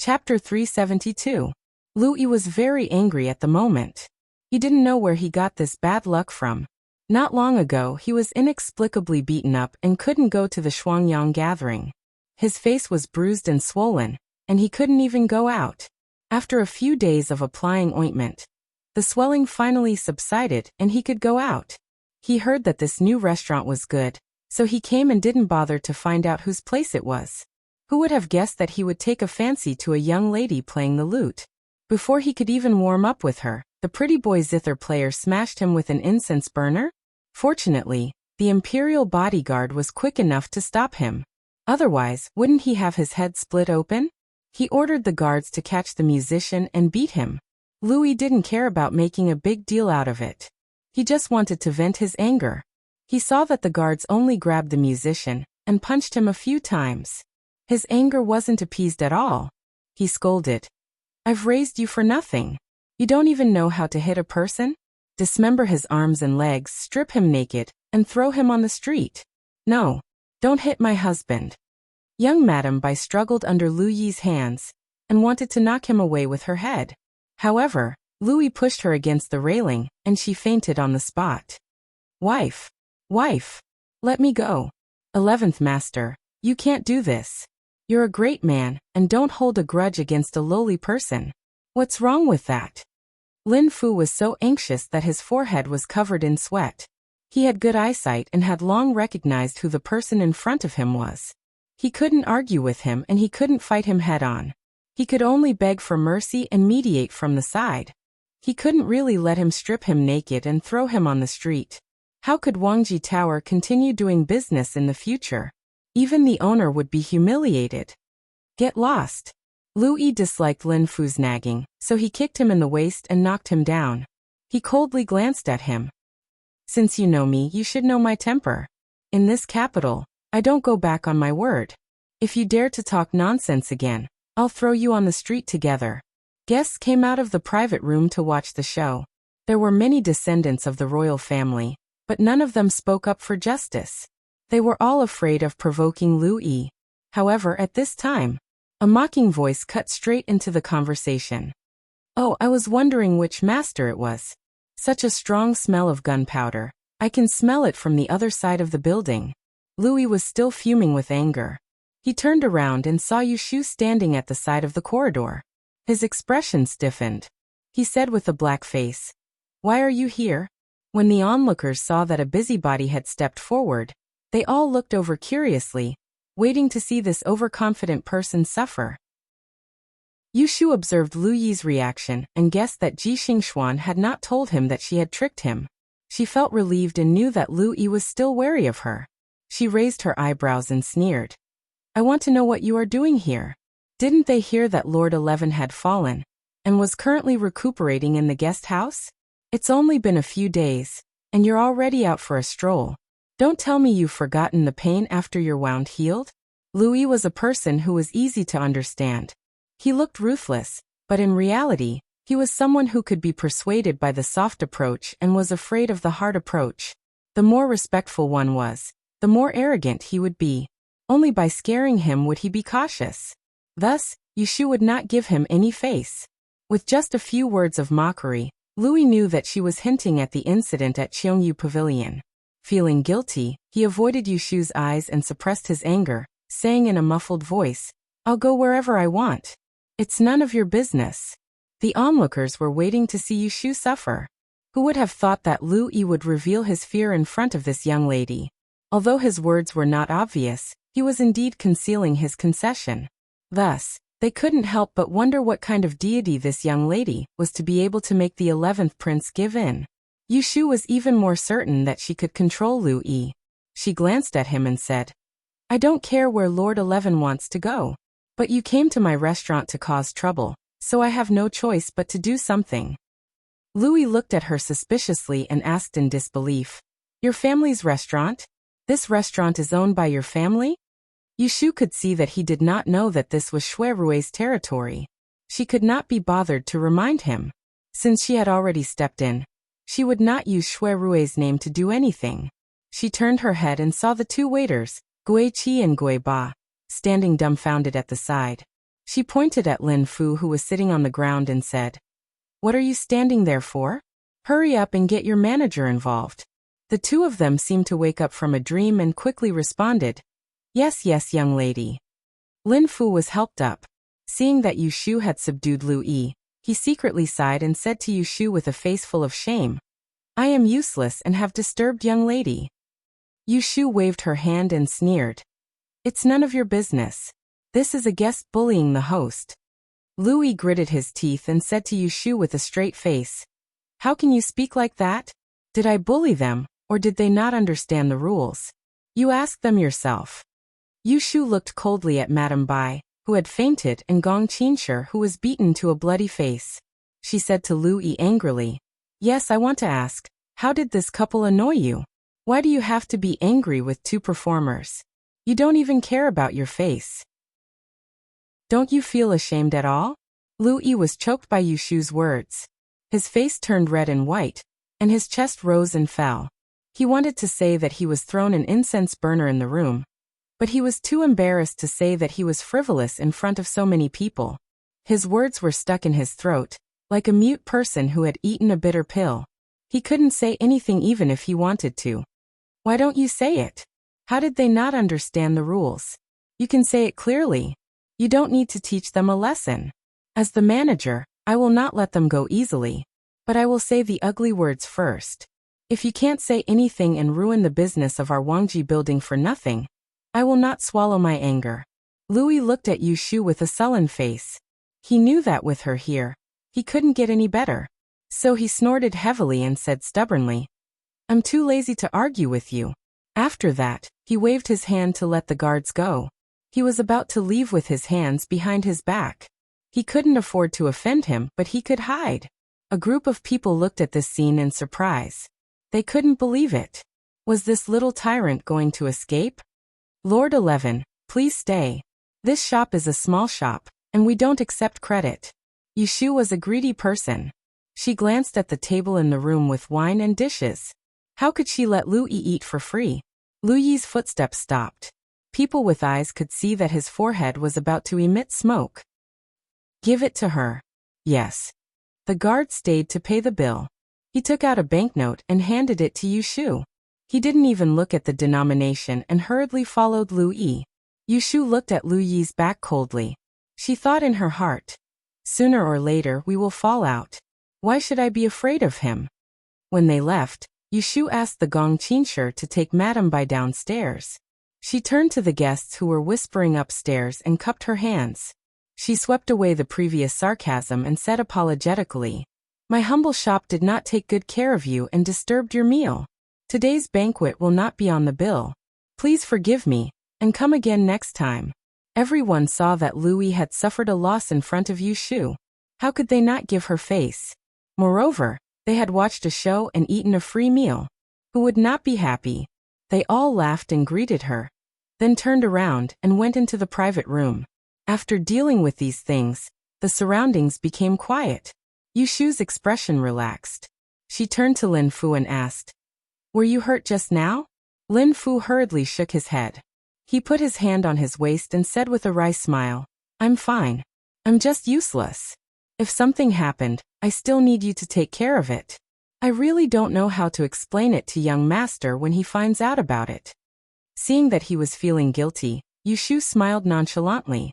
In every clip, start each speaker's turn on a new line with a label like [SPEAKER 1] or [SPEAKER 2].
[SPEAKER 1] Chapter 372. Louis was very angry at the moment. He didn't know where he got this bad luck from. Not long ago he was inexplicably beaten up and couldn't go to the Shuangyang gathering. His face was bruised and swollen, and he couldn't even go out. After a few days of applying ointment, the swelling finally subsided and he could go out. He heard that this new restaurant was good, so he came and didn't bother to find out whose place it was. Who would have guessed that he would take a fancy to a young lady playing the lute? Before he could even warm up with her, the pretty boy zither player smashed him with an incense burner? Fortunately, the imperial bodyguard was quick enough to stop him. Otherwise, wouldn't he have his head split open? He ordered the guards to catch the musician and beat him. Louis didn't care about making a big deal out of it. He just wanted to vent his anger. He saw that the guards only grabbed the musician and punched him a few times. His anger wasn't appeased at all. He scolded. "I've raised you for nothing. You don't even know how to hit a person? Dismember his arms and legs, strip him naked, and throw him on the street. No, don't hit my husband." Young Madame Bai struggled under Lu Yi's hands and wanted to knock him away with her head. However, Louis pushed her against the railing, and she fainted on the spot. Wife, let me go. 11th Master, you can't do this. You're a great man, and don't hold a grudge against a lowly person. What's wrong with that?" Lin Fu was so anxious that his forehead was covered in sweat. He had good eyesight and had long recognized who the person in front of him was. He couldn't argue with him and he couldn't fight him head-on. He could only beg for mercy and mediate from the side. He couldn't really let him strip him naked and throw him on the street. How could Wangji Tower continue doing business in the future? Even the owner would be humiliated. Get lost. Louis disliked Lin Fu's nagging, so he kicked him in the waist and knocked him down. He coldly glanced at him. "Since you know me, you should know my temper. In this capital, I don't go back on my word. If you dare to talk nonsense again, I'll throw you on the street together." Guests came out of the private room to watch the show. There were many descendants of the royal family, but none of them spoke up for justice. They were all afraid of provoking Louis. However, at this time, a mocking voice cut straight into the conversation. "Oh, I was wondering which master it was. Such a strong smell of gunpowder. I can smell it from the other side of the building." Louis was still fuming with anger. He turned around and saw Yushu standing at the side of the corridor. His expression stiffened. He said with a black face, "Why are you here?" When the onlookers saw that a busybody had stepped forward, they all looked over curiously, waiting to see this overconfident person suffer. Yushu observed Lu Yi's reaction and guessed that Ji Xingxuan had not told him that she had tricked him. She felt relieved and knew that Lu Yi was still wary of her. She raised her eyebrows and sneered. "I want to know what you are doing here. Didn't they hear that Lord 11 had fallen and was currently recuperating in the guest house? It's only been a few days, and you're already out for a stroll. Don't tell me you've forgotten the pain after your wound healed?" Louis was a person who was easy to understand. He looked ruthless, but in reality, he was someone who could be persuaded by the soft approach and was afraid of the hard approach. The more respectful one was, the more arrogant he would be. Only by scaring him would he be cautious. Thus, Yushu would not give him any face. With just a few words of mockery, Louis knew that she was hinting at the incident at Cheongyu Pavilion. Feeling guilty, he avoided Yushu's eyes and suppressed his anger, saying in a muffled voice, "I'll go wherever I want. It's none of your business." The onlookers were waiting to see Yushu suffer. Who would have thought that Lu Yi would reveal his fear in front of this young lady? Although his words were not obvious, he was indeed concealing his concession. Thus, they couldn't help but wonder what kind of deity this young lady was to be able to make the 11th prince give in. Yushu was even more certain that she could control Lu Yi. She glanced at him and said, "I don't care where Lord 11 wants to go. But you came to my restaurant to cause trouble, so I have no choice but to do something." Louis looked at her suspiciously and asked in disbelief, "Your family's restaurant? This restaurant is owned by your family?" Yushu could see that he did not know that this was Shui Rui's territory. She could not be bothered to remind him. Since she had already stepped in, she would not use Shui Rui's name to do anything. She turned her head and saw the two waiters, Gui Qi and Gui Ba, standing dumbfounded at the side. She pointed at Lin Fu, who was sitting on the ground, and said, "What are you standing there for? Hurry up and get your manager involved." The two of them seemed to wake up from a dream and quickly responded, "Yes, yes, young lady." Lin Fu was helped up. Seeing that Yu Shu had subdued Lu Yi, he secretly sighed and said to Yu Shu with a face full of shame, "I am useless and have disturbed young lady." Yu Shu waved her hand and sneered, "It's none of your business. This is a guest bullying the host." Lu Yi gritted his teeth and said to Yu Shu with a straight face, "How can you speak like that? Did I bully them, or did they not understand the rules? You ask them yourself." Yu Shu looked coldly at Madame Bai, who had fainted, and Gong Qinsher, who was beaten to a bloody face. She said to Lu Yi angrily, "Yes, I want to ask, how did this couple annoy you? Why do you have to be angry with two performers? You don't even care about your face. Don't you feel ashamed at all?" Lu Yi was choked by Yu Shu's words. His face turned red and white, and his chest rose and fell. He wanted to say that he was thrown an incense burner in the room, but he was too embarrassed to say that he was frivolous in front of so many people. His words were stuck in his throat, like a mute person who had eaten a bitter pill. He couldn't say anything even if he wanted to. "Why don't you say it? How did they not understand the rules? You can say it clearly. You don't need to teach them a lesson. As the manager, I will not let them go easily. But I will say the ugly words first. If you can't say anything and ruin the business of our Wangji building for nothing, I will not swallow my anger." Lu Yi looked at Yu Shu with a sullen face. He knew that with her here, he couldn't get any better. So he snorted heavily and said stubbornly, "I'm too lazy to argue with you." After that, he waved his hand to let the guards go. He was about to leave with his hands behind his back. He couldn't afford to offend him, but he could hide. A group of people looked at this scene in surprise. They couldn't believe it. Was this little tyrant going to escape? "Lord 11, please stay. This shop is a small shop, and we don't accept credit." Yu Shu was a greedy person. She glanced at the table in the room with wine and dishes. How could she let Lu Yi eat for free? Lu Yi's footsteps stopped. People with eyes could see that his forehead was about to emit smoke. "Give it to her." "Yes." The guard stayed to pay the bill. He took out a banknote and handed it to Yu Shu. He didn't even look at the denomination and hurriedly followed Lu Yi. Yu Shu looked at Lu Yi's back coldly. She thought in her heart, "Sooner or later we will fall out. Why should I be afraid of him?" When they left, Yu Shu asked the Gong Qinsher to take Madame Bai downstairs. She turned to the guests who were whispering upstairs and cupped her hands. She swept away the previous sarcasm and said apologetically, "My humble shop did not take good care of you and disturbed your meal. Today's banquet will not be on the bill. Please forgive me, and come again next time." Everyone saw that Lu Yi had suffered a loss in front of Yu Shu. How could they not give her face? Moreover, they had watched a show and eaten a free meal. Who would not be happy? They all laughed and greeted her, then turned around and went into the private room. After dealing with these things, the surroundings became quiet. Yu Shu's expression relaxed. She turned to Lin Fu and asked, "Were you hurt just now?" Lin Fu hurriedly shook his head. He put his hand on his waist and said with a wry smile, "I'm fine. I'm just useless. If something happened, I still need you to take care of it. I really don't know how to explain it to young master when he finds out about it." Seeing that he was feeling guilty, Yu Shu smiled nonchalantly.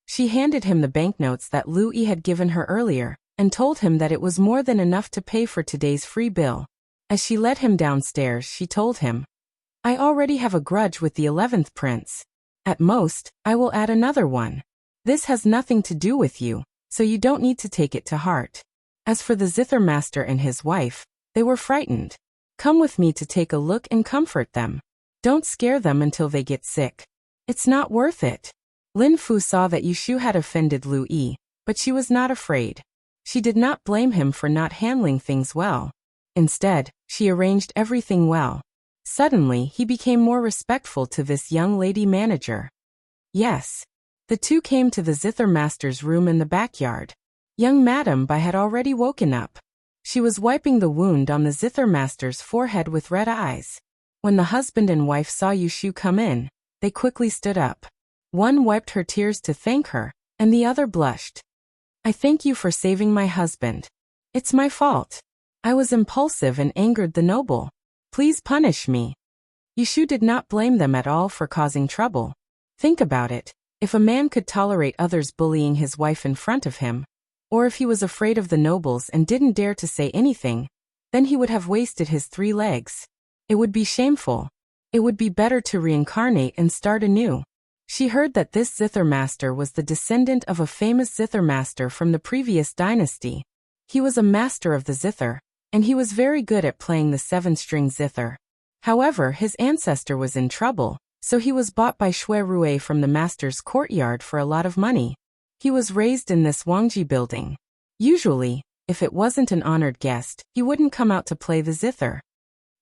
[SPEAKER 1] She handed him the banknotes that Lu Yi had given her earlier, and told him that it was more than enough to pay for today's free bill. As she led him downstairs, she told him, "I already have a grudge with the 11th prince. At most, I will add another one. This has nothing to do with you, so you don't need to take it to heart." As for the zither master and his wife, they were frightened. Come with me to take a look and comfort them. Don't scare them until they get sick. It's not worth it. Lin Fu saw that Yu Shu had offended Lu Yi, but she was not afraid. She did not blame him for not handling things well. Instead, she arranged everything well. Suddenly, he became more respectful to this young lady manager. Yes. The two came to the zither master's room in the backyard. Young Madame Bai had already woken up. She was wiping the wound on the zither master's forehead with red eyes. When the husband and wife saw Yu Shu come in, they quickly stood up. One wiped her tears to thank her, and the other blushed. I thank you for saving my husband. It's my fault. I was impulsive and angered the noble. Please punish me. Yushu did not blame them at all for causing trouble. Think about it. If a man could tolerate others bullying his wife in front of him, or if he was afraid of the nobles and didn't dare to say anything, then he would have wasted his 3 legs. It would be shameful. It would be better to reincarnate and start anew. She heard that this zither master was the descendant of a famous zither master from the previous dynasty. He was a master of the zither, and he was very good at playing the 7-string zither. However, his ancestor was in trouble, so he was bought by Shui Rui from the master's courtyard for a lot of money. He was raised in this Wangji building. Usually, if it wasn't an honored guest, he wouldn't come out to play the zither.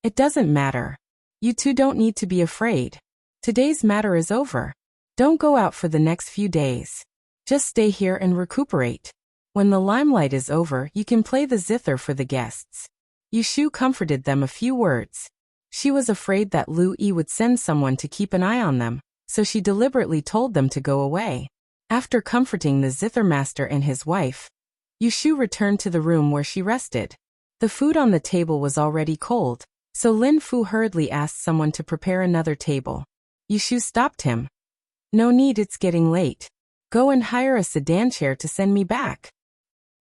[SPEAKER 1] It doesn't matter. You two don't need to be afraid. Today's matter is over. Don't go out for the next few days. Just stay here and recuperate. When the limelight is over, you can play the zither for the guests. Yushu comforted them a few words. She was afraid that Lu Yi would send someone to keep an eye on them, so she deliberately told them to go away. After comforting the zither master and his wife, Yushu returned to the room where she rested. The food on the table was already cold, so Lin Fu hurriedly asked someone to prepare another table. Yushu stopped him. No need, it's getting late. Go and hire a sedan chair to send me back.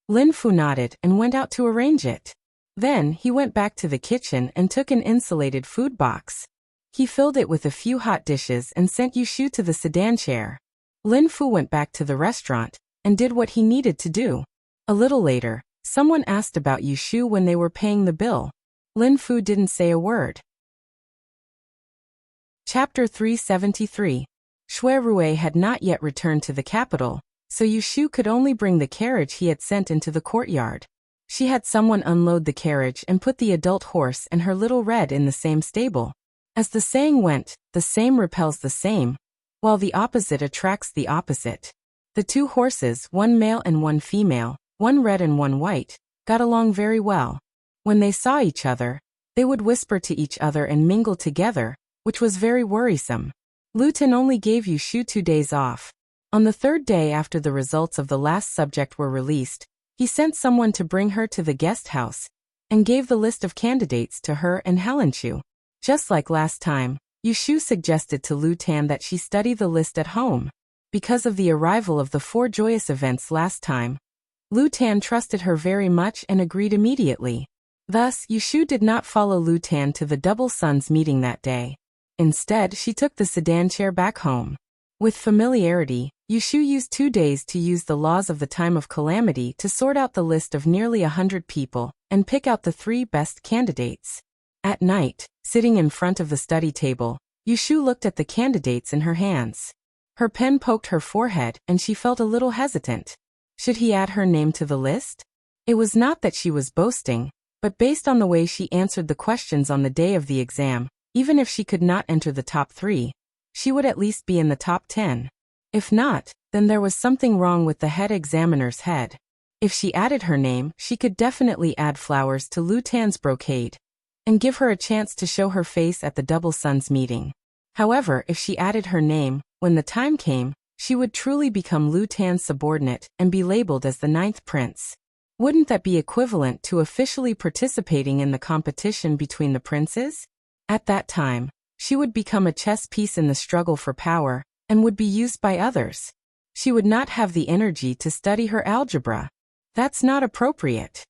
[SPEAKER 1] Lin Fu nodded and went out to arrange it. Then he went back to the kitchen and took an insulated food box. He filled it with a few hot dishes and sent Yushu to the sedan chair. Lin Fu went back to the restaurant and did what he needed to do. A little later, someone asked about Yushu when they were paying the bill. Lin Fu didn't say a word. Chapter 373. Shui Rui had not yet returned to the capital, so Yushu could only bring the carriage he had sent into the courtyard. She had someone unload the carriage and put the adult horse and her little red in the same stable. As the saying went, the same repels the same, while the opposite attracts the opposite. The 2 horses, one male and one female, one red and one white, got along very well. When they saw each other, they would whisper to each other and mingle together, which was very worrisome. Lu Ten only gave Yushu 2 days off. On the 3rd day after the results of the last subject were released, he sent someone to bring her to the guest house, and gave the list of candidates to her and Helenchu. Just like last time, Yushu suggested to Lu Tan that she study the list at home. Because of the arrival of the 4 joyous events last time, Lu Tan trusted her very much and agreed immediately. Thus, Yushu did not follow Lu Tan to the Double Suns meeting that day. Instead, she took the sedan chair back home. With familiarity, Yushu used 2 days to use the laws of the time of calamity to sort out the list of nearly 100 people and pick out the 3 best candidates. At night, sitting in front of the study table, Yushu looked at the candidates in her hands. Her pen poked her forehead and she felt a little hesitant. Should he add her name to the list? It was not that she was boasting, but based on the way she answered the questions on the day of the exam, even if she could not enter the top 3, she would at least be in the top 10. If not, then there was something wrong with the head examiner's head. If she added her name, she could definitely add flowers to Lu Tan's brocade, and give her a chance to show her face at the Double Suns meeting. However, if she added her name, when the time came, she would truly become Lu Tan's subordinate and be labeled as the 9th prince. Wouldn't that be equivalent to officially participating in the competition between the princes? At that time, she would become a chess piece in the struggle for power, and would be used by others. She would not have the energy to study her algebra. That's not appropriate.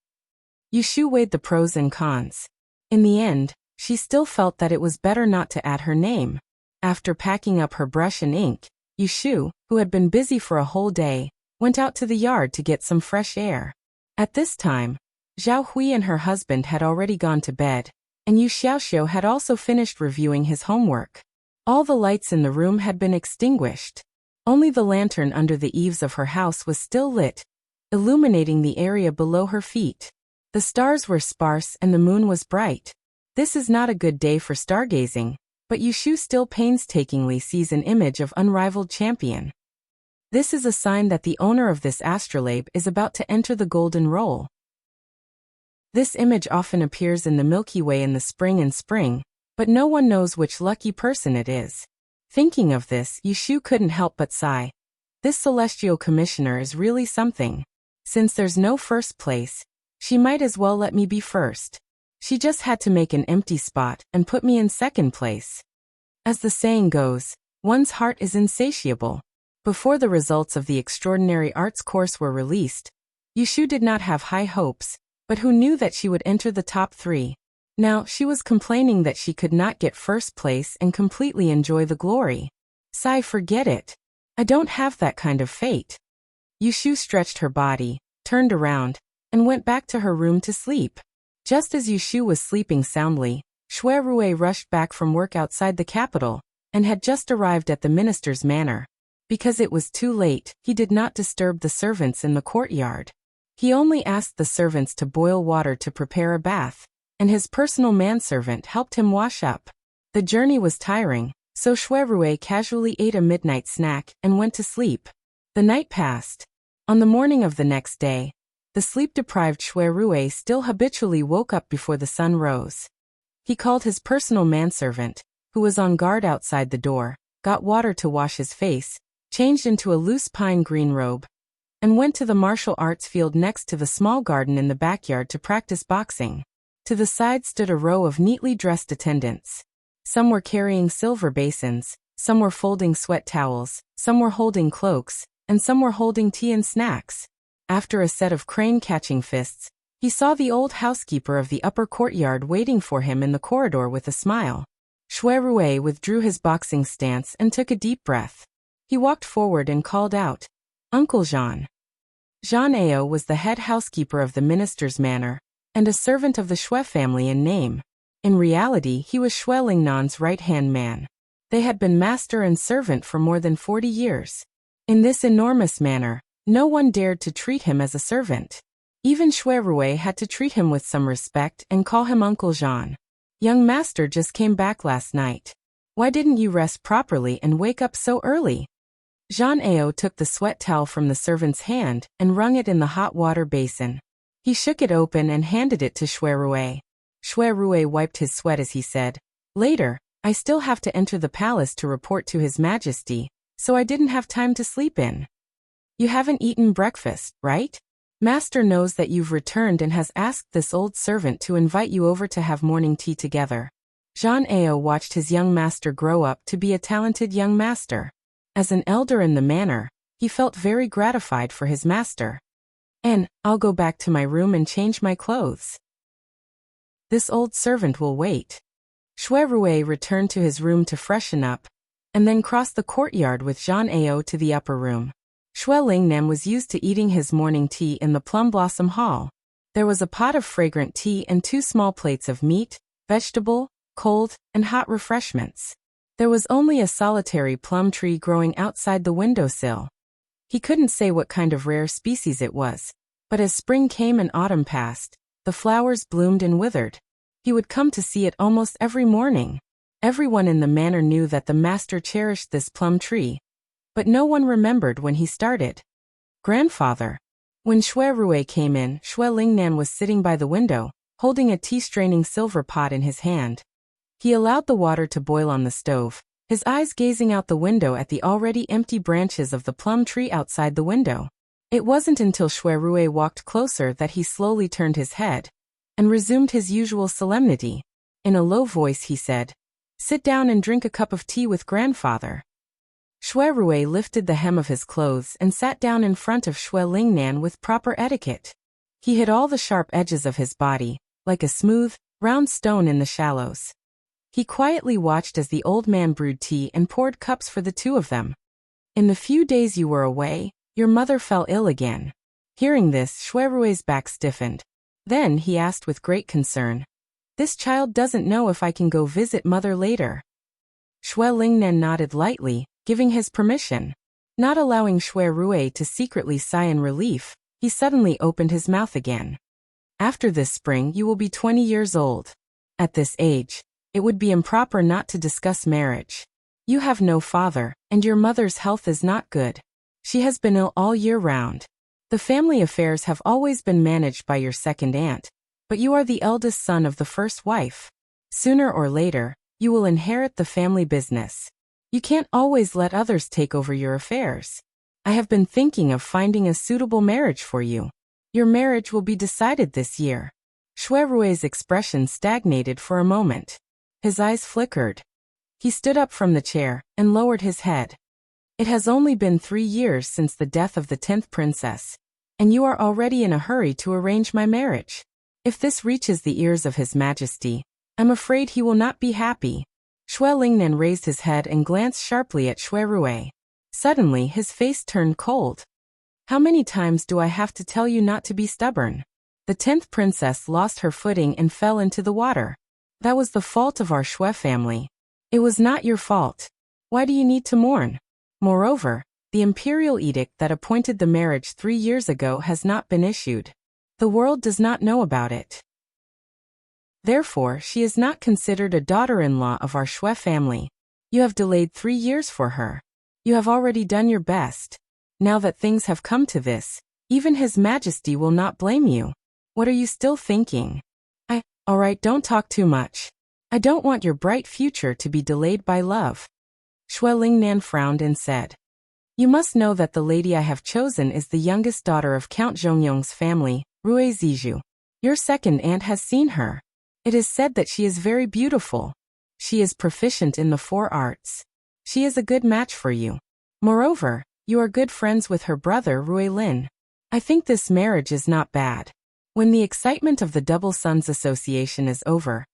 [SPEAKER 1] Yushu weighed the pros and cons. In the end, she still felt that it was better not to add her name. After packing up her brush and ink, Yushu, who had been busy for a whole day, went out to the yard to get some fresh air. At this time, Zhao Hui and her husband had already gone to bed, and Yu Xiaoxiu had also finished reviewing his homework. All the lights in the room had been extinguished. Only the lantern under the eaves of her house was still lit, illuminating the area below her feet. The stars were sparse and the moon was bright. This is not a good day for stargazing, but Yushu still painstakingly sees an image of unrivaled champion. This is a sign that the owner of this astrolabe is about to enter the golden role. This image often appears in the Milky Way in the spring, but no one knows which lucky person it is. Thinking of this, Yushu couldn't help but sigh. This celestial commissioner is really something. Since there's no first place, she might as well let me be first. She just had to make an empty spot and put me in second place. As the saying goes, one's heart is insatiable. Before the results of the extraordinary arts course were released, Yushu did not have high hopes, but who knew that she would enter the top 3? Now, she was complaining that she could not get first place and completely enjoy the glory. Sigh, forget it. I don't have that kind of fate. Yushu stretched her body, turned around, and went back to her room to sleep. Just as Yushu was sleeping soundly, Shui Rui rushed back from work outside the capital, and had just arrived at the minister's manor. Because it was too late, he did not disturb the servants in the courtyard. He only asked the servants to boil water to prepare a bath, and his personal manservant helped him wash up. The journey was tiring, so Shui Rui casually ate a midnight snack and went to sleep. The night passed. On the morning of the next day, the sleep-deprived Shui Rui still habitually woke up before the sun rose. He called his personal manservant, who was on guard outside the door, got water to wash his face, changed into a loose pine green robe, and went to the martial arts field next to the small garden in the backyard to practice boxing. To the side stood a row of neatly dressed attendants. Some were carrying silver basins, some were folding sweat towels, some were holding cloaks, and some were holding tea and snacks. After a set of crane-catching fists, he saw the old housekeeper of the upper courtyard waiting for him in the corridor with a smile. Shui Rui withdrew his boxing stance and took a deep breath. He walked forward and called out, "Uncle Jean." Jean Ao was the head housekeeper of the minister's manor, and a servant of the Shui family in name. In reality, he was Shui Lingnan's right-hand man. They had been master and servant for more than 40 years. In this enormous manor, no one dared to treat him as a servant. Even Shui Rui had to treat him with some respect and call him Uncle Jean. "Young master just came back last night. Why didn't you rest properly and wake up so early?" Jean Ao took the sweat towel from the servant's hand and wrung it in the hot water basin. He shook it open and handed it to Shui Rui. Shui Rui wiped his sweat as he said, "Later, I still have to enter the palace to report to His Majesty, so I didn't have time to sleep in." "You haven't eaten breakfast, right? Master knows that you've returned and has asked this old servant to invite you over to have morning tea together." Jean Ao watched his young master grow up to be a talented young master. As an elder in the manor, he felt very gratified for his master. "And I'll go back to my room and change my clothes. This old servant will wait." Shui Rui returned to his room to freshen up, and then crossed the courtyard with Jean Ao to the upper room. Shui Lingnan was used to eating his morning tea in the Plum Blossom Hall. There was a pot of fragrant tea and 2 small plates of meat, vegetable, cold, and hot refreshments. There was only a solitary plum tree growing outside the windowsill. He couldn't say what kind of rare species it was, but as spring came and autumn passed, the flowers bloomed and withered. He would come to see it almost every morning. Everyone in the manor knew that the master cherished this plum tree, but no one remembered when he started. "Grandfather." When Shui Rui came in, Shui Lingnan was sitting by the window, holding a tea-straining silver pot in his hand. He allowed the water to boil on the stove, his eyes gazing out the window at the already empty branches of the plum tree outside the window. It wasn't until Shui Rui walked closer that he slowly turned his head and resumed his usual solemnity. In a low voice he said, "Sit down and drink a cup of tea with grandfather." Shui Rui lifted the hem of his clothes and sat down in front of Shui Lingnan with proper etiquette. He hid all the sharp edges of his body, like a smooth, round stone in the shallows. He quietly watched as the old man brewed tea and poured cups for the 2 of them. "In the few days you were away, your mother fell ill again." Hearing this, Shui Rui's back stiffened. Then he asked with great concern, "This child doesn't know if I can go visit mother later?" Shui Lingnan nodded lightly, giving his permission. Not allowing Shui Rui to secretly sigh in relief, he suddenly opened his mouth again. "After this spring you will be 20 years old. At this age, it would be improper not to discuss marriage. You have no father, and your mother's health is not good. She has been ill all year round. The family affairs have always been managed by your second aunt, but you are the eldest son of the first wife. Sooner or later, you will inherit the family business. You can't always let others take over your affairs. I have been thinking of finding a suitable marriage for you. Your marriage will be decided this year. Shui Rui's expression stagnated for a moment. His eyes flickered. He stood up from the chair and lowered his head. It has only been 3 years since the death of the 10th princess, and you are already in a hurry to arrange my marriage. If this reaches the ears of His Majesty, I'm afraid he will not be happy. Shui Lingnan raised his head and glanced sharply at Shui Rui. Suddenly his face turned cold. How many times do I have to tell you not to be stubborn? The 10th princess lost her footing and fell into the water. That was the fault of our Shui family. It was not your fault. Why do you need to mourn? Moreover, the imperial edict that appointed the marriage 3 years ago has not been issued. The world does not know about it. Therefore, she is not considered a daughter-in-law of our Shui family. You have delayed 3 years for her. You have already done your best. Now that things have come to this, even His Majesty will not blame you. What are you still thinking? Alright, don't talk too much. I don't want your bright future to be delayed by love. Shui Lingnan frowned and said, You must know that the lady I have chosen is the youngest daughter of Count Zhongyong's family, Rui Zizhu. Your second aunt has seen her. It is said that she is very beautiful. She is proficient in the 4 arts. She is a good match for you. Moreover, you are good friends with her brother Rui Lin. I think this marriage is not bad. When the excitement of the Double Sons Association is over,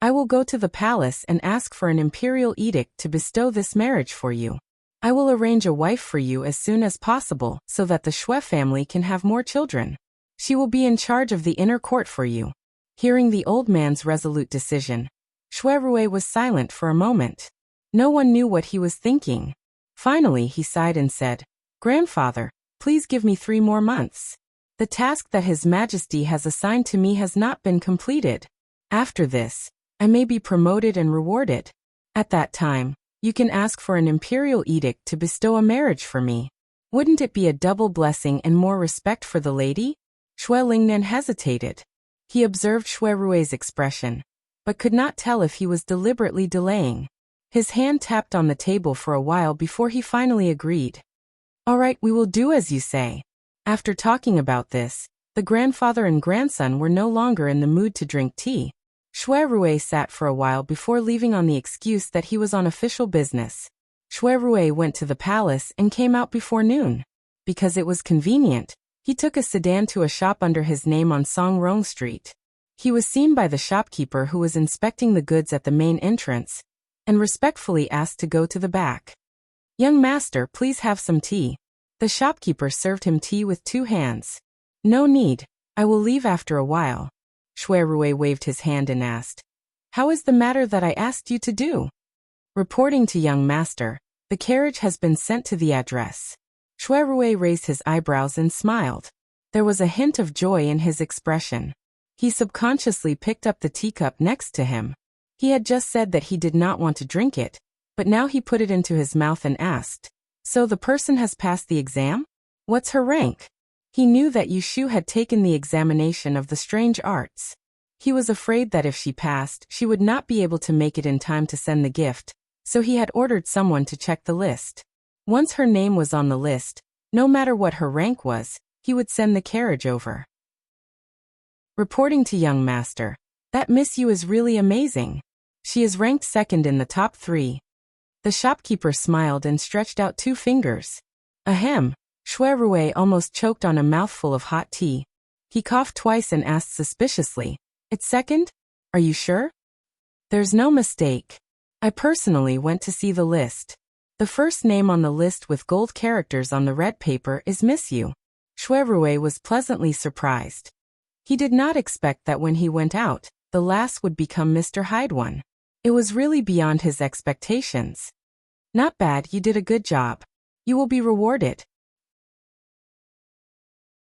[SPEAKER 1] I will go to the palace and ask for an imperial edict to bestow this marriage for you. I will arrange a wife for you as soon as possible so that the Shui family can have more children. She will be in charge of the inner court for you. Hearing the old man's resolute decision, Shui Rui was silent for a moment. No one knew what he was thinking. Finally he sighed and said, Grandfather, please give me 3 more months. The task that His Majesty has assigned to me has not been completed. After this, I may be promoted and rewarded. At that time, you can ask for an imperial edict to bestow a marriage for me. Wouldn't it be a double blessing and more respect for the lady? Shui Lingnan hesitated. He observed Shui Rui's expression, but could not tell if he was deliberately delaying. His hand tapped on the table for a while before he finally agreed. All right, we will do as you say. After talking about this, the grandfather and grandson were no longer in the mood to drink tea. Shui Rui sat for a while before leaving on the excuse that he was on official business. Shui Rui went to the palace and came out before noon. Because it was convenient, he took a sedan to a shop under his name on Songrong Street. He was seen by the shopkeeper who was inspecting the goods at the main entrance, and respectfully asked to go to the back. Young master, please have some tea. The shopkeeper served him tea with 2 hands. No need, I will leave after a while. Shui Rui waved his hand and asked, How is the matter that I asked you to do? Reporting to young master, the carriage has been sent to the address. Shui Rui raised his eyebrows and smiled. There was a hint of joy in his expression. He subconsciously picked up the teacup next to him. He had just said that he did not want to drink it, but now he put it into his mouth and asked, So the person has passed the exam? What's her rank? He knew that Yushu had taken the examination of the strange arts. He was afraid that if she passed, she would not be able to make it in time to send the gift, so he had ordered someone to check the list. Once her name was on the list, no matter what her rank was, he would send the carriage over. Reporting to young master, That Miss Yu is really amazing. She is ranked 2nd in the top 3. The shopkeeper smiled and stretched out 2 fingers. Ahem. Shui Rui almost choked on a mouthful of hot tea. He coughed twice and asked suspiciously, It's 2nd? Are you sure? There's no mistake. I personally went to see the list. The first name on the list with gold characters on the red paper is Miss Yu. Shui Rui was pleasantly surprised. He did not expect that when he went out, the last would become Mr. Hyde-one. It was really beyond his expectations. Not bad, you did a good job. You will be rewarded.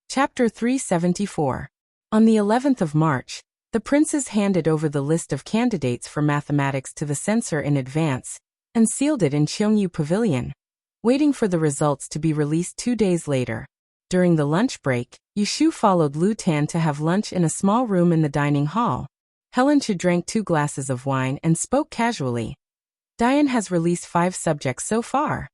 [SPEAKER 1] Chapter 374. On the 11th of March, the princes handed over the list of candidates for mathematics to the censor in advance, and sealed it in Cheongyu Pavilion, waiting for the results to be released 2 days later. During the lunch break, Yushu followed Lu Tan to have lunch in a small room in the dining hall. Helen Chu drank 2 glasses of wine and spoke casually. Diane has released 5 subjects so far.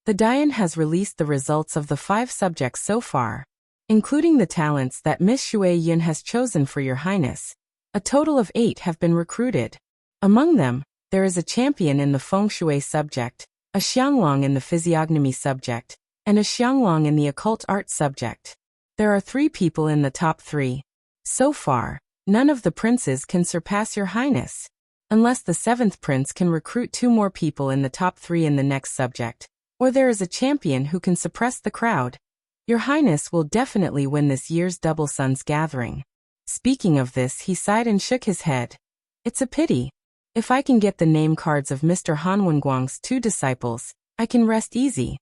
[SPEAKER 1] The Dian has released the results of the 5 subjects so far, including the talents that Miss Shui Yun has chosen for your highness. A total of 8 have been recruited. Among them, there is a champion in the feng shui subject, a xianglong in the physiognomy subject, and a xianglong in the occult art subject. There are 3 people in the top 3. So far, none of the princes can surpass your highness. Unless the 7th prince can recruit 2 more people in the top 3 in the next subject, or there is a champion who can suppress the crowd, your highness will definitely win this year's Double Suns gathering. Speaking of this, he sighed and shook his head. It's a pity. If I can get the name cards of Mr. Han Wenguang's 2 disciples, I can rest easy.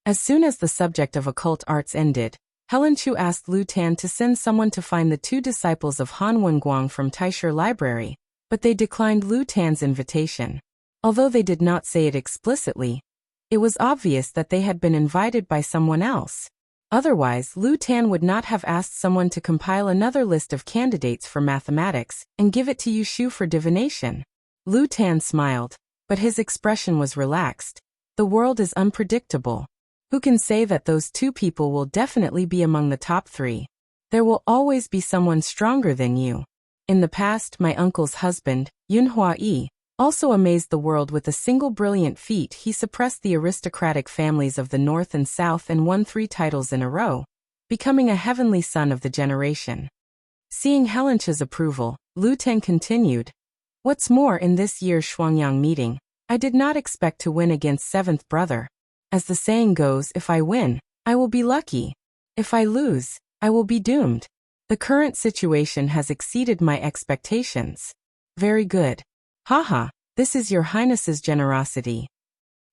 [SPEAKER 1] As soon as the subject of occult arts ended, Helen Chu asked Lu Tan to send someone to find the 2 disciples of Han Wenguang from Taisher Library, but they declined Lu Tan's invitation. Although they did not say it explicitly, it was obvious that they had been invited by someone else. Otherwise, Lu Tan would not have asked someone to compile another list of candidates for mathematics and give it to Yu Shu for divination. Lu Tan smiled, but his expression was relaxed. The world is unpredictable. Who can say that those 2 people will definitely be among the top 3? There will always be someone stronger than you. In the past, my uncle's husband, Yun Hua Yi, also amazed the world with a single brilliant feat. He suppressed the aristocratic families of the North and South and won 3 titles in a row, becoming a heavenly son of the generation. Seeing Helen Chu's approval, Lu Tan continued, "What's more, in this year's Shuangyang meeting, I did not expect to win against 7th brother. As the saying goes, if I win, I will be lucky. If I lose, I will be doomed. The current situation has exceeded my expectations. Very good. Haha, this is your highness's generosity."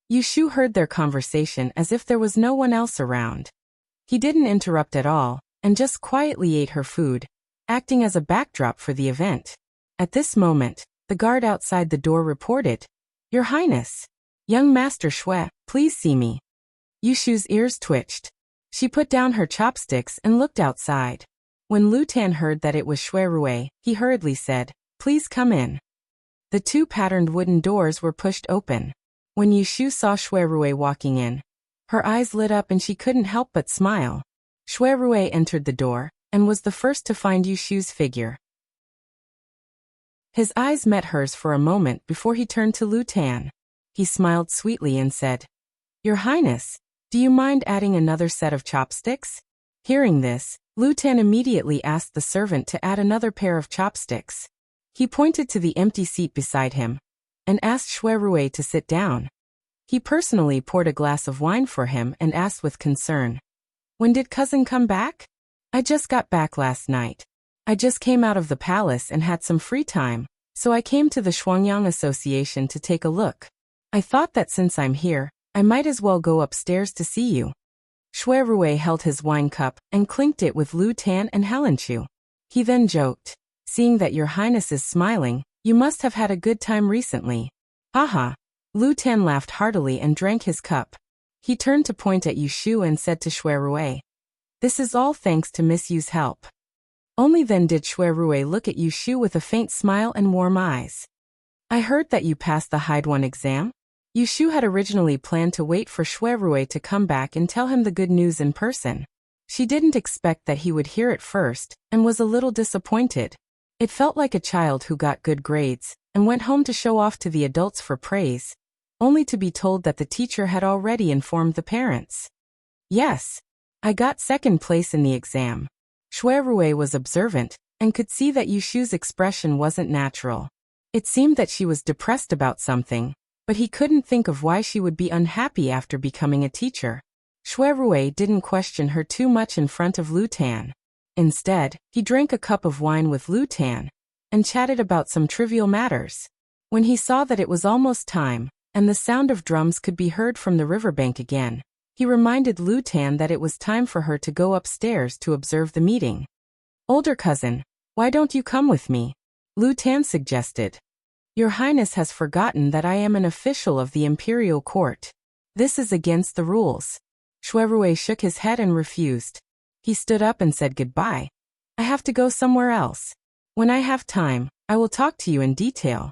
[SPEAKER 1] Yu Shu heard their conversation as if there was no one else around. He didn't interrupt at all, and just quietly ate her food, acting as a backdrop for the event. At this moment, the guard outside the door reported, "Your Highness, young Master Shui, please see me." Yu Shu's ears twitched. She put down her chopsticks and looked outside. When Lu Tan heard that it was Shui Rui, he hurriedly said, "Please come in." The 2 patterned wooden doors were pushed open. When Yu Shu saw Shui Rui walking in, her eyes lit up and she couldn't help but smile. Shui Rui entered the door and was the first to find Yu Shu's figure. His eyes met hers for a moment before he turned to Lu Tan. He smiled sweetly and said, "Your Highness, do you mind adding another set of chopsticks?" Hearing this, Lu Tan immediately asked the servant to add another pair of chopsticks. He pointed to the empty seat beside him and asked Shui Rui to sit down. He personally poured a glass of wine for him and asked with concern, "When did cousin come back?" "I just got back last night. I just came out of the palace and had some free time, so I came to the Shuangyang Association to take a look. I thought that since I'm here, I might as well go upstairs to see you." Shui Rui held his wine cup and clinked it with Lu Tan and Helen Chu. He then joked, "Seeing that your highness is smiling, you must have had a good time recently." "Haha." Lu Tan laughed heartily and drank his cup. He turned to point at Yu Shu and said to Shui Rui, "This is all thanks to Miss Yu's help." Only then did Shui Rui look at Yu Shu with a faint smile and warm eyes. "I heard that you passed the Hyde 1 exam?" Yu Shu had originally planned to wait for Shui Rui to come back and tell him the good news in person. She didn't expect that he would hear it first, and was a little disappointed. It felt like a child who got good grades and went home to show off to the adults for praise, only to be told that the teacher had already informed the parents. "Yes, I got 2nd place in the exam." Shui Rui was observant and could see that Yu Shu's expression wasn't natural. It seemed that she was depressed about something, but he couldn't think of why she would be unhappy after becoming a teacher. Shui Rui didn't question her too much in front of Lu Tan. Instead, he drank a cup of wine with Lu Tan and chatted about some trivial matters. When he saw that it was almost time, and the sound of drums could be heard from the riverbank again, he reminded Lu Tan that it was time for her to go upstairs to observe the meeting. "Older cousin, why don't you come with me?" Lu Tan suggested. "Your Highness has forgotten that I am an official of the imperial court. This is against the rules." Shui Rui shook his head and refused. He stood up and said goodbye. "I have to go somewhere else. When I have time, I will talk to you in detail."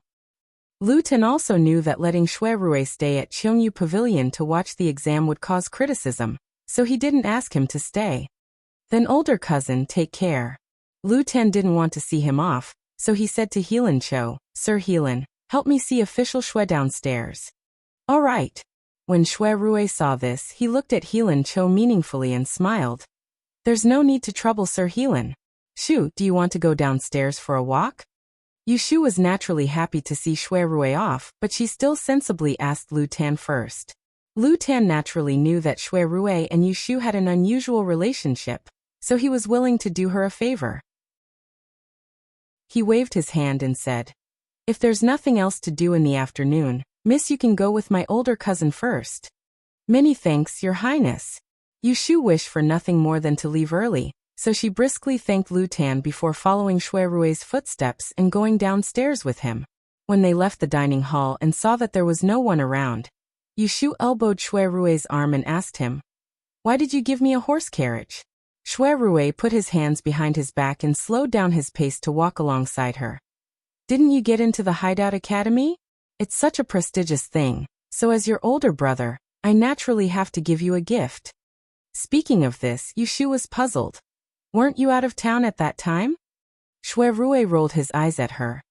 [SPEAKER 1] Lu Ten also knew that letting Shui Rui stay at Cheongyu Pavilion to watch the exam would cause criticism, so he didn't ask him to stay. Then older cousin, take care. Lu Ten didn't want to see him off, so he said to Heelan Cho, Sir Heelan, help me see official Shui downstairs. All right. When Shui Rui saw this, he looked at Heelan Cho meaningfully and smiled. There's no need to trouble Sir Heelan. Shu, do you want to go downstairs for a walk? Yushu was naturally happy to see Shui Rui off, but she still sensibly asked Lu Tan first. Lu Tan naturally knew that Shui Rui and Yushu had an unusual relationship, so he was willing to do her a favor. He waved his hand and said, If there's nothing else to do in the afternoon, miss, you can go with my older cousin first. Many thanks, Your Highness. Yushu wished for nothing more than to leave early, so she briskly thanked Lu Tan before following Shui Rui's footsteps and going downstairs with him. When they left the dining hall and saw that there was no one around, Yushu elbowed Shui Rui's arm and asked him, Why did you give me a horse carriage? Shui Rui put his hands behind his back and slowed down his pace to walk alongside her. Didn't you get into the Hideout Academy? It's such a prestigious thing, so as your older brother, I naturally have to give you a gift. Speaking of this, Yushu was puzzled. Weren't you out of town at that time? Shui Rui rolled his eyes at her.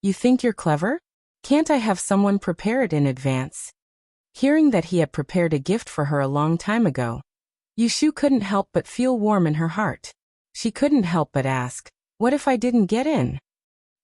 [SPEAKER 1] You think you're clever? Can't I have someone prepare it in advance? Hearing that he had prepared a gift for her a long time ago, Yushu couldn't help but feel warm in her heart. She couldn't help but ask, what if I didn't get in?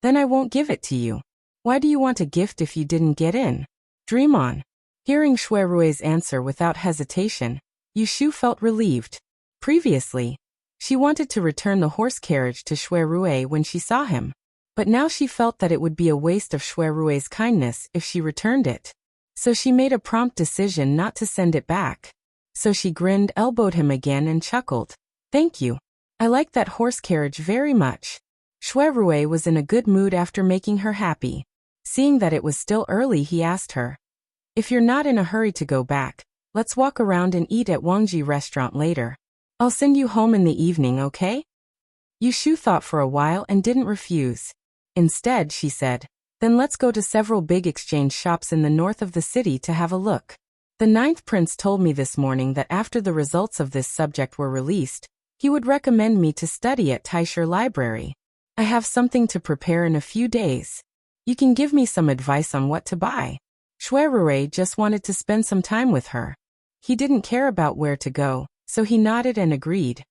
[SPEAKER 1] Then I won't give it to you. Why do you want a gift if you didn't get in? Dream on. Hearing Shui Rui's answer without hesitation, Yushu felt relieved. Previously, she wanted to return the horse carriage to Shui Rui when she saw him, but now she felt that it would be a waste of Shui Rui's kindness if she returned it. So she made a prompt decision not to send it back. So she grinned, elbowed him again and chuckled. Thank you. I like that horse carriage very much. Shui Rui was in a good mood after making her happy. Seeing that it was still early, he asked her, If you're not in a hurry to go back, let's walk around and eat at Wangji restaurant later. I'll send you home in the evening, okay? Yushu thought for a while and didn't refuse. Instead, she said, Then let's go to several big exchange shops in the north of the city to have a look. The ninth prince told me this morning that after the results of this subject were released, he would recommend me to study at Taisher Library. I have something to prepare in a few days. You can give me some advice on what to buy. Shui Rui just wanted to spend some time with her. He didn't care about where to go, so he nodded and agreed.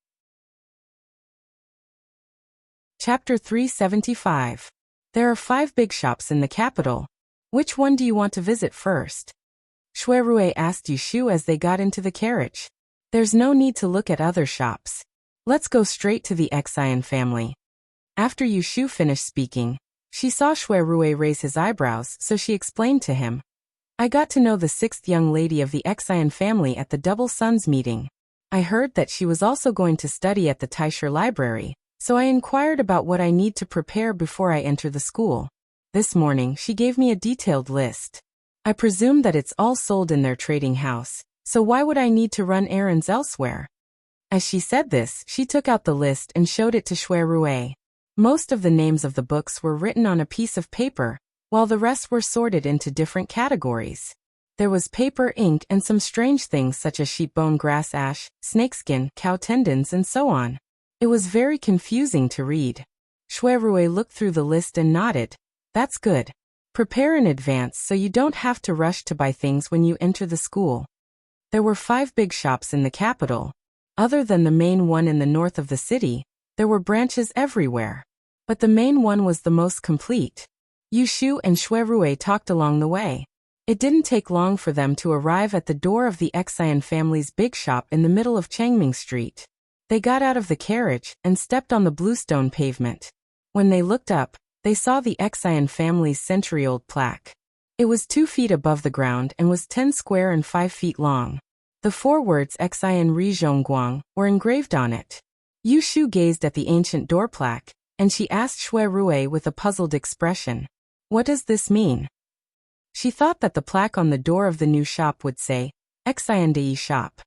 [SPEAKER 1] Chapter 375. There are 5 big shops in the capital. Which one do you want to visit first? Shui Rui asked Yushu as they got into the carriage. There's no need to look at other shops. Let's go straight to the Xian family. After Yushu finished speaking, she saw Shui Rui raise his eyebrows, so she explained to him. I got to know the 6th young lady of the Xian family at the Double Sons meeting. I heard that she was also going to study at the Taisher Library, so I inquired about what I need to prepare before I enter the school. This morning she gave me a detailed list. I presume that it's all sold in their trading house, so why would I need to run errands elsewhere? As she said this, she took out the list and showed it to Shui Rui. Most of the names of the books were written on a piece of paper, while the rest were sorted into different categories. There was paper, ink, and some strange things such as sheep bone, grass ash, snakeskin, cow tendons, and so on. It was very confusing to read. Shui Rui looked through the list and nodded. That's good. Prepare in advance so you don't have to rush to buy things when you enter the school. There were 5 big shops in the capital. Other than the main one in the north of the city, there were branches everywhere. But the main one was the most complete. Yushu and Shui Rui talked along the way. It didn't take long for them to arrive at the door of the Xian family's big shop in the middle of Changming Street. They got out of the carriage and stepped on the bluestone pavement. When they looked up, they saw the Xian family's century-old plaque. It was 2 feet above the ground and was 10 square and 5 feet long. The 4 words Xian Ri Zhongguang were engraved on it. Yushu gazed at the ancient door plaque, and she asked Shui Rui with a puzzled expression, What does this mean? She thought that the plaque on the door of the new shop would say, Xiandai shop.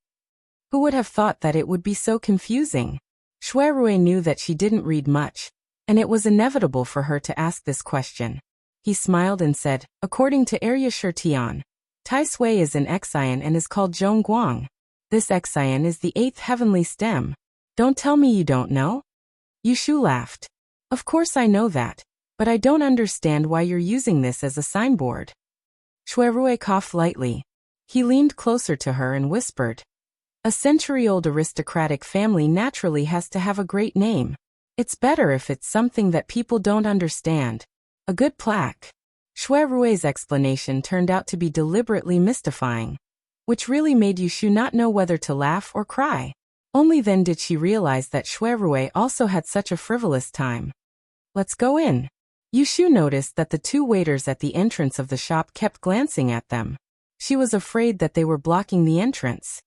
[SPEAKER 1] Who would have thought that it would be so confusing? Shui Rui knew that she didn't read much, and it was inevitable for her to ask this question. He smiled and said, according to Arya Shirtian, Tai Sui is an Xian and is called Zhong Guang. This Xian is the 8th heavenly stem. Don't tell me you don't know? Yushu laughed. Of course I know that, but I don't understand why you're using this as a signboard. Shuirui coughed lightly. He leaned closer to her and whispered. A century-old aristocratic family naturally has to have a great name. It's better if it's something that people don't understand. A good plaque. Shuirui's explanation turned out to be deliberately mystifying, which really made Yushu not know whether to laugh or cry. Only then did she realize that Shuirui also had such a frivolous time. Let's go in. Yushu noticed that the 2 waiters at the entrance of the shop kept glancing at them. She was afraid that they were blocking the entrance.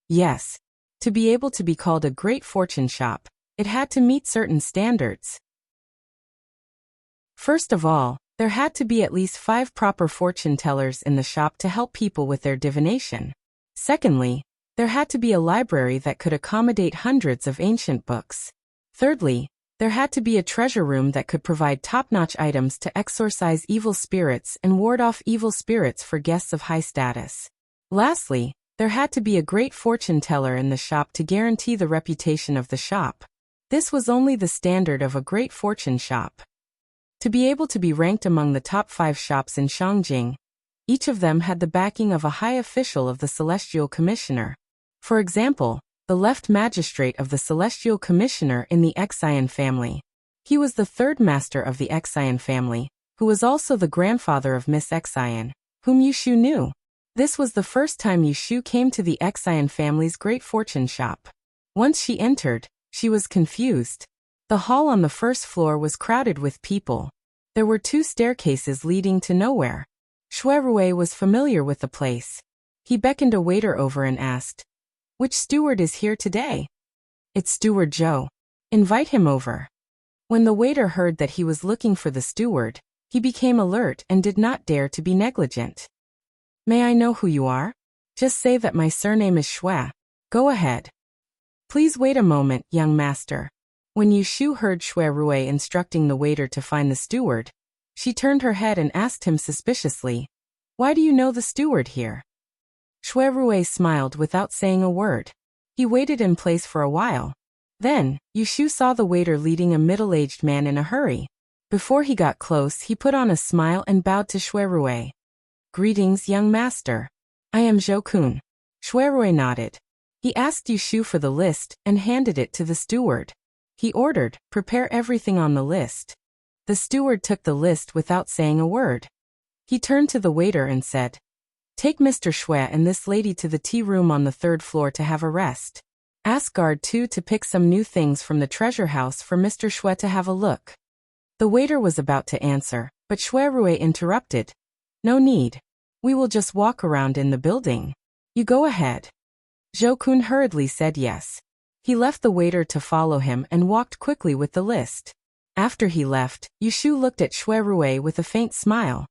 [SPEAKER 1] Yes. To be able to be called a great fortune shop, it had to meet certain standards. First of all, there had to be at least 5 proper fortune tellers in the shop to help people with their divination. Secondly, there had to be a library that could accommodate hundreds of ancient books. Thirdly, there had to be a treasure room that could provide top-notch items to exorcise evil spirits and ward off evil spirits for guests of high status. Lastly, there had to be a great fortune teller in the shop to guarantee the reputation of the shop. This was only the standard of a great fortune shop. To be able to be ranked among the top 5 shops in Shangjing, each of them had the backing of a high official of the Celestial Commissioner. For example, the left magistrate of the Celestial Commissioner in the Xian family. He was the 3rd master of the Xian family, who was also the grandfather of Miss Xian, whom Yushu knew. This was the first time Yushu came to the Xian family's great fortune shop. Once she entered, she was confused. The hall on the 1st floor was crowded with people. There were 2 staircases leading to nowhere. Shuirui was familiar with the place. He beckoned a waiter over and asked, "Which steward is here today?" "It's Steward Zhou. Invite him over." When the waiter heard that he was looking for the steward, he became alert and did not dare to be negligent. "May I know who you are?" "Just say that my surname is Shui. Go ahead." "Please wait a moment, young master." When Yushu heard Shuirui instructing the waiter to find the steward, she turned her head and asked him suspiciously, "Why do you know the steward here?" Shuirui smiled without saying a word. He waited in place for a while. Then, Yushu saw the waiter leading a middle-aged man in a hurry. Before he got close, he put on a smile and bowed to Shuirui. "Greetings, young master. I am Zhou-kun." Shuirui nodded. He asked Yushu for the list and handed it to the steward. He ordered, "Prepare everything on the list." The steward took the list without saying a word. He turned to the waiter and said, "Take Mr. Shui and this lady to the tea room on the 3rd floor to have a rest. Ask guard 2 to pick some new things from the treasure house for Mr. Shui to have a look." The waiter was about to answer, but Shuirui interrupted. "No need. We will just walk around in the building. You go ahead." Zhou-kun hurriedly said yes. He left the waiter to follow him and walked quickly with the list. After he left, Yushu looked at Shuirui with a faint smile.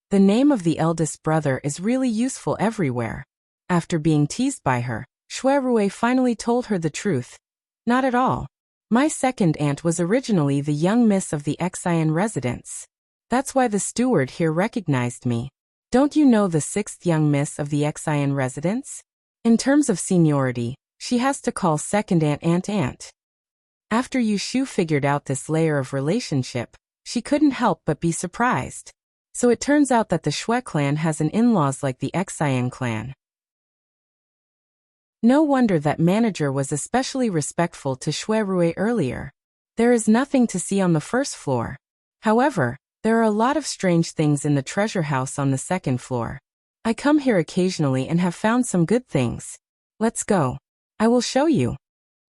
[SPEAKER 1] The name of the eldest brother is really useful everywhere. After being teased by her, Shuirui finally told her the truth. "Not at all. My second aunt was originally the young miss of the Xian residence. That's why the steward here recognized me. Don't you know the 6th young miss of the Xian residence? In terms of seniority, she has to call second aunt. After Yushu figured out this layer of relationship, she couldn't help but be surprised. So it turns out that the Shui clan has an in-laws like the Xian clan. No wonder that manager was especially respectful to Shuirui earlier. There is nothing to see on the 1st floor. However, there are a lot of strange things in the treasure house on the 2nd floor. I come here occasionally and have found some good things. Let's go. I will show you.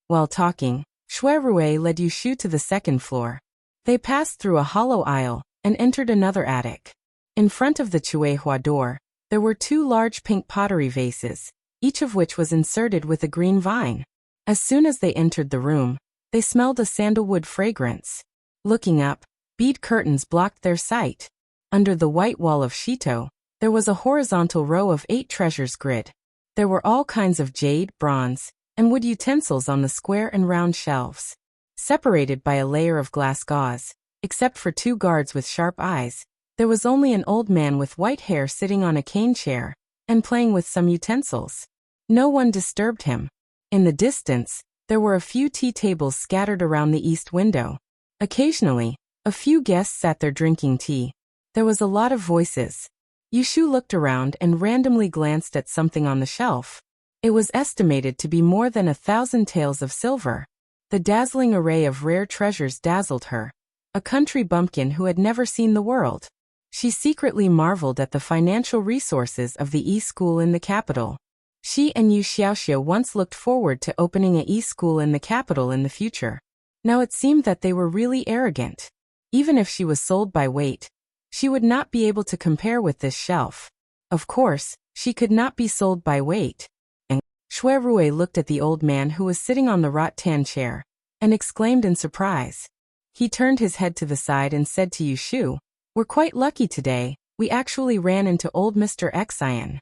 [SPEAKER 1] While talking, Shuirui led Yushu to the 2nd floor. They passed through a hollow aisle and entered another attic. In front of the Chuehua door, there were 2 large pink pottery vases, each of which was inserted with a green vine. As soon as they entered the room, they smelled a sandalwood fragrance. Looking up, bead curtains blocked their sight. Under the white wall of Shito, there was a horizontal row of 8 treasures grid. There were all kinds of jade, bronze, and wood utensils on the square and round shelves. Separated by a layer of glass gauze, except for 2 guards with sharp eyes, There was only an old man with white hair sitting on a cane chair and playing with some utensils. No one disturbed him. In the distance, there were a few tea tables scattered around the east window. Occasionally, a few guests sat there drinking tea. There was a lot of voices. Yushu looked around and randomly glanced at something on the shelf. It was estimated to be more than 1,000 taels of silver. The dazzling array of rare treasures dazzled her. A country bumpkin who had never seen the world. She secretly marveled at the financial resources of the e-school in the capital. She and Yu Xiaoxia once looked forward to opening a e-school in the capital in the future. Now it seemed that they were really arrogant. Even if she was sold by weight, she would not be able to compare with this shelf. Of course, she could not be sold by weight. And Xue Rui looked at the old man who was sitting on the rattan chair and exclaimed in surprise. He turned his head to the side and said to Yushu, "We're quite lucky today, we actually ran into old Mr. Xian."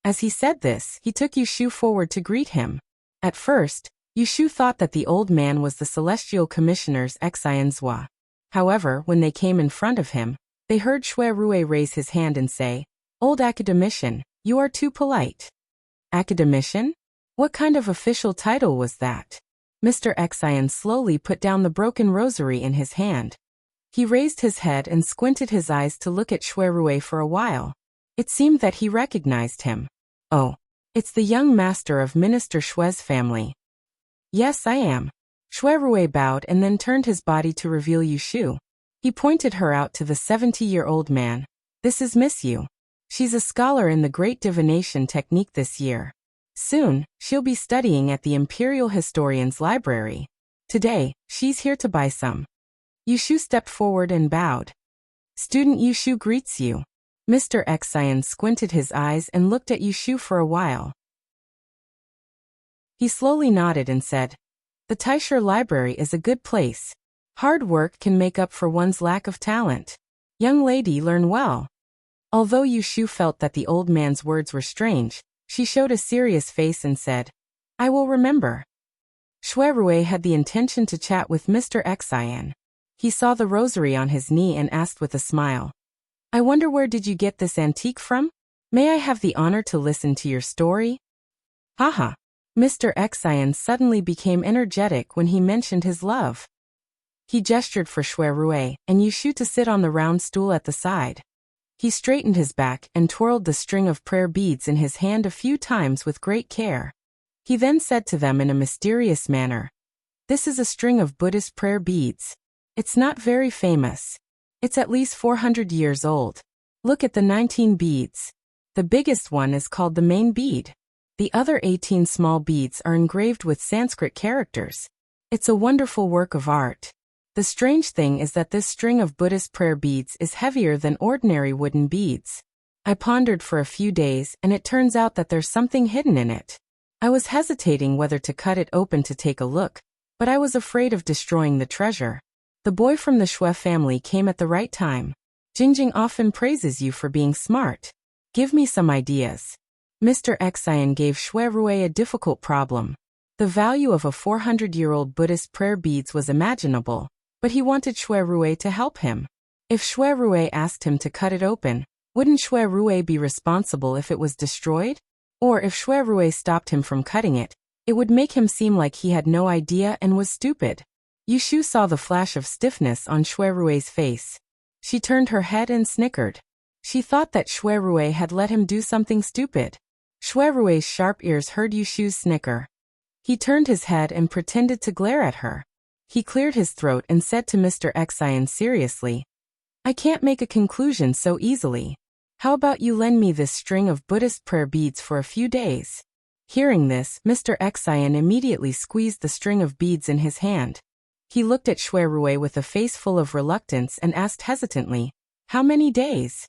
[SPEAKER 1] As he said this, he took Yushu forward to greet him. At first, Yushu thought that the old man was the Celestial Commissioner's Xian Zhua. However, when they came in front of him, they heard Xue Rui raise his hand and say, "Old academician, you are too polite." Academician? What kind of official title was that? Mr. Xian slowly put down the broken rosary in his hand. He raised his head and squinted his eyes to look at Xue Rui for a while. It seemed that he recognized him. "Oh, it's the young master of Minister Xue's family." "Yes, I am." Xue Rui bowed and then turned his body to reveal Yushu. He pointed her out to the 70-year-old man. "This is Miss Yu. She's a scholar in the great divination technique this year. Soon, she'll be studying at the Imperial Historian's Library. Today, she's here to buy some." Yushu stepped forward and bowed. "Student Yushu greets you." Mr. Xian squinted his eyes and looked at Yushu for a while. He slowly nodded and said, "The Taisher Library is a good place. Hard work can make up for one's lack of talent. Young lady, learn well." Although Yushu felt that the old man's words were strange, she showed a serious face and said, "I will remember." Xue Rui had the intention to chat with Mr. Xian. He saw the rosary on his knee and asked with a smile, "I wonder where did you get this antique from? May I have the honor to listen to your story?" Haha. Mr. Xian suddenly became energetic when he mentioned his love. He gestured for Xue Rui and Yushu to sit on the round stool at the side. He straightened his back and twirled the string of prayer beads in his hand a few times with great care. He then said to them in a mysterious manner, "This is a string of Buddhist prayer beads. It's not very famous. It's at least 400 years old. Look at the 19 beads. The biggest one is called the main bead. The other 18 small beads are engraved with Sanskrit characters. It's a wonderful work of art. The strange thing is that this string of Buddhist prayer beads is heavier than ordinary wooden beads. I pondered for a few days and it turns out that there's something hidden in it. I was hesitating whether to cut it open to take a look, but I was afraid of destroying the treasure. The boy from the Xue family came at the right time. Jingjing often praises you for being smart. Give me some ideas." Mr. Xian gave Xue Rui a difficult problem. The value of a 400-year-old Buddhist prayer beads was imaginable, but he wanted Xue Rui to help him. If Xue Rui asked him to cut it open, wouldn't Xue Rui be responsible if it was destroyed? Or if Xue Rui stopped him from cutting it, it would make him seem like he had no idea and was stupid. Yushu saw the flash of stiffness on Xue Rui's face. She turned her head and snickered. She thought that Xue Rui had let him do something stupid. Xue Rui's sharp ears heard Yushu's snicker. He turned his head and pretended to glare at her. He cleared his throat and said to Mr. Xian seriously, "I can't make a conclusion so easily. How about you lend me this string of Buddhist prayer beads for a few days?" Hearing this, Mr. Xian immediately squeezed the string of beads in his hand. He looked at Xue Rui with a face full of reluctance and asked hesitantly, "How many days?"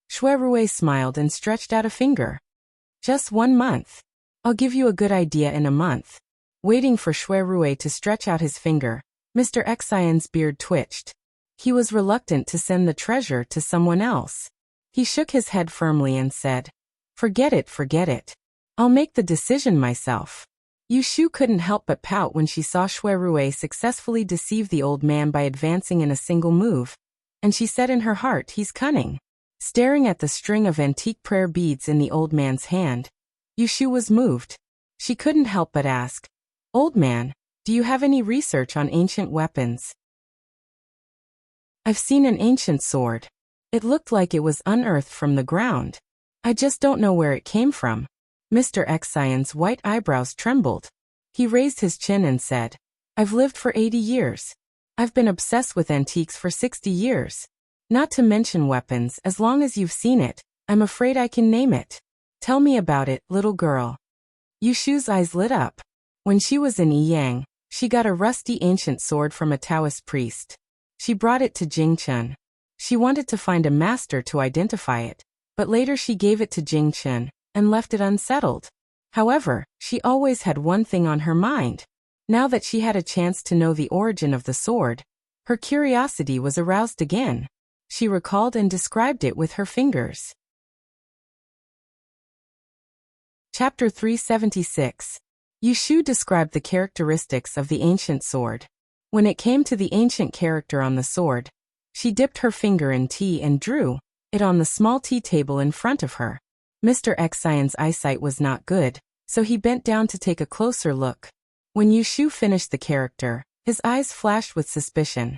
[SPEAKER 1] Xue Rui smiled and stretched out a finger. "Just 1 month. I'll give you a good idea in a month." Waiting for Xue Rui to stretch out his finger, Mr. Xian's beard twitched. He was reluctant to send the treasure to someone else. He shook his head firmly and said, forget it. I'll make the decision myself." Yushu couldn't help but pout when she saw Xue Rui successfully deceive the old man by advancing in a single move. and she said in her heart, he's cunning. Staring at the string of antique prayer beads in the old man's hand, Yushu was moved. She couldn't help but ask, "Old man, do you have any research on ancient weapons?" "I've seen an ancient sword. It looked like it was unearthed from the ground. I just don't know where it came from." Mr. Xian's white eyebrows trembled. He raised his chin and said, "I've lived for 80 years. I've been obsessed with antiques for 60 years. Not to mention weapons, as long as you've seen it, I'm afraid I can name it. Tell me about it, little girl." Yushu's eyes lit up. When she was in Yiyang, she got a rusty ancient sword from a Taoist priest. She brought it to Jingchun. She wanted to find a master to identify it, but later she gave it to Jingchun and left it unsettled. However, she always had one thing on her mind. Now that she had a chance to know the origin of the sword, her curiosity was aroused again. She recalled and described it with her fingers. Chapter 376. Yushu described the characteristics of the ancient sword. When it came to the ancient character on the sword, she dipped her finger in tea and drew it on the small tea table in front of her. Mr. Xian's eyesight was not good, so he bent down to take a closer look. When Yushu finished the character, his eyes flashed with suspicion.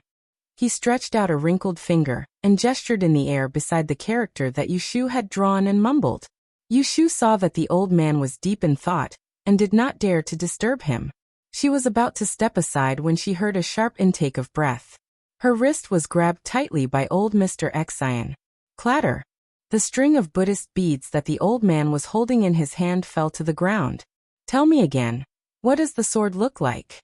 [SPEAKER 1] He stretched out a wrinkled finger and gestured in the air beside the character that Yushu had drawn and mumbled. Yushu saw that the old man was deep in thought and did not dare to disturb him. She was about to step aside when she heard a sharp intake of breath. Her wrist was grabbed tightly by old Mr. Xian. Clatter! The string of Buddhist beads that the old man was holding in his hand fell to the ground. "Tell me again, what does the sword look like?"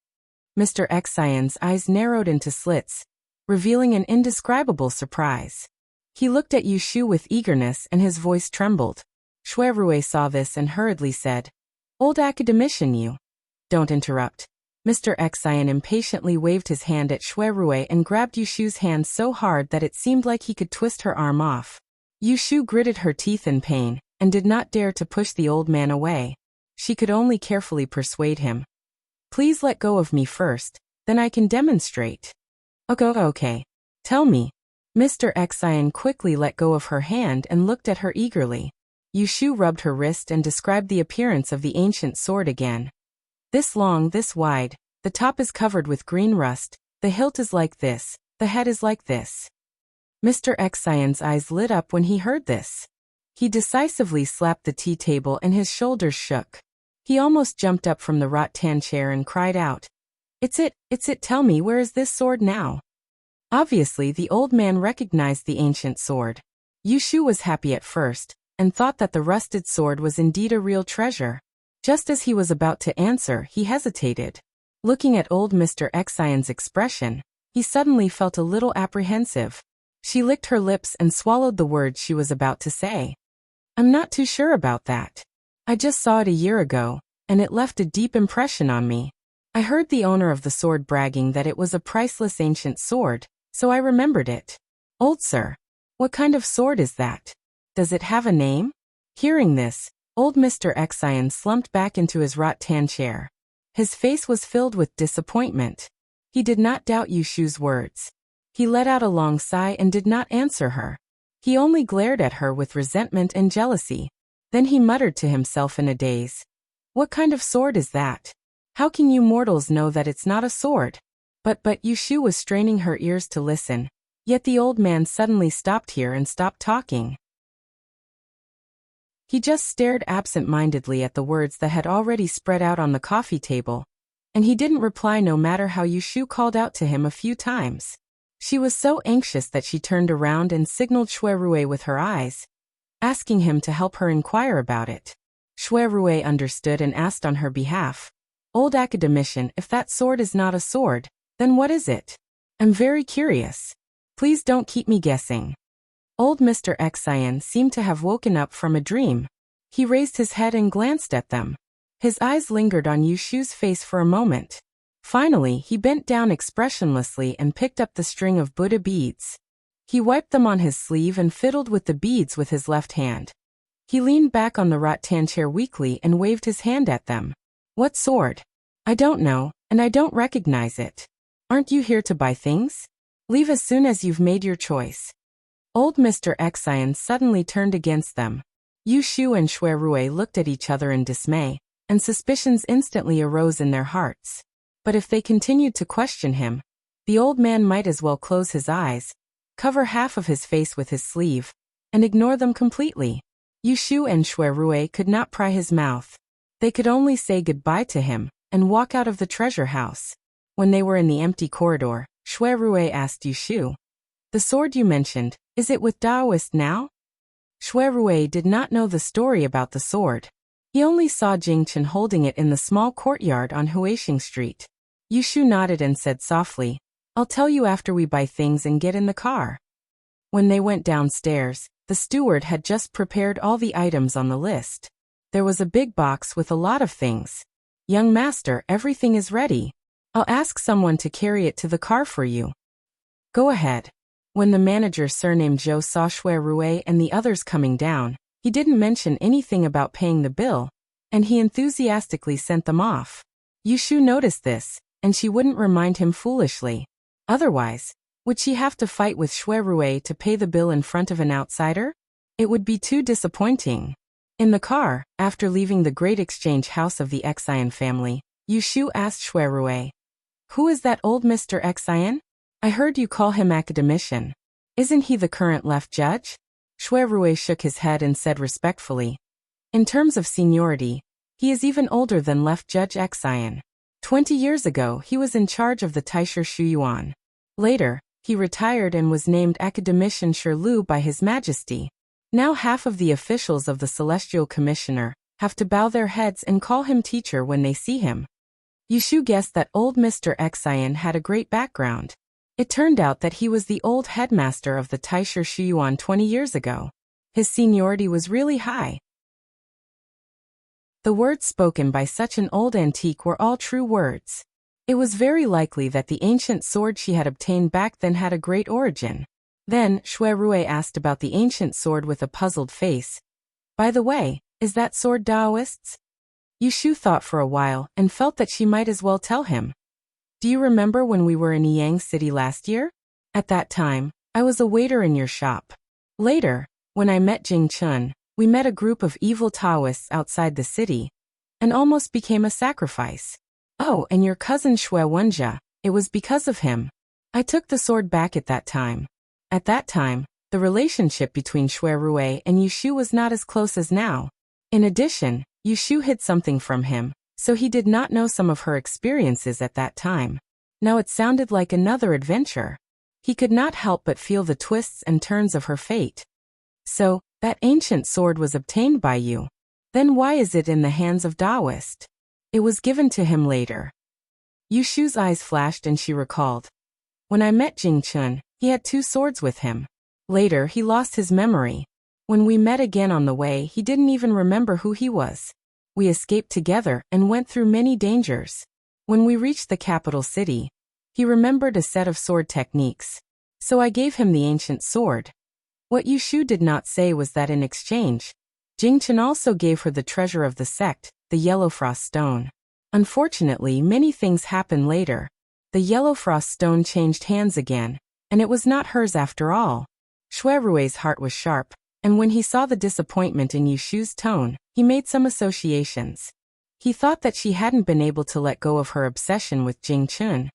[SPEAKER 1] Mr. Xian's eyes narrowed into slits, revealing an indescribable surprise. He looked at Yushu with eagerness and his voice trembled. Shuirue saw this and hurriedly said, "Old academician, you." "Don't interrupt." Mr. Xian impatiently waved his hand at Shuirue and grabbed Yushu's hand so hard that it seemed like he could twist her arm off. Yushu gritted her teeth in pain and did not dare to push the old man away. She could only carefully persuade him. "Please let go of me first, then I can demonstrate." Okay. Tell me." Mr. Xian quickly let go of her hand and looked at her eagerly. Yushu rubbed her wrist and described the appearance of the ancient sword again. "This long, this wide, the top is covered with green rust, the hilt is like this, the head is like this." Mr. Xian's eyes lit up when he heard this. He decisively slapped the tea table and his shoulders shook. He almost jumped up from the rattan chair and cried out, it's it, tell me, where is this sword now?" Obviously, the old man recognized the ancient sword. Yushu was happy at first, and thought that the rusted sword was indeed a real treasure. Just as he was about to answer, he hesitated. Looking at old Mr. Xian's expression, he suddenly felt a little apprehensive. She licked her lips and swallowed the words she was about to say. "I'm not too sure about that. I just saw it a year ago, and it left a deep impression on me. I heard the owner of the sword bragging that it was a priceless ancient sword, so I remembered it." "Old sir, what kind of sword is that? Does it have a name?" Hearing this, old Mr. Xian slumped back into his rattan chair. His face was filled with disappointment. He did not doubt Yushu's words. He let out a long sigh and did not answer her. He only glared at her with resentment and jealousy. Then he muttered to himself in a daze. "What kind of sword is that? How can you mortals know that it's not a sword?" But Yushu was straining her ears to listen. Yet the old man suddenly stopped here and stopped talking. He just stared absent-mindedly at the words that had already spread out on the coffee table, and he didn't reply no matter how Yushu called out to him a few times. She was so anxious that she turned around and signaled Shuirue with her eyes, asking him to help her inquire about it. Shuirue understood and asked on her behalf, "Old academician, if that sword is not a sword, then what is it? I'm very curious. Please don't keep me guessing." Old Mr. Xian seemed to have woken up from a dream. He raised his head and glanced at them. His eyes lingered on Yushu's face for a moment. Finally, he bent down expressionlessly and picked up the string of Buddha beads. He wiped them on his sleeve and fiddled with the beads with his left hand. He leaned back on the rattan chair weakly and waved his hand at them. "What sword?" "I don't know, and I don't recognize it." "Aren't you here to buy things?" Leave as soon as you've made your choice. Old Mr. Xian suddenly turned against them. Yu Shu and Xue Rui looked at each other in dismay, and suspicions instantly arose in their hearts. But if they continued to question him, the old man might as well close his eyes, cover half of his face with his sleeve, and ignore them completely. Yu Shu and Xue Rui could not pry his mouth. They could only say goodbye to him and walk out of the treasure house. When they were in the empty corridor, Xue Rui asked Yu Shu, "The sword you mentioned, is it with Daoist now?" Xue Rui did not know the story about the sword. He only saw Jing Chen holding it in the small courtyard on Huixing Street. Yu Shu nodded and said softly, "I'll tell you after we buy things and get in the car." When they went downstairs, the steward had just prepared all the items on the list. There was a big box with a lot of things. "Young master, everything is ready. I'll ask someone to carry it to the car for you." "Go ahead." When the manager surnamed Zhou saw Xue Rui and the others coming down, he didn't mention anything about paying the bill, and he enthusiastically sent them off. Yu Shu noticed this, and she wouldn't remind him foolishly. Otherwise, would she have to fight with Xue Rui to pay the bill in front of an outsider? It would be too disappointing. In the car, after leaving the great exchange house of the Xian family, Yu Shu asked Xue Rui, "Who is that old Mr. Xian? I heard you call him academician. Isn't he the current left judge?" Xue Rui shook his head and said respectfully, "In terms of seniority, he is even older than left judge Xian. 20 years ago he was in charge of the Taisher Shuyuan. Later, he retired and was named academician Shirlu by His Majesty. Now half of the officials of the Celestial Commissioner have to bow their heads and call him teacher when they see him." Yu Shu guessed that old Mr. Xian had a great background. It turned out that he was the old headmaster of the Taisher Shuyuan 20 years ago. His seniority was really high. The words spoken by such an old antique were all true words. It was very likely that the ancient sword she had obtained back then had a great origin. Then, Xue Rui asked about the ancient sword with a puzzled face. "By the way, is that sword Daoist's?" Yu Shu thought for a while and felt that she might as well tell him. "Do you remember when we were in Yang City last year? At that time, I was a waiter in your shop. Later, when I met Jing Chen, we met a group of evil Taoists outside the city, and almost became a sacrifice. Oh, and your cousin Xue Wenjia, it was because of him. I took the sword back at that time." At that time, the relationship between Xue Rui and Yu Shu was not as close as now. In addition, Yu Shu hid something from him, so he did not know some of her experiences at that time. Now it sounded like another adventure. He could not help but feel the twists and turns of her fate. "So, that ancient sword was obtained by you. Then why is it in the hands of Daoist?" "It was given to him later." Yu Shu's eyes flashed and she recalled. "When I met Jing Chen, he had 2 swords with him. Later he lost his memory. When we met again on the way, he didn't even remember who he was. We escaped together and went through many dangers. When we reached the capital city, he remembered a set of sword techniques. So I gave him the ancient sword." What Yu Shu did not say was that in exchange, Jing Chen also gave her the treasure of the sect, the Yellow Frost Stone. Unfortunately, many things happened later. The Yellow Frost Stone changed hands again, and it was not hers after all. Xue Rui's heart was sharp, and when he saw the disappointment in Yu Shu's tone, he made some associations. He thought that she hadn't been able to let go of her obsession with Jing Chen,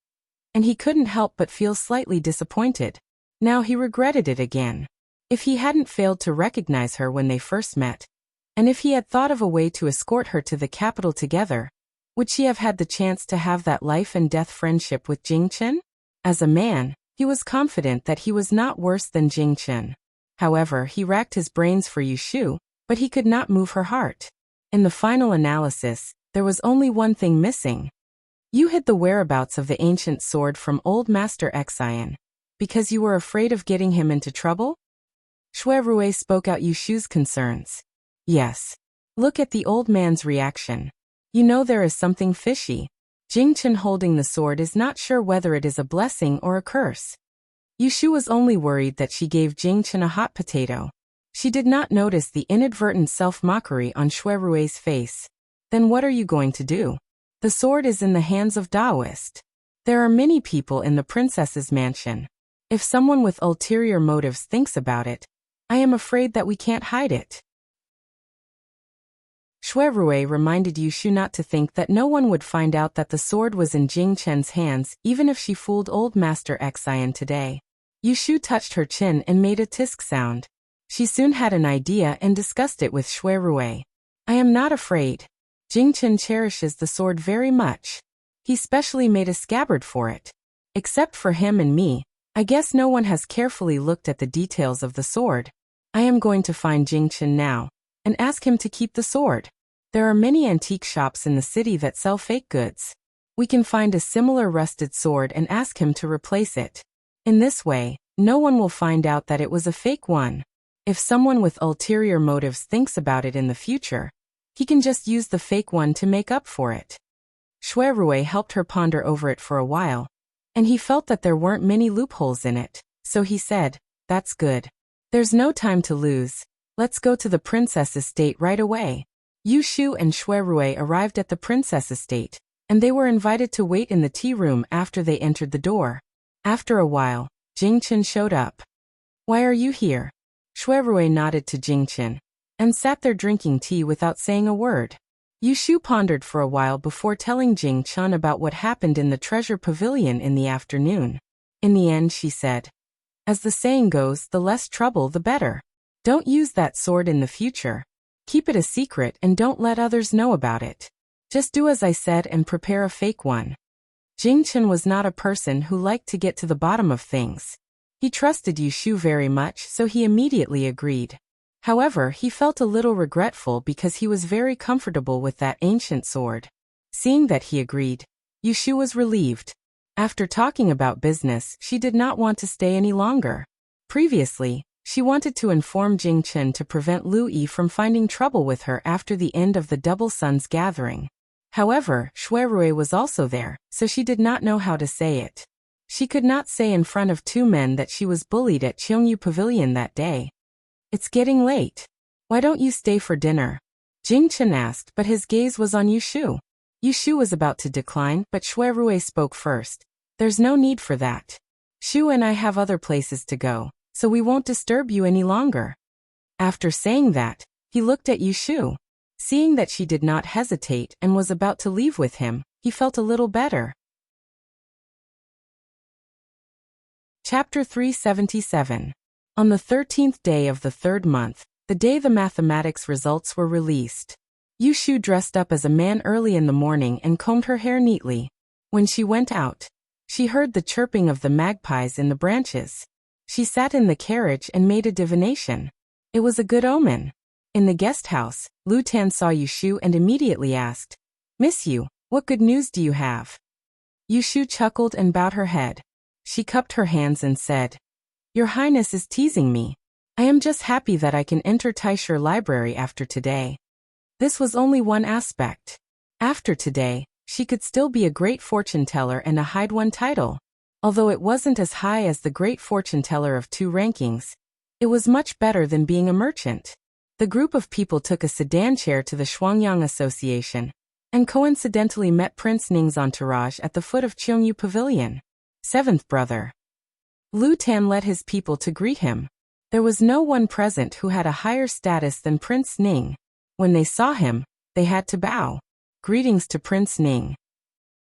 [SPEAKER 1] and he couldn't help but feel slightly disappointed. Now he regretted it again. If he hadn't failed to recognize her when they first met, and if he had thought of a way to escort her to the capital together, would she have had the chance to have that life and death friendship with Jing Chen? As a man, he was confident that he was not worse than Jing Chen. However, he racked his brains for Yu Shu, but he could not move her heart. In the final analysis, there was only one thing missing. "You hid the whereabouts of the ancient sword from old Master Xian, because you were afraid of getting him into trouble?" Xue Rui spoke out Yu Shu's concerns. "Yes. Look at the old man's reaction. You know there is something fishy. Jing Chen holding the sword is not sure whether it is a blessing or a curse." Yu Shu was only worried that she gave Jing Chen a hot potato. She did not notice the inadvertent self-mockery on Xue Rui's face. "Then what are you going to do? The sword is in the hands of Daoist. There are many people in the princess's mansion. If someone with ulterior motives thinks about it, I am afraid that we can't hide it. Shui Rui reminded Yushu not to think that no one would find out that the sword was in Jing Chen's hands even if she fooled old Master Xian today. Yushu touched her chin and made a tisk sound. She soon had an idea and discussed it with Shui Rui. I am not afraid. Jing Chen cherishes the sword very much. He specially made a scabbard for it. Except for him and me, I guess no one has carefully looked at the details of the sword. I am going to find Jing Chen now and ask him to keep the sword. There are many antique shops in the city that sell fake goods. We can find a similar rusted sword and ask him to replace it. In this way, no one will find out that it was a fake one. If someone with ulterior motives thinks about it in the future, he can just use the fake one to make up for it. Shui Rui helped her ponder over it for a while, and he felt that there weren't many loopholes in it, so he said, "That's good. There's no time to lose. Let's go to the princess estate right away." Yushu and Shui Rui arrived at the princess estate, and they were invited to wait in the tea room after they entered the door. After a while, Jing Chen showed up. "Why are you here?" Shui Rui nodded to Jing Chen, and sat there drinking tea without saying a word. Yushu pondered for a while before telling Jing Chen about what happened in the treasure pavilion in the afternoon. In the end, she said, "As the saying goes, the less trouble the better. Don't use that sword in the future. Keep it a secret and don't let others know about it. Just do as I said and prepare a fake one." Jing Chen was not a person who liked to get to the bottom of things. He trusted Yushu very much, so he immediately agreed. However, he felt a little regretful because he was very comfortable with that ancient sword. Seeing that he agreed, Yushu was relieved. After talking about business, she did not want to stay any longer. Previously, she wanted to inform Jing Chen to prevent Lu Yi from finding trouble with her after the end of the Double Suns gathering. However, Shui Rui was also there, so she did not know how to say it. She could not say in front of two men that she was bullied at Cheongyu Pavilion that day. "It's getting late. Why don't you stay for dinner?" Jing Chen asked, but his gaze was on Yushu. Yushu was about to decline, but Shui Rui spoke first. "There's no need for that. Shu and I have other places to go, so we won't disturb you any longer." After saying that, he looked at Yushu. Seeing that she did not hesitate and was about to leave with him, he felt a little better. Chapter 377. On the 13th day of the third month, the day the mathematics results were released, Yushu dressed up as a man early in the morning and combed her hair neatly. When she went out, she heard the chirping of the magpies in the branches. She sat in the carriage and made a divination. It was a good omen. In the guest house, Lu Tan saw Yushu and immediately asked, "Miss Yu, what good news do you have?" Yushu chuckled and bowed her head. She cupped her hands and said, "Your Highness is teasing me. I am just happy that I can enter Taisher Library after today." This was only one aspect. After today, she could still be a great fortune teller and a hide-won title. Although it wasn't as high as the great fortune teller of 2 rankings, it was much better than being a merchant. The group of people took a sedan chair to the Shuangyang Association, and coincidentally met Prince Ning's entourage at the foot of Cheongyu Pavilion. 7th brother. Lu Tan led his people to greet him. There was no one present who had a higher status than Prince Ning. When they saw him, they had to bow. Greetings to Prince Ning.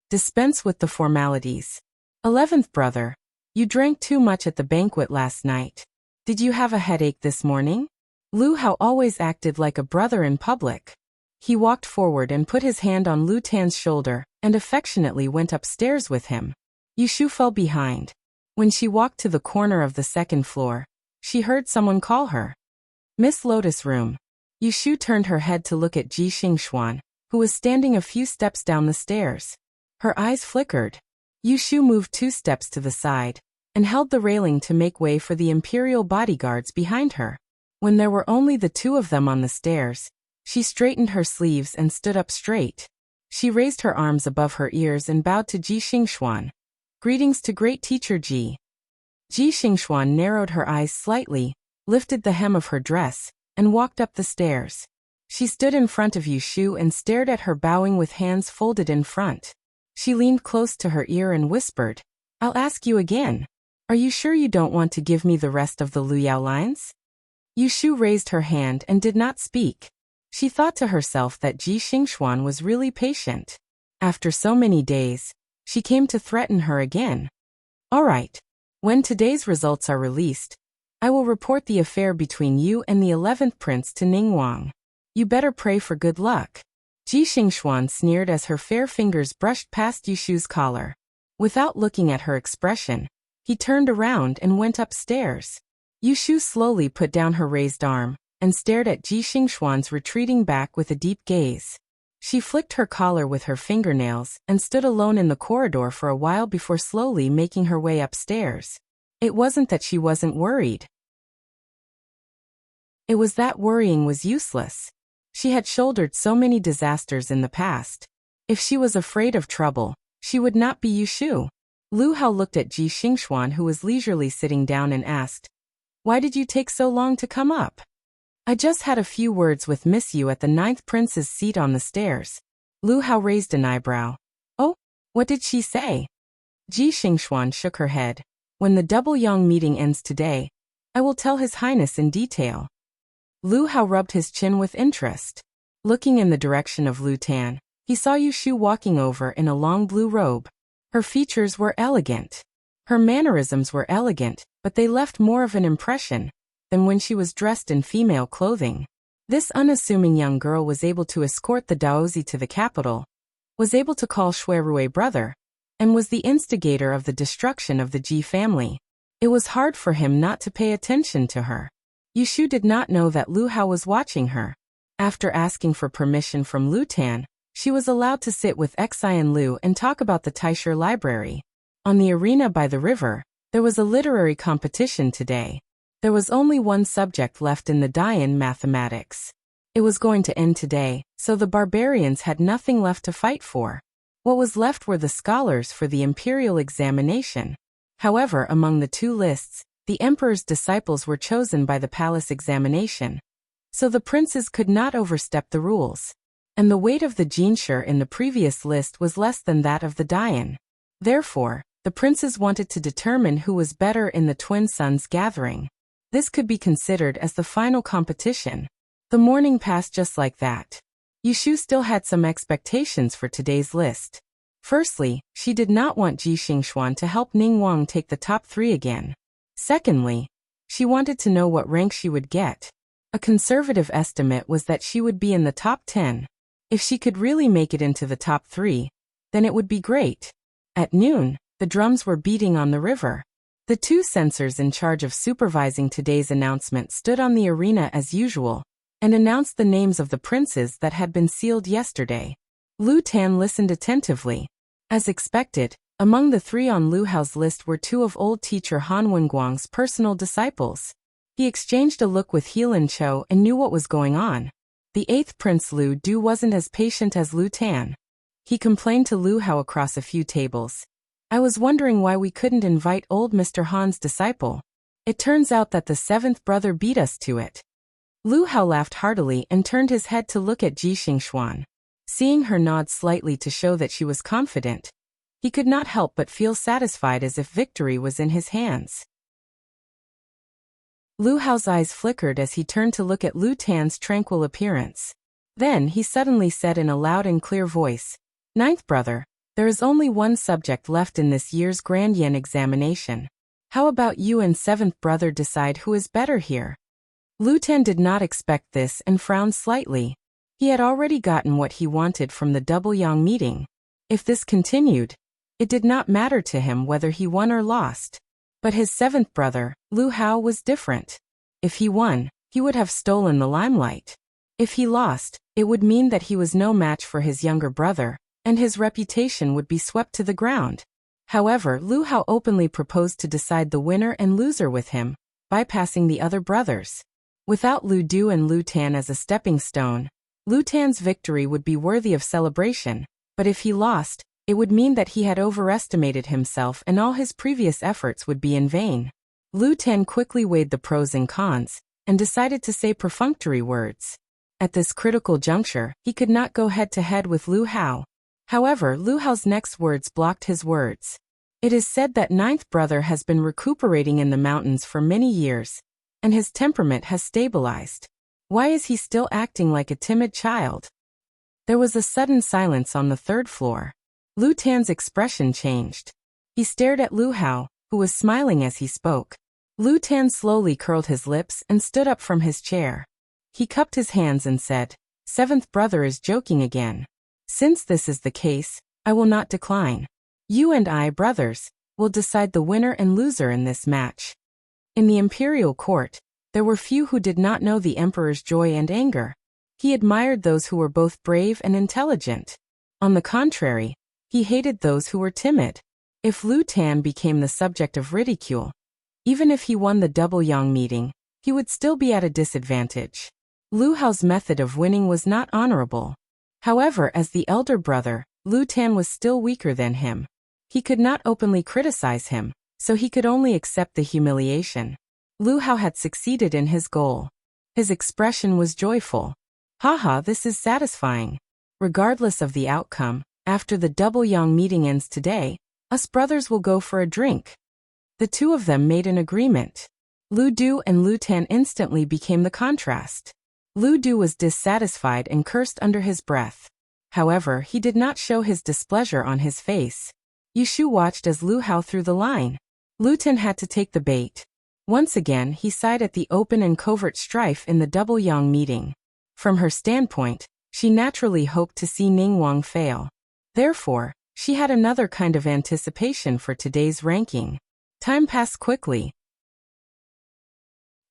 [SPEAKER 1] Dispense with the formalities. 11th brother, you drank too much at the banquet last night. Did you have a headache this morning? Lu Hao always acted like a brother in public. He walked forward and put his hand on Lu Tan's shoulder and affectionately went upstairs with him. Yushu fell behind. When she walked to the corner of the 2nd floor, she heard someone call her. "Miss Lotus Room." Yushu turned her head to look at Ji Xingxuan, who was standing a few steps down the stairs. Her eyes flickered. Yushu moved 2 steps to the side and held the railing to make way for the imperial bodyguards behind her. When there were only the 2 of them on the stairs, she straightened her sleeves and stood up straight. She raised her arms above her ears and bowed to Ji Xingxuan. "Greetings to great teacher Ji." Ji Xingxuan narrowed her eyes slightly, lifted the hem of her dress, and walked up the stairs. She stood in front of Yushu and stared at her bowing with hands folded in front. She leaned close to her ear and whispered, "I'll ask you again. Are you sure you don't want to give me the rest of the Luyao lines? Yushu raised her hand and did not speak. She thought to herself that Ji Xingxuan was really patient. After so many days, she came to threaten her again. All right. When today's results are released, I will report the affair between you and the 11th prince to Ningguang. You better pray for good luck. Ji Xingxuan sneered as her fair fingers brushed past Yushu's collar. Without looking at her expression, he turned around and went upstairs. Yushu slowly put down her raised arm and stared at Ji Xingxuan's retreating back with a deep gaze. She flicked her collar with her fingernails and stood alone in the corridor for a while before slowly making her way upstairs. It wasn't that she wasn't worried. It was that worrying was useless. She had shouldered so many disasters in the past. If she was afraid of trouble, she would not be Yushu. Lu Hao looked at Ji Xingxuan, who was leisurely sitting down, and asked, "Why did you take so long to come up?" "I just had a few words with Miss Yu at the 9th prince's seat on the stairs." Lu Hao raised an eyebrow. "Oh, what did she say?" Ji Xingxuan shook her head. "When the double yang meeting ends today, I will tell His Highness in detail." Lu Hao rubbed his chin with interest. Looking in the direction of Lu Tan, he saw Yushu walking over in a long blue robe. Her features were elegant. Her mannerisms were elegant, but they left more of an impression than when she was dressed in female clothing. This unassuming young girl was able to escort the Daozi to the capital, was able to call Shuirui brother, and was the instigator of the destruction of the Ji family. It was hard for him not to pay attention to her. Yushu did not know that Lu Hao was watching her. After asking for permission from Lu Tan, she was allowed to sit with Xian Lu and talk about the Taisher library. On the arena by the river, there was a literary competition today. There was only one subject left in the Dayan, mathematics. It was going to end today, so the barbarians had nothing left to fight for. What was left were the scholars for the imperial examination. However, among the two lists, the emperor's disciples were chosen by the palace examination. So the princes could not overstep the rules. And the weight of the Jinsher in the previous list was less than that of the Dayan. Therefore, the princes wanted to determine who was better in the twin sons gathering. This could be considered as the final competition. The morning passed just like that. Yushu still had some expectations for today's list. Firstly, she did not want Ji Xingxuan to help Ningguang take the top 3 again. Secondly, she wanted to know what rank she would get. A conservative estimate was that she would be in the top 10. If she could really make it into the top 3, then it would be great. At noon, the drums were beating on the river. The 2 censors in charge of supervising today's announcement stood on the arena as usual and announced the names of the princes that had been sealed yesterday. Lu Tan listened attentively. As expected, among the 3 on Lu Hao's list were 2 of old teacher Han Wenguang's personal disciples. He exchanged a look with Heelin Cho and knew what was going on. The 8th Prince Lu Du wasn't as patient as Lu Tan. He complained to Lu Hao across a few tables. "I was wondering why we couldn't invite old Mr. Han's disciple. It turns out that the 7th brother beat us to it." Lu Hao laughed heartily and turned his head to look at Ji Xingxuan. Seeing her nod slightly to show that she was confident, he could not help but feel satisfied, as if victory was in his hands. Lu Hao's eyes flickered as he turned to look at Lu Tan's tranquil appearance. Then he suddenly said in a loud and clear voice, "Ninth brother, there is only one subject left in this year's Grand Yen examination. How about you and 7th brother decide who is better here?" Lu Tan did not expect this and frowned slightly. He had already gotten what he wanted from the double yang meeting. If this continued, it did not matter to him whether he won or lost. But his 7th brother, Lu Hao, was different. If he won, he would have stolen the limelight. If he lost, it would mean that he was no match for his younger brother, and his reputation would be swept to the ground. However, Lu Hao openly proposed to decide the winner and loser with him, bypassing the other brothers. Without Lu Du and Lu Tan as a stepping stone, Lu Tan's victory would be worthy of celebration, but if he lost, it would mean that he had overestimated himself and all his previous efforts would be in vain. Lu Tan quickly weighed the pros and cons, and decided to say perfunctory words. At this critical juncture, he could not go head-to-head with Lu Hao. However, Lu Hao's next words blocked his words. It is said that ninth brother has been recuperating in the mountains for many years, and his temperament has stabilized. Why is he still acting like a timid child? There was a sudden silence on the third floor. Lu Tan's expression changed. He stared at Lu Hao, who was smiling as he spoke. Lu Tan slowly curled his lips and stood up from his chair. He cupped his hands and said, "Seventh brother is joking again. Since this is the case, I will not decline. You and I, brothers, will decide the winner and loser in this match." In the imperial court, there were few who did not know the emperor's joy and anger. He admired those who were both brave and intelligent. On the contrary, he hated those who were timid. If Lu Tan became the subject of ridicule, even if he won the double yang meeting, he would still be at a disadvantage. Lu Hao's method of winning was not honorable. However, as the elder brother, Lu Tan was still weaker than him. He could not openly criticize him, so he could only accept the humiliation. Lu Hao had succeeded in his goal. His expression was joyful. "Haha, this is satisfying. Regardless of the outcome, after the double yang meeting ends today, us brothers will go for a drink." The two of them made an agreement. Lu Du and Lu Tan instantly became the contrast. Lu Du was dissatisfied and cursed under his breath. However, he did not show his displeasure on his face. Yushu watched as Lu Hao threw the line. Lu Tan had to take the bait. Once again, he sighed at the open and covert strife in the double yang meeting. From her standpoint, she naturally hoped to see Ning Wang fail. Therefore, she had another kind of anticipation for today's ranking. Time passed quickly.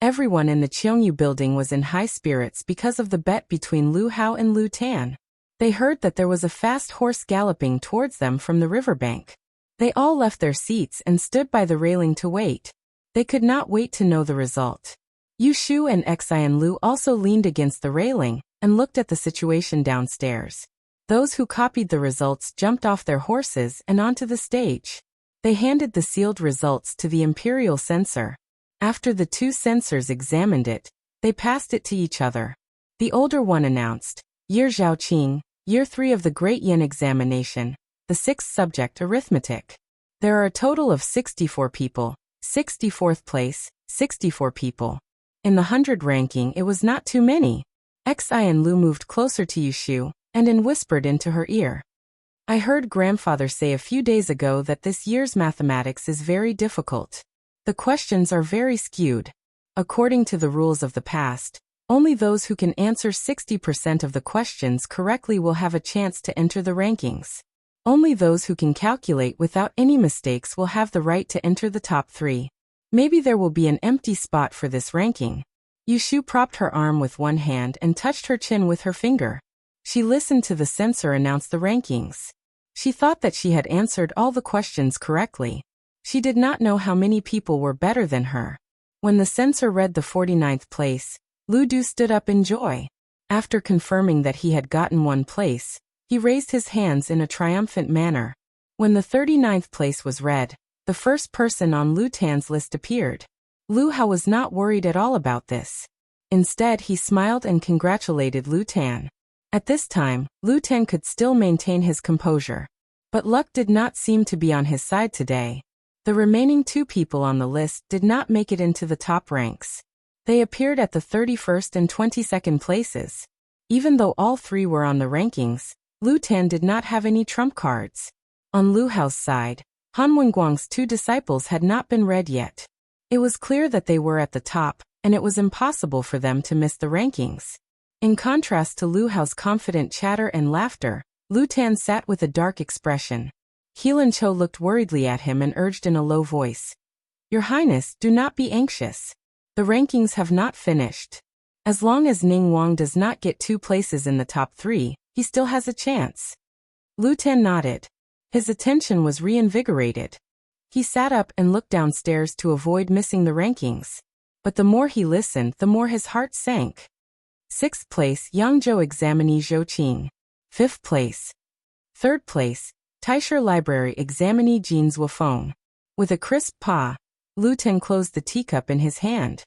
[SPEAKER 1] Everyone in the Cheongyu building was in high spirits because of the bet between Lu Hao and Lu Tan. They heard that there was a fast horse galloping towards them from the riverbank. They all left their seats and stood by the railing to wait. They could not wait to know the result. Yu Shu and Xian Lu also leaned against the railing and looked at the situation downstairs. Those who copied the results jumped off their horses and onto the stage. They handed the sealed results to the imperial censor. After the two censors examined it, they passed it to each other. The older one announced, "Year Zhaoqing, Year 3 of the Great Yin examination, the sixth subject arithmetic. There are a total of 64 people, 64th place, 64 people. In the 100 ranking it was not too many." Xian Lu moved closer to Yushu and whispered into her ear. "I heard grandfather say a few days ago that this year's mathematics is very difficult. The questions are very skewed. According to the rules of the past, only those who can answer 60% of the questions correctly will have a chance to enter the rankings. Only those who can calculate without any mistakes will have the right to enter the top 3. Maybe there will be an empty spot for this ranking." Yushu propped her arm with one hand and touched her chin with her finger. She listened to the censor announce the rankings. She thought that she had answered all the questions correctly. She did not know how many people were better than her. When the censor read the 49th place, Lu Du stood up in joy. After confirming that he had gotten one place, he raised his hands in a triumphant manner. When the 39th place was read, the first person on Lu Tan's list appeared. Lu Hao was not worried at all about this. Instead, he smiled and congratulated Lu Tan. At this time, Lu Tan could still maintain his composure. But luck did not seem to be on his side today. The remaining two people on the list did not make it into the top ranks. They appeared at the 31st and 22nd places. Even though all three were on the rankings, Lu Tan did not have any trump cards. On Lu Hao's side, Han Wenguang's two disciples had not been read yet. It was clear that they were at the top, and it was impossible for them to miss the rankings. In contrast to Lu Hao's confident chatter and laughter, Lu Tan sat with a dark expression. Heelan Cho looked worriedly at him and urged in a low voice, "Your Highness, do not be anxious. The rankings have not finished. As long as Ning Wang does not get 2 places in the top 3, he still has a chance." Lu Tan nodded. His attention was reinvigorated. He sat up and looked downstairs to avoid missing the rankings. But the more he listened, the more his heart sank. 6th place, Yangzhou Examinee Zhou Qing. 5th place. 3rd place, Taisher Library Examinee Jin Zuofeng. With a crisp paw, Lu Tan closed the teacup in his hand.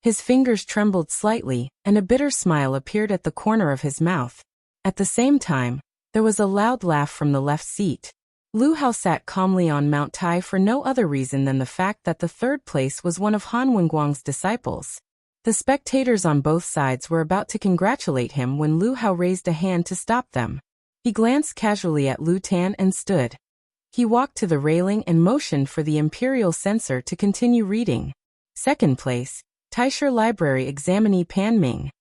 [SPEAKER 1] His fingers trembled slightly, and a bitter smile appeared at the corner of his mouth. At the same time, there was a loud laugh from the left seat. Lu Hao sat calmly on Mount Tai for no other reason than the fact that the third place was one of Han Wenguang's disciples. The spectators on both sides were about to congratulate him when Lu Hao raised a hand to stop them. He glanced casually at Lu Tan and stood. He walked to the railing and motioned for the imperial censor to continue reading. Second place, Taisher Library examinee Pan Ming.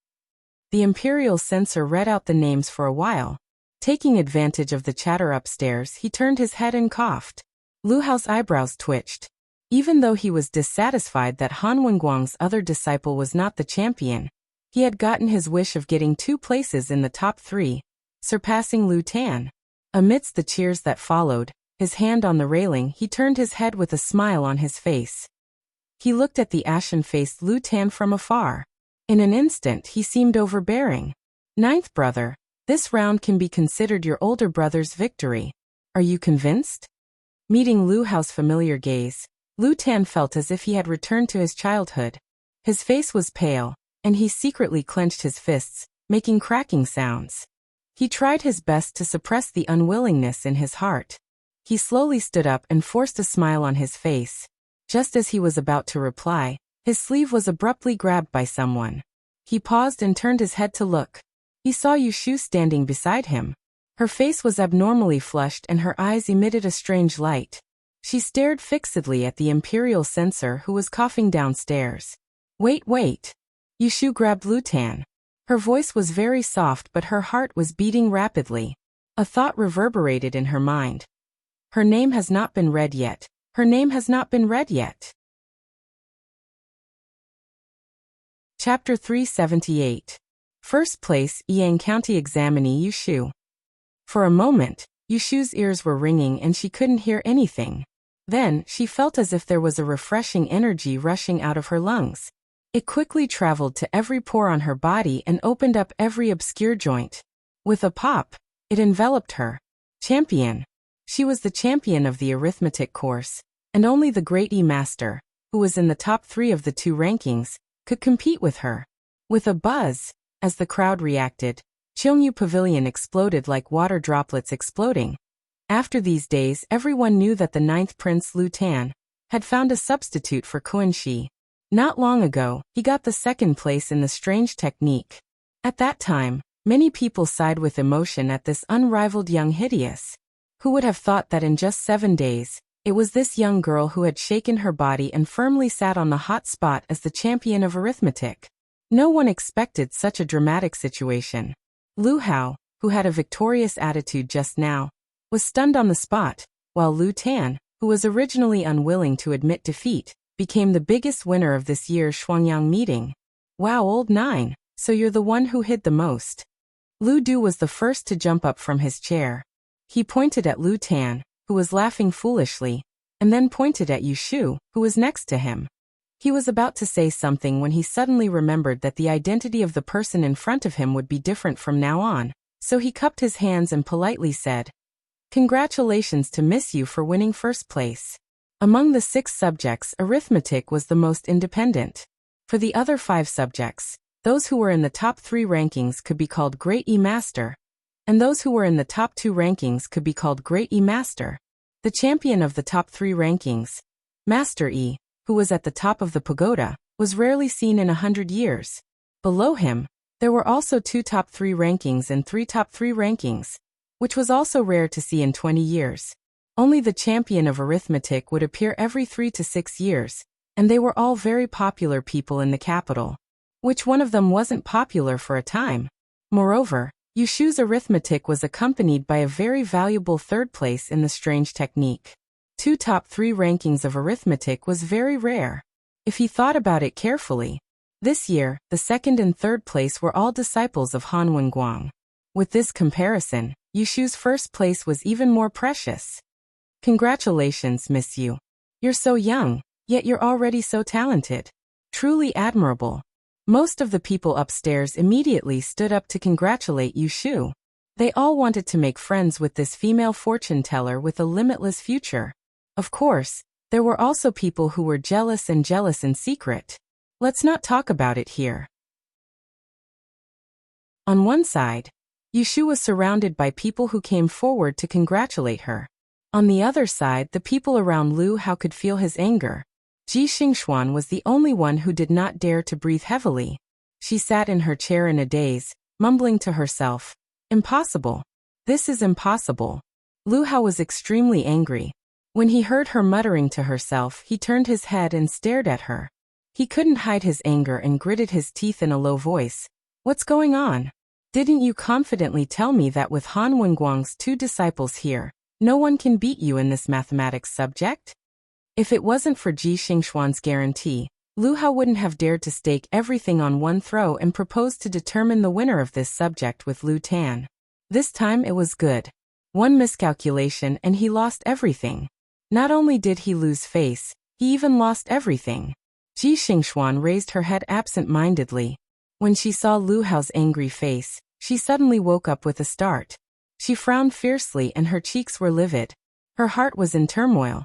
[SPEAKER 1] The imperial censor read out the names for a while. Taking advantage of the chatter upstairs, he turned his head and coughed. Lu Hao's eyebrows twitched. Even though he was dissatisfied that Han Wenguang's other disciple was not the champion, he had gotten his wish of getting 2 places in the top 3, surpassing Lu Tan. Amidst the cheers that followed, his hand on the railing, he turned his head with a smile on his face. He looked at the ashen-faced Lu Tan from afar. In an instant he seemed overbearing. Ninth brother, this round can be considered your older brother's victory. Are you convinced? Meeting Lu Hao's familiar gaze, Lu Tan felt as if he had returned to his childhood. His face was pale, and he secretly clenched his fists, making cracking sounds. He tried his best to suppress the unwillingness in his heart. He slowly stood up and forced a smile on his face. Just as he was about to reply, his sleeve was abruptly grabbed by someone. He paused and turned his head to look. He saw Yu Shu standing beside him. Her face was abnormally flushed and her eyes emitted a strange light. She stared fixedly at the imperial censor who was coughing downstairs. Wait. Yu Shu grabbed Lu Tan. Her voice was very soft but her heart was beating rapidly. A thought reverberated in her mind. Her name has not been read yet. Her name has not been read yet. Chapter 378. First place, Yang County examinee Yu Shu. For a moment, Yu Shu's ears were ringing and she couldn't hear anything. Then, she felt as if there was a refreshing energy rushing out of her lungs. It quickly traveled to every pore on her body and opened up every obscure joint. With a pop, it enveloped her. Champion. She was the champion of the arithmetic course, and only the great E-Master, who was in the top 3 of the 2 rankings, could compete with her. With a buzz, as the crowd reacted, Cheongyu Pavilion exploded like water droplets exploding. After these days, everyone knew that the 9th Prince Lu Tan had found a substitute for Kun Shi. Not long ago, he got the 2nd place in the strange technique. At that time, many people sighed with emotion at this unrivaled young hideous. Who would have thought that in just 7 days, it was this young girl who had shaken her body and firmly sat on the hot spot as the champion of arithmetic? No one expected such a dramatic situation. Lu Hao, who had a victorious attitude just now, was stunned on the spot, while Lu Tan, who was originally unwilling to admit defeat, became the biggest winner of this year's Shuangyang meeting. Wow, old 9, so you're the one who hid the most. Lu Du was the first to jump up from his chair. He pointed at Lu Tan, who was laughing foolishly, and then pointed at Yu Shu, who was next to him. He was about to say something when he suddenly remembered that the identity of the person in front of him would be different from now on, so he cupped his hands and politely said, "Congratulations to Miss Yu for winning first place." Among the 6 subjects, arithmetic was the most independent. For the other 5 subjects, those who were in the top 3 rankings could be called Great E-Master, and those who were in the top 2 rankings could be called Great E-Master. The champion of the top 3 rankings, Master E, who was at the top of the pagoda, was rarely seen in 100 years. Below him, there were also 2 top 3 rankings and 3 top 3 rankings, which was also rare to see in 20 years. Only the champion of arithmetic would appear every 3 to 6 years, and they were all very popular people in the capital. Which one of them wasn't popular for a time? Moreover, Yu Shu's arithmetic was accompanied by a very valuable 3rd place in the strange technique. 2 top 3 rankings of arithmetic was very rare. If he thought about it carefully, this year, the 2nd and 3rd place were all disciples of Han Wenguang. With this comparison, Yu Shu's 1st place was even more precious. Congratulations, Miss Yu. You're so young, yet you're already so talented. Truly admirable. Most of the people upstairs immediately stood up to congratulate Yu Shu. They all wanted to make friends with this female fortune teller with a limitless future. Of course, there were also people who were jealous in secret. Let's not talk about it here. On one side, Yu Shu was surrounded by people who came forward to congratulate her. On the other side, the people around Lu Hao could feel his anger. Ji Xingxuan was the only one who did not dare to breathe heavily. She sat in her chair in a daze, mumbling to herself, "Impossible. This is impossible." Lu Hao was extremely angry. When he heard her muttering to herself, he turned his head and stared at her. He couldn't hide his anger and gritted his teeth in a low voice. "What's going on? Didn't you confidently tell me that with Han Wenguang's 2 disciples here, no one can beat you in this mathematics subject?" If it wasn't for Ji Xingxuan's guarantee, Lu Hao wouldn't have dared to stake everything on one throw and propose to determine the winner of this subject with Lu Tan. This time it was good. One miscalculation and he lost everything. Not only did he lose face, he even lost everything. Ji Xingxuan raised her head absent-mindedly. When she saw Lu Hao's angry face, she suddenly woke up with a start. She frowned fiercely and her cheeks were livid. Her heart was in turmoil.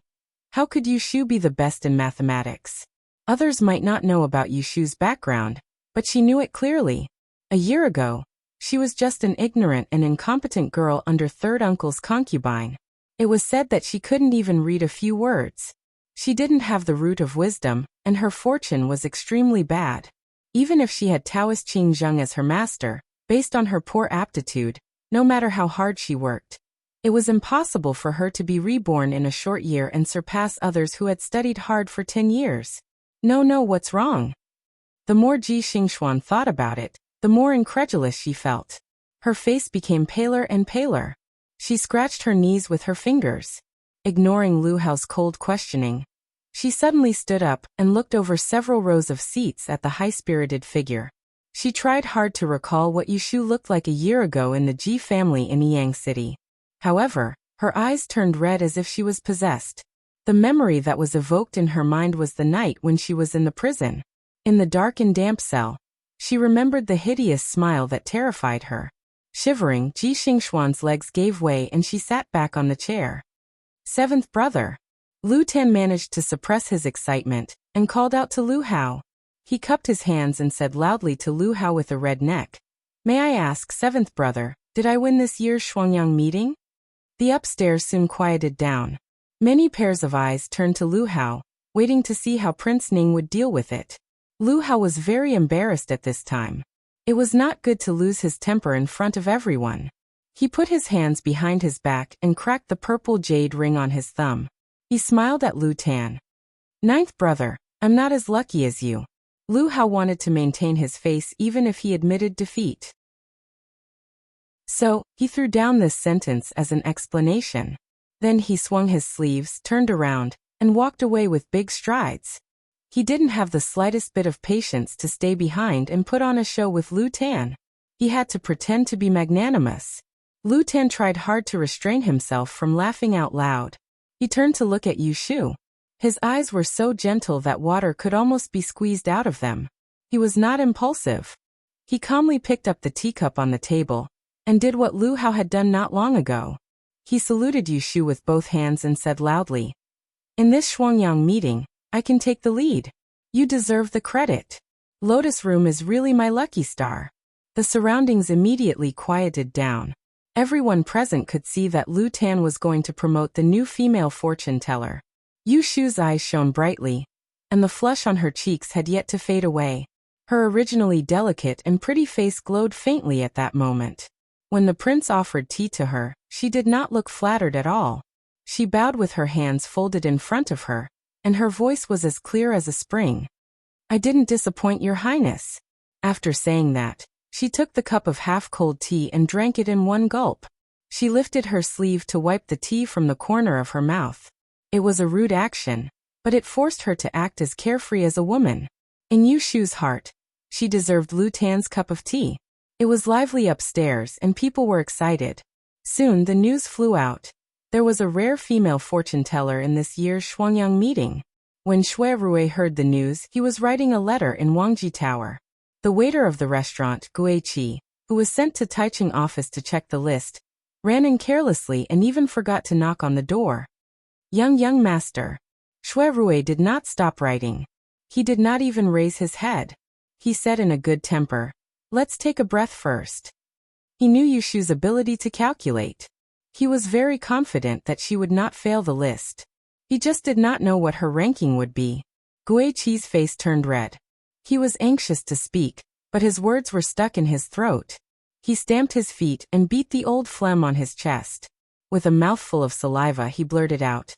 [SPEAKER 1] How could Yu Shu be the best in mathematics? Others might not know about Yu Shu's background, but she knew it clearly. A year ago, she was just an ignorant and incompetent girl under third uncle's concubine. It was said that she couldn't even read a few words. She didn't have the root of wisdom, and her fortune was extremely bad. Even if she had Taoist Qing Zheng as her master, based on her poor aptitude, no matter how hard she worked, it was impossible for her to be reborn in a short year and surpass others who had studied hard for 10 years. No, what's wrong? The more Ji Xingxuan thought about it, the more incredulous she felt. Her face became paler and paler. She scratched her knees with her fingers. Ignoring Lu Hao's cold questioning, she suddenly stood up and looked over several rows of seats at the high-spirited figure. She tried hard to recall what Yu Shu looked like a year ago in the Ji family in Yang City. However, her eyes turned red as if she was possessed. The memory that was evoked in her mind was the night when she was in the prison. In the dark and damp cell, she remembered the hideous smile that terrified her. Shivering, Ji Xingxuan's legs gave way and she sat back on the chair. "Seventh brother." Lu Tan managed to suppress his excitement and called out to Lu Hao. He cupped his hands and said loudly to Lu Hao with a red neck, "May I ask, seventh brother, did I win this year's Shuangyang meeting?" The upstairs soon quieted down. Many pairs of eyes turned to Lu Hao, waiting to see how Prince Ning would deal with it. Lu Hao was very embarrassed at this time. It was not good to lose his temper in front of everyone. He put his hands behind his back and cracked the purple jade ring on his thumb. He smiled at Lu Tan. "Ninth brother, I'm not as lucky as you." Lu Hao wanted to maintain his face even if he admitted defeat. So, he threw down this sentence as an explanation. Then he swung his sleeves, turned around, and walked away with big strides. He didn't have the slightest bit of patience to stay behind and put on a show with Lu Tan. He had to pretend to be magnanimous. Lu Tan tried hard to restrain himself from laughing out loud. He turned to look at Yu Shu. His eyes were so gentle that water could almost be squeezed out of them. He was not impulsive. He calmly picked up the teacup on the table and did what Lu Hao had done not long ago. He saluted Yu Shu with both hands and said loudly, "In this Shuangyang meeting, I can take the lead. You deserve the credit. Lotus Room is really my lucky star." The surroundings immediately quieted down. Everyone present could see that Lu Tan was going to promote the new female fortune teller. Yu Shu's eyes shone brightly, and the flush on her cheeks had yet to fade away. Her originally delicate and pretty face glowed faintly at that moment. When the prince offered tea to her, she did not look flattered at all. She bowed with her hands folded in front of her, and her voice was as clear as a spring. "I didn't disappoint your highness." After saying that, she took the cup of half-cold tea and drank it in one gulp. She lifted her sleeve to wipe the tea from the corner of her mouth. It was a rude action, but it forced her to act as carefree as a woman. In Yu Shu's heart, she deserved Lu Tan's cup of tea. It was lively upstairs and people were excited. Soon the news flew out. There was a rare female fortune teller in this year's Shuangyang meeting. When Xue Rui heard the news, he was writing a letter in Wangji Tower. The waiter of the restaurant, Guiqi, who was sent to Taichung office to check the list, ran in carelessly and even forgot to knock on the door. Young master. Xue Rui did not stop writing. He did not even raise his head. He said in a good temper, "Let's take a breath first." He knew Yu Shu's ability to calculate. He was very confident that she would not fail the list. He just did not know what her ranking would be. Gui Qi's face turned red. He was anxious to speak, but his words were stuck in his throat. He stamped his feet and beat the old phlegm on his chest. With a mouthful of saliva he blurted out,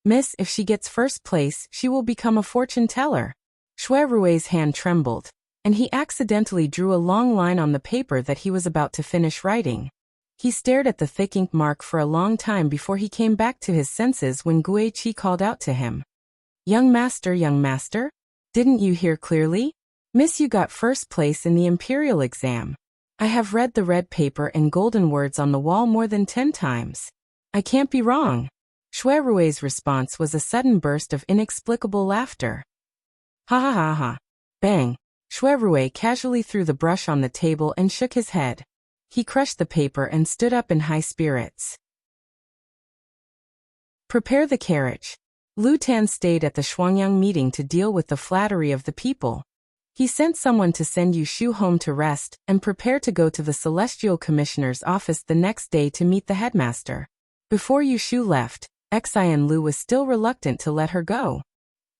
[SPEAKER 1] "Miss, if she gets first place, she will become a fortune teller." Shui Rui's hand trembled, and he accidentally drew a long line on the paper that he was about to finish writing. He stared at the thick ink mark for a long time before he came back to his senses when Gui Qi called out to him. Young master, didn't you hear clearly? Miss, you got first place in the imperial exam. I have read the red paper and golden words on the wall more than 10 times. I can't be wrong." Shui Rui's response was a sudden burst of inexplicable laughter. Ha ha ha ha. Bang. Shui Rui casually threw the brush on the table and shook his head. He crushed the paper and stood up in high spirits. Prepare the carriage. Lu Tan stayed at the Shuangyang meeting to deal with the flattery of the people. He sent someone to send Yu Shu home to rest and prepare to go to the Celestial Commissioner's office the next day to meet the headmaster. Before Yu Shu left, Xian Lu was still reluctant to let her go.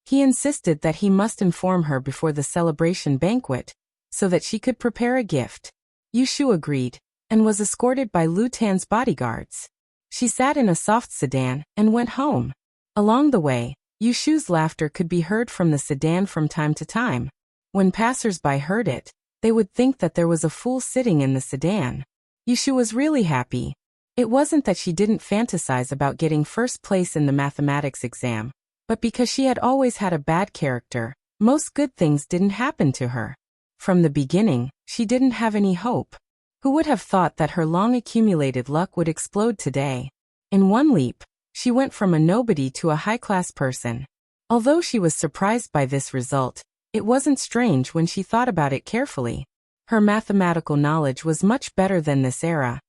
[SPEAKER 1] He insisted that he must inform her before the celebration banquet, so that she could prepare a gift. Yu Shu agreed, and was escorted by Lu Tan's bodyguards. She sat in a soft sedan and went home. Along the way, Yu Shu's laughter could be heard from the sedan from time to time. When passers-by heard it, they would think that there was a fool sitting in the sedan. Yu Shu was really happy. It wasn't that she didn't fantasize about getting first place in the mathematics exam, but because she had always had a bad character, most good things didn't happen to her. From the beginning, she didn't have any hope. Who would have thought that her long-accumulated luck would explode today? In one leap, she went from a nobody to a high-class person. Although she was surprised by this result, it wasn't strange when she thought about it carefully. Her mathematical knowledge was much better than this era,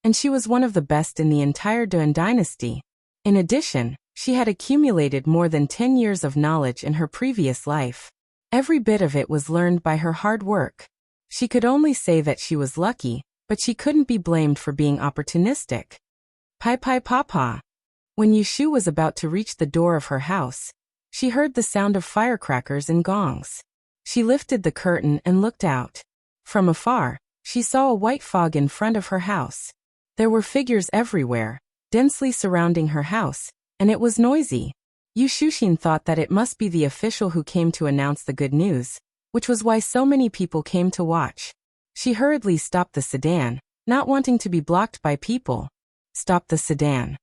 [SPEAKER 1] and she was one of the best in the entire Duan dynasty. In addition, she had accumulated more than 10 years of knowledge in her previous life. Every bit of it was learned by her hard work. She could only say that she was lucky, but she couldn't be blamed for being opportunistic. Pai pai pa pa. When Yu Shu was about to reach the door of her house, she heard the sound of firecrackers and gongs. She lifted the curtain and looked out. From afar, she saw a white fog in front of her house. There were figures everywhere, densely surrounding her house, and it was noisy. Yu Shushin thought that it must be the official who came to announce the good news, which was why so many people came to watch. She hurriedly stopped the sedan, not wanting to be blocked by people. Stop the sedan.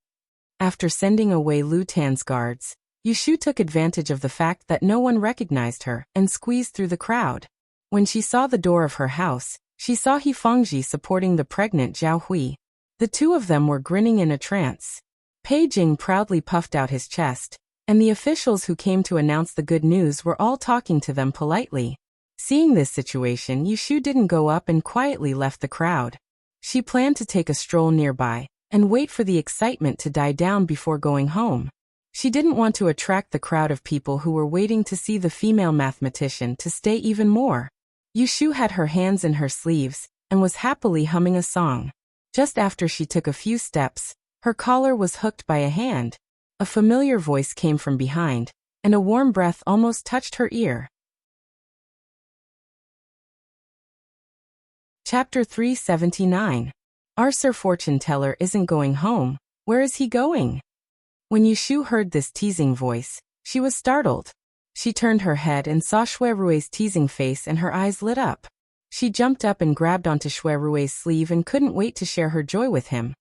[SPEAKER 1] After sending away Lu Tan's guards, Yu Shu took advantage of the fact that no one recognized her and squeezed through the crowd. When she saw the door of her house, she saw He Fengji supporting the pregnant Zhao Hui. The two of them were grinning in a trance. Pei Jing proudly puffed out his chest, and the officials who came to announce the good news were all talking to them politely. Seeing this situation, Yu Shu didn't go up and quietly left the crowd. She planned to take a stroll nearby and wait for the excitement to die down before going home. She didn't want to attract the crowd of people who were waiting to see the female mathematician to stay even more. Yu Shu had her hands in her sleeves and was happily humming a song. Just after she took a few steps, her collar was hooked by a hand. A familiar voice came from behind, and a warm breath almost touched her ear. Chapter 379. Our Sir Fortune Teller isn't going home. Where is he going? When Yu Shu heard this teasing voice, she was startled. She turned her head and saw Shui Rui's teasing face, and her eyes lit up. She jumped up and grabbed onto Shui Rui's sleeve and couldn't wait to share her joy with him.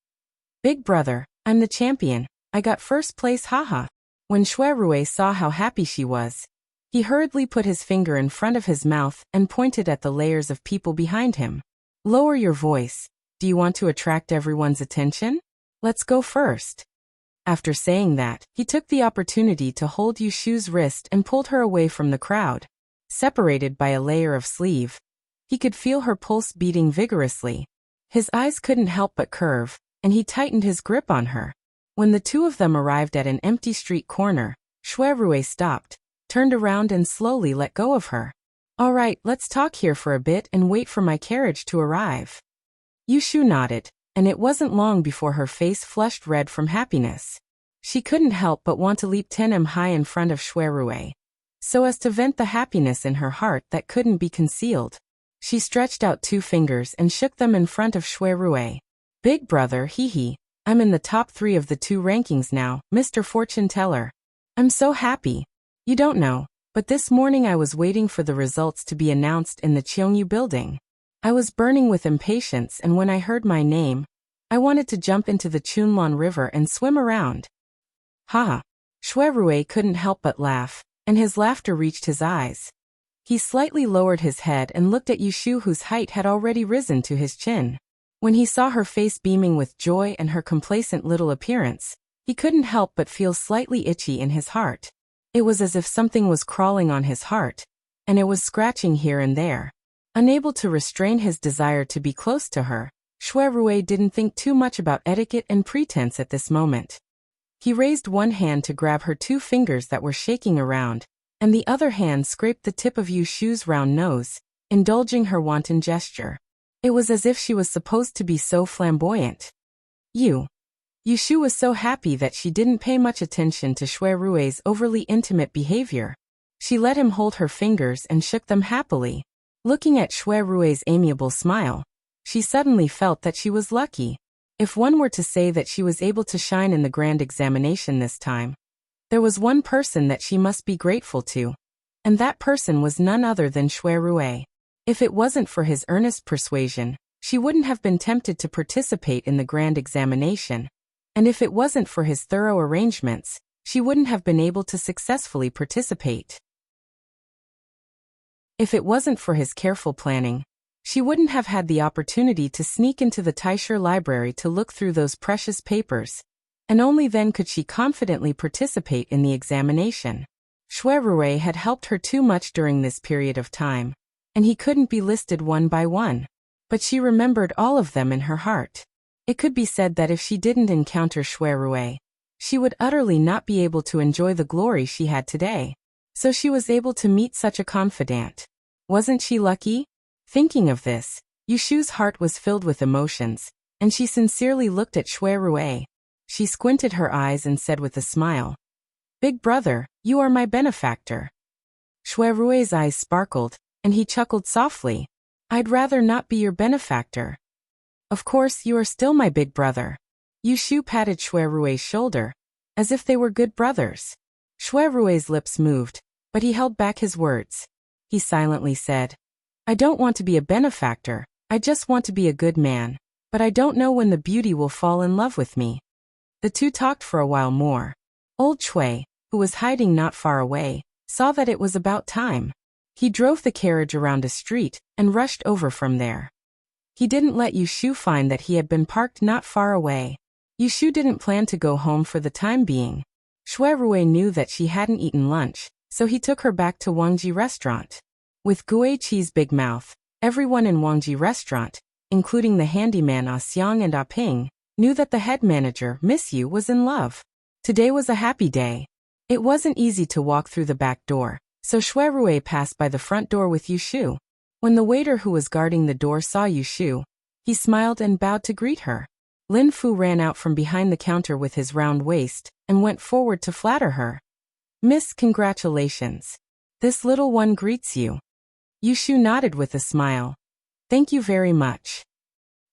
[SPEAKER 1] Big brother, I'm the champion. I got first place, haha. When Shui Rui saw how happy she was, he hurriedly put his finger in front of his mouth and pointed at the layers of people behind him. Lower your voice. Do you want to attract everyone's attention? Let's go first. After saying that, he took the opportunity to hold Yu Shu's wrist and pulled her away from the crowd. Separated by a layer of sleeve, he could feel her pulse beating vigorously. His eyes couldn't help but curve, and he tightened his grip on her. When the two of them arrived at an empty street corner, Shui Rui stopped, turned around and slowly let go of her. All right, let's talk here for a bit and wait for my carriage to arrive. Yu Shu nodded, and it wasn't long before her face flushed red from happiness. She couldn't help but want to leap 10 high in front of Shui Rui, so as to vent the happiness in her heart that couldn't be concealed. She stretched out 2 fingers and shook them in front of Shui Rui. Big brother, hee. I'm in the top 3 of the 2 rankings now, Mr. Fortune Teller. I'm so happy. You don't know, but this morning I was waiting for the results to be announced in the Cheongyu building. I was burning with impatience, and when I heard my name, I wanted to jump into the Chunlon River and swim around. Ha! Shui Rui couldn't help but laugh, and his laughter reached his eyes. He slightly lowered his head and looked at Yushu, whose height had already risen to his chin. When he saw her face beaming with joy and her complacent little appearance, he couldn't help but feel slightly itchy in his heart. It was as if something was crawling on his heart, and it was scratching here and there. Unable to restrain his desire to be close to her, Shui Rui didn't think too much about etiquette and pretense at this moment. He raised one hand to grab her 2 fingers that were shaking around, and the other hand scraped the tip of Yushu's round nose, indulging her wanton gesture. It was as if she was supposed to be so flamboyant. Yushu was so happy that she didn't pay much attention to Shui Rui's overly intimate behavior. She let him hold her fingers and shook them happily. Looking at Shui Rui's amiable smile, she suddenly felt that she was lucky. If one were to say that she was able to shine in the grand examination this time, there was one person that she must be grateful to, and that person was none other than Shui Rui. If it wasn't for his earnest persuasion, she wouldn't have been tempted to participate in the grand examination, and if it wasn't for his thorough arrangements, she wouldn't have been able to successfully participate. If it wasn't for his careful planning, she wouldn't have had the opportunity to sneak into the Taisher library to look through those precious papers, and only then could she confidently participate in the examination. Shui Rui had helped her too much during this period of time, and he couldn't be listed one by one, but she remembered all of them in her heart. It could be said that if she didn't encounter Shui Rui, she would utterly not be able to enjoy the glory she had today. So she was able to meet such a confidant. Wasn't she lucky? Thinking of this, Yushu's heart was filled with emotions, and she sincerely looked at Shui Rui. She squinted her eyes and said with a smile, "Big brother, you are my benefactor." Shui Rui's eyes sparkled, and he chuckled softly. "I'd rather not be your benefactor." "Of course you are still my big brother." Yushu patted Shui Rui's shoulder, as if they were good brothers. Shui Rui's lips moved, but he held back his words. He silently said, "I don't want to be a benefactor, I just want to be a good man, but I don't know when the beauty will fall in love with me." The 2 talked for a while more. Old Shui, who was hiding not far away, saw that it was about time. He drove the carriage around a street and rushed over from there. He didn't let Yushu find that he had been parked not far away. Yushu didn't plan to go home for the time being. Shui Rui knew that she hadn't eaten lunch, so he took her back to Wangji restaurant. With Guiqi's big mouth, everyone in Wangji restaurant, including the handyman Ah Xiang and Ah Ping, knew that the head manager, Miss Yu, was in love. Today was a happy day. It wasn't easy to walk through the back door, so Shui Rui passed by the front door with Yushu. When the waiter who was guarding the door saw Yushu, he smiled and bowed to greet her. Lin Fu ran out from behind the counter with his round waist and went forward to flatter her. "Miss, congratulations. This little one greets you." Yushu nodded with a smile. "Thank you very much."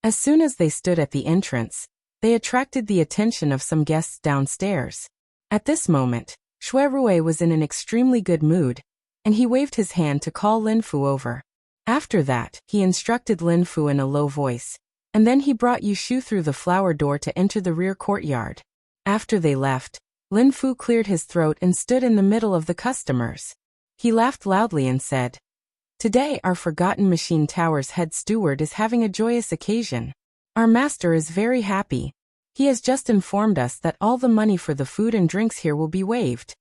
[SPEAKER 1] As soon as they stood at the entrance, they attracted the attention of some guests downstairs. At this moment, Shui Rui was in an extremely good mood, and he waved his hand to call Lin Fu over. After that, he instructed Lin Fu in a low voice, and then he brought Yushu through the flower door to enter the rear courtyard. After they left, Lin Fu cleared his throat and stood in the middle of the customers. He laughed loudly and said, "Today our Forgotten Machine Tower's head steward is having a joyous occasion. Our master is very happy. He has just informed us that all the money for the food and drinks here will be waived."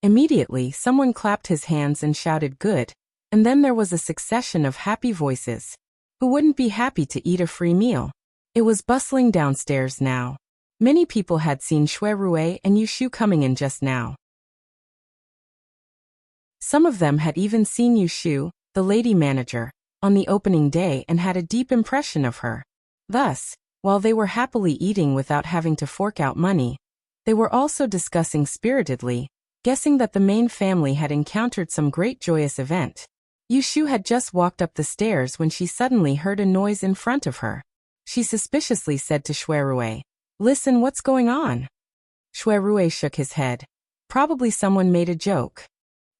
[SPEAKER 1] Immediately, someone clapped his hands and shouted "good," and then there was a succession of happy voices. Who wouldn't be happy to eat a free meal? It was bustling downstairs now. Many people had seen Shui Rui and Yushu coming in just now. Some of them had even seen Yushu, the lady manager, on the opening day and had a deep impression of her. Thus, While they were happily eating without having to fork out money, they were also discussing spiritedly, guessing that the main family had encountered some great joyous event. Yushu had just walked up the stairs when she suddenly heard a noise in front of her. She suspiciously said to Shuirui, "Listen, what's going on?" Shuirui shook his head. Probably someone made a joke.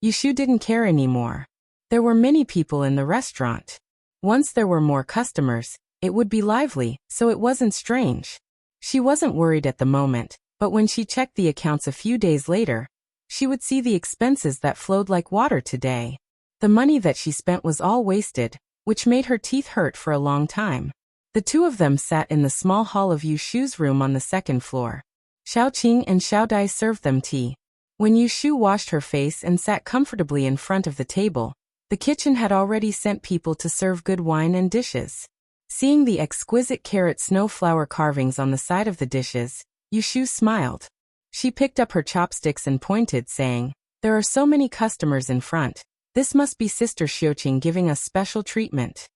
[SPEAKER 1] Yushu didn't care anymore. There were many people in the restaurant. Once there were more customers, it would be lively, so it wasn't strange. She wasn't worried at the moment, but when she checked the accounts a few days later, she would see the expenses that flowed like water today. The money that she spent was all wasted, which made her teeth hurt for a long time. The two of them sat in the small hall of Yushu's room on the second floor. Xiaoqing and Xiaodai served them tea. When Yushu washed her face and sat comfortably in front of the table, the kitchen had already sent people to serve good wine and dishes. Seeing the exquisite carrot snowflower carvings on the side of the dishes, Yushu smiled. She picked up her chopsticks and pointed, saying, "There are so many customers in front. This must be Sister Xiuqing giving us special treatment."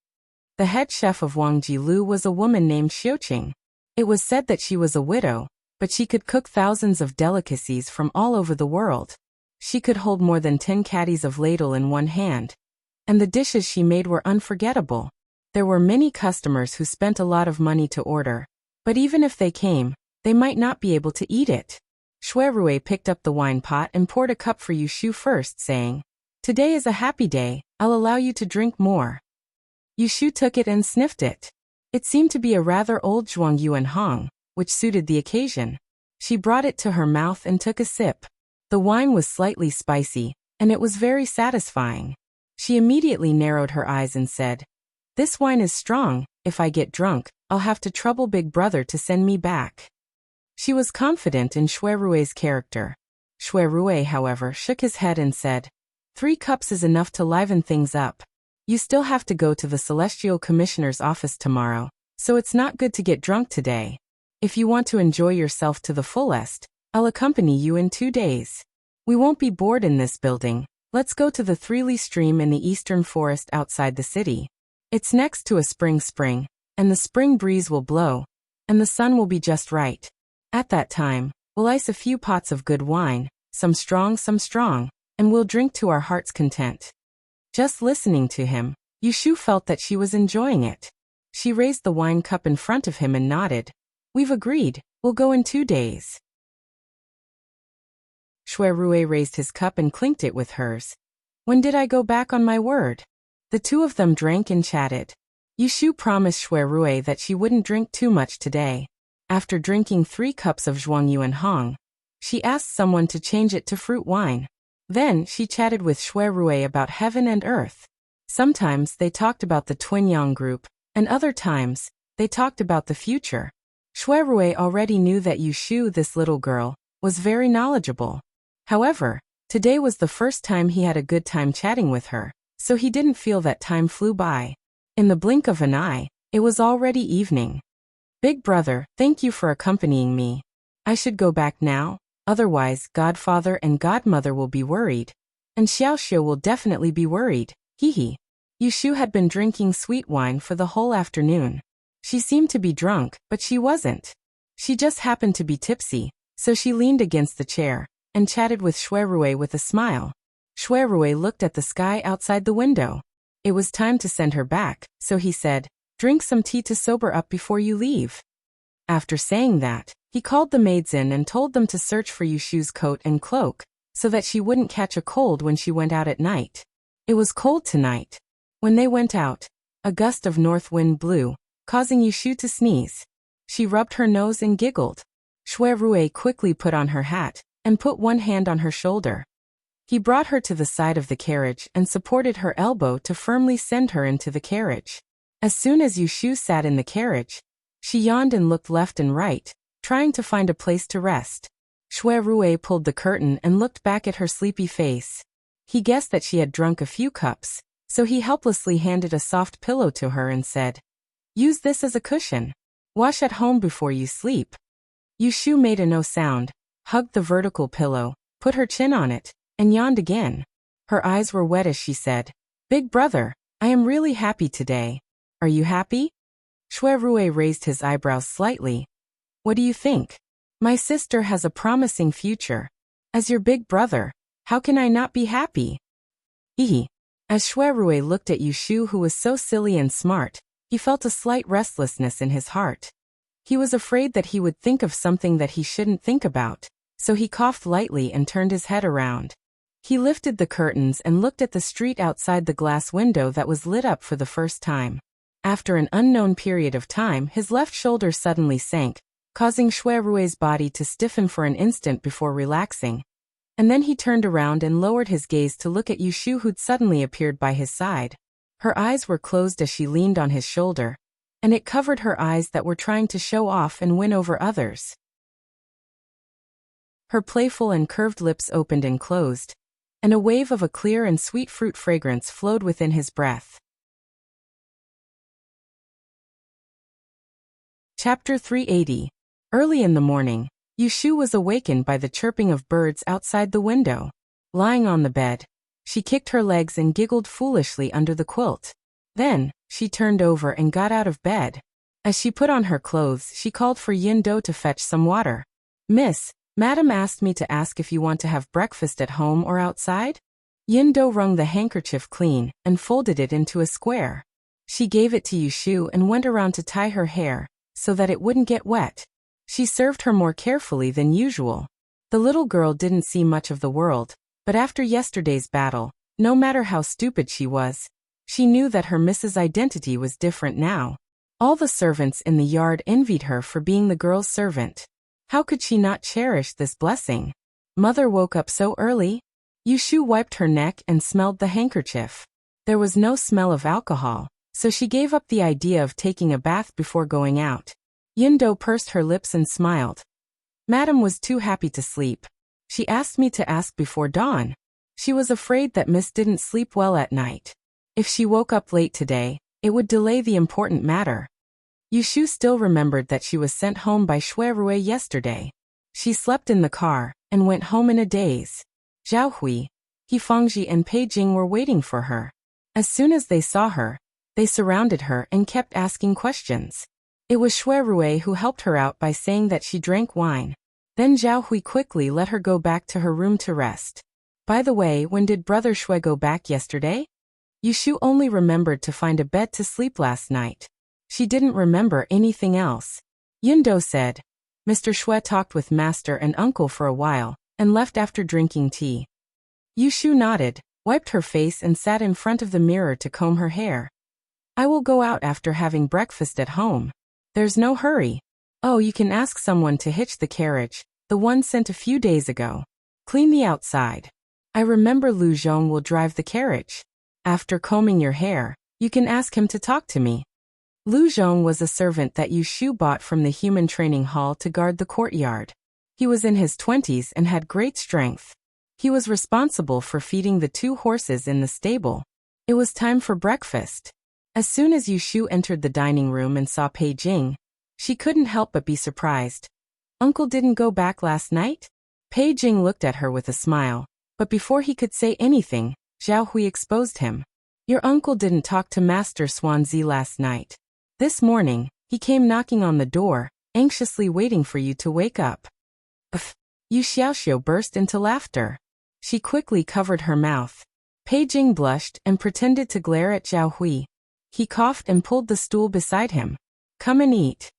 [SPEAKER 1] The head chef of Wangji Lu was a woman named Xiuqing. It was said that she was a widow, but she could cook thousands of delicacies from all over the world. She could hold more than 10 caddies of ladle in one hand, and the dishes she made were unforgettable. There were many customers who spent a lot of money to order, but even if they came, they might not be able to eat it. Shuirui picked up the wine pot and poured a cup for Yushu first, saying, "Today is a happy day, I'll allow you to drink more." Yushu took it and sniffed it. It seemed to be a rather old Zhuangyuan Hong, which suited the occasion. She brought it to her mouth and took a sip. The wine was slightly spicy, and it was very satisfying. She immediately narrowed her eyes and said, "This wine is strong. If I get drunk, I'll have to trouble Big Brother to send me back." She was confident in Shuirui's character. Shuirui, however, shook his head and said, 3 cups is enough to liven things up. You still have to go to the Celestial Commissioner's office tomorrow, so it's not good to get drunk today. If you want to enjoy yourself to the fullest, I'll accompany you in 2 days. We won't be bored in this building. Let's go to the Three-Li Stream in the eastern forest outside the city. It's next to a spring, and the spring breeze will blow, and the sun will be just right. At that time, we'll ice a few pots of good wine, some strong, and we'll drink to our heart's content. Just listening to him, Yushu felt that she was enjoying it. She raised the wine cup in front of him and nodded. We've agreed, we'll go in 2 days. Shuirui raised his cup and clinked it with hers. When did I go back on my word? The two of them drank and chatted. Yushu promised Shuirui that she wouldn't drink too much today. After drinking 3 cups of Zhuangyuan Hong, she asked someone to change it to fruit wine. Then she chatted with Shuirui about heaven and earth. Sometimes they talked about the Twin Yang group, and other times, they talked about the future. Shuirui already knew that Yushu, this little girl, was very knowledgeable. However, today was the first time he had a good time chatting with her, so he didn't feel that time flew by. In the blink of an eye, it was already evening. Big Brother, thank you for accompanying me. I should go back now. Otherwise, Godfather and Godmother will be worried. And Xiaoxiu will definitely be worried. Hehe. Yushu had been drinking sweet wine for the whole afternoon. She seemed to be drunk, but she wasn't. She just happened to be tipsy, so she leaned against the chair and chatted with Shuirui with a smile. Shuirui looked at the sky outside the window. It was time to send her back, so he said, "Drink some tea to sober up before you leave." After saying that, he called the maids in and told them to search for Yushu's coat and cloak, so that she wouldn't catch a cold when she went out at night. It was cold tonight. When they went out, a gust of north wind blew, causing Yushu to sneeze. She rubbed her nose and giggled. Shuirui quickly put on her hat and put one hand on her shoulder. He brought her to the side of the carriage and supported her elbow to firmly send her into the carriage. As soon as Yushu sat in the carriage, she yawned and looked left and right, trying to find a place to rest. Shuirui pulled the curtain and looked back at her sleepy face. He guessed that she had drunk a few cups, so he helplessly handed a soft pillow to her and said, "Use this as a cushion. Wash at home before you sleep." Yushu made a no sound, hugged the vertical pillow, put her chin on it, and yawned again. Her eyes were wet as she said, "Big Brother, I am really happy today. Are you happy?" Shui Rui raised his eyebrows slightly. What do you think? My sister has a promising future. As your big brother, how can I not be happy? Hehe. As Shui Rui looked at Yushu, who was so silly and smart, he felt a slight restlessness in his heart. He was afraid that he would think of something that he shouldn't think about, so he coughed lightly and turned his head around. He lifted the curtains and looked at the street outside the glass window that was lit up for the first time. After an unknown period of time, his left shoulder suddenly sank, causing Shui Rui's body to stiffen for an instant before relaxing. And then he turned around and lowered his gaze to look at Yushu, who'd suddenly appeared by his side. Her eyes were closed as she leaned on his shoulder, and it covered her eyes that were trying to show off and win over others. Her playful and curved lips opened and closed, and a wave of a clear and sweet fruit fragrance flowed within his breath. Chapter 380. Early in the morning, Yushu was awakened by the chirping of birds outside the window. Lying on the bed, she kicked her legs and giggled foolishly under the quilt. Then, she turned over and got out of bed. As she put on her clothes, she called for Yin Do to fetch some water. Miss, Madam asked me to ask if you want to have breakfast at home or outside? Yin Do wrung the handkerchief clean and folded it into a square. She gave it to Yushu and went around to tie her hair, so that it wouldn't get wet. She served her more carefully than usual. The little girl didn't see much of the world, but after yesterday's battle, no matter how stupid she was, she knew that her Mrs. Identity was different now. All the servants in the yard envied her for being the girl's servant. How could she not cherish this blessing? Mother woke up so early? Yushu wiped her neck and smelled the handkerchief. There was no smell of alcohol, so she gave up the idea of taking a bath before going out. Yindo pursed her lips and smiled. Madam was too happy to sleep. She asked me to ask before dawn. She was afraid that Miss didn't sleep well at night. If she woke up late today, it would delay the important matter. Yushu still remembered that she was sent home by Shui Rui yesterday. She slept in the car and went home in a daze. Zhao Hui, He Fangji and Pei Jing were waiting for her. As soon as they saw her, they surrounded her and kept asking questions. It was Shui Rui who helped her out by saying that she drank wine. Then Zhao Hui quickly let her go back to her room to rest. By the way, when did Brother Shui go back yesterday? Yushu only remembered to find a bed to sleep last night. She didn't remember anything else. Yundo said, Mr. Shui talked with Master and Uncle for a while, and left after drinking tea. Yushu nodded, wiped her face and sat in front of the mirror to comb her hair. I will go out after having breakfast at home. There's no hurry. Oh, you can ask someone to hitch the carriage, the one sent a few days ago. Clean the outside. I remember Lu Zhong will drive the carriage. After combing your hair, you can ask him to talk to me. Lu Zhong was a servant that Yushu bought from the human training hall to guard the courtyard. He was in his 20s and had great strength. He was responsible for feeding the 2 horses in the stable. It was time for breakfast. As soon as Yushu entered the dining room and saw Pei Jing, she couldn't help but be surprised. Uncle didn't go back last night? Pei Jing looked at her with a smile, but before he could say anything, Zhao Hui exposed him. Your uncle didn't talk to Master Swanzi last night. This morning, he came knocking on the door, anxiously waiting for you to wake up. Yu Xiaoxiu burst into laughter. She quickly covered her mouth. Pei Jing blushed and pretended to glare at Zhao Hui. He coughed and pulled the stool beside him. Come and eat.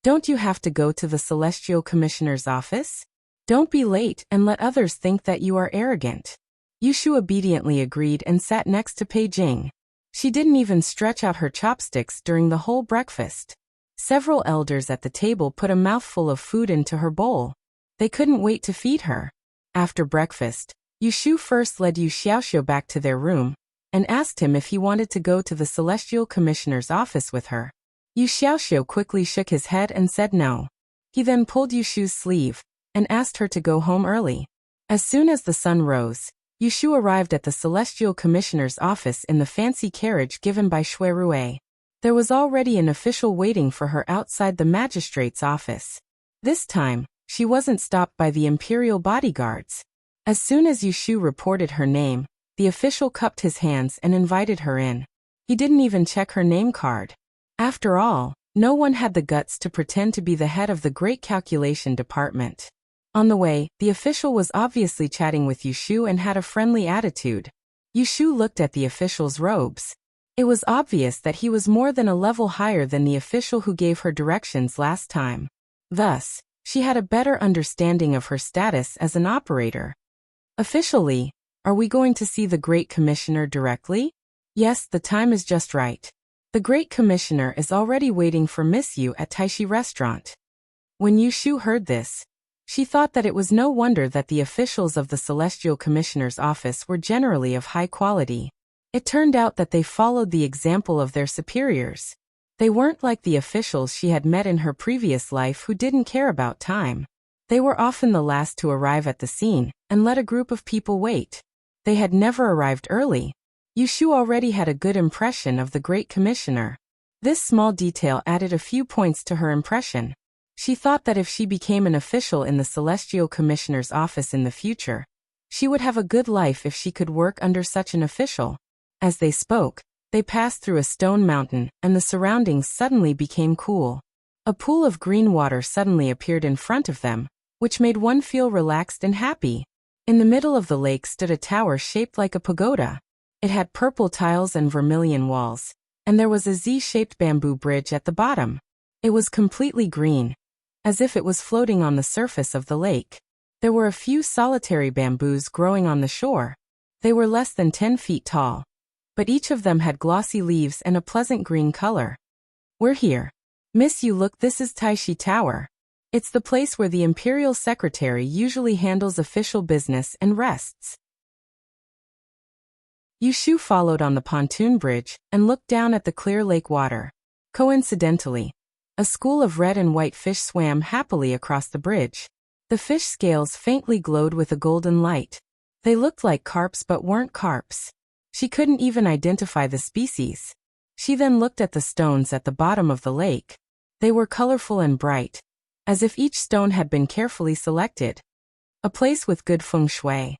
[SPEAKER 1] Don't you have to go to the Celestial Commissioner's office? Don't be late and let others think that you are arrogant. Yushu obediently agreed and sat next to Pei Jing. She didn't even stretch out her chopsticks during the whole breakfast. Several elders at the table put a mouthful of food into her bowl. They couldn't wait to feed her. After breakfast, Yushu first led Yu Xiaoxiu back to their room and asked him if he wanted to go to the Celestial Commissioner's office with her. Yu Xiaoxiu quickly shook his head and said no. He then pulled Yushu's sleeve and asked her to go home early. As soon as the sun rose, Yushu arrived at the Celestial Commissioner's office in the fancy carriage given by Shui Rui. There was already an official waiting for her outside the magistrate's office. This time, she wasn't stopped by the imperial bodyguards. As soon as Yushu reported her name, the official cupped his hands and invited her in. He didn't even check her name card. After all, no one had the guts to pretend to be the head of the great calculation department. On the way, the official was obviously chatting with Yushu and had a friendly attitude. Yushu looked at the official's robes. It was obvious that he was more than a level higher than the official who gave her directions last time. Thus, she had a better understanding of her status as an operator. Officially, are we going to see the Great Commissioner directly? Yes, the time is just right. The Great Commissioner is already waiting for Miss Yu at Taishi Restaurant. When Yushu heard this, she thought that it was no wonder that the officials of the Celestial Commissioner's office were generally of high quality. It turned out that they followed the example of their superiors. They weren't like the officials she had met in her previous life who didn't care about time. They were often the last to arrive at the scene and let a group of people wait. They had never arrived early. Yushu already had a good impression of the Great Commissioner. This small detail added a few points to her impression. She thought that if she became an official in the Celestial Commissioner's office in the future, she would have a good life if she could work under such an official. As they spoke, they passed through a stone mountain, and the surroundings suddenly became cool. A pool of green water suddenly appeared in front of them, which made one feel relaxed and happy. In the middle of the lake stood a tower shaped like a pagoda. It had purple tiles and vermilion walls, and there was a Z-shaped bamboo bridge at the bottom. It was completely green, as if it was floating on the surface of the lake. There were a few solitary bamboos growing on the shore. They were less than 10 feet tall, but each of them had glossy leaves and a pleasant green color. We're here. Miss Yu, look, this is Taishi Tower. It's the place where the Imperial Secretary usually handles official business and rests. Yushu followed on the pontoon bridge and looked down at the clear lake water. Coincidentally, a school of red and white fish swam happily across the bridge. The fish scales faintly glowed with a golden light. They looked like carps but weren't carps. She couldn't even identify the species. She then looked at the stones at the bottom of the lake. They were colorful and bright, as if each stone had been carefully selected. A place with good feng shui.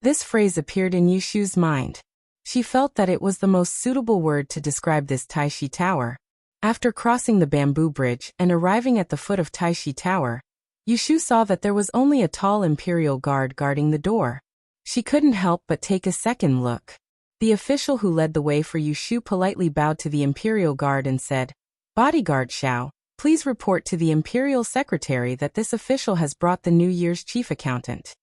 [SPEAKER 1] This phrase appeared in Yushu's mind. She felt that it was the most suitable word to describe this Taishi Tower. After crossing the bamboo bridge and arriving at the foot of Taishi Tower, Yushu saw that there was only a tall imperial guard guarding the door. She couldn't help but take a second look. The official who led the way for Yushu politely bowed to the imperial guard and said, "Bodyguard Xiao, please report to the imperial secretary that this official has brought the New Year's chief accountant."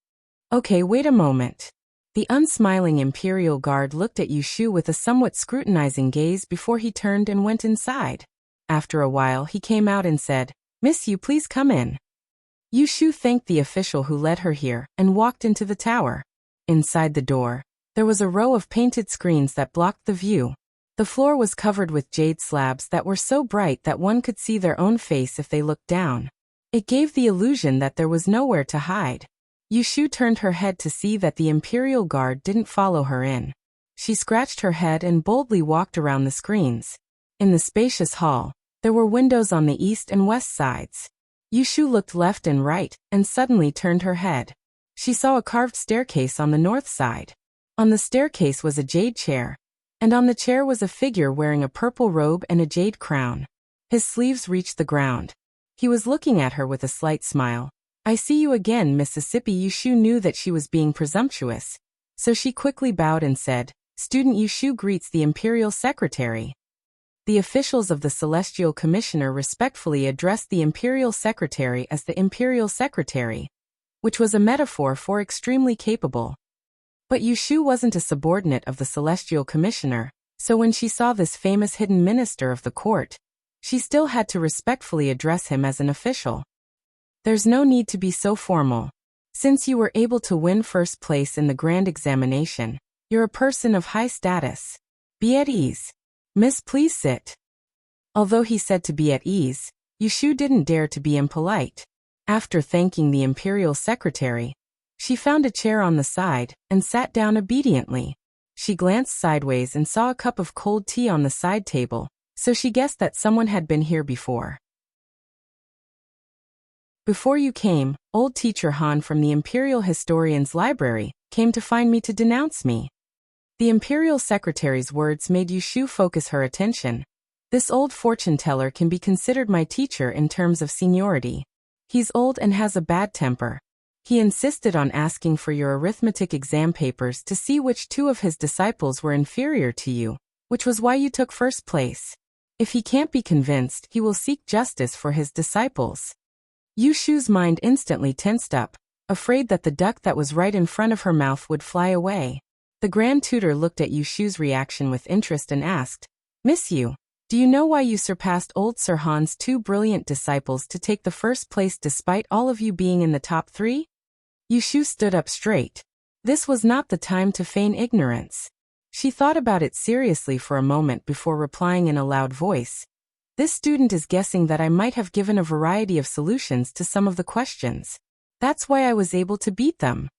[SPEAKER 1] Okay, wait a moment. The unsmiling imperial guard looked at Yushu with a somewhat scrutinizing gaze before he turned and went inside. After a while he came out and said, "Miss Yu, please come in." Yushu thanked the official who led her here and walked into the tower. Inside the door, there was a row of painted screens that blocked the view. The floor was covered with jade slabs that were so bright that one could see their own face if they looked down. It gave the illusion that there was nowhere to hide. Yushu turned her head to see that the imperial guard didn't follow her in. She scratched her head and boldly walked around the screens. In the spacious hall, there were windows on the east and west sides. Yushu looked left and right, and suddenly turned her head. She saw a carved staircase on the north side. On the staircase was a jade chair, and on the chair was a figure wearing a purple robe and a jade crown. His sleeves reached the ground. He was looking at her with a slight smile. "I see you again, Mississippi." Yushu knew that she was being presumptuous, so she quickly bowed and said, "Student Yushu greets the Imperial Secretary." The officials of the Celestial Commissioner respectfully addressed the Imperial Secretary as the Imperial Secretary, which was a metaphor for extremely capable. But Yushu wasn't a subordinate of the Celestial Commissioner, so when she saw this famous hidden minister of the court, she still had to respectfully address him as an official. "There's no need to be so formal. Since you were able to win first place in the grand examination, you're a person of high status. Be at ease. Miss, please sit." Although he said to be at ease, Yushu didn't dare to be impolite. After thanking the Imperial Secretary, she found a chair on the side and sat down obediently. She glanced sideways and saw a cup of cold tea on the side table, so she guessed that someone had been here before. "Before you came, old teacher Han from the Imperial Historian's Library came to find me to denounce me." The imperial secretary's words made Yushu focus her attention. This old fortune teller can be considered my teacher in terms of seniority. He's old and has a bad temper. He insisted on asking for your arithmetic exam papers to see which two of his disciples were inferior to you, which was why you took first place. If he can't be convinced, he will seek justice for his disciples. Yushu's mind instantly tensed up, afraid that the duck that was right in front of her mouth would fly away. The Grand Tutor looked at Yushu's reaction with interest and asked, "Miss Yu, do you know why you surpassed old Sir Han's two brilliant disciples to take the first place despite all of you being in the top 3? Yushu stood up straight. This was not the time to feign ignorance. She thought about it seriously for a moment before replying in a loud voice. This student is guessing that I might have given a variety of solutions to some of the questions. That's why I was able to beat them.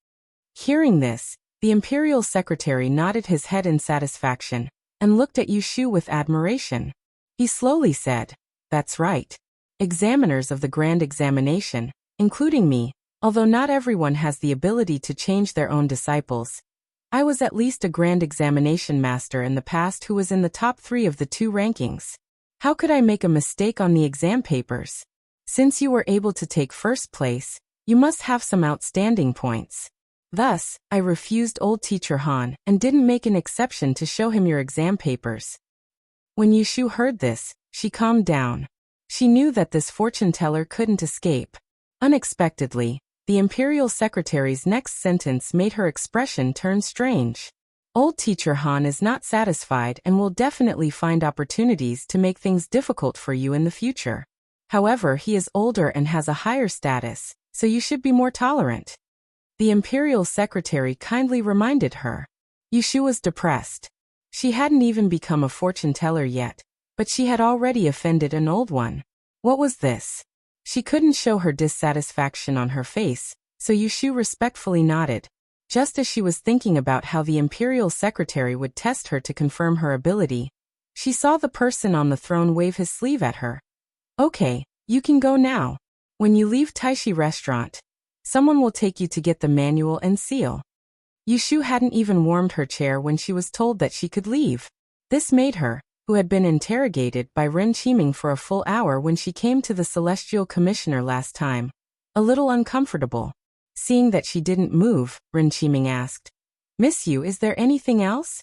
[SPEAKER 1] Hearing this, the imperial secretary nodded his head in satisfaction and looked at Yushu with admiration. He slowly said, "That's right. Examiners of the grand examination, including me, although not everyone has the ability to change their own disciples. I was at least a grand examination master in the past who was in the top 3 of the 2 rankings. How could I make a mistake on the exam papers? Since you were able to take first place, you must have some outstanding points. Thus, I refused old teacher Han and didn't make an exception to show him your exam papers." When Yushu heard this, she calmed down. She knew that this fortune teller couldn't escape. Unexpectedly, the imperial secretary's next sentence made her expression turn strange. Old teacher Han is not satisfied and will definitely find opportunities to make things difficult for you in the future. However, he is older and has a higher status, so you should be more tolerant. The imperial secretary kindly reminded her. Yushu was depressed. She hadn't even become a fortune teller yet, but she had already offended an old one. What was this? She couldn't show her dissatisfaction on her face, so Yushu respectfully nodded. Just as she was thinking about how the imperial secretary would test her to confirm her ability, she saw the person on the throne wave his sleeve at her. "Okay, you can go now. When you leave Taishi restaurant, someone will take you to get the manual and seal." Yushu hadn't even warmed her chair when she was told that she could leave. This made her, who had been interrogated by Ren Qiming for a full hour when she came to the Celestial Commissioner last time, a little uncomfortable. Seeing that she didn't move, Ren Qiming asked, "Miss Yu, is there anything else?"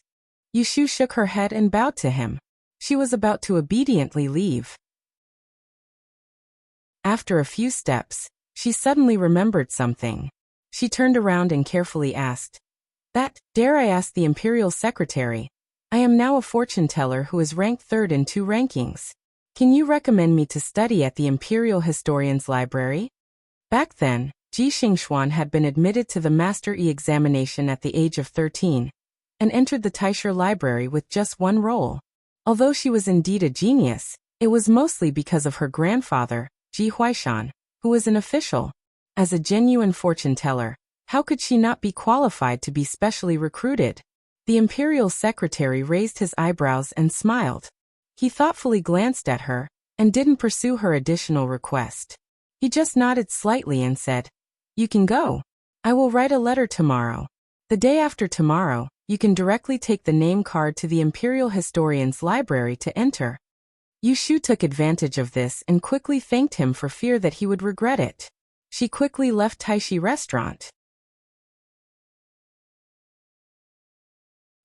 [SPEAKER 1] Yushu shook her head and bowed to him. She was about to obediently leave. After a few steps, she suddenly remembered something. She turned around and carefully asked, "Dare I ask the imperial secretary? I am now a fortune teller who is ranked 3rd in 2 rankings. Can you recommend me to study at the Imperial Historian's Library?" Back then, Ji Xingxuan had been admitted to the Master E examination at the age of 13 and entered the Taisher Library with just 1 role. Although she was indeed a genius, it was mostly because of her grandfather, Ji Huaishan, who was an official. As a genuine fortune teller, how could she not be qualified to be specially recruited? The imperial secretary raised his eyebrows and smiled. He thoughtfully glanced at her and didn't pursue her additional request. He just nodded slightly and said, "You can go. I will write a letter tomorrow. The day after tomorrow, you can directly take the name card to the Imperial Historian's Library to enter." Yushu took advantage of this and quickly thanked him for fear that he would regret it. She quickly left Taishi restaurant.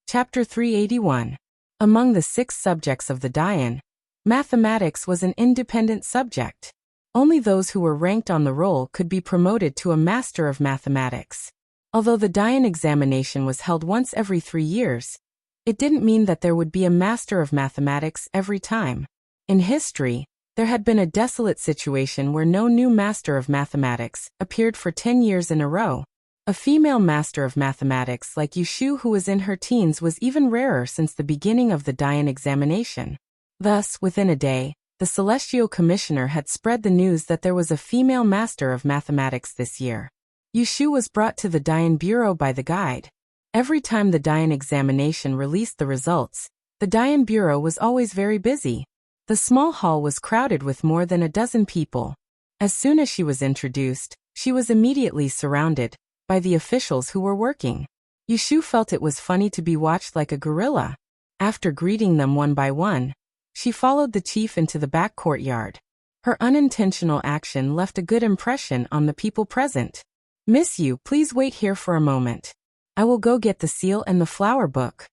[SPEAKER 1] Chapter 381. Among the 6 subjects of the Dian, mathematics was an independent subject. Only those who were ranked on the roll could be promoted to a Master of Mathematics. Although the Dian examination was held once every 3 years, it didn't mean that there would be a Master of Mathematics every time. In history, there had been a desolate situation where no new Master of Mathematics appeared for 10 years in a row. A female Master of Mathematics like Yushu who was in her teens was even rarer since the beginning of the Dian examination. Thus, within a day, the Celestial Commissioner had spread the news that there was a female Master of Mathematics this year. Yushu was brought to the Dian Bureau by the guide. Every time the Dian examination released the results, the Dian Bureau was always very busy. The small hall was crowded with more than a dozen people. As soon as she was introduced, she was immediately surrounded by the officials who were working. Yushu felt it was funny to be watched like a gorilla. After greeting them one by one, she followed the chief into the back courtyard. Her unintentional action left a good impression on the people present. "Miss Yu, please wait here for a moment. I will go get the seal and the flower book."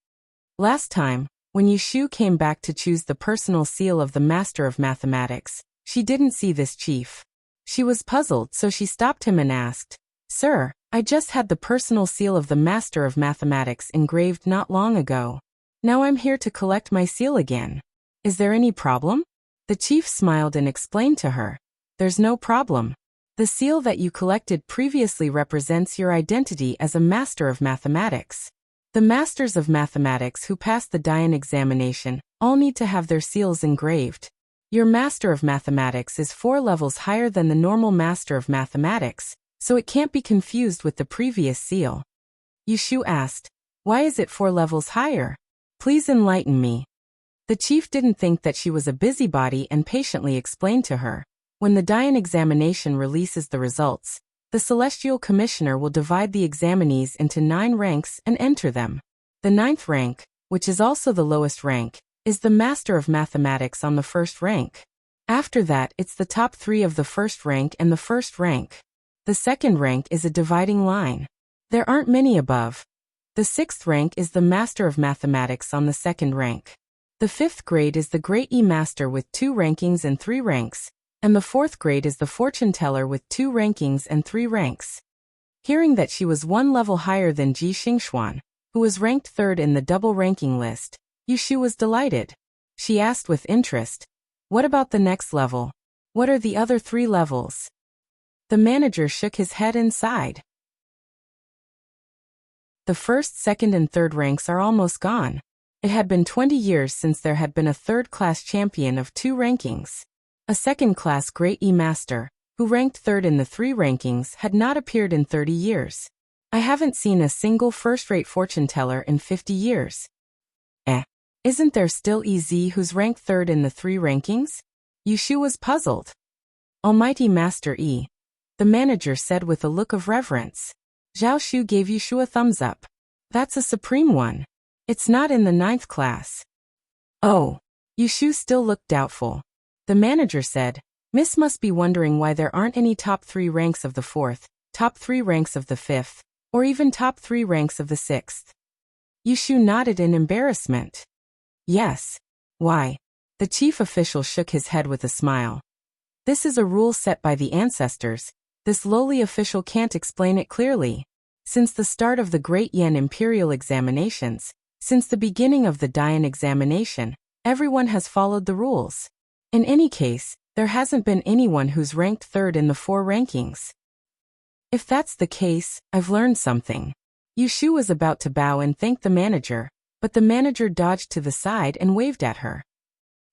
[SPEAKER 1] Last time, when Yushu came back to choose the personal seal of the Master of Mathematics, she didn't see this chief. She was puzzled, so she stopped him and asked, "Sir, I just had the personal seal of the Master of Mathematics engraved not long ago. Now I'm here to collect my seal again. Is there any problem?" The chief smiled and explained to her, "There's no problem. The seal that you collected previously represents your identity as a Master of Mathematics. The Masters of Mathematics who pass the Dian examination all need to have their seals engraved. Your Master of Mathematics is 4 levels higher than the normal Master of Mathematics, so it can't be confused with the previous seal." Yushu asked, "Why is it 4 levels higher? Please enlighten me." The chief didn't think that she was a busybody and patiently explained to her, "When the Dian examination releases the results, the Celestial Commissioner will divide the examinees into 9 ranks and enter them. The 9th rank, which is also the lowest rank, is the Master of Mathematics on the 1st rank. After that, it's the top 3 of the 1st rank and the 1st rank. The 2nd rank is a dividing line. There aren't many above. The 6th rank is the Master of Mathematics on the 2nd rank. The 5th grade is the Great E Master with 2 rankings and 3 ranks, and the 4th grade is the Fortune Teller with 2 rankings and 3 ranks." Hearing that she was 1 level higher than Ji Xingxuan, who was ranked 3rd in the double ranking list, Yushu was delighted. She asked with interest, "What about the next level? What are the other 3 levels?" The manager shook his head and sighed. "The 1st, 2nd and 3rd ranks are almost gone. It had been 20 years since there had been a 3rd-class champion of 2 rankings. A 2nd-class Great E Master, who ranked 3rd in the 3 rankings, had not appeared in 30 years. I haven't seen a single first-rate fortune teller in 50 years. Isn't there still EZ who's ranked 3rd in the 3 rankings?" Yushu was puzzled. "Almighty Master E," the manager said with a look of reverence. Zhao Shu gave Yushu a thumbs up. "That's a supreme one. It's not in the 9th class." "Oh." Yushu still looked doubtful. The manager said, "Miss must be wondering why there aren't any top 3 ranks of the 4th, top 3 ranks of the 5th, or even top 3 ranks of the 6th. Yushu nodded in embarrassment. "Yes. Why?" The chief official shook his head with a smile. "This is a rule set by the ancestors. This lowly official can't explain it clearly. Since the start of the Great Yan Imperial examinations, since the beginning of the Dian examination, everyone has followed the rules. In any case, there hasn't been anyone who's ranked 3rd in the 4 rankings." "If that's the case, I've learned something." Yushu was about to bow and thank the manager, but the manager dodged to the side and waved at her.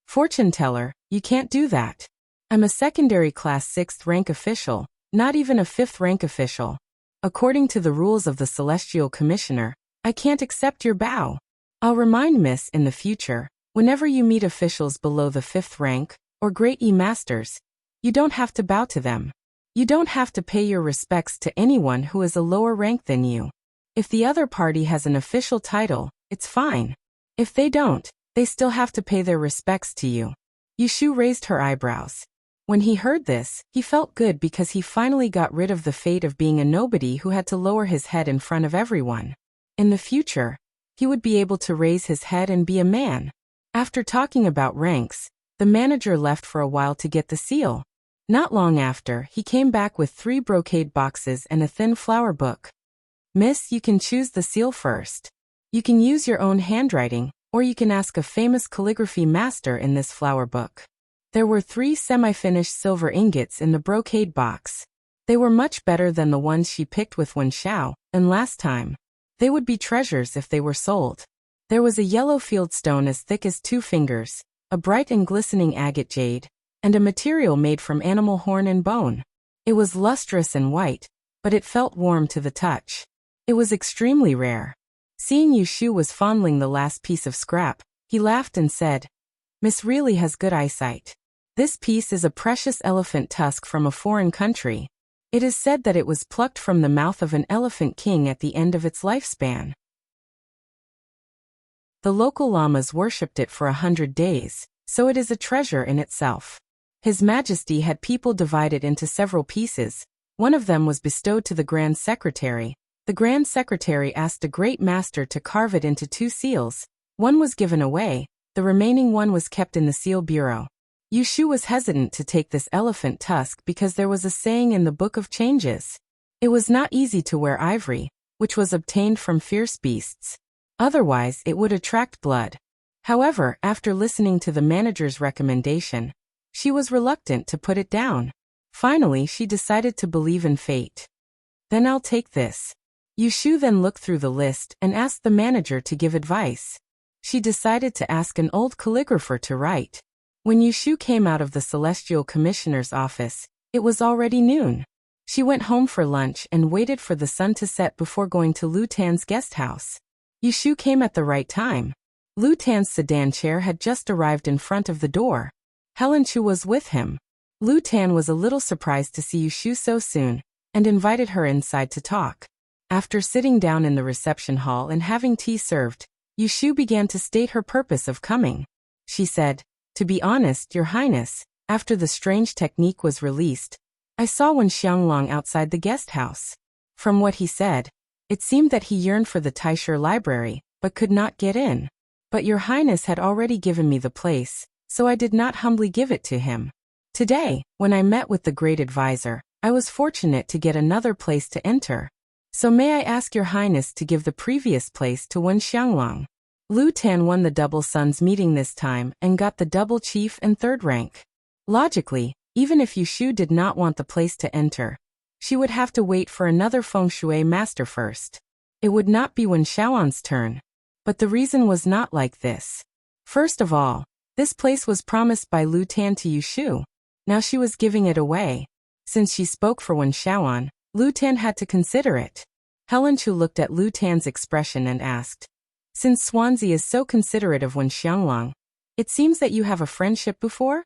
[SPEAKER 1] "Fortune teller, you can't do that. I'm a secondary class 6th rank official, not even a 5th rank official. According to the rules of the Celestial Commissioner, I can't accept your bow. I'll remind Miss in the future, whenever you meet officials below the 5th rank, or Great E Masters, you don't have to bow to them. You don't have to pay your respects to anyone who is a lower rank than you. If the other party has an official title, it's fine. If they don't, they still have to pay their respects to you." Yushu raised her eyebrows. When he heard this, he felt good because he finally got rid of the fate of being a nobody who had to lower his head in front of everyone. In the future, he would be able to raise his head and be a man. After talking about ranks, the manager left for a while to get the seal. Not long after, he came back with 3 brocade boxes and a thin flower book. "Miss, you can choose the seal first. You can use your own handwriting, or you can ask a famous calligraphy master in this flower book." There were 3 semi-finished silver ingots in the brocade box. They were much better than the ones she picked with Wen Xiao, and last time. They would be treasures if they were sold. There was a yellow field stone as thick as 2 fingers, a bright and glistening agate jade, and a material made from animal horn and bone. It was lustrous and white, but it felt warm to the touch. It was extremely rare. Seeing Yushu was fondling the last piece of scrap, he laughed and said, "Miss really has good eyesight. This piece is a precious elephant tusk from a foreign country. It is said that it was plucked from the mouth of an elephant king at the end of its lifespan. The local lamas worshipped it for 100 days, so it is a treasure in itself. His Majesty had people divided into several pieces. One of them was bestowed to the Grand Secretary. The Grand Secretary asked a great master to carve it into 2 seals. One was given away, the remaining one was kept in the seal bureau. Yushu was hesitant to take this elephant tusk because there was a saying in the Book of Changes. It was not easy to wear ivory, which was obtained from fierce beasts. Otherwise, it would attract blood. However, after listening to the manager's recommendation, she was reluctant to put it down. Finally, she decided to believe in fate. Then I'll take this. Yushu then looked through the list and asked the manager to give advice. She decided to ask an old calligrapher to write. When Yushu came out of the Celestial Commissioner's office, it was already noon. She went home for lunch and waited for the sun to set before going to Lu Tan's guest house. Yushu came at the right time. Lu Tan's sedan chair had just arrived in front of the door. Helen Chu was with him. Lu Tan was a little surprised to see Yushu so soon, and invited her inside to talk. After sitting down in the reception hall and having tea served, Yushu began to state her purpose of coming. She said, "To be honest, Your Highness, after the strange technique was released, I saw Wen Xianglong outside the guest house. From what he said, it seemed that he yearned for the Taisher Library, but could not get in. But Your Highness had already given me the place, so I did not humbly give it to him. Today, when I met with the great advisor, I was fortunate to get another place to enter. So may I ask Your Highness to give the previous place to Wen Xianglong?" Lu Tan won the double sons meeting this time and got the double chief and 3rd rank. Logically, even if Yushu did not want the place to enter, she would have to wait for another feng shui master first. It would not be Wen Xiaoan's turn. But the reason was not like this. First of all, this place was promised by Lu Tan to Yushu. Now she was giving it away. Since she spoke for Wen Xiaoan, Lu Tan had to consider it. Helen Chu looked at Lu Tan's expression and asked, "Since Swansea is so considerate of Wen Xianglong, it seems that you have a friendship before?"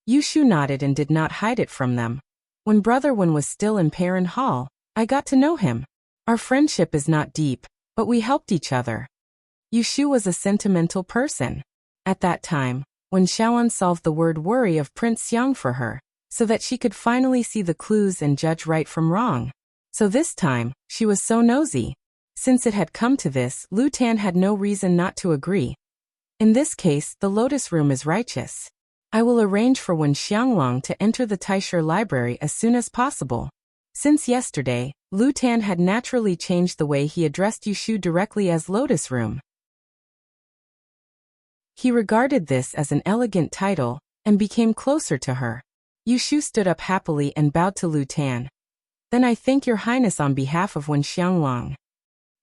[SPEAKER 1] Yushu nodded and did not hide it from them. "When Brother Wen was still in Perrin Hall, I got to know him. Our friendship is not deep, but we helped each other." Yushu was a sentimental person. At that time, Wen Xiaoan solved the word worry of Prince Xiang for her, so that she could finally see the clues and judge right from wrong. So this time, she was so nosy. Since it had come to this, Lu Tan had no reason not to agree. "In this case, the Lotus Room is righteous. I will arrange for Wen Xianglong to enter the Taisher Library as soon as possible." Since yesterday, Lu Tan had naturally changed the way he addressed Yushu directly as Lotus Room. He regarded this as an elegant title, and became closer to her. Yushu stood up happily and bowed to Lu Tan. "Then I thank Your Highness on behalf of Wen Xianglong."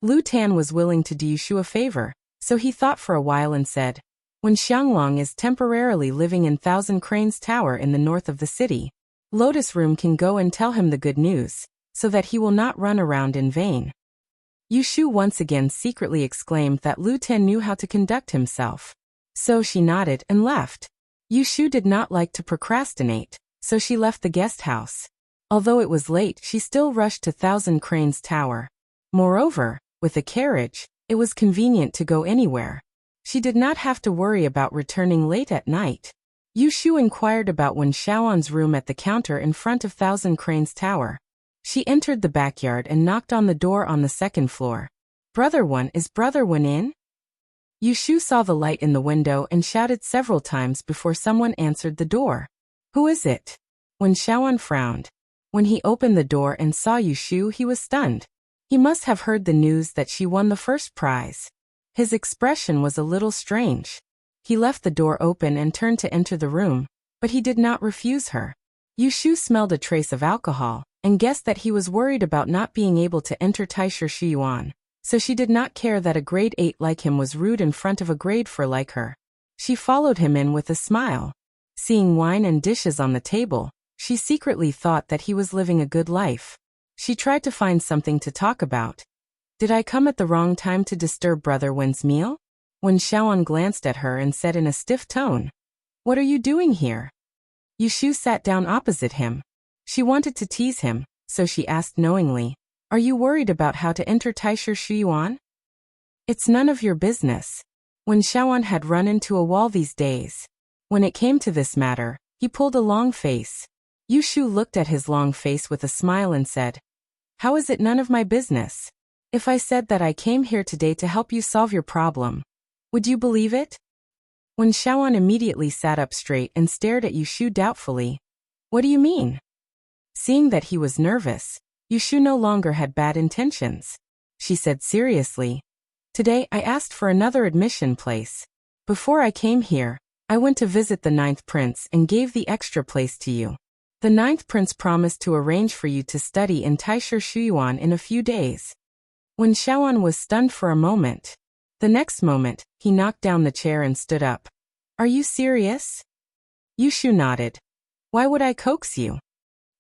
[SPEAKER 1] Lu Tan was willing to do Yushu a favor, so he thought for a while and said, "Wen Xianglong is temporarily living in Thousand Cranes Tower in the north of the city. Lotus Room can go and tell him the good news, so that he will not run around in vain." Yushu once again secretly exclaimed that Lu Tan knew how to conduct himself. So she nodded and left. Yushu did not like to procrastinate, so she left the guest house. Although it was late, she still rushed to Thousand Cranes Tower. Moreover, with a carriage, it was convenient to go anywhere. She did not have to worry about returning late at night. Yushu inquired about Wen Xiaoan's room at the counter in front of Thousand Cranes Tower. She entered the backyard and knocked on the door on the 2nd floor. "Brother Wen, is Brother Wen in?" Yushu saw the light in the window and shouted several times before someone answered the door. "Who is it?" Wen Xiaoan frowned. When he opened the door and saw Yushu, he was stunned. He must have heard the news that she won the first prize. His expression was a little strange. He left the door open and turned to enter the room, but he did not refuse her. Yushu smelled a trace of alcohol, and guessed that he was worried about not being able to enter Taisher Shiyuan. So she did not care that a grade 8 like him was rude in front of a grade 4 like her. She followed him in with a smile. Seeing wine and dishes on the table, she secretly thought that he was living a good life. She tried to find something to talk about. "Did I come at the wrong time to disturb Brother Wen's meal?" Wen Xiaoan glanced at her and said in a stiff tone, "What are you doing here?" Yushu sat down opposite him. She wanted to tease him, so she asked knowingly, "Are you worried about how to enter Taisher Shuyuan?" "It's none of your business." When Xiaoan had run into a wall these days. When it came to this matter, he pulled a long face. Yushu looked at his long face with a smile and said, "How is it none of my business? If I said that I came here today to help you solve your problem, would you believe it?" When Xiaoan immediately sat up straight and stared at Yushu doubtfully. "What do you mean?" Seeing that he was nervous, Yushu no longer had bad intentions. She said seriously, "Today I asked for another admission place. Before I came here, I went to visit the 9th prince and gave the extra place to you. The 9th prince promised to arrange for you to study in Taisher Shuyuan in a few days." When Xiaoan was stunned for a moment. The next moment, he knocked down the chair and stood up. "Are you serious?" Yushu nodded. "Why would I coax you?"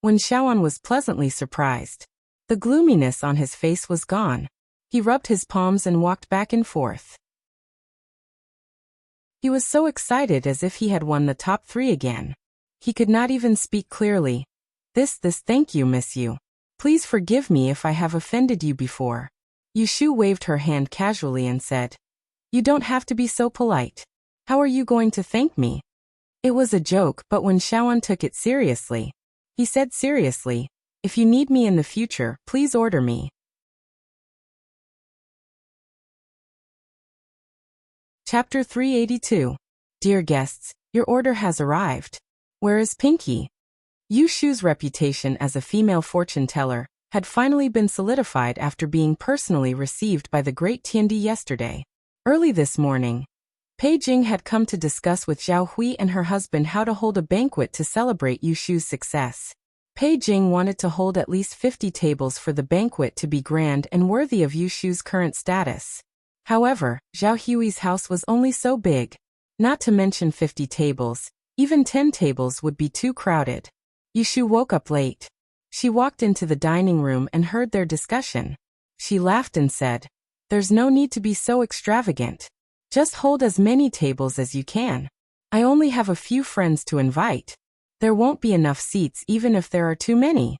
[SPEAKER 1] When Xiaoan was pleasantly surprised. The gloominess on his face was gone. He rubbed his palms and walked back and forth. He was so excited as if he had won the top 3 again. He could not even speak clearly. This thank you, miss you. Please forgive me if I have offended you before." Yushu waved her hand casually and said, "You don't have to be so polite. How are you going to thank me?" It was a joke, but when Xiaoan took it seriously, he said seriously, "If you need me in the future, please order me." Chapter 382. Dear guests, your order has arrived. Where is Pinky? Yushu's reputation as a female fortune teller had finally been solidified after being personally received by the great Tiandi yesterday. Early this morning, Pei Jing had come to discuss with Zhao Hui and her husband how to hold a banquet to celebrate Yushu's success. Pei Jing wanted to hold at least 50 tables for the banquet to be grand and worthy of Yushu's current status. However, Zhao Hui's house was only so big. Not to mention 50 tables, even 10 tables would be too crowded. Yushu woke up late. She walked into the dining room and heard their discussion. She laughed and said, "There's no need to be so extravagant. Just hold as many tables as you can. I only have a few friends to invite. There won't be enough seats even if there are too many."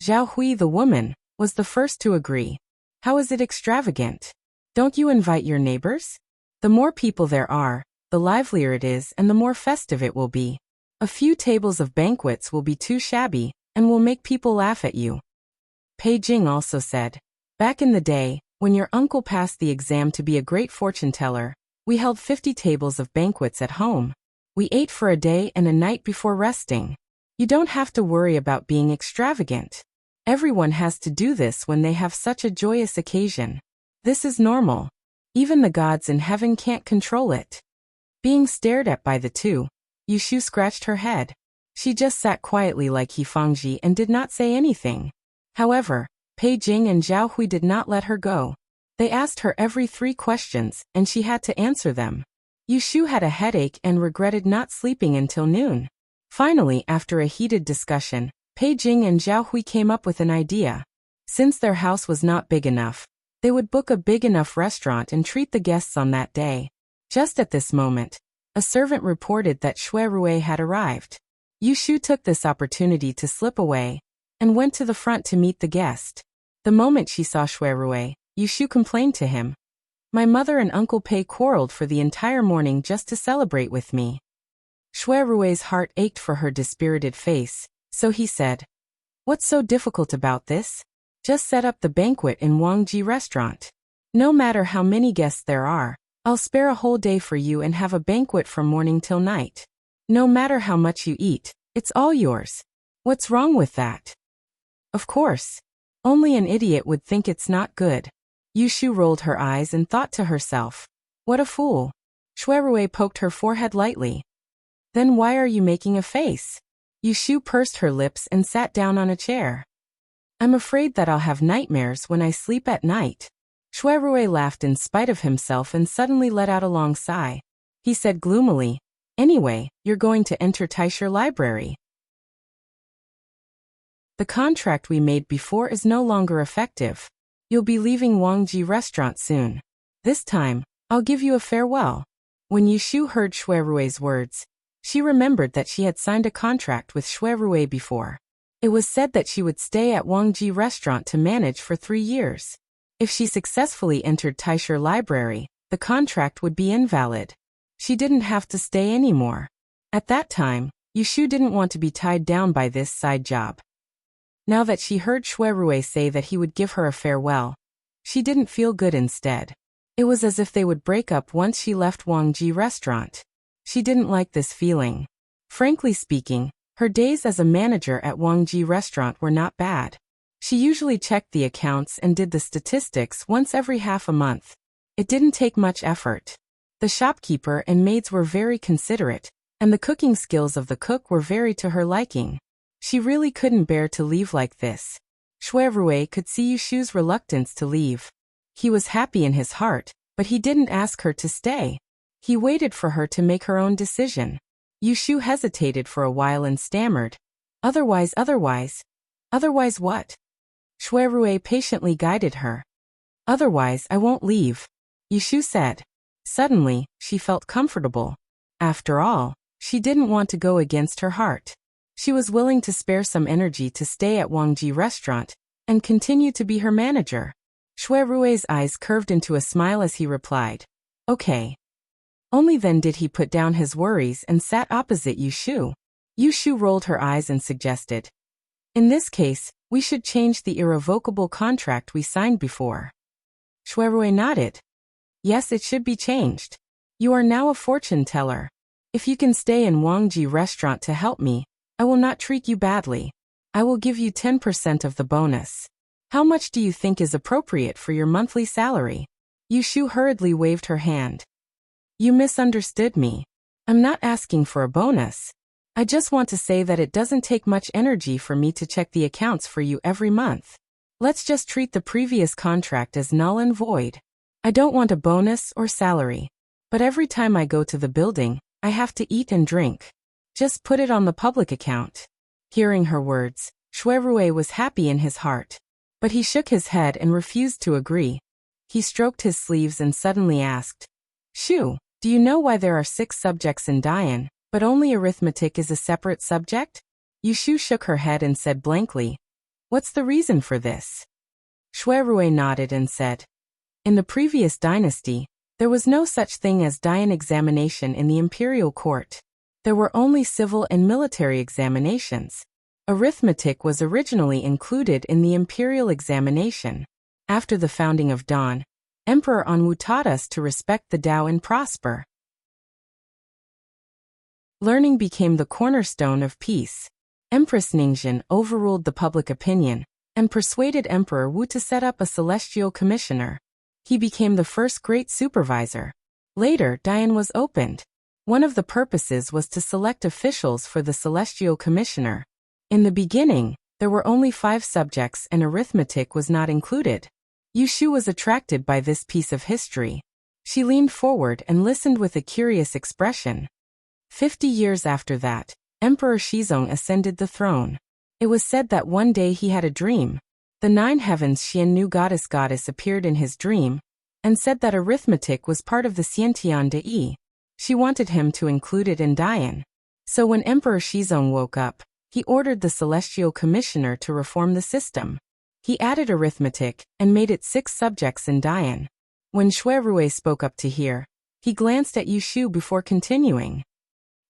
[SPEAKER 1] Zhao Hui, the woman, was the first to agree. "How is it extravagant? Don't you invite your neighbors? The more people there are, the livelier it is and the more festive it will be. A few tables of banquets will be too shabby and will make people laugh at you." Pei Jing also said, "Back in the day, when your uncle passed the exam to be a great fortune teller, we held 50 tables of banquets at home. We ate for a day and a night before resting. You don't have to worry about being extravagant. Everyone has to do this when they have such a joyous occasion. This is normal. Even the gods in heaven can't control it." Being stared at by the two, Yushu scratched her head. She just sat quietly like He Fangji and did not say anything. However, Pei Jing and Zhao Hui did not let her go. They asked her every 3 questions, and she had to answer them. Yushu had a headache and regretted not sleeping until noon. Finally, after a heated discussion, Pei Jing and Zhao Hui came up with an idea. Since their house was not big enough, they would book a big enough restaurant and treat the guests on that day. Just at this moment, a servant reported that Xue Rui had arrived. Yushu took this opportunity to slip away and went to the front to meet the guest. The moment she saw Xue Rui, Yushu complained to him, "My mother and Uncle Pei quarreled for the entire morning just to celebrate with me." Xue Rui's heart ached for her dispirited face, so he said, "What's so difficult about this? Just set up the banquet in Wangji restaurant. No matter how many guests there are, I'll spare a whole day for you and have a banquet from morning till night. No matter how much you eat, it's all yours. What's wrong with that?" Of course. Only an idiot would think it's not good. Yushu rolled her eyes and thought to herself, "What a fool." Xue Rui poked her forehead lightly. "Then why are you making a face?" Yushu pursed her lips and sat down on a chair. "I'm afraid that I'll have nightmares when I sleep at night." Xue Rui laughed in spite of himself and suddenly let out a long sigh. He said gloomily, "Anyway, you're going to enter Taisher Library. The contract we made before is no longer effective. You'll be leaving Wangji restaurant soon. This time, I'll give you a farewell." When Yushu heard Xue Rui's words, she remembered that she had signed a contract with Xue Rui before. It was said that she would stay at Wangji restaurant to manage for 3 years. If she successfully entered Taisher Library, the contract would be invalid. She didn't have to stay anymore. At that time, Yushu didn't want to be tied down by this side job. Now that she heard Shui Rui say that he would give her a farewell, she didn't feel good instead. It was as if they would break up once she left Wangji restaurant. She didn't like this feeling. Frankly speaking, her days as a manager at Wangji restaurant were not bad. She usually checked the accounts and did the statistics once every half a month. It didn't take much effort. The shopkeeper and maids were very considerate, and the cooking skills of the cook were very to her liking. She really couldn't bear to leave like this. Shui Rui could see Yushu's reluctance to leave. He was happy in his heart, but he didn't ask her to stay. He waited for her to make her own decision. Yushu hesitated for a while and stammered, Otherwise what? Shui Rui patiently guided her. Otherwise I won't leave, Yushu said. Suddenly, she felt comfortable. After all, she didn't want to go against her heart. She was willing to spare some energy to stay at Wangji restaurant and continue to be her manager. Shui Rui's eyes curved into a smile as he replied, Okay. Only then did he put down his worries and sat opposite Yushu. Yushu rolled her eyes and suggested, In this case, we should change the irrevocable contract we signed before. Shui Rui nodded. Yes, it should be changed. You are now a fortune teller. If you can stay in Wangji restaurant to help me, I will not treat you badly. I will give you 10% of the bonus. How much do you think is appropriate for your monthly salary? Yushu hurriedly waved her hand. You misunderstood me. I'm not asking for a bonus. I just want to say that it doesn't take much energy for me to check the accounts for you every month. Let's just treat the previous contract as null and void. I don't want a bonus or salary. But every time I go to the building, I have to eat and drink. Just put it on the public account. Hearing her words, Shui Rui was happy in his heart. But he shook his head and refused to agree. He stroked his sleeves and suddenly asked, Shu, do you know why there are 6 subjects in Dian, but only arithmetic is a separate subject? Yushu shook her head and said blankly, What's the reason for this? Shui Rui nodded and said, In the previous dynasty, there was no such thing as Dian examination in the imperial court. There were only civil and military examinations. Arithmetic was originally included in the imperial examination. After the founding of Dan, Emperor Anwu taught us to respect the Tao and prosper. Learning became the cornerstone of peace. Empress Ningxin overruled the public opinion and persuaded Emperor Wu to set up a celestial commissioner. He became the first great supervisor. Later, Dian was opened. One of the purposes was to select officials for the celestial commissioner. In the beginning, there were only 5 subjects and arithmetic was not included. Yushu was attracted by this piece of history. She leaned forward and listened with a curious expression. 50 years after that, Emperor Shizong ascended the throne. It was said that one day he had a dream. The 9 heavens Xiannu goddess appeared in his dream and said that arithmetic was part of the Xiantian Dai. She wanted him to include it in Dian. So when Emperor Shizong woke up, he ordered the celestial commissioner to reform the system. He added arithmetic and made it 6 subjects in Dian. When Shui Rui spoke up to hear, he glanced at Yushu before continuing.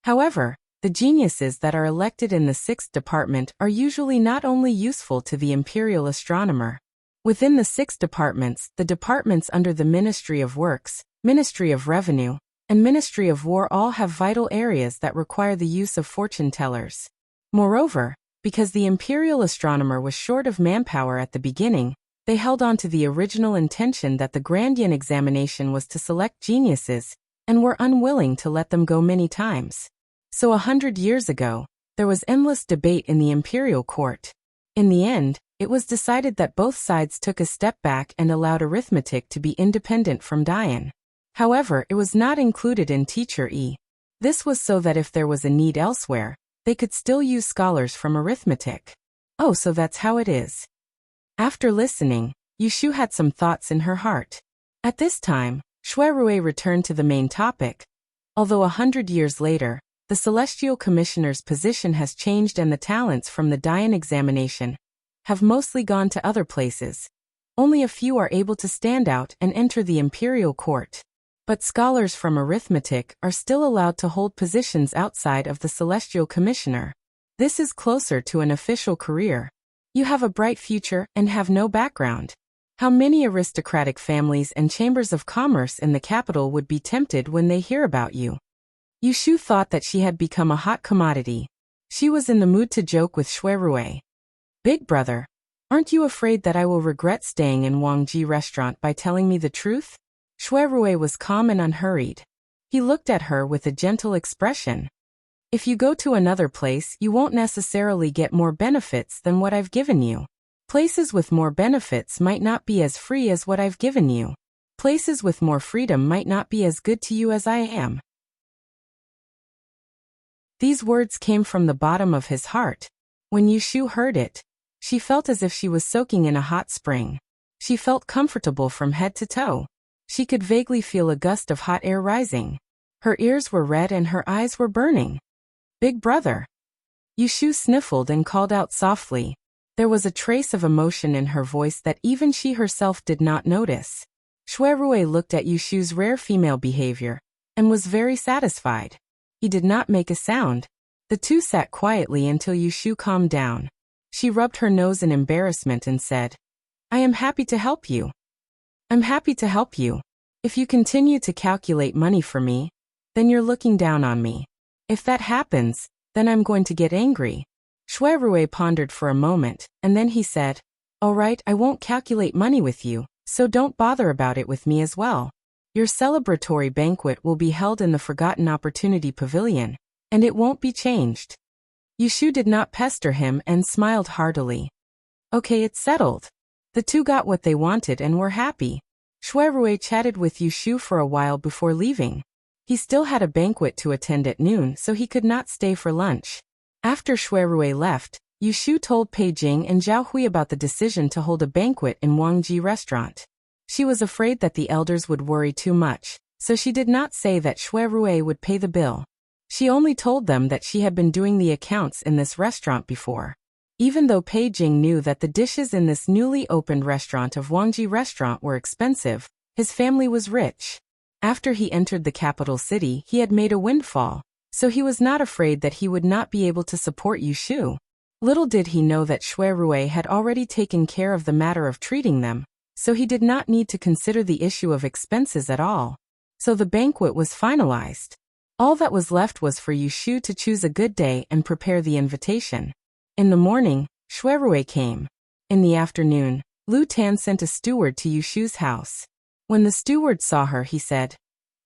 [SPEAKER 1] However, the geniuses that are elected in the 6th department are usually not only useful to the imperial astronomer. Within the 6 departments, the departments under the Ministry of Works, Ministry of Revenue, and Ministry of War all have vital areas that require the use of fortune tellers. Moreover, because the imperial astronomer was short of manpower at the beginning, they held on to the original intention that the Grandian examination was to select geniuses, and were unwilling to let them go many times. So 100 years ago, there was endless debate in the imperial court. In the end, it was decided that both sides took a step back and allowed arithmetic to be independent from Dian. However, it was not included in Teacher E. This was so that if there was a need elsewhere, they could still use scholars from arithmetic. Oh, so that's how it is. After listening, Yushu had some thoughts in her heart. At this time, Shui Rui returned to the main topic. Although 100 years later, The Celestial Commissioner's position has changed and the talents from the Dayan examination have mostly gone to other places. Only a few are able to stand out and enter the Imperial Court. But scholars from arithmetic are still allowed to hold positions outside of the Celestial Commissioner. This is closer to an official career. You have a bright future and have no background. How many aristocratic families and chambers of commerce in the capital would be tempted when they hear about you? Yushu thought that she had become a hot commodity. She was in the mood to joke with Shuirui. Big brother, aren't you afraid that I will regret staying in Wangji restaurant by telling me the truth? Shuirui was calm and unhurried. He looked at her with a gentle expression. If you go to another place, you won't necessarily get more benefits than what I've given you. Places with more benefits might not be as free as what I've given you. Places with more freedom might not be as good to you as I am. These words came from the bottom of his heart. When Yushu heard it, she felt as if she was soaking in a hot spring. She felt comfortable from head to toe. She could vaguely feel a gust of hot air rising. Her ears were red and her eyes were burning. Big brother. Yushu sniffled and called out softly. There was a trace of emotion in her voice that even she herself did not notice. Shuirui looked at Yushu's rare female behavior and was very satisfied. He did not make a sound. The two sat quietly until Yushu calmed down. She rubbed her nose in embarrassment and said, I am happy to help you. I'm happy to help you. If you continue to calculate money for me, then you're looking down on me. If that happens, then I'm going to get angry. Shuirui pondered for a moment, and then he said, All right, I won't calculate money with you, so don't bother about it with me as well. Your celebratory banquet will be held in the Forgotten Opportunity Pavilion, and it won't be changed. Yushu did not pester him and smiled heartily. Okay, it's settled. The two got what they wanted and were happy. Shuirui chatted with Yushu for a while before leaving. He still had a banquet to attend at noon, so he could not stay for lunch. After Shuirui left, Yushu told Pei Jing and Zhao Hui about the decision to hold a banquet in Wangji restaurant. She was afraid that the elders would worry too much, so she did not say that Shuirui would pay the bill. She only told them that she had been doing the accounts in this restaurant before. Even though Pei Jing knew that the dishes in this newly opened restaurant of Wangji restaurant were expensive, his family was rich. After he entered the capital city, he had made a windfall, so he was not afraid that he would not be able to support Yushu. Little did he know that Shuirui had already taken care of the matter of treating them, so he did not need to consider the issue of expenses at all. So the banquet was finalized. All that was left was for Yushu to choose a good day and prepare the invitation. In the morning, Shuirui came. In the afternoon, Lu Tan sent a steward to Yushu's house. When the steward saw her, he said,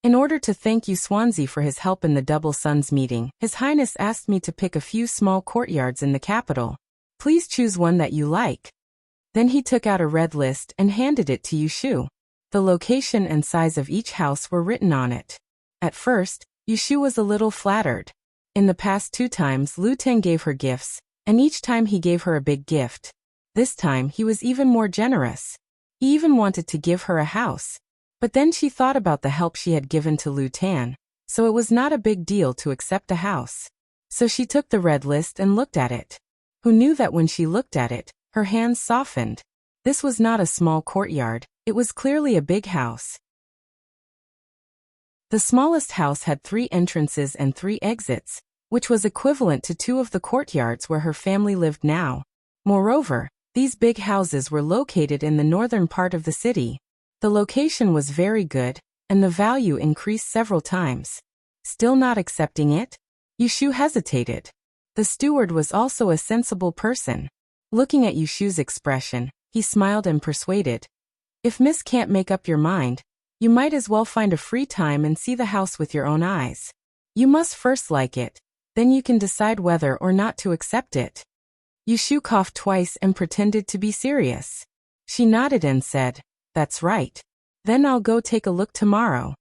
[SPEAKER 1] In order to thank you Swansea for his help in the Double Suns meeting, His Highness asked me to pick a few small courtyards in the capital. Please choose one that you like. Then he took out a red list and handed it to Yushu. The location and size of each house were written on it. At first, Yushu was a little flattered. In the past 2 times Lu Ten gave her gifts, and each time he gave her a big gift. This time he was even more generous. He even wanted to give her a house. But then she thought about the help she had given to Lu Tan, so it was not a big deal to accept a house. So she took the red list and looked at it. Who knew that when she looked at it, her hands softened. This was not a small courtyard, it was clearly a big house. The smallest house had 3 entrances and 3 exits, which was equivalent to 2 of the courtyards where her family lived now. Moreover, these big houses were located in the northern part of the city. The location was very good, and the value increased several times. Still not accepting it? Yushu hesitated. The steward was also a sensible person. Looking at Yushu's expression, he smiled and persuaded. If Miss can't make up your mind, you might as well find a free time and see the house with your own eyes. You must first like it, then you can decide whether or not to accept it. Yushu coughed twice and pretended to be serious. She nodded and said, That's right. Then I'll go take a look tomorrow.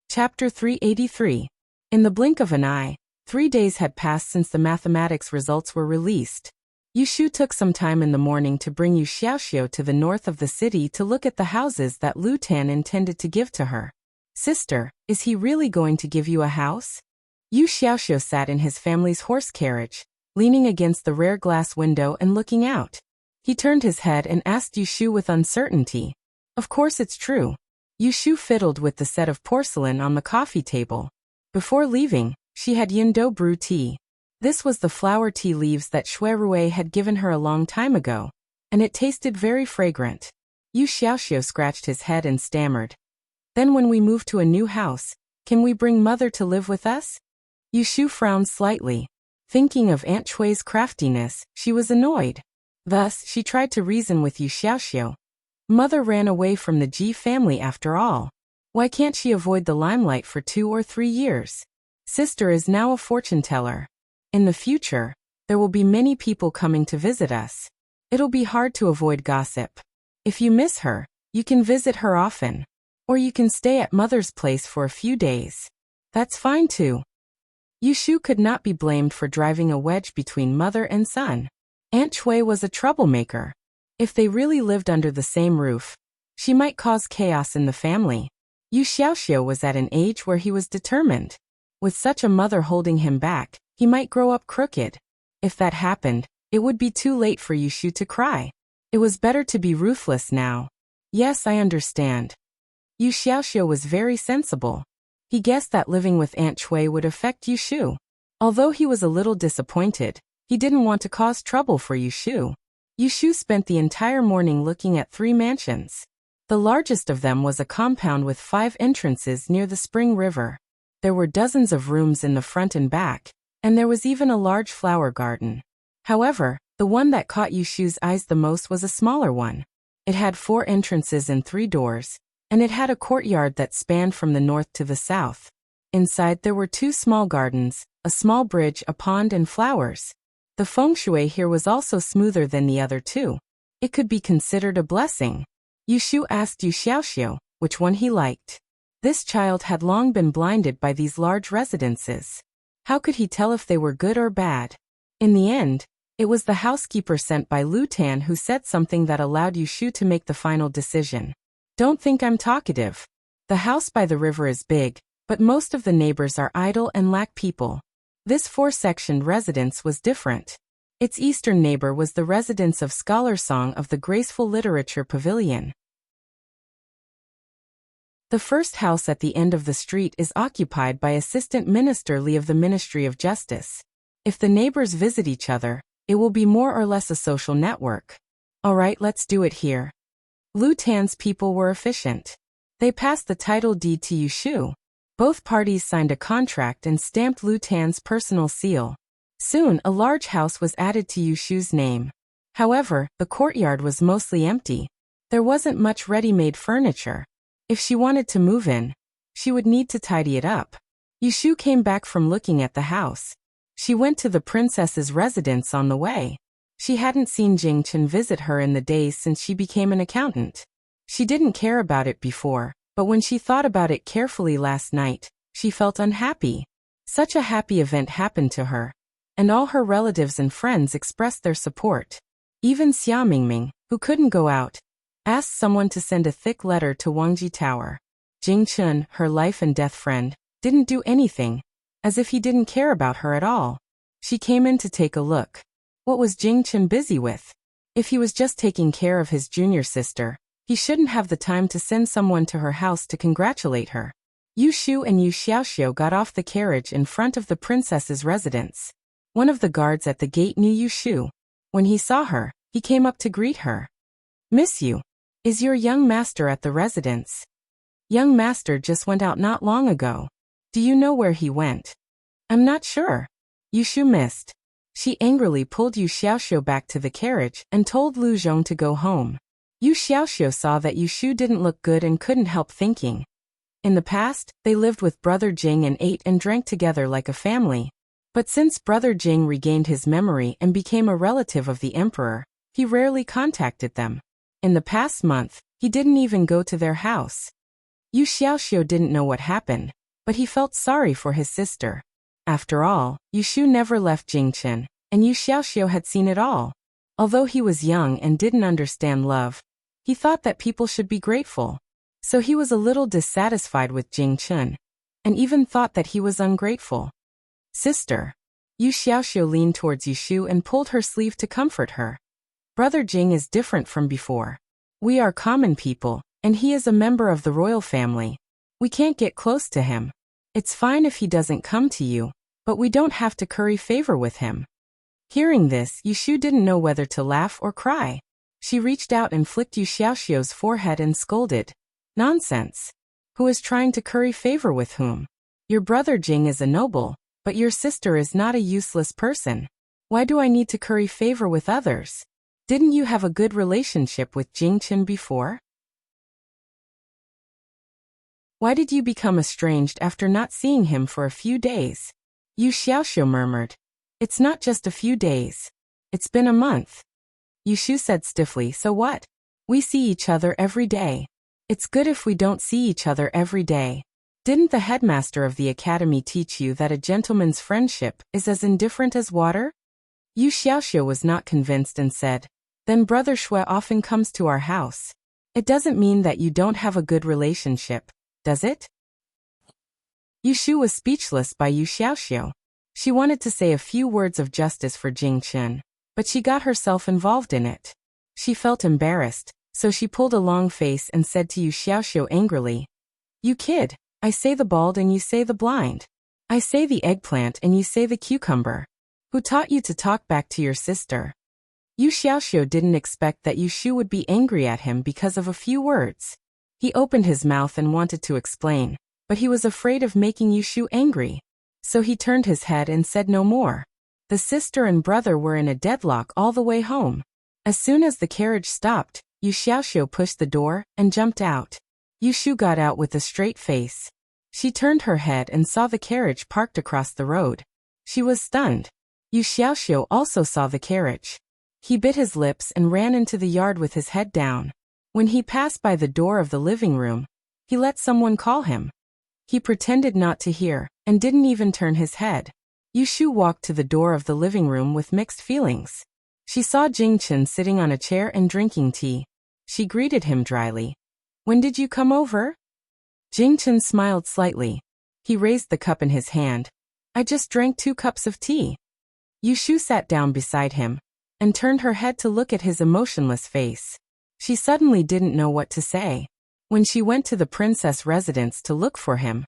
[SPEAKER 1] Chapter 383. In the blink of an eye, 3 days had passed since the mathematics results were released. Yushu took some time in the morning to bring Yu Xiaoxiu to the north of the city to look at the houses that Lu Tan intended to give to her. Sister, is he really going to give you a house? Yu Xiaoxiu sat in his family's horse carriage, leaning against the rare glass window and looking out. He turned his head and asked Yu Shu with uncertainty. Of course it's true. Yu Shu fiddled with the set of porcelain on the coffee table. Before leaving, she had Yindo brew tea. This was the flower tea leaves that Shui Rui had given her a long time ago, and it tasted very fragrant. Yu Xiaoxiu scratched his head and stammered. Then when we move to a new house, can we bring mother to live with us? Yu Shu frowned slightly. Thinking of Aunt Chui's craftiness, she was annoyed. Thus, she tried to reason with Yu Xiaoxiu. Mother ran away from the Ji family after all. Why can't she avoid the limelight for 2 or 3 years? Sister is now a fortune teller. In the future, there will be many people coming to visit us. It'll be hard to avoid gossip. If you miss her, you can visit her often. Or you can stay at mother's place for a few days. That's fine too. Yu Shu could not be blamed for driving a wedge between mother and son. Aunt Chui was a troublemaker. If they really lived under the same roof, she might cause chaos in the family. Yu Xiaoxiu was at an age where he was determined. With such a mother holding him back, he might grow up crooked. If that happened, it would be too late for Yu Shu to cry. It was better to be ruthless now. Yes, I understand. Yu Xiaoxiu was very sensible. He guessed that living with Aunt Chui would affect Yu Shu. Although he was a little disappointed, he didn't want to cause trouble for Yu Shu. Yu Shu spent the entire morning looking at 3 mansions. The largest of them was a compound with 5 entrances near the Spring River. There were dozens of rooms in the front and back, and there was even a large flower garden. However, the one that caught Yu Shu's eyes the most was a smaller one. It had 4 entrances and 3 doors, and it had a courtyard that spanned from the north to the south. Inside there were 2 small gardens, a small bridge, a pond, and flowers. The feng shui here was also smoother than the other 2. It could be considered a blessing. Yu Shu asked Yu Xiaoxiu which one he liked. This child had long been blinded by these large residences. How could he tell if they were good or bad? In the end, it was the housekeeper sent by Lu Tan who said something that allowed Yu Shu to make the final decision. Don't think I'm talkative. The house by the river is big, but most of the neighbors are idle and lack people. This 4-sectioned residence was different. Its eastern neighbor was the residence of Scholar Song of the Graceful Literature Pavilion. The first house at the end of the street is occupied by Assistant Minister Li of the Ministry of Justice. If the neighbors visit each other, it will be more or less a social network. Alright, let's do it here. Lu Tan's people were efficient. They passed the title deed to Yu Shu. Both parties signed a contract and stamped Lu Tan's personal seal. Soon, a large house was added to Yu Shu's name. However, the courtyard was mostly empty. There wasn't much ready-made furniture. If she wanted to move in, she would need to tidy it up. Yu Shu came back from looking at the house. She went to the princess's residence on the way. She hadn't seen Jing Chen visit her in the days since she became an accountant. She didn't care about it before, but when she thought about it carefully last night, she felt unhappy. Such a happy event happened to her, and all her relatives and friends expressed their support. Even Xia Mingming, who couldn't go out, asked someone to send a thick letter to Wangji Tower. Jing Chen, her life and death friend, didn't do anything, as if he didn't care about her at all. She came in to take a look. What was Jing Chen busy with? If he was just taking care of his junior sister, he shouldn't have the time to send someone to her house to congratulate her. Yu Shu and Yu Xiaoxiu got off the carriage in front of the princess's residence. One of the guards at the gate knew Yu Shu. When he saw her, he came up to greet her. Miss Yu, is your young master at the residence? Young master just went out not long ago. Do you know where he went? I'm not sure. Yu Shu missed. She angrily pulled Yu Xiaoxiu back to the carriage and told Lu Zhong to go home. Yu Xiaoxiu saw that Yu Shu didn't look good and couldn't help thinking. In the past, they lived with brother Jing and ate and drank together like a family. But since brother Jing regained his memory and became a relative of the emperor, he rarely contacted them. In the past month, he didn't even go to their house. Yu Xiaoxiu didn't know what happened, but he felt sorry for his sister. After all, Yu Shu never left Jingchen, and Yu Xiaoxiu had seen it all. Although he was young and didn't understand love, he thought that people should be grateful. So he was a little dissatisfied with Jing Chun, and even thought that he was ungrateful. Sister. Yu Xiaoxiu leaned towards Yushu and pulled her sleeve to comfort her. Brother Jing is different from before. We are common people, and he is a member of the royal family. We can't get close to him. It's fine if he doesn't come to you, but we don't have to curry favor with him. Hearing this, Yushu didn't know whether to laugh or cry. She reached out and flicked Yu Xiaoxiu's forehead and scolded. Nonsense. Who is trying to curry favor with whom? Your brother Jing is a noble, but your sister is not a useless person. Why do I need to curry favor with others? Didn't you have a good relationship with Jing Chen before? Why did you become estranged after not seeing him for a few days? Yu Xiaoxiu murmured. It's not just a few days. It's been a month. Yushu said stiffly, so what? We see each other every day. It's good if we don't see each other every day. Didn't the headmaster of the academy teach you that a gentleman's friendship is as indifferent as water? Yu Xiaoxiu was not convinced and said, then Brother Shui often comes to our house. It doesn't mean that you don't have a good relationship, does it? Yushu was speechless by Yu Xiaoxiu. She wanted to say a few words of justice for Jing Chen, but she got herself involved in it. She felt embarrassed, so she pulled a long face and said to Yu Xiaoxiu angrily, You kid, I say the bald and you say the blind. I say the eggplant and you say the cucumber. Who taught you to talk back to your sister? Yu Xiaoxiu didn't expect that Yushu would be angry at him because of a few words. He opened his mouth and wanted to explain, but he was afraid of making Yushu angry. So he turned his head and said no more. The sister and brother were in a deadlock all the way home. As soon as the carriage stopped, Yu Xiaoxiu pushed the door and jumped out. Yushu got out with a straight face. She turned her head and saw the carriage parked across the road. She was stunned. Yu Xiaoxiu also saw the carriage. He bit his lips and ran into the yard with his head down. When he passed by the door of the living room, he let someone call him. He pretended not to hear, and didn't even turn his head. Yushu walked to the door of the living room with mixed feelings. She saw Jing Chen sitting on a chair and drinking tea. She greeted him dryly. When did you come over? Jing Chen smiled slightly. He raised the cup in his hand. I just drank 2 cups of tea. Yushu sat down beside him and turned her head to look at his emotionless face. She suddenly didn't know what to say. When she went to the princess residence to look for him,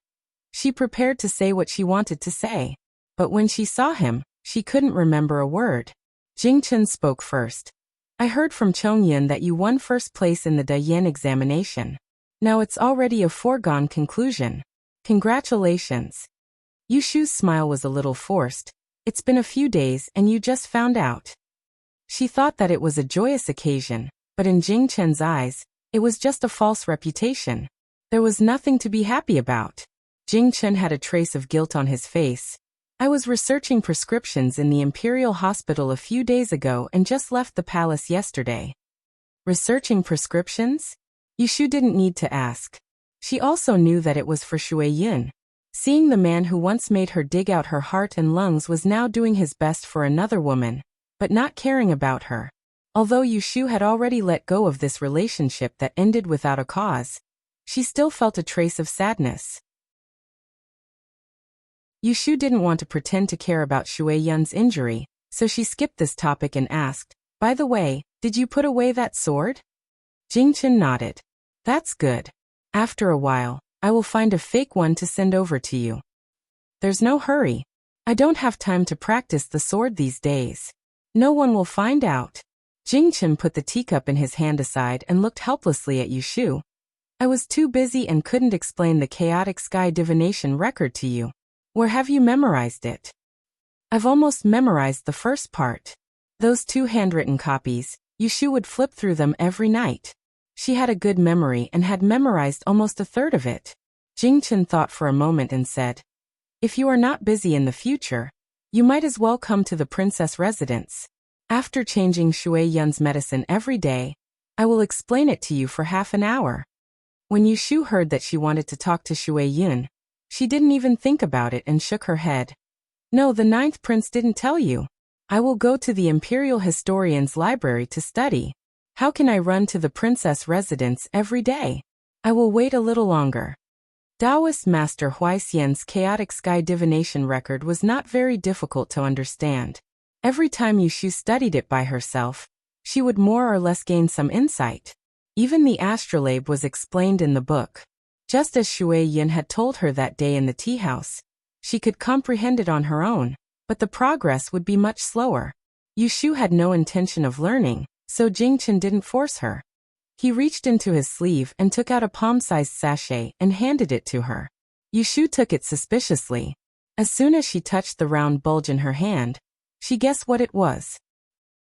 [SPEAKER 1] she prepared to say what she wanted to say. But when she saw him, she couldn't remember a word. Jing Chen spoke first. I heard from Chongyan that you won first place in the Dayan examination. Now it's already a foregone conclusion. Congratulations. Yushu's smile was a little forced. It's been a few days and you just found out. She thought that it was a joyous occasion, but in Jing Chen's eyes, it was just a false reputation. There was nothing to be happy about. Jing Chen had a trace of guilt on his face. I was researching prescriptions in the Imperial Hospital a few days ago and just left the palace yesterday. Researching prescriptions? Yushu didn't need to ask. She also knew that it was for Shui Yun. Seeing the man who once made her dig out her heart and lungs was now doing his best for another woman, but not caring about her. Although Yushu had already let go of this relationship that ended without a cause, she still felt a trace of sadness. Yushu didn't want to pretend to care about Shui Yun's injury, so she skipped this topic and asked, By the way, did you put away that sword? Jing Chen nodded. That's good. After a while, I will find a fake one to send over to you. There's no hurry. I don't have time to practice the sword these days. No one will find out. Jing Chen put the teacup in his hand aside and looked helplessly at Yushu. I was too busy and couldn't explain the chaotic sky divination record to you. Where have you memorized it? I've almost memorized the first part. Those 2 handwritten copies, Yushu would flip through them every night. She had a good memory and had memorized almost a third of it. Jing Chen thought for a moment and said, If you are not busy in the future, you might as well come to the princess residence. After changing Shui Yun's medicine every day, I will explain it to you for half an hour. When Yushu heard that she wanted to talk to Shui Yun, she didn't even think about it and shook her head. No, the 9th prince didn't tell you. I will go to the Imperial Historian's library to study. How can I run to the princess residence every day? I will wait a little longer. Taoist Master Hui Xian's chaotic sky divination record was not very difficult to understand. Every time Yushu studied it by herself, she would more or less gain some insight. Even the astrolabe was explained in the book. Just as Shui Yin had told her that day in the tea house, she could comprehend it on her own, but the progress would be much slower. Yushu had no intention of learning, so Jingchen didn't force her. He reached into his sleeve and took out a palm-sized sachet and handed it to her. Yushu took it suspiciously. As soon as she touched the round bulge in her hand, she guessed what it was.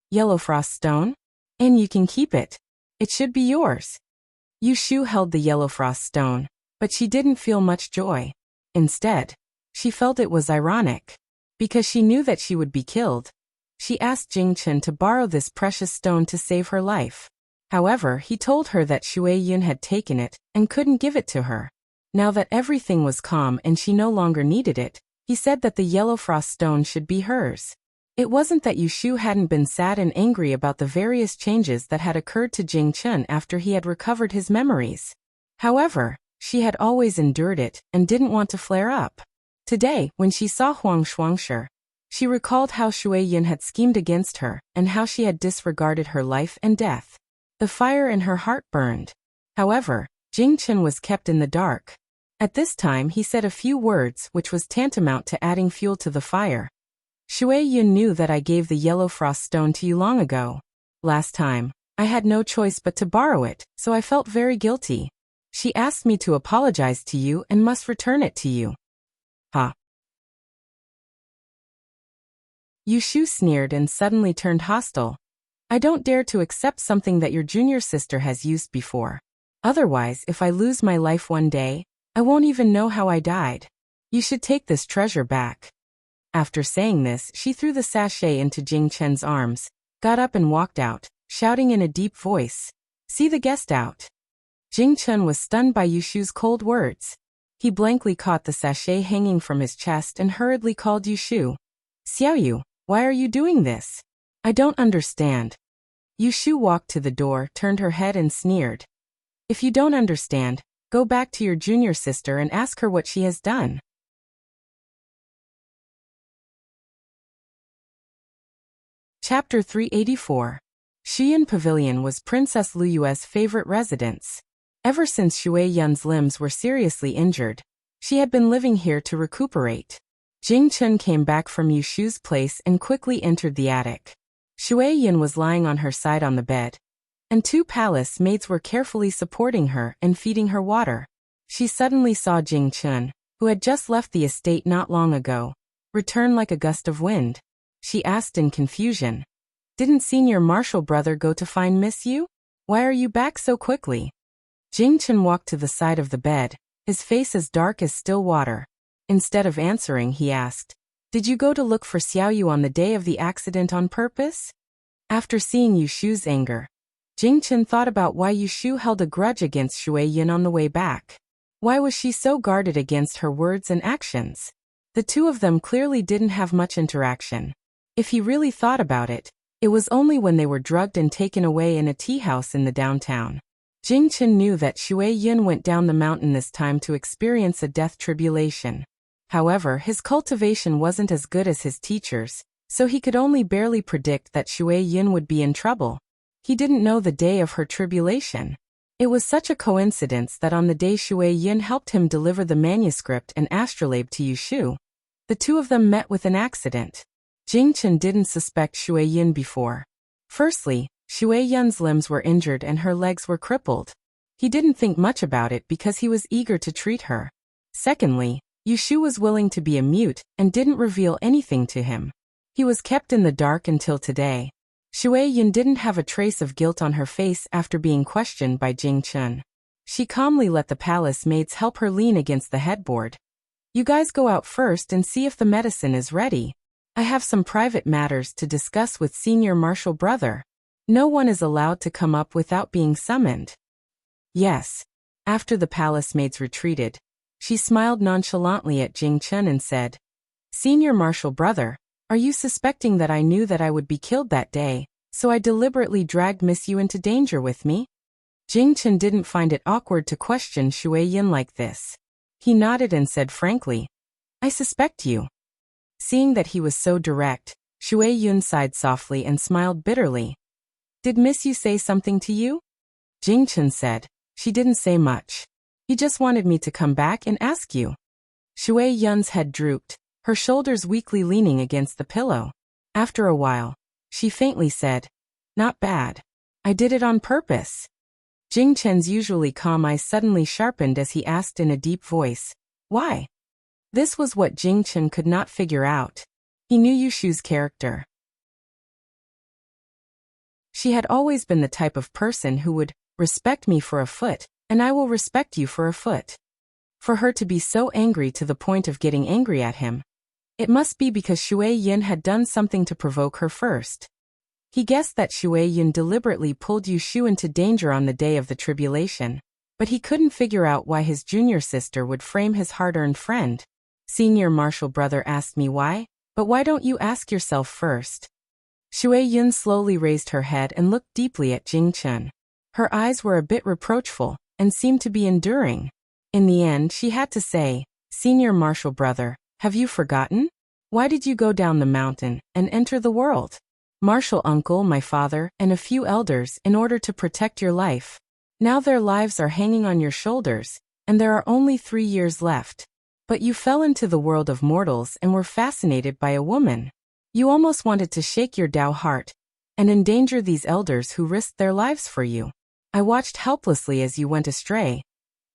[SPEAKER 1] Yellow frost stone? And you can keep it. It should be yours. Yushu held the yellow frost stone, but she didn't feel much joy. Instead, she felt it was ironic. Because she knew that she would be killed, she asked Jingchen to borrow this precious stone to save her life. However, he told her that Shui Yin had taken it and couldn't give it to her. Now that everything was calm and she no longer needed it, he said that the yellow frost stone should be hers. It wasn't that Yushu hadn't been sad and angry about the various changes that had occurred to Jingchen after he had recovered his memories. However, she had always endured it and didn't want to flare up. Today, when she saw Huang Shuangshi, she recalled how Shui Yin had schemed against her and how she had disregarded her life and death. The fire in her heart burned. However, Jingchen was kept in the dark. At this time he said a few words which was tantamount to adding fuel to the fire. Shui Yin knew that I gave the yellow frost stone to you long ago. Last time, I had no choice but to borrow it, so I felt very guilty. She asked me to apologize to you and must return it to you. Ha. Yushu sneered and suddenly turned hostile. I don't dare to accept something that your junior sister has used before. Otherwise, if I lose my life one day, I won't even know how I died. You should take this treasure back. After saying this, she threw the sachet into Jingchen's arms, got up and walked out, shouting in a deep voice, "See the guest out." Jingchen was stunned by Yushu's cold words. He blankly caught the sachet hanging from his chest and hurriedly called Yushu. "Xiaoyu, why are you doing this? I don't understand." Yushu walked to the door, turned her head and sneered. "If you don't understand, go back to your junior sister and ask her what she has done." Chapter 384. Xiyan Pavilion was Princess Luyue's favorite residence. Ever since Shui Yun's limbs were seriously injured, she had been living here to recuperate. Jingchen came back from Yushu's place and quickly entered the attic. Shui Yun was lying on her side on the bed, and two palace maids were carefully supporting her and feeding her water. She suddenly saw Jingchen, who had just left the estate not long ago, return like a gust of wind. She asked in confusion, "Didn't Senior Marshal Brother go to find Miss Yu? Why are you back so quickly?" Jingchen walked to the side of the bed, his face as dark as still water. Instead of answering, he asked, "Did you go to look for Xiaoyu on the day of the accident on purpose?" After seeing Yushu's anger, Jingchen thought about why Yushu held a grudge against Shui Yin on the way back. Why was she so guarded against her words and actions? The two of them clearly didn't have much interaction. If he really thought about it, it was only when they were drugged and taken away in a tea house in the downtown. Jingchen knew that Shui Yin went down the mountain this time to experience a death tribulation. However, his cultivation wasn't as good as his teacher's, so he could only barely predict that Shui Yin would be in trouble. He didn't know the day of her tribulation. It was such a coincidence that on the day Shui Yin helped him deliver the manuscript and astrolabe to Yushu, the two of them met with an accident. Jingchen didn't suspect Shui Yin before. Firstly, Shui Yun's limbs were injured and her legs were crippled. He didn't think much about it because he was eager to treat her. Secondly, Yushu was willing to be a mute and didn't reveal anything to him. He was kept in the dark until today. Shui Yin didn't have a trace of guilt on her face after being questioned by Jingchen. She calmly let the palace maids help her lean against the headboard. "You guys go out first and see if the medicine is ready. I have some private matters to discuss with Senior Marshal Brother. No one is allowed to come up without being summoned." "Yes." After the palace maids retreated, she smiled nonchalantly at Jingchen and said, "Senior Marshal Brother, are you suspecting that I knew that I would be killed that day, so I deliberately dragged Miss Yu into danger with me?" Jing Chen didn't find it awkward to question Shui Yin like this. He nodded and said frankly, I suspect you. Seeing that he was so direct, Shui Yun sighed softly and smiled bitterly. Did Miss Yu say something to you? Jing Chen said, she didn't say much. He just wanted me to come back and ask you. Shui Yun's head drooped, her shoulders weakly leaning against the pillow. After a while, she faintly said, not bad. I did it on purpose. Jing Chen's usually calm eyes suddenly sharpened as he asked in a deep voice, why? This was what Jing Chen could not figure out. He knew Yushu's character. She had always been the type of person who would respect me for a foot, and I will respect you for a foot. For her to be so angry to the point of getting angry at him, it must be because Shui Yin had done something to provoke her first. He guessed that Shui Yin deliberately pulled Yushu into danger on the day of the tribulation, but he couldn't figure out why his junior sister would frame his hard-earned friend. Senior Marshal brother asked me why, but why don't you ask yourself first? Shui Yun slowly raised her head and looked deeply at Jing Chen. Her eyes were a bit reproachful, and seemed to be enduring. In the end she had to say, Senior Marshal brother, have you forgotten? Why did you go down the mountain, and enter the world? Marshal uncle, my father, and a few elders in order to protect your life. Now their lives are hanging on your shoulders, and there are only 3 years left. But you fell into the world of mortals and were fascinated by a woman. You almost wanted to shake your Tao heart, and endanger these elders who risked their lives for you. I watched helplessly as you went astray.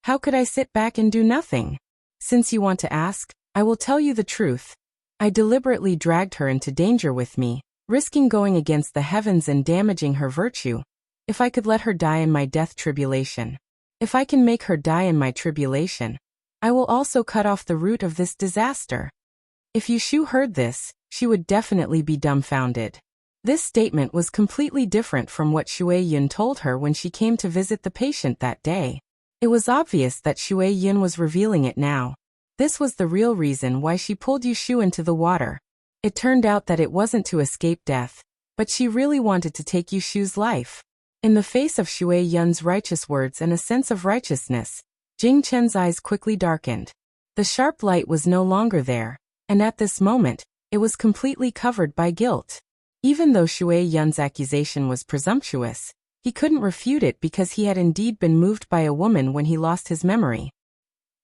[SPEAKER 1] How could I sit back and do nothing? Since you want to ask, I will tell you the truth. I deliberately dragged her into danger with me, risking going against the heavens and damaging her virtue. If I could let her die in my death tribulation. If I can make her die in my tribulation, I will also cut off the root of this disaster. If Yushu heard this, she would definitely be dumbfounded. This statement was completely different from what Shui Yun told her when she came to visit the patient that day. It was obvious that Shui Yun was revealing it now. This was the real reason why she pulled Yushu into the water. It turned out that it wasn't to escape death, but she really wanted to take Yushu's life. In the face of Shui Yun's righteous words and a sense of righteousness, Jing Chen's eyes quickly darkened. The sharp light was no longer there, and at this moment, it was completely covered by guilt. Even though Shui Yun's accusation was presumptuous, he couldn't refute it because he had indeed been moved by a woman when he lost his memory.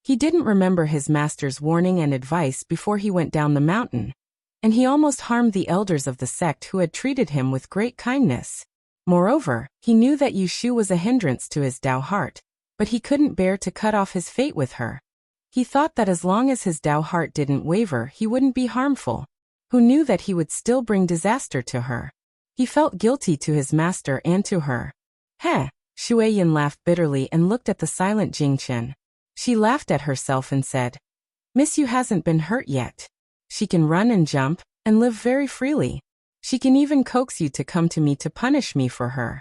[SPEAKER 1] He didn't remember his master's warning and advice before he went down the mountain, and he almost harmed the elders of the sect who had treated him with great kindness. Moreover, he knew that Yushu was a hindrance to his Tao heart, but he couldn't bear to cut off his fate with her. He thought that as long as his Tao heart didn't waver, he wouldn't be harmful. Who knew that he would still bring disaster to her? He felt guilty to his master and to her. Heh! Shui Yin laughed bitterly and looked at the silent Jing Chen. She laughed at herself and said, Miss Yu hasn't been hurt yet. She can run and jump, and live very freely. She can even coax you to come to me to punish me for her.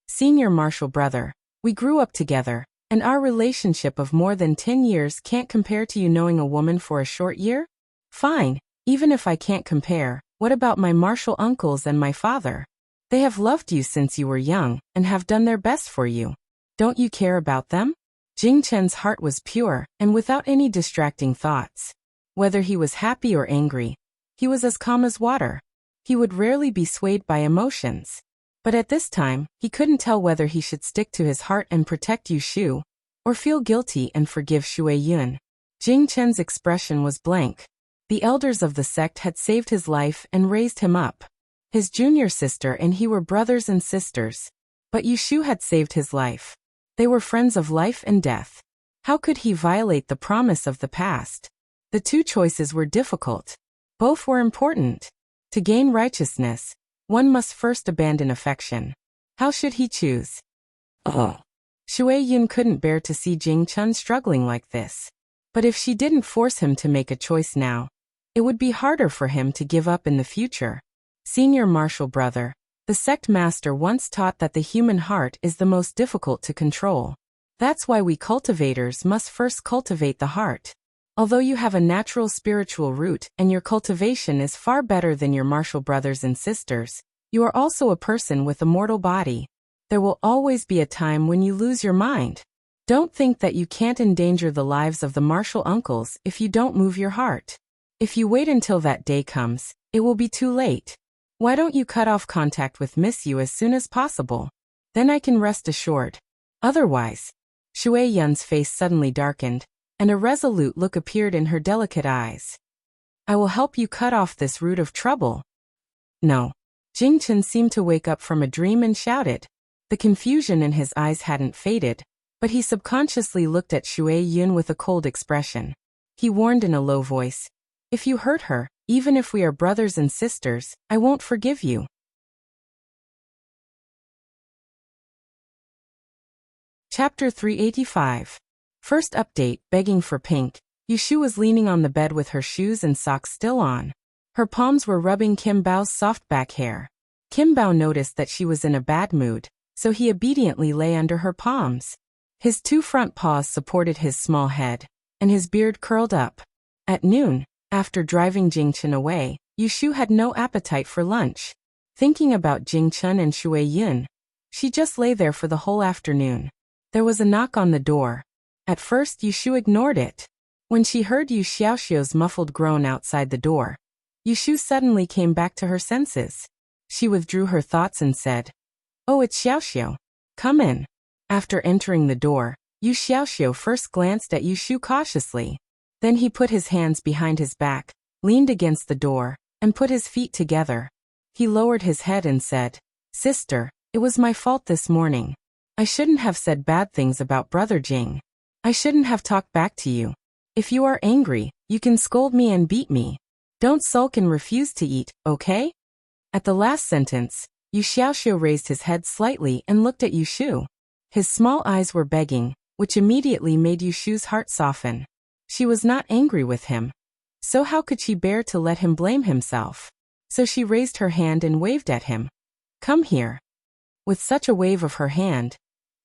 [SPEAKER 1] Senior Marshal brother, we grew up together, and our relationship of more than 10 years can't compare to you knowing a woman for a short year? Fine, even if I can't compare, what about my martial uncles and my father? They have loved you since you were young, and have done their best for you. Don't you care about them? Jing Chen's heart was pure, and without any distracting thoughts. Whether he was happy or angry, he was as calm as water. He would rarely be swayed by emotions. But at this time, he couldn't tell whether he should stick to his heart and protect Yushu, or feel guilty and forgive Shui Yun. Jing Chen's expression was blank. The elders of the sect had saved his life and raised him up. His junior sister and he were brothers and sisters. But Yushu had saved his life. They were friends of life and death. How could he violate the promise of the past? The two choices were difficult. Both were important. To gain righteousness, one must first abandon affection. How should he choose? Shui Yun couldn't bear to see Jing Chen struggling like this. But if she didn't force him to make a choice now, it would be harder for him to give up in the future. Senior Marshal brother, the sect master once taught that the human heart is the most difficult to control. That's why we cultivators must first cultivate the heart. Although you have a natural spiritual root and your cultivation is far better than your martial brothers and sisters, You are also a person with a mortal body. There will always be a time when you lose your mind. Don't think that you can't endanger the lives of the Marshall uncles if you don't move your heart. If you wait until that day comes, it will be too late. Why don't you cut off contact with Miss Yu as soon as possible? Then I can rest assured. Otherwise, Shui Yun's face suddenly darkened, and a resolute look appeared in her delicate eyes. I will help you cut off this root of trouble. No. Jing Chen seemed to wake up from a dream and shouted. The confusion in his eyes hadn't faded, but he subconsciously looked at Shui Yun with a cold expression. He warned in a low voice, "If you hurt her, even if we are brothers and sisters, I won't forgive you." Chapter 385. First update, begging for pink. Yushu was leaning on the bed with her shoes and socks still on. Her palms were rubbing Kim Bao's soft back hair. Kim Bao noticed that she was in a bad mood, so he obediently lay under her palms. His two front paws supported his small head, and his beard curled up. At noon, after driving Jingchen away, Yushu had no appetite for lunch. Thinking about Jingchen and Shui Yun, she just lay there for the whole afternoon. There was a knock on the door. At first Yushu ignored it. When she heard Yu Xiaoxiu's muffled groan outside the door, Yushu suddenly came back to her senses. She withdrew her thoughts and said, "Oh, it's Xiaoxiu. Come in." After entering the door, Yu Xiaoxiu first glanced at Yushu cautiously. Then he put his hands behind his back, leaned against the door, and put his feet together. He lowered his head and said, "Sister, it was my fault this morning. I shouldn't have said bad things about Brother Jing. I shouldn't have talked back to you. If you are angry, you can scold me and beat me. Don't sulk and refuse to eat, okay?" At the last sentence, Yu Xiaoxiu raised his head slightly and looked at Yushu. His small eyes were begging, which immediately made Yushu's heart soften. She was not angry with him. So how could she bear to let him blame himself? So she raised her hand and waved at him. "Come here." With such a wave of her hand,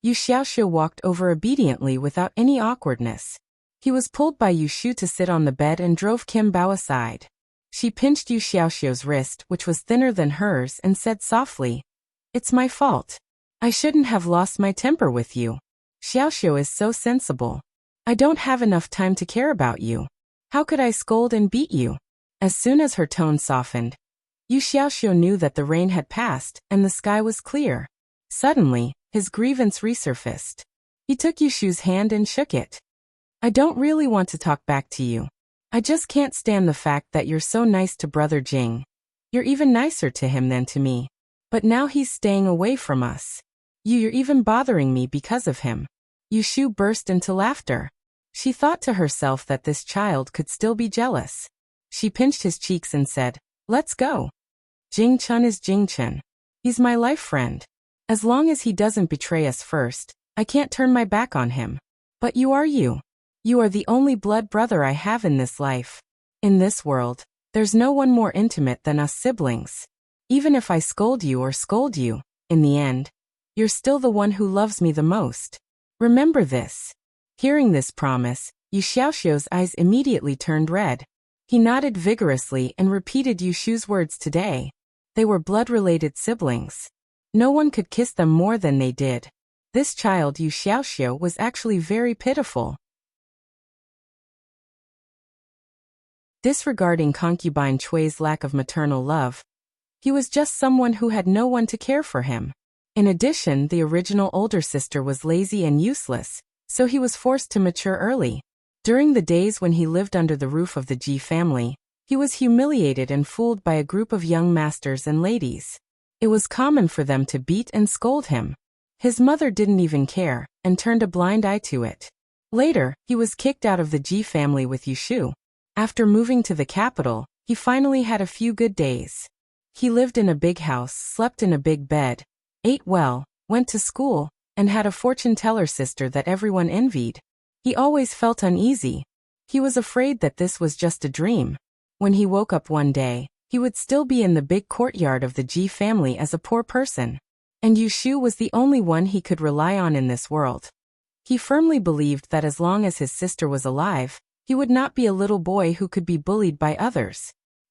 [SPEAKER 1] Yu Xiaoxiu walked over obediently without any awkwardness. He was pulled by Yushu to sit on the bed and drove Kim Bao aside. She pinched Yu Xiaoxiu's wrist, which was thinner than hers, and said softly, "It's my fault. I shouldn't have lost my temper with you. Xiaoxiu is so sensible. I don't have enough time to care about you. How could I scold and beat you?" As soon as her tone softened, Yu Xiaoxiu knew that the rain had passed and the sky was clear. Suddenly, his grievance resurfaced. He took Yushu's hand and shook it. "I don't really want to talk back to you. I just can't stand the fact that you're so nice to Brother Jing. You're even nicer to him than to me. But now he's staying away from us. You're even bothering me because of him." Yushu burst into laughter. She thought to herself that this child could still be jealous. She pinched his cheeks and said, "Let's go. Jing Chen is Jing Chen. He's my life friend. As long as he doesn't betray us first, I can't turn my back on him. But you are you. You are the only blood brother I have in this life. In this world, there's no one more intimate than us siblings. Even if I scold you, in the end, you're still the one who loves me the most. Remember this." Hearing this promise, Yu Xiaoxiu's eyes immediately turned red. He nodded vigorously and repeated Yushu's words today. They were blood-related siblings. No one could kiss them more than they did. This child Yu Xiaoxiu was actually very pitiful. Disregarding concubine Chui's lack of maternal love, he was just someone who had no one to care for him. In addition, the original older sister was lazy and useless, so he was forced to mature early. During the days when he lived under the roof of the Ji family, he was humiliated and fooled by a group of young masters and ladies. It was common for them to beat and scold him. His mother didn't even care, and turned a blind eye to it. Later, he was kicked out of the Ji family with Yushu. After moving to the capital, he finally had a few good days. He lived in a big house, slept in a big bed, ate well, went to school, and had a fortune-teller sister that everyone envied. He always felt uneasy. He was afraid that this was just a dream. When he woke up one day, he would still be in the big courtyard of the Ji family as a poor person. And Yushu was the only one he could rely on in this world. He firmly believed that as long as his sister was alive, he would not be a little boy who could be bullied by others.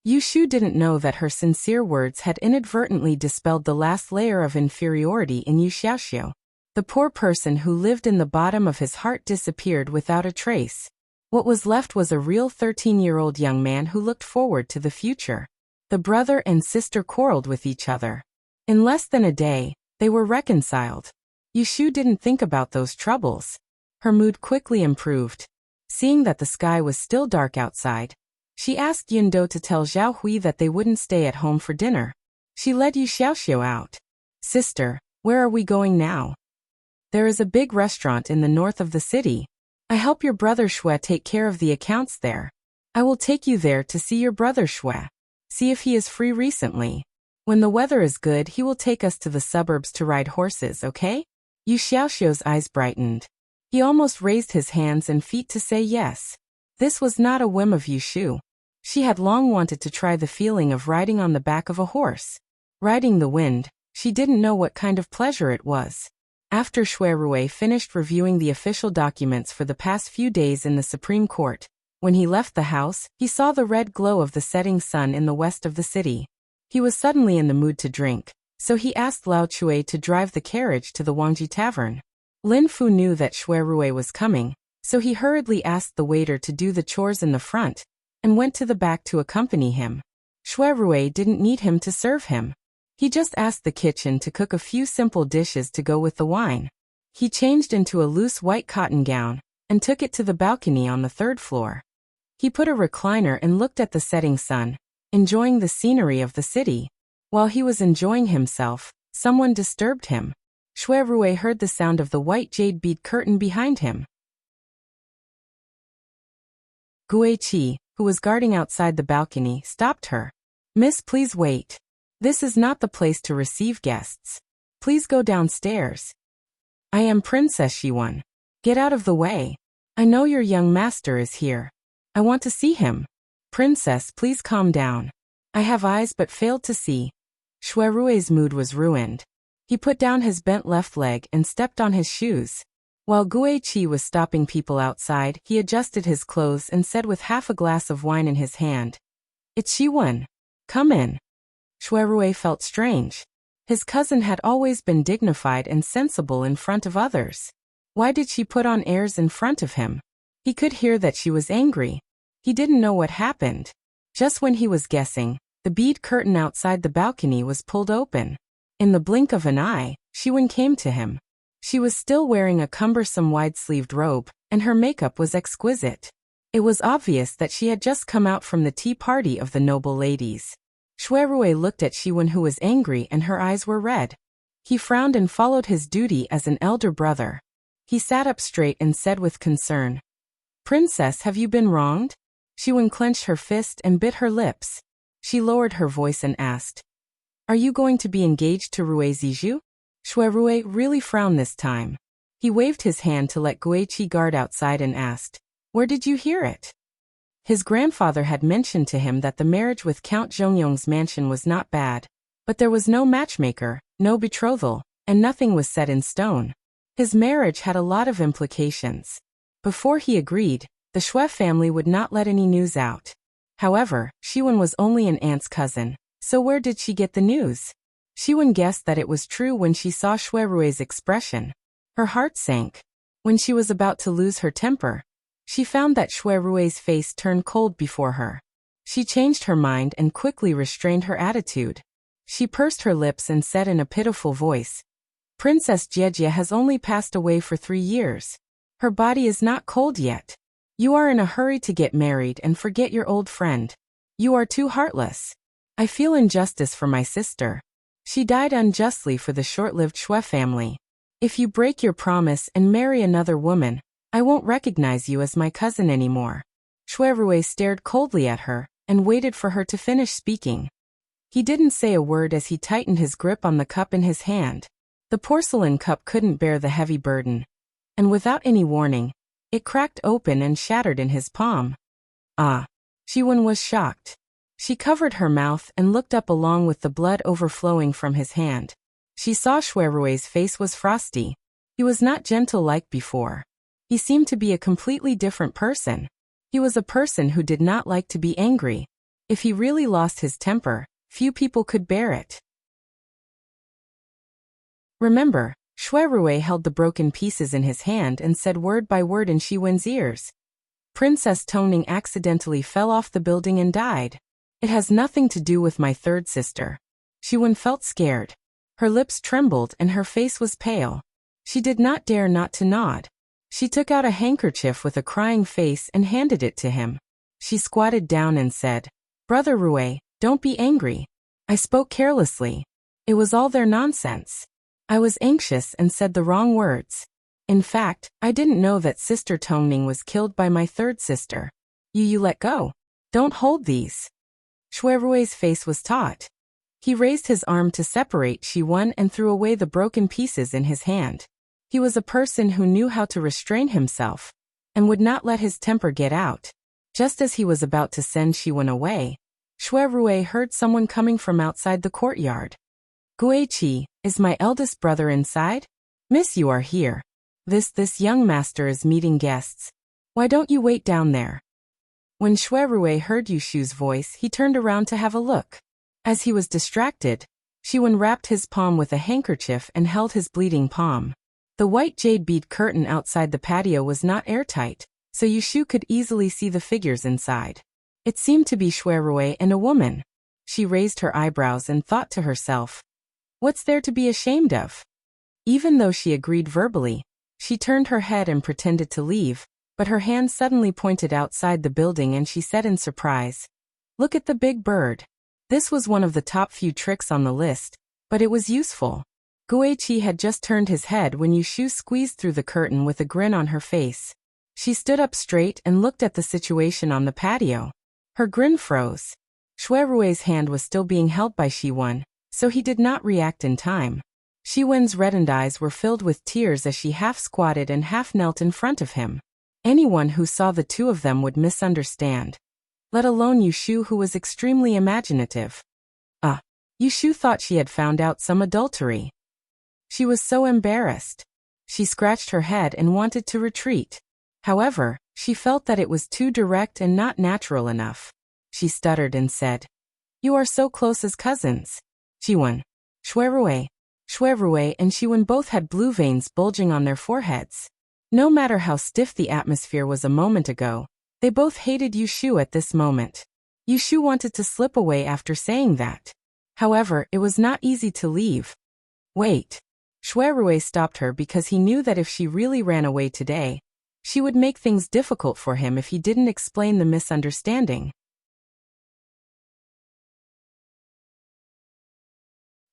[SPEAKER 1] Yushu didn't know that her sincere words had inadvertently dispelled the last layer of inferiority in Yu Xiaoxiu. The poor person who lived in the bottom of his heart disappeared without a trace. What was left was a real 13-year-old young man who looked forward to the future. The brother and sister quarreled with each other. In less than a day, they were reconciled. Yushu didn't think about those troubles. Her mood quickly improved. Seeing that the sky was still dark outside, she asked Yundo to tell Zhao Hui that they wouldn't stay at home for dinner. She led Yu Xiaoxiu out. Sister, where are we going now? There is a big restaurant in the north of the city. I help your brother Xue take care of the accounts there. I will take you there to see your brother Xue. See if he is free recently. When the weather is good, he will take us to the suburbs to ride horses, okay? Yu Xiaoxiu's eyes brightened. He almost raised his hands and feet to say yes. This was not a whim of Yushu. She had long wanted to try the feeling of riding on the back of a horse. Riding the wind, she didn't know what kind of pleasure it was. After Xue Rui finished reviewing the official documents for the past few days in the Supreme Court, when he left the house, he saw the red glow of the setting sun in the west of the city. He was suddenly in the mood to drink, so he asked Lao Chui to drive the carriage to the Wangji Tavern. Lin Fu knew that Xue Rui was coming, so he hurriedly asked the waiter to do the chores in the front, and went to the back to accompany him. Xue Rui didn't need him to serve him. He just asked the kitchen to cook a few simple dishes to go with the wine. He changed into a loose white cotton gown, and took it to the balcony on the third floor. He put a recliner and looked at the setting sun, enjoying the scenery of the city. While he was enjoying himself, someone disturbed him. Xue Rui heard the sound of the white jade bead curtain behind him. Guiqi, who was guarding outside the balcony, stopped her. Miss, please wait. This is not the place to receive guests. Please go downstairs. I am Princess Xiwan. Get out of the way. I know your young master is here. I want to see him. Princess, please calm down. I have eyes but failed to see. Xue Rui's mood was ruined. He put down his bent left leg and stepped on his shoes. While Guiqi was stopping people outside, he adjusted his clothes and said with half a glass of wine in his hand, It's Xiwan. Come in. Xue Rui felt strange. His cousin had always been dignified and sensible in front of others. Why did she put on airs in front of him? He could hear that she was angry. He didn't know what happened. Just when he was guessing, the bead curtain outside the balcony was pulled open. In the blink of an eye, Xiwan came to him. She was still wearing a cumbersome wide-sleeved robe, and her makeup was exquisite. It was obvious that she had just come out from the tea party of the noble ladies. Xue Rui looked at Xiwan, who was angry, and her eyes were red. He frowned and followed his duty as an elder brother. He sat up straight and said with concern, Princess, have you been wronged? Xiwan clenched her fist and bit her lips. She lowered her voice and asked, Are you going to be engaged to Rui Zizhu? Xue Rui really frowned this time. He waved his hand to let Guiqi guard outside and asked, Where did you hear it? His grandfather had mentioned to him that the marriage with Count Zhongyong's mansion was not bad, but there was no matchmaker, no betrothal, and nothing was set in stone. His marriage had a lot of implications. Before he agreed, the Xue family would not let any news out. However, Xiwan was only an aunt's cousin, so where did she get the news? Xiwan guessed that it was true when she saw Xue Rui's expression. Her heart sank. When she was about to lose her temper, she found that Xue Rui's face turned cold before her. She changed her mind and quickly restrained her attitude. She pursed her lips and said in a pitiful voice, Princess Jiejie has only passed away for 3 years. Her body is not cold yet. You are in a hurry to get married and forget your old friend. You are too heartless. I feel injustice for my sister. She died unjustly for the short-lived Xue family. If you break your promise and marry another woman, I won't recognize you as my cousin anymore. Xue Rui stared coldly at her and waited for her to finish speaking. He didn't say a word as he tightened his grip on the cup in his hand. The porcelain cup couldn't bear the heavy burden, and without any warning, it cracked open and shattered in his palm. Ah! Xiwan was shocked. She covered her mouth and looked up along with the blood overflowing from his hand. She saw Xue Rui's face was frosty. He was not gentle like before. He seemed to be a completely different person. He was a person who did not like to be angry. If he really lost his temper, few people could bear it. Remember, Shuirui held the broken pieces in his hand and said word by word in Shiwen's ears. Princess Tongning accidentally fell off the building and died. It has nothing to do with my third sister. Shiwen felt scared. Her lips trembled and her face was pale. She did not dare not to nod. She took out a handkerchief with a crying face and handed it to him. She squatted down and said, "Brother Rui, don't be angry. I spoke carelessly. It was all their nonsense. I was anxious and said the wrong words. In fact, I didn't know that Sister Tongning was killed by my third sister. You let go. Don't hold these." Shuirui's face was taut. He raised his arm to separate Shiwen and threw away the broken pieces in his hand. He was a person who knew how to restrain himself and would not let his temper get out. Just as he was about to send Shiwen away, Shuirui heard someone coming from outside the courtyard. "Guiqi, is my eldest brother inside? Miss, you are here. This young master is meeting guests. Why don't you wait down there?" When Shuirui heard Yushu's voice, he turned around to have a look. As he was distracted, Shiwen wrapped his palm with a handkerchief and held his bleeding palm. The white jade bead curtain outside the patio was not airtight, so Yushu could easily see the figures inside. It seemed to be Shuirui and a woman. She raised her eyebrows and thought to herself, "What's there to be ashamed of?" Even though she agreed verbally, she turned her head and pretended to leave, but her hand suddenly pointed outside the building and she said in surprise, "Look at the big bird." This was one of the top few tricks on the list, but it was useful. Guiqi had just turned his head when Yushu squeezed through the curtain with a grin on her face. She stood up straight and looked at the situation on the patio. Her grin froze. Shuirui's hand was still being held by Shiwen, so he did not react in time. Shiwen's reddened eyes were filled with tears as she half squatted and half knelt in front of him. Anyone who saw the two of them would misunderstand. Let alone Yushu, who was extremely imaginative. Yushu thought she had found out some adultery. She was so embarrassed. She scratched her head and wanted to retreat. However, she felt that it was too direct and not natural enough. She stuttered and said, "You are so close as cousins." Shiwen. Shuirui and Shiwen both had blue veins bulging on their foreheads. No matter how stiff the atmosphere was a moment ago, they both hated Yushu at this moment. Yushu wanted to slip away after saying that. However, it was not easy to leave. "Wait." Shuirui stopped her because he knew that if she really ran away today, she would make things difficult for him if he didn't explain the misunderstanding.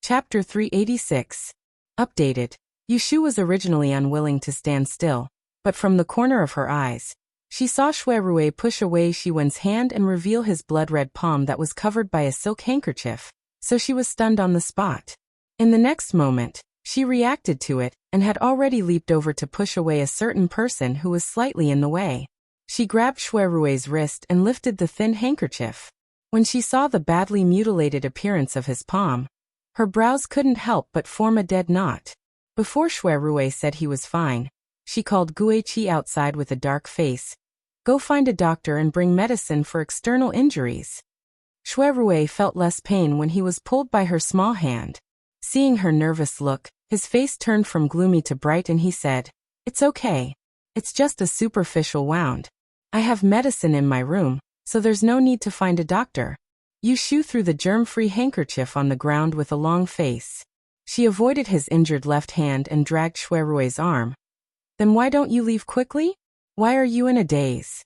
[SPEAKER 1] Chapter 386. Updated. Yushu was originally unwilling to stand still, but from the corner of her eyes, she saw Shuirui push away Shiwen's hand and reveal his blood-red palm that was covered by a silk handkerchief, so she was stunned on the spot. In the next moment, she reacted to it and had already leaped over to push away a certain person who was slightly in the way. She grabbed Shuirui's wrist and lifted the thin handkerchief. When she saw the badly mutilated appearance of his palm, her brows couldn't help but form a dead knot. Before Shuirui said he was fine, she called Guiqi outside with a dark face. "Go find a doctor and bring medicine for external injuries." Shuirui felt less pain when he was pulled by her small hand. Seeing her nervous look, his face turned from gloomy to bright and he said, "It's okay. It's just a superficial wound. I have medicine in my room, so there's no need to find a doctor." Yushu threw the germ-free handkerchief on the ground with a long face. She avoided his injured left hand and dragged Shuirui's arm. "Then why don't you leave quickly? Why are you in a daze?"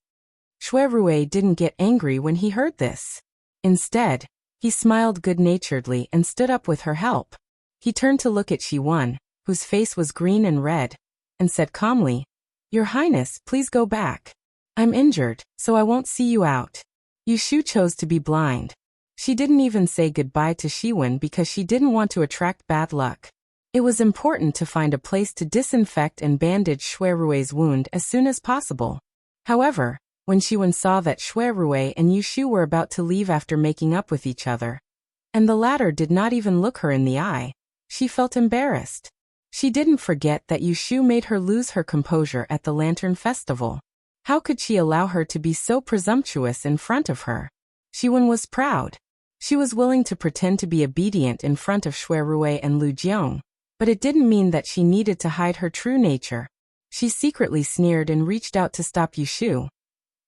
[SPEAKER 1] Shuirui didn't get angry when he heard this. Instead, he smiled good-naturedly and stood up with her help. He turned to look at Shiwen, whose face was green and red, and said calmly, "Your Highness, please go back. I'm injured, so I won't see you out." Yushu chose to be blind. She didn't even say goodbye to Shiwen because she didn't want to attract bad luck. It was important to find a place to disinfect and bandage Shuirui's wound as soon as possible. However, when Shiwen saw that Shuirui and Yushu were about to leave after making up with each other, and the latter did not even look her in the eye, she felt embarrassed. She didn't forget that Yushu made her lose her composure at the Lantern Festival. How could she allow her to be so presumptuous in front of her? Xiwen was proud. She was willing to pretend to be obedient in front of Shui Rui and Lu Jiang, but it didn't mean that she needed to hide her true nature. She secretly sneered and reached out to stop Yushu.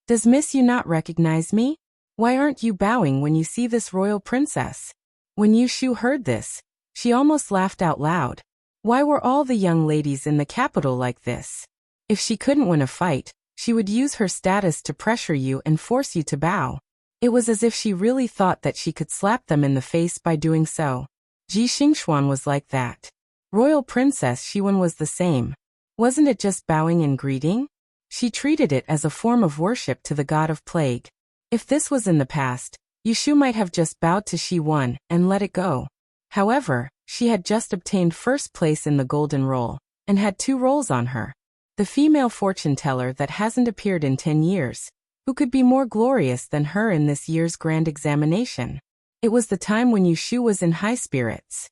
[SPEAKER 1] Does Miss Yu not recognize me? Why aren't you bowing when you see this royal princess? When Yushu heard this, she almost laughed out loud. Why were all the young ladies in the capital like this? If she couldn't win a fight, she would use her status to pressure you and force you to bow. It was as if she really thought that she could slap them in the face by doing so. Ji Xingxuan was like that. Royal Princess Xiwen was the same. Wasn't it just bowing and greeting? She treated it as a form of worship to the god of plague. If this was in the past, Yushu might have just bowed to Xiwen and let it go. However, she had just obtained first place in the golden roll, and had 2 rolls on her. The female fortune teller that hasn't appeared in 10 years. Who could be more glorious than her in this year's grand examination? It was the time when Yushu was in high spirits.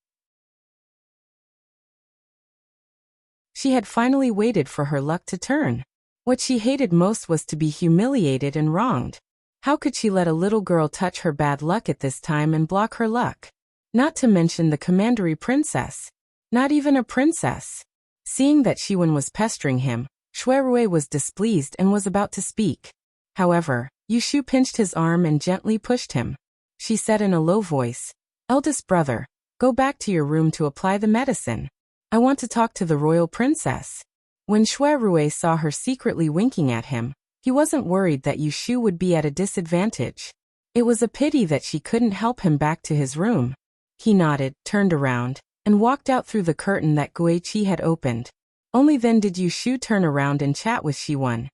[SPEAKER 1] She had finally waited for her luck to turn. What she hated most was to be humiliated and wronged. How could she let a little girl touch her bad luck at this time and block her luck? Not to mention the commandery princess. Not even a princess. Seeing that Xiwen was pestering him, Shui Rui was displeased and was about to speak. However, Yushu pinched his arm and gently pushed him. She said in a low voice, "Eldest brother, go back to your room to apply the medicine. I want to talk to the royal princess." When Shui Rui saw her secretly winking at him, he wasn't worried that Yushu would be at a disadvantage. It was a pity that she couldn't help him back to his room. He nodded, turned around, and walked out through the curtain that Guiqi had opened. Only then did Yushu turn around and chat with Xiwen.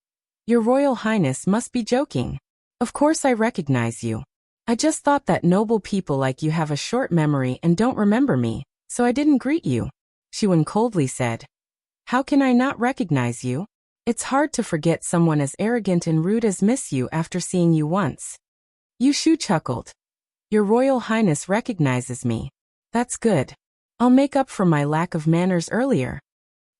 [SPEAKER 1] "Your Royal Highness must be joking. Of course I recognize you. I just thought that noble people like you have a short memory and don't remember me, so I didn't greet you," Xiwen coldly said. "How can I not recognize you? It's hard to forget someone as arrogant and rude as Miss Yu after seeing you once." Yushu chuckled. "Your Royal Highness recognizes me. That's good. I'll make up for my lack of manners earlier."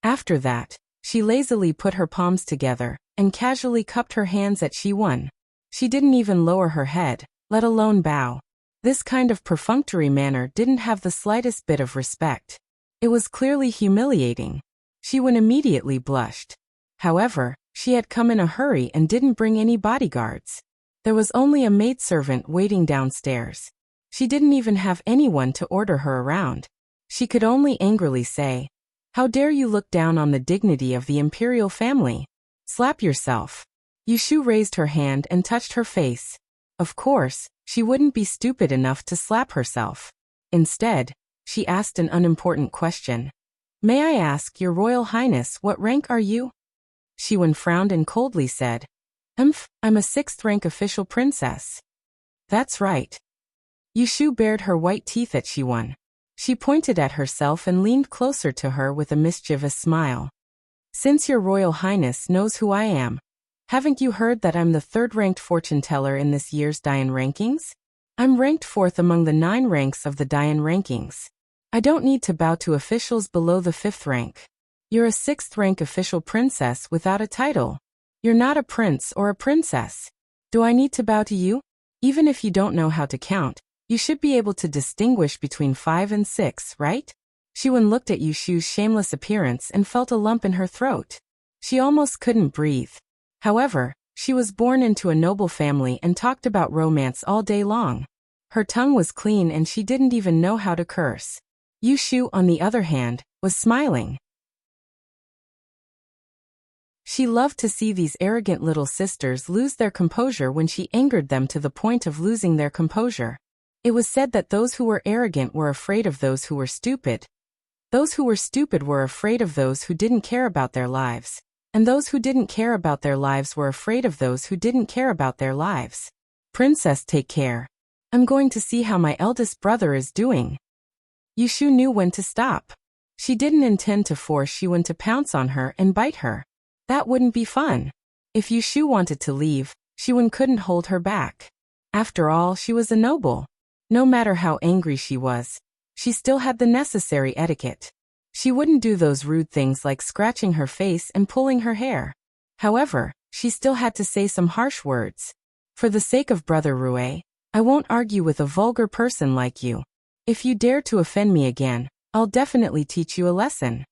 [SPEAKER 1] After that, she lazily put her palms together and casually cupped her hands at Xiwen. She didn't even lower her head, let alone bow. This kind of perfunctory manner didn't have the slightest bit of respect. It was clearly humiliating. Xiwen immediately blushed. However, she had come in a hurry and didn't bring any bodyguards. There was only a maidservant waiting downstairs. She didn't even have anyone to order her around. She could only angrily say, "How dare you look down on the dignity of the imperial family? Slap yourself." Yushu raised her hand and touched her face. Of course, she wouldn't be stupid enough to slap herself. Instead, she asked an unimportant question. "May I ask, Your Royal Highness, what rank are you?" Xiwen frowned and coldly said, I'm a 6th rank official princess." "That's right." Yushu bared her white teeth at Xiwen. She pointed at herself and leaned closer to her with a mischievous smile. "Since Your Royal Highness knows who I am, haven't you heard that I'm the 3rd-ranked fortune teller in this year's Dian rankings? I'm ranked 4th among the 9 ranks of the Dian rankings. I don't need to bow to officials below the 5th rank. You're a 6th-rank official princess without a title. You're not a prince or a princess. Do I need to bow to you? Even if you don't know how to count, you should be able to distinguish between 5 and 6, right?" Xiwen looked at Yushu's shameless appearance and felt a lump in her throat. She almost couldn't breathe. However, she was born into a noble family and talked about romance all day long. Her tongue was clean and she didn't even know how to curse. Yushu, on the other hand, was smiling. She loved to see these arrogant little sisters lose their composure when she angered them to the point of losing their composure. It was said that those who were arrogant were afraid of those who were stupid. Those who were stupid were afraid of those who didn't care about their lives. And those who didn't care about their lives were afraid of those who didn't care about their lives. "Princess, take care. I'm going to see how my eldest brother is doing." Yushu knew when to stop. She didn't intend to force Xiwen to pounce on her and bite her. That wouldn't be fun. If Yushu wanted to leave, Xiwen couldn't hold her back. After all, she was a noble. No matter how angry she was, she still had the necessary etiquette. She wouldn't do those rude things like scratching her face and pulling her hair. However, she still had to say some harsh words. "For the sake of Brother Rui, I won't argue with a vulgar person like you. If you dare to offend me again, I'll definitely teach you a lesson.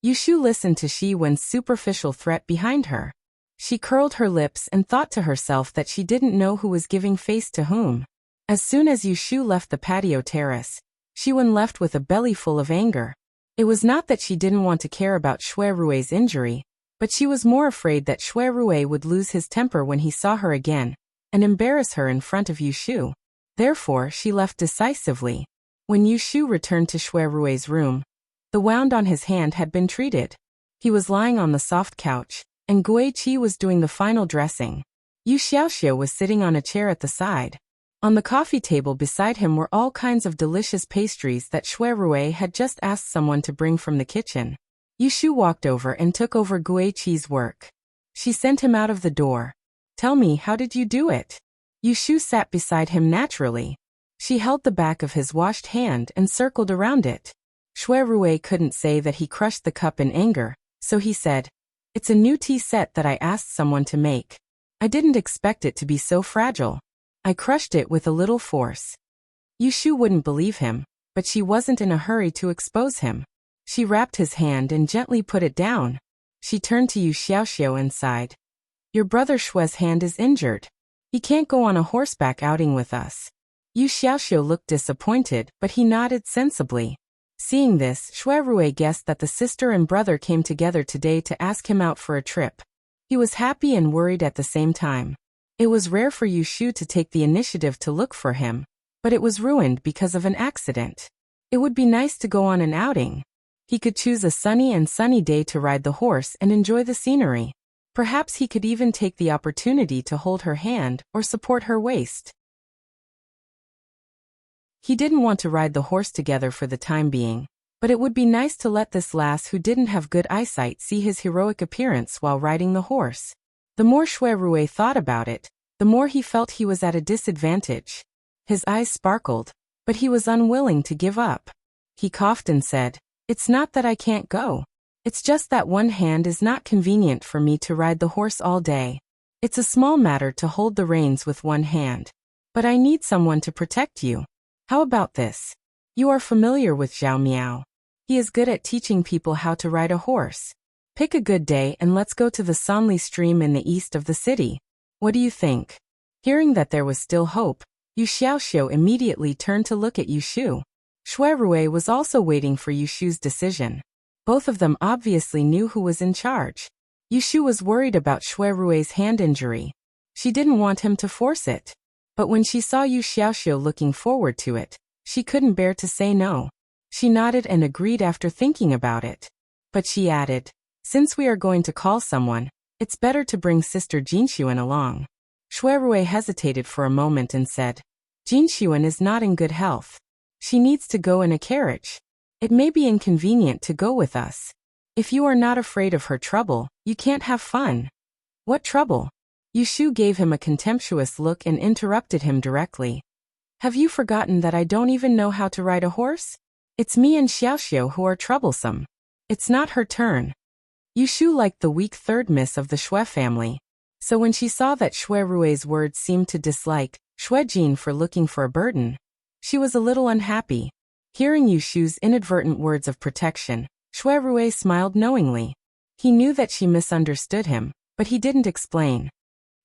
[SPEAKER 1] Yushu listened to Shi Wen's superficial threat behind her. She curled her lips and thought to herself that she didn't know who was giving face to whom. As soon as Yushu left the patio terrace, Shi Wen left with a belly full of anger. It was not that she didn't want to care about Shui Rui's injury, but she was more afraid that Shui Rui would lose his temper when he saw her again, and embarrass her in front of Yushu. Therefore, she left decisively. When Yushu returned to Shui Rui's room, the wound on his hand had been treated. He was lying on the soft couch, and Guiqi was doing the final dressing. Yu Xiaoxiu was sitting on a chair at the side. On the coffee table beside him were all kinds of delicious pastries that Shui Rui had just asked someone to bring from the kitchen. Yushu walked over and took over Guiqi's work. She sent him out of the door. Tell me, how did you do it? Yushu sat beside him naturally. She held the back of his washed hand and circled around it. Shui Rui couldn't say that he crushed the cup in anger, so he said, "It's a new tea set that I asked someone to make. I didn't expect it to be so fragile. I crushed it with a little force." Yushu wouldn't believe him, but she wasn't in a hurry to expose him. She wrapped his hand and gently put it down. She turned to Yu Xiaoxiu and sighed. "Your brother Shui's hand is injured. He can't go on a horseback outing with us." Yu Xiaoxiu looked disappointed, but he nodded sensibly. Seeing this, Shui Rui guessed that the sister and brother came together today to ask him out for a trip. He was happy and worried at the same time. It was rare for Yushu to take the initiative to look for him, but it was ruined because of an accident. It would be nice to go on an outing. He could choose a sunny day to ride the horse and enjoy the scenery. Perhaps he could even take the opportunity to hold her hand or support her waist. He didn't want to ride the horse together for the time being, but it would be nice to let this lass who didn't have good eyesight see his heroic appearance while riding the horse. The more Shui Rui thought about it, the more he felt he was at a disadvantage. His eyes sparkled, but he was unwilling to give up. He coughed and said, "It's not that I can't go. It's just that one hand is not convenient for me to ride the horse all day. It's a small matter to hold the reins with one hand. But I need someone to protect you. How about this? You are familiar with Zhao Miao. He is good at teaching people how to ride a horse. Pick a good day and let's go to the Sanli stream in the east of the city. What do you think?" Hearing that there was still hope, Yu Xiaoxiu immediately turned to look at Yushu. Shui Rui was also waiting for Yushu's decision. Both of them obviously knew who was in charge. Yushu was worried about Shui Rui's hand injury. She didn't want him to force it. But when she saw Yu Xiaoxiu looking forward to it, she couldn't bear to say no. She nodded and agreed after thinking about it. But she added, "Since we are going to call someone, it's better to bring Sister Jinxuan along." Shui Rui hesitated for a moment and said, "Jinxuan is not in good health. She needs to go in a carriage. It may be inconvenient to go with us. If you are not afraid of her trouble, you can't have fun." "What trouble?" Yushu gave him a contemptuous look and interrupted him directly. "Have you forgotten that I don't even know how to ride a horse? It's me and Xiaoxiu who are troublesome. It's not her turn." Yushu liked the weak third miss of the Shui family, so when she saw that Shui Rui's words seemed to dislike Shui Jin for looking for a burden, she was a little unhappy. Hearing Yushu's inadvertent words of protection, Shui Rui smiled knowingly. He knew that she misunderstood him, but he didn't explain.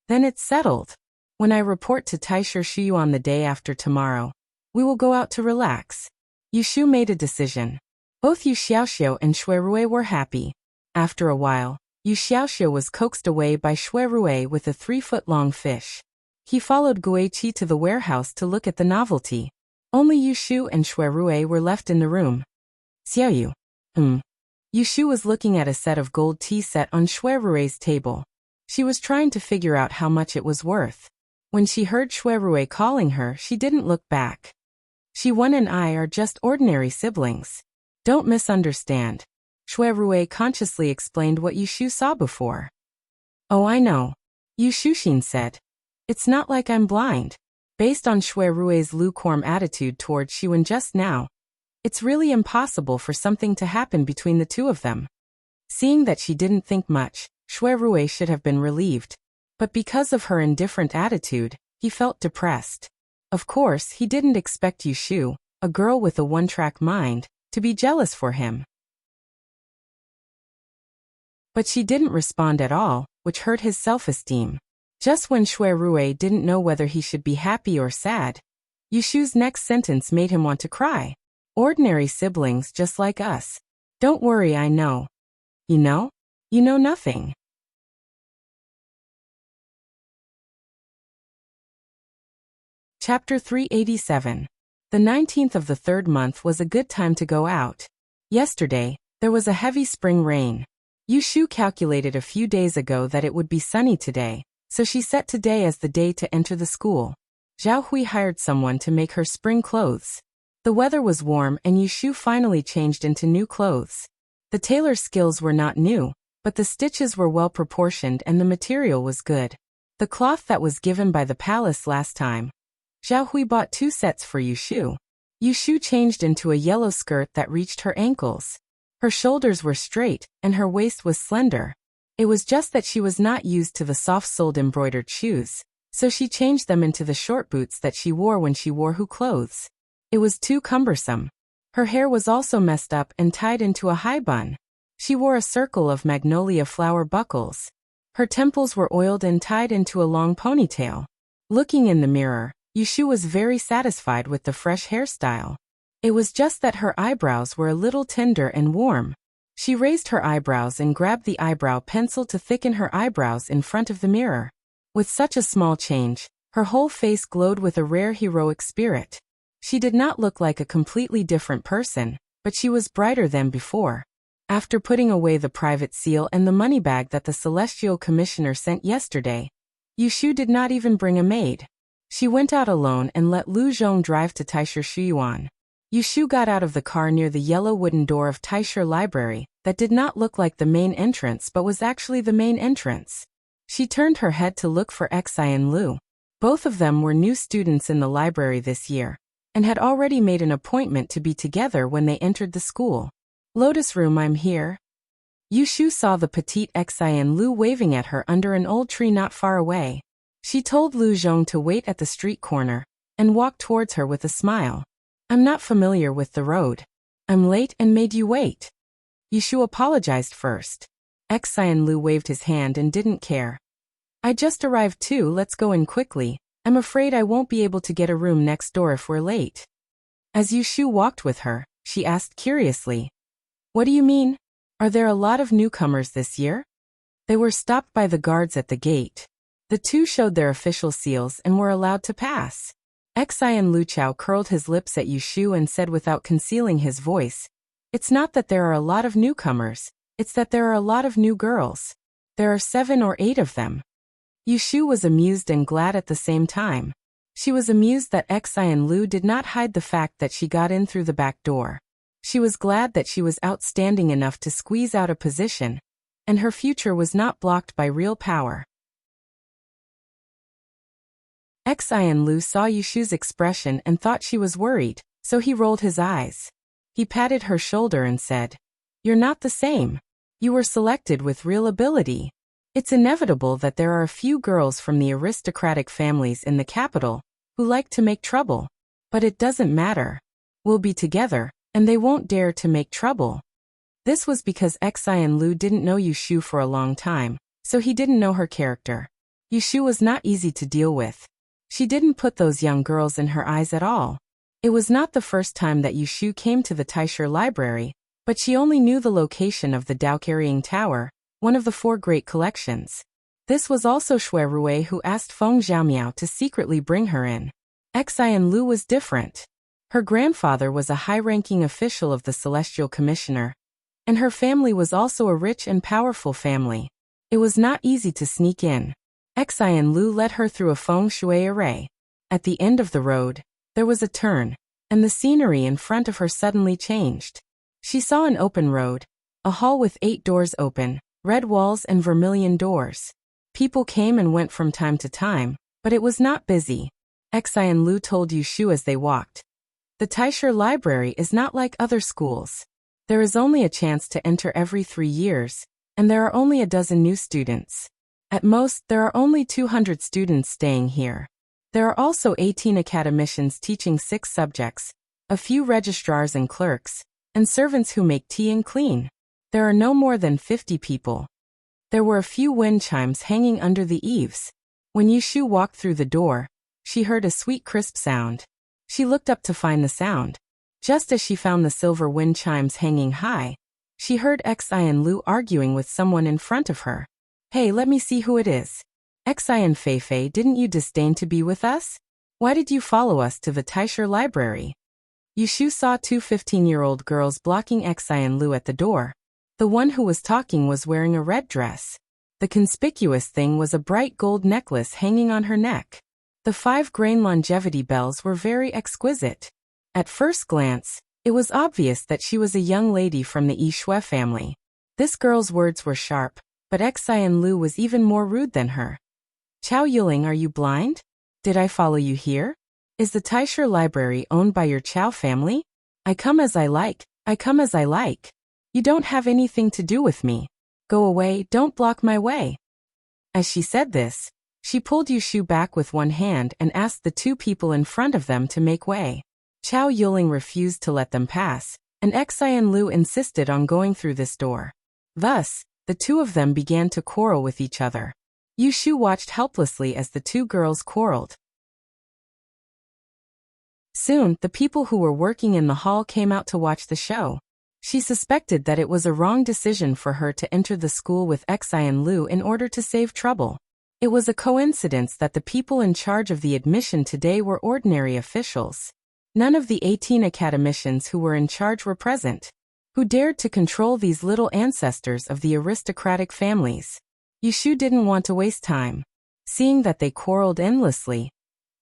[SPEAKER 1] "Then it's settled. When I report to Taisher Shiyu on the day after tomorrow, we will go out to relax." Yushu made a decision. Both Yu Xiaoxiu and Shui Rui were happy. After a while, Yu Xiaoxiu was coaxed away by Shui Rui with a 3-foot-long fish. He followed Guiqi to the warehouse to look at the novelty. Only Yushu and Shui Rui were left in the room. "Xiaoyu." Yushu was looking at a set of gold tea set on Shui Rui's table. She was trying to figure out how much it was worth. When she heard Shui Rui calling her, she didn't look back. "Shi Wen and I are just ordinary siblings. Don't misunderstand." Shui Rui consciously explained what Yushu saw before. "Oh, I know," Yu Shushin said. "It's not like I'm blind." Based on Shui Rui's lukewarm attitude toward Shi Wen just now, it's really impossible for something to happen between the two of them. Seeing that she didn't think much, Shui Rui should have been relieved. But because of her indifferent attitude, he felt depressed. Of course, he didn't expect Yushu, a girl with a one-track mind, to be jealous for him. But she didn't respond at all, which hurt his self-esteem. Just when Shui Rui didn't know whether he should be happy or sad, Yushu's next sentence made him want to cry. Ordinary siblings just like us. Don't worry, I know. You know? You know nothing. Chapter 387. The 19th of the third month was a good time to go out. Yesterday, there was a heavy spring rain. Yushu calculated a few days ago that it would be sunny today, so she set today as the day to enter the school. Zhao Hui hired someone to make her spring clothes. The weather was warm and Yushu finally changed into new clothes. The tailor's skills were not new, but the stitches were well proportioned and the material was good. The cloth that was given by the palace last time. Zhao Hui bought 2 sets for Yushu. Yushu changed into a yellow skirt that reached her ankles. Her shoulders were straight, and her waist was slender. It was just that she was not used to the soft-soled embroidered shoes, so she changed them into the short boots that she wore when she wore Hu clothes. It was too cumbersome. Her hair was also messed up and tied into a high bun. She wore a circle of magnolia flower buckles. Her temples were oiled and tied into a long ponytail. Looking in the mirror, Yushu was very satisfied with the fresh hairstyle. It was just that her eyebrows were a little tender and warm. She raised her eyebrows and grabbed the eyebrow pencil to thicken her eyebrows in front of the mirror. With such a small change, her whole face glowed with a rare heroic spirit. She did not look like a completely different person, but she was brighter than before. After putting away the private seal and the money bag that the Celestial Commissioner sent yesterday, Yushu did not even bring a maid. She went out alone and let Lu Zhong drive to Taisher Shuyuan. Yushu got out of the car near the yellow wooden door of Taisher Library that did not look like the main entrance but was actually the main entrance. She turned her head to look for Xi and Lu. Both of them were new students in the library this year, and had already made an appointment to be together when they entered the school. Lotus Room, I'm here. Yushu saw the petite Xi and Lu waving at her under an old tree not far away. She told Lu Zhong to wait at the street corner, and walked towards her with a smile. I'm not familiar with the road. I'm late and made you wait. Yushu apologized first. Xi and Lu waved his hand and didn't care. I just arrived too, let's go in quickly. I'm afraid I won't be able to get a room next door if we're late. As Yushu walked with her, she asked curiously. What do you mean? Are there a lot of newcomers this year? They were stopped by the guards at the gate. The two showed their official seals and were allowed to pass. Xi and Lu Chao curled his lips at Yushu and said without concealing his voice, it's not that there are a lot of newcomers, it's that there are a lot of new girls. There are 7 or 8 of them. Yushu was amused and glad at the same time. She was amused that Xi and Lu did not hide the fact that she got in through the back door. She was glad that she was outstanding enough to squeeze out a position, and her future was not blocked by real power. Xi and Lu saw Yushu's expression and thought she was worried, so he rolled his eyes. He patted her shoulder and said, You're not the same. You were selected with real ability. It's inevitable that there are a few girls from the aristocratic families in the capital who like to make trouble. But it doesn't matter. We'll be together, and they won't dare to make trouble. This was because Xi and Lu didn't know Yushu for a long time, so he didn't know her character. Yushu was not easy to deal with. She didn't put those young girls in her eyes at all. It was not the first time that Yushu came to the Taisher Library, but she only knew the location of the Dao-carrying tower, one of the 4 great collections. This was also Shui Rui who asked Feng Xiaomiao to secretly bring her in. Xi and Lu was different. Her grandfather was a high-ranking official of the Celestial Commissioner, and her family was also a rich and powerful family. It was not easy to sneak in. Xi and Lu led her through a feng shui array. At the end of the road, there was a turn, and the scenery in front of her suddenly changed. She saw an open road, a hall with 8 doors open, red walls and vermilion doors. People came and went from time to time, but it was not busy. Xi and Lu told Yushu as they walked. The Taisher Library is not like other schools. There is only a chance to enter every 3 years, and there are only a dozen new students. At most, there are only 200 students staying here. There are also 18 academicians teaching 6 subjects, a few registrars and clerks, and servants who make tea and clean. There are no more than 50 people. There were a few wind chimes hanging under the eaves. When Yushu walked through the door, she heard a sweet crisp sound. She looked up to find the sound. Just as she found the silver wind chimes hanging high, she heard Xi and Lu arguing with someone in front of her. "Hey, let me see who it is. Xi and Feifei, didn't you disdain to be with us? Why did you follow us to the Taisher library?" Yushu saw 2 15-year-old girls blocking Xi and Lu at the door. The one who was talking was wearing a red dress. The conspicuous thing was a bright gold necklace hanging on her neck. The 5-grain longevity bells were very exquisite. At first glance, it was obvious that she was a young lady from the Yi Shui family. This girl's words were sharp, but Xi and Lu was even more rude than her. "Chao Yuling, are you blind? Did I follow you here? Is the Taisher library owned by your Chao family? I come as I like, I come as I like. You don't have anything to do with me. Go away, don't block my way." As she said this, she pulled Yushu back with one hand and asked the 2 people in front of them to make way. Chao Yuling refused to let them pass, and Xi and Lu insisted on going through this door. Thus, the 2 of them began to quarrel with each other. Yushu watched helplessly as the 2 girls quarreled. Soon, the people who were working in the hall came out to watch the show. She suspected that it was a wrong decision for her to enter the school with Xi and Lu in order to save trouble. It was a coincidence that the people in charge of the admission today were ordinary officials. None of the 18 academicians who were in charge were present. Who dared to control these little ancestors of the aristocratic families? Yushu didn't want to waste time. Seeing that they quarreled endlessly,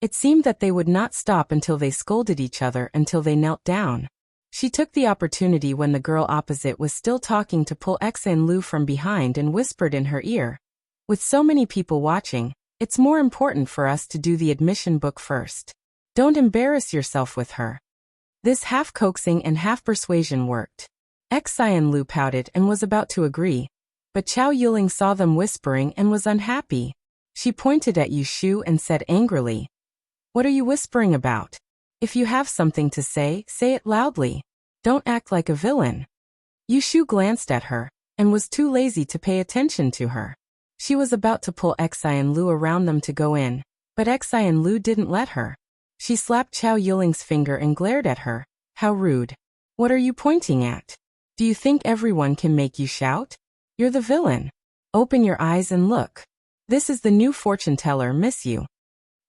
[SPEAKER 1] it seemed that they would not stop until they scolded each other until they knelt down. She took the opportunity when the girl opposite was still talking to pull Xi and Lu from behind and whispered in her ear, "With so many people watching, it's more important for us to do the admission book first. Don't embarrass yourself with her." This half coaxing and half persuasion worked. Xi and Lu pouted and was about to agree, but Chao Yuling saw them whispering and was unhappy. She pointed at Yushu and said angrily, "What are you whispering about? If you have something to say it loudly. Don't act like a villain." Yushu glanced at her, and was too lazy to pay attention to her. She was about to pull Xi and Lu around them to go in, but Xi and Lu didn't let her. She slapped Chao Yuling's finger and glared at her. "How rude. What are you pointing at? Do you think everyone can make you shout? You're the villain. Open your eyes and look. This is the new fortune teller, Miss Yu."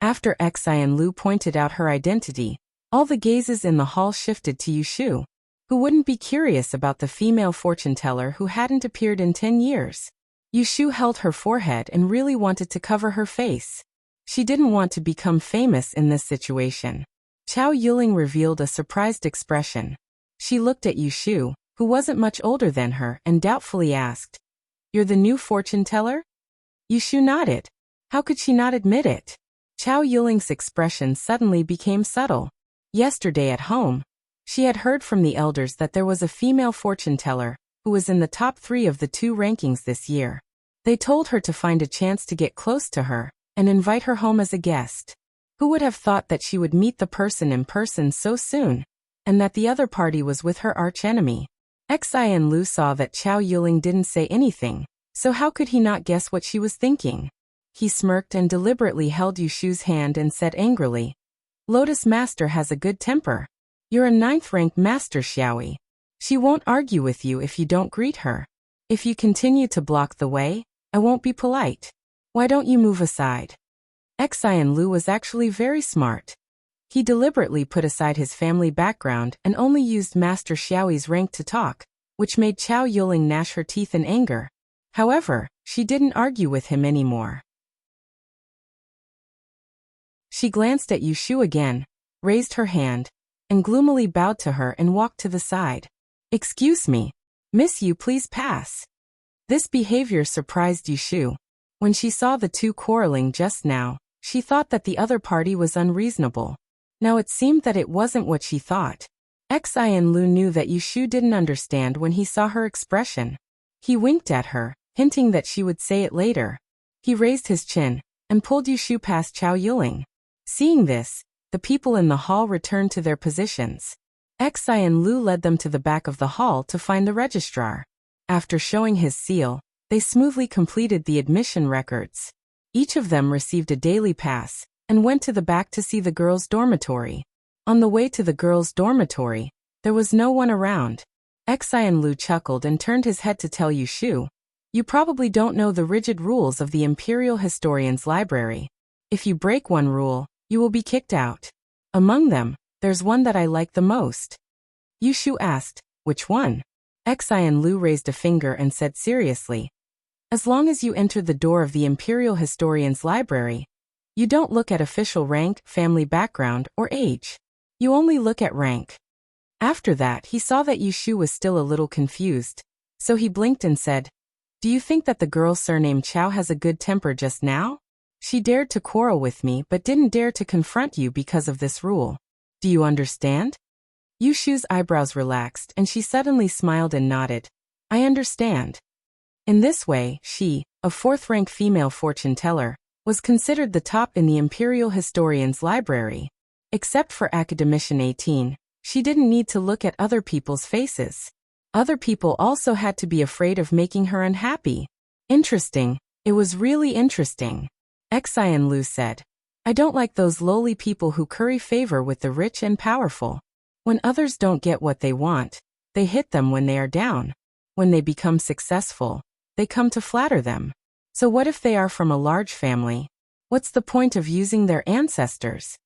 [SPEAKER 1] After Xi and Lu pointed out her identity, all the gazes in the hall shifted to Yushu. Who wouldn't be curious about the female fortune teller who hadn't appeared in 10 years? Yushu held her forehead and really wanted to cover her face. She didn't want to become famous in this situation. Chao Yuling revealed a surprised expression. She looked at Yushu, who wasn't much older than her, and doubtfully asked, "You're the new fortune teller?" Yushu nodded. How could she not admit it? Chao Yuling's expression suddenly became subtle. Yesterday at home, she had heard from the elders that there was a female fortune teller who was in the top 3 of the 2 rankings this year. They told her to find a chance to get close to her and invite her home as a guest. Who would have thought that she would meet the person in person so soon, and that the other party was with her archenemy? Xi and Lu saw that Chao Yuling didn't say anything, so how could he not guess what she was thinking? He smirked and deliberately held Yushu's hand and said angrily, "Lotus Master has a good temper. You're a 9th-ranked Master Xiaoyi. She won't argue with you if you don't greet her. If you continue to block the way, I won't be polite. Why don't you move aside?" Xi and Lu was actually very smart. He deliberately put aside his family background and only used Master Xiaoyi's rank to talk, which made Chao Yuling gnash her teeth in anger. However, she didn't argue with him anymore. She glanced at Yushu again, raised her hand, and gloomily bowed to her and walked to the side. "Excuse me. Miss Yu, please pass." This behavior surprised Yushu. When she saw the 2 quarreling just now, she thought that the other party was unreasonable. Now it seemed that it wasn't what she thought. Xi and Lu knew that Yushu didn't understand when he saw her expression. He winked at her, hinting that she would say it later. He raised his chin and pulled Yushu past Chao Yuling. Seeing this, the people in the hall returned to their positions. Xi and Lu led them to the back of the hall to find the registrar. After showing his seal, they smoothly completed the admission records. Each of them received a daily pass and went to the back to see the girls' dormitory. On the way to the girls' dormitory, there was no one around. Xi and Lu chuckled and turned his head to tell Yushu, "You probably don't know the rigid rules of the Imperial Historian's Library. If you break one rule, you will be kicked out. Among them, there's one that I like the most." Yushu asked, "Which one?" Xi and Lu raised a finger and said seriously, "As long as you enter the door of the Imperial Historian's Library, you don't look at official rank, family background, or age. You only look at rank." After that, he saw that Yushu was still a little confused, so he blinked and said, "Do you think that the girl surnamed Chow has a good temper just now? She dared to quarrel with me but didn't dare to confront you because of this rule. Do you understand?" Yushu's eyebrows relaxed and she suddenly smiled and nodded. "I understand." In this way, she, a fourth-rank female fortune teller, was considered the top in the Imperial Historian's Library. Except for Academician 18, she didn't need to look at other people's faces. Other people also had to be afraid of making her unhappy. Interesting. It was really interesting. Xi and Lu said, "I don't like those lowly people who curry favor with the rich and powerful. When others don't get what they want, they hit them when they are down. When they become successful, they come to flatter them. So what if they are from a large family? What's the point of using their ancestors?"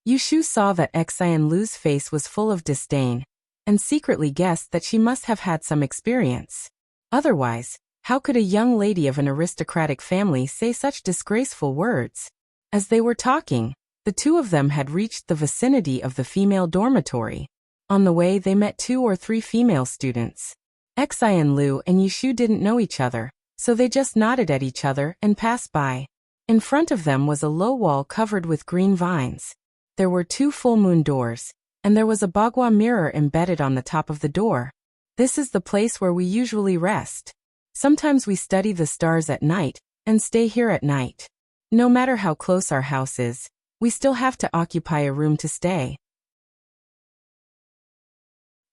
[SPEAKER 1] Yushu saw that Xi and Lu's face was full of disdain, and secretly guessed that she must have had some experience. Otherwise, how could a young lady of an aristocratic family say such disgraceful words? As they were talking, the two of them had reached the vicinity of the female dormitory. On the way, they met 2 or 3 female students. Xi and Lu and Yushu didn't know each other, so they just nodded at each other and passed by. In front of them was a low wall covered with green vines. There were 2 full moon doors, and there was a bagua mirror embedded on the top of the door. "This is the place where we usually rest. Sometimes we study the stars at night and stay here at night. No matter how close our house is, we still have to occupy a room to stay."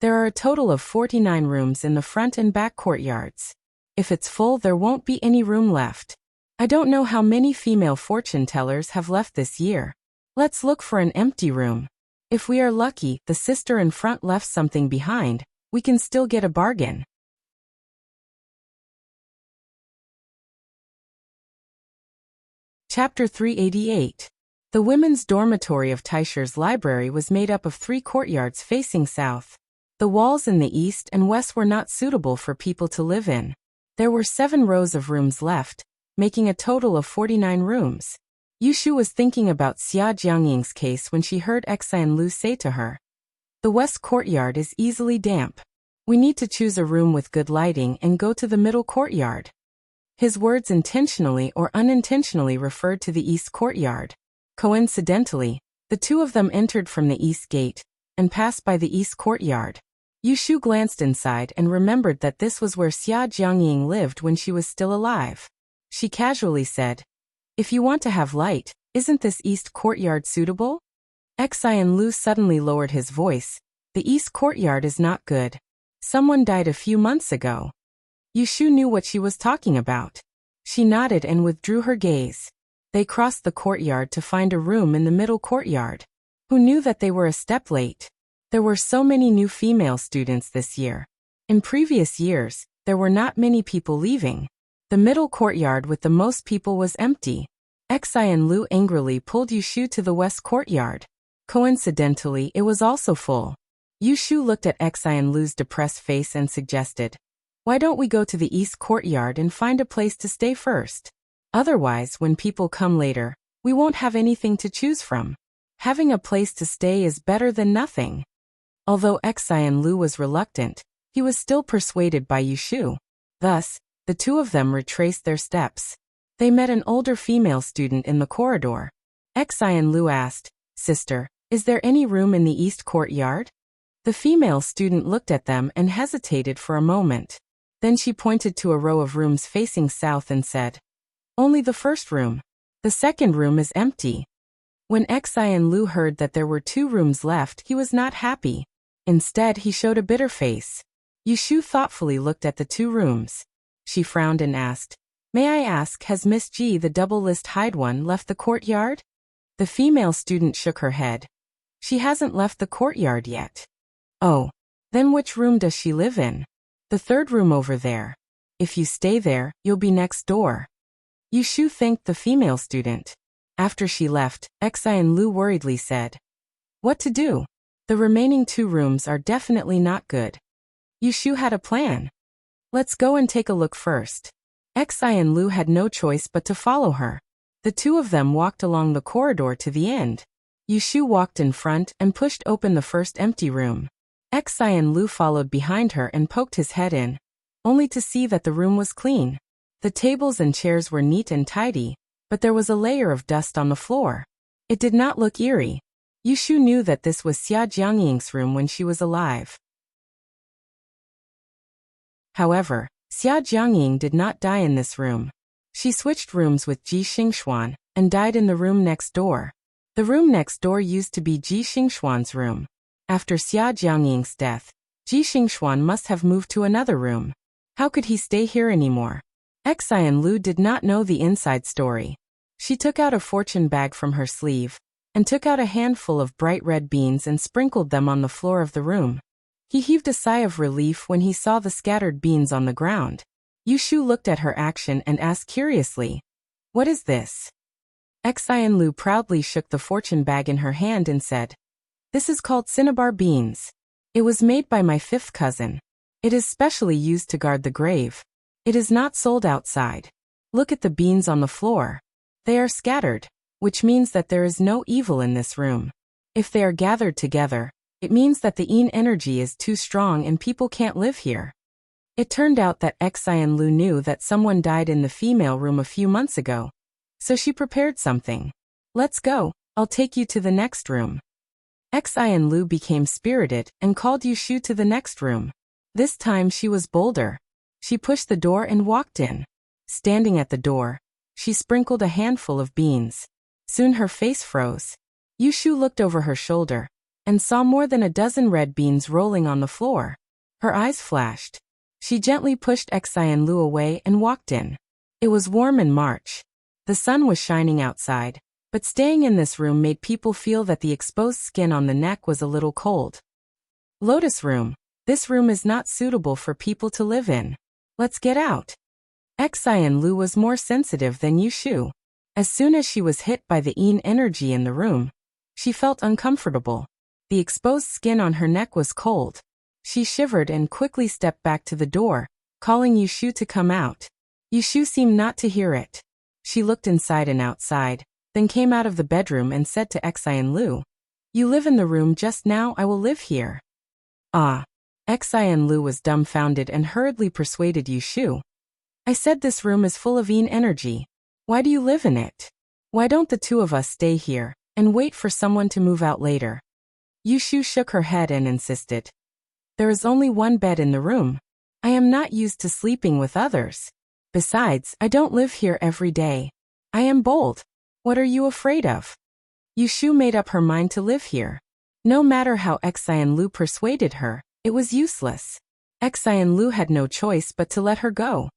[SPEAKER 1] There are a total of 49 rooms in the front and back courtyards. If it's full, there won't be any room left. I don't know how many female fortune tellers have left this year. Let's look for an empty room. If we are lucky, the sister in front left something behind, we can still get a bargain. Chapter 388. The women's dormitory of Taisher's library was made up of 3 courtyards facing south. The walls in the east and west were not suitable for people to live in. There were 7 rows of rooms left, making a total of 49 rooms. Yushu was thinking about Xia Jiangying's case when she heard Xi and Lu say to her, "The west courtyard is easily damp. We need to choose a room with good lighting and go to the middle courtyard." His words intentionally or unintentionally referred to the east courtyard. Coincidentally, the two of them entered from the east gate and passed by the east courtyard. Yushu glanced inside and remembered that this was where Xia Jiangying lived when she was still alive. She casually said, "If you want to have light, isn't this east courtyard suitable?" Xi and Lu suddenly lowered his voice. "The east courtyard is not good. Someone died a few months ago." Yushu knew what she was talking about. She nodded and withdrew her gaze. They crossed the courtyard to find a room in the middle courtyard. Who knew that they were a step late? There were so many new female students this year. In previous years, there were not many people leaving. The middle courtyard with the most people was empty. Xi and Lu angrily pulled Yushu to the west courtyard. Coincidentally, it was also full. Yushu looked at Xi and Lu's depressed face and suggested, "Why don't we go to the east courtyard and find a place to stay first? Otherwise, when people come later, we won't have anything to choose from. Having a place to stay is better than nothing." Although Xi and Lu was reluctant, he was still persuaded by Yushu. Thus, the two of them retraced their steps. They met an older female student in the corridor. Xi and Lu asked, "Sister, is there any room in the east courtyard?" The female student looked at them and hesitated for a moment. Then she pointed to a row of rooms facing south and said, "Only the first room. The second room is empty." When Xian Lu heard that there were 2 rooms left, he was not happy. Instead, he showed a bitter face. Yushu thoughtfully looked at the 2 rooms. She frowned and asked, "May I ask, has Miss G, the double-list hide one, left the courtyard?" The female student shook her head. "She hasn't left the courtyard yet." "Oh. Then which room does she live in?" "The 3rd room over there. If you stay there, you'll be next door." Yushu thanked the female student. After she left, Xian Lu worriedly said, "What to do? The remaining 2 rooms are definitely not good." Yushu had a plan. "Let's go and take a look first." Xian Lu had no choice but to follow her. The 2 of them walked along the corridor to the end. Yushu walked in front and pushed open the first empty room. Xian Lu followed behind her and poked his head in, only to see that the room was clean. The tables and chairs were neat and tidy, but there was a layer of dust on the floor. It did not look eerie. Yushu knew that this was Xia Jiangying's room when she was alive. However, Xia Jiangying did not die in this room. She switched rooms with Ji Xingxuan and died in the room next door. The room next door used to be Ji Xingxuan's room. After Xia Jiangying's death, Ji Xingxuan must have moved to another room. How could he stay here anymore? Xian Lu did not know the inside story. She took out a fortune bag from her sleeve and took out a handful of bright red beans and sprinkled them on the floor of the room. He heaved a sigh of relief when he saw the scattered beans on the ground. Yushu looked at her action and asked curiously, "What is this?" Xian Lu proudly shook the fortune bag in her hand and said, "This is called cinnabar beans. It was made by my 5th cousin. It is specially used to guard the grave. It is not sold outside. Look at the beans on the floor. They are scattered, which means that there is no evil in this room. If they are gathered together, it means that the Yin energy is too strong and people can't live here." It turned out that Xian Lu knew that someone died in the female room a few months ago, so she prepared something. "Let's go, I'll take you to the next room." Xian Lu became spirited and called Yushu to the next room. This time she was bolder. She pushed the door and walked in. Standing at the door, she sprinkled a handful of beans. Soon her face froze. Yushu looked over her shoulder and saw more than a dozen red beans rolling on the floor. Her eyes flashed. She gently pushed Xian Lu away and walked in. It was warm in March. The sun was shining outside, but staying in this room made people feel that the exposed skin on the neck was a little cold. Lotus room. This room is not suitable for people to live in. Let's get out. Xian Lu was more sensitive than Yushu. As soon as she was hit by the Yin energy in the room, she felt uncomfortable. The exposed skin on her neck was cold. She shivered and quickly stepped back to the door, calling Yushu to come out. Yushu seemed not to hear it. She looked inside and outside, then came out of the bedroom and said to Xian Lu, "You live in the room just now, I will live here." Ah. Xian Lu was dumbfounded and hurriedly persuaded Yushu. "I said this room is full of Yin energy. Why do you live in it? Why don't the 2 of us stay here and wait for someone to move out later?" Yushu shook her head and insisted, "There is only 1 bed in the room. I am not used to sleeping with others. Besides, I don't live here every day. I am bold. What are you afraid of?" Yushu made up her mind to live here. No matter how Xian Lu persuaded her, it was useless. Xian Lu had no choice but to let her go.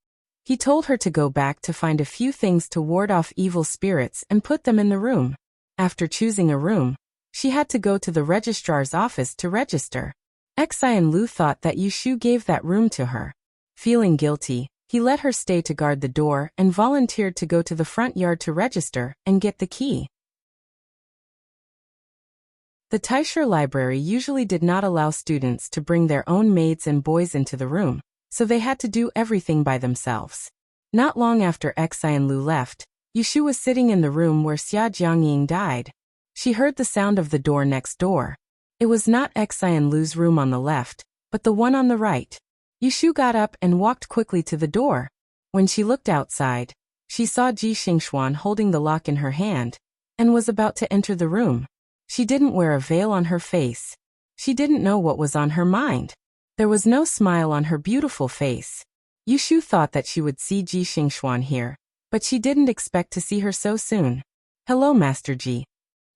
[SPEAKER 1] He told her to go back to find a few things to ward off evil spirits and put them in the room. After choosing a room, she had to go to the registrar's office to register. Xian Lu thought that Yushu gave that room to her. Feeling guilty, he let her stay to guard the door and volunteered to go to the front yard to register and get the key. The Taisher library usually did not allow students to bring their own maids and boys into the room, so they had to do everything by themselves. Not long after Xian Lu left, Yushu was sitting in the room where Xia Jiangying died. She heard the sound of the door next door. It was not Xian Lu's room on the left, but the one on the right. Yushu got up and walked quickly to the door. When she looked outside, she saw Ji Xingxuan holding the lock in her hand and was about to enter the room. She didn't wear a veil on her face. She didn't know what was on her mind. There was no smile on her beautiful face. Yushu thought that she would see Ji Xingxuan here, but she didn't expect to see her so soon. "Hello, Master Ji."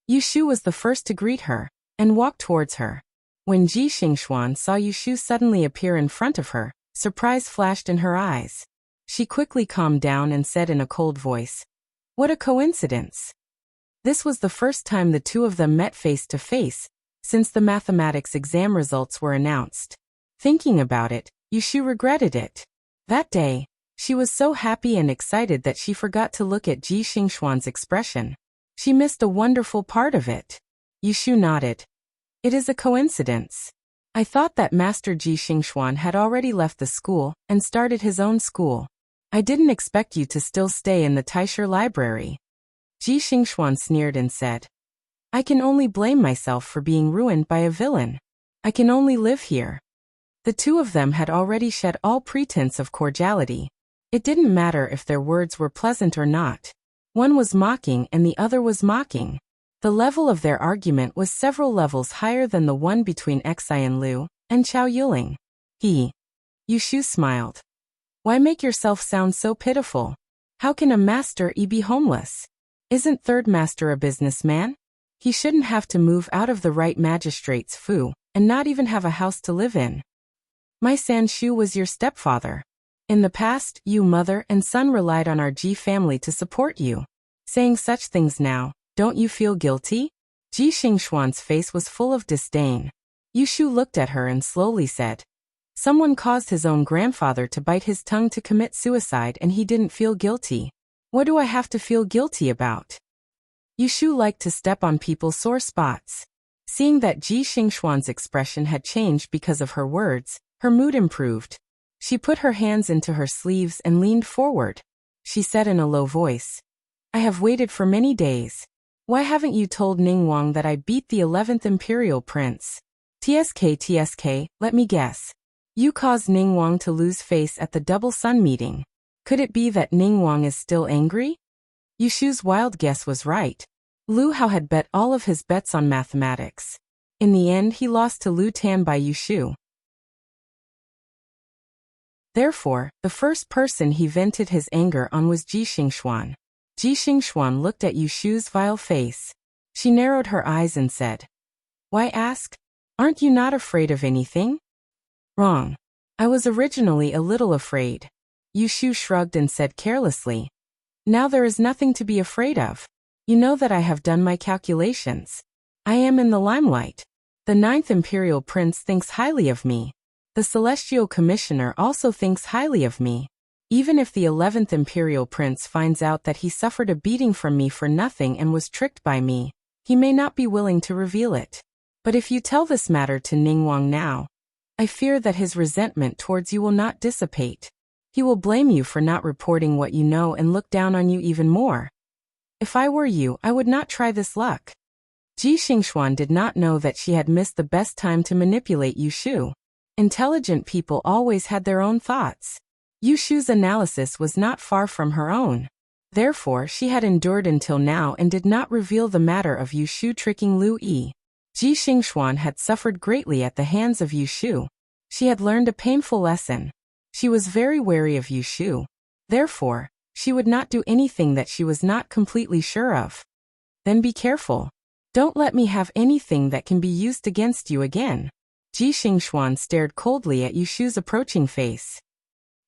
[SPEAKER 1] Yushu was the first to greet her and walk towards her. When Ji Xingxuan saw Yushu suddenly appear in front of her, surprise flashed in her eyes. She quickly calmed down and said in a cold voice, "What a coincidence." This was the first time the two of them met face to face since the mathematics exam results were announced. Thinking about it, Yushu regretted it. That day, she was so happy and excited that she forgot to look at Ji Xingxuan's expression. She missed a wonderful part of it. Yushu nodded. "It is a coincidence. I thought that Master Ji Xingxuan had already left the school and started his own school. I didn't expect you to still stay in the Taisher library." Ji Xingxuan sneered and said, "I can only blame myself for being ruined by a villain. I can only live here." The two of them had already shed all pretense of cordiality. It didn't matter if their words were pleasant or not. One was mocking and the other was mocking. The level of their argument was several levels higher than the one between Xian Lu and Chao Yuling. Yushu smiled. "Why make yourself sound so pitiful? How can a master be homeless? Isn't third master a businessman? He shouldn't have to move out of the right magistrate's fu and not even have a house to live in. My Sanshu was your stepfather. In the past, you mother and son relied on our Ji family to support you. Saying such things now, don't you feel guilty?" Ji Xingxuan's face was full of disdain. Yushu looked at her and slowly said, "Someone caused his own grandfather to bite his tongue to commit suicide and he didn't feel guilty. What do I have to feel guilty about?" Yushu liked to step on people's sore spots. Seeing that Ji Xingxuan's expression had changed because of her words, her mood improved. She put her hands into her sleeves and leaned forward. She said in a low voice, "I have waited for many days. Why haven't you told Ningguang that I beat the 11th Imperial Prince? TSK, let me guess. You caused Ningguang to lose face at the Double Sun meeting. Could it be that Ningguang is still angry?" Yushu's wild guess was right. Lu Hao had bet all of his bets on mathematics. In the end, he lost to Lu Tan by Yushu. Therefore, the first person he vented his anger on was Ji Xingxuan. Ji Xingxuan looked at Yushu's vile face. She narrowed her eyes and said, "Why ask? Aren't you not afraid of anything?" "Wrong. I was originally a little afraid." Yushu shrugged and said carelessly, "Now there is nothing to be afraid of. You know that I have done my calculations. I am in the limelight. The 9th Imperial Prince thinks highly of me. The Celestial Commissioner also thinks highly of me. Even if the 11th Imperial Prince finds out that he suffered a beating from me for nothing and was tricked by me, he may not be willing to reveal it. But if you tell this matter to Ningguang now, I fear that his resentment towards you will not dissipate. He will blame you for not reporting what you know and look down on you even more. If I were you, I would not try this luck." Ji Xingxuan did not know that she had missed the best time to manipulate Yushu. Intelligent people always had their own thoughts. Yushu's analysis was not far from her own. Therefore, she had endured until now and did not reveal the matter of Yushu tricking Lu Yi. Ji Xingxuan had suffered greatly at the hands of Yushu. She had learned a painful lesson. She was very wary of Yushu. Therefore, she would not do anything that she was not completely sure of. Then be careful. Don't let me have anything that can be used against you again. Ji Xingxuan stared coldly at Yushu's approaching face.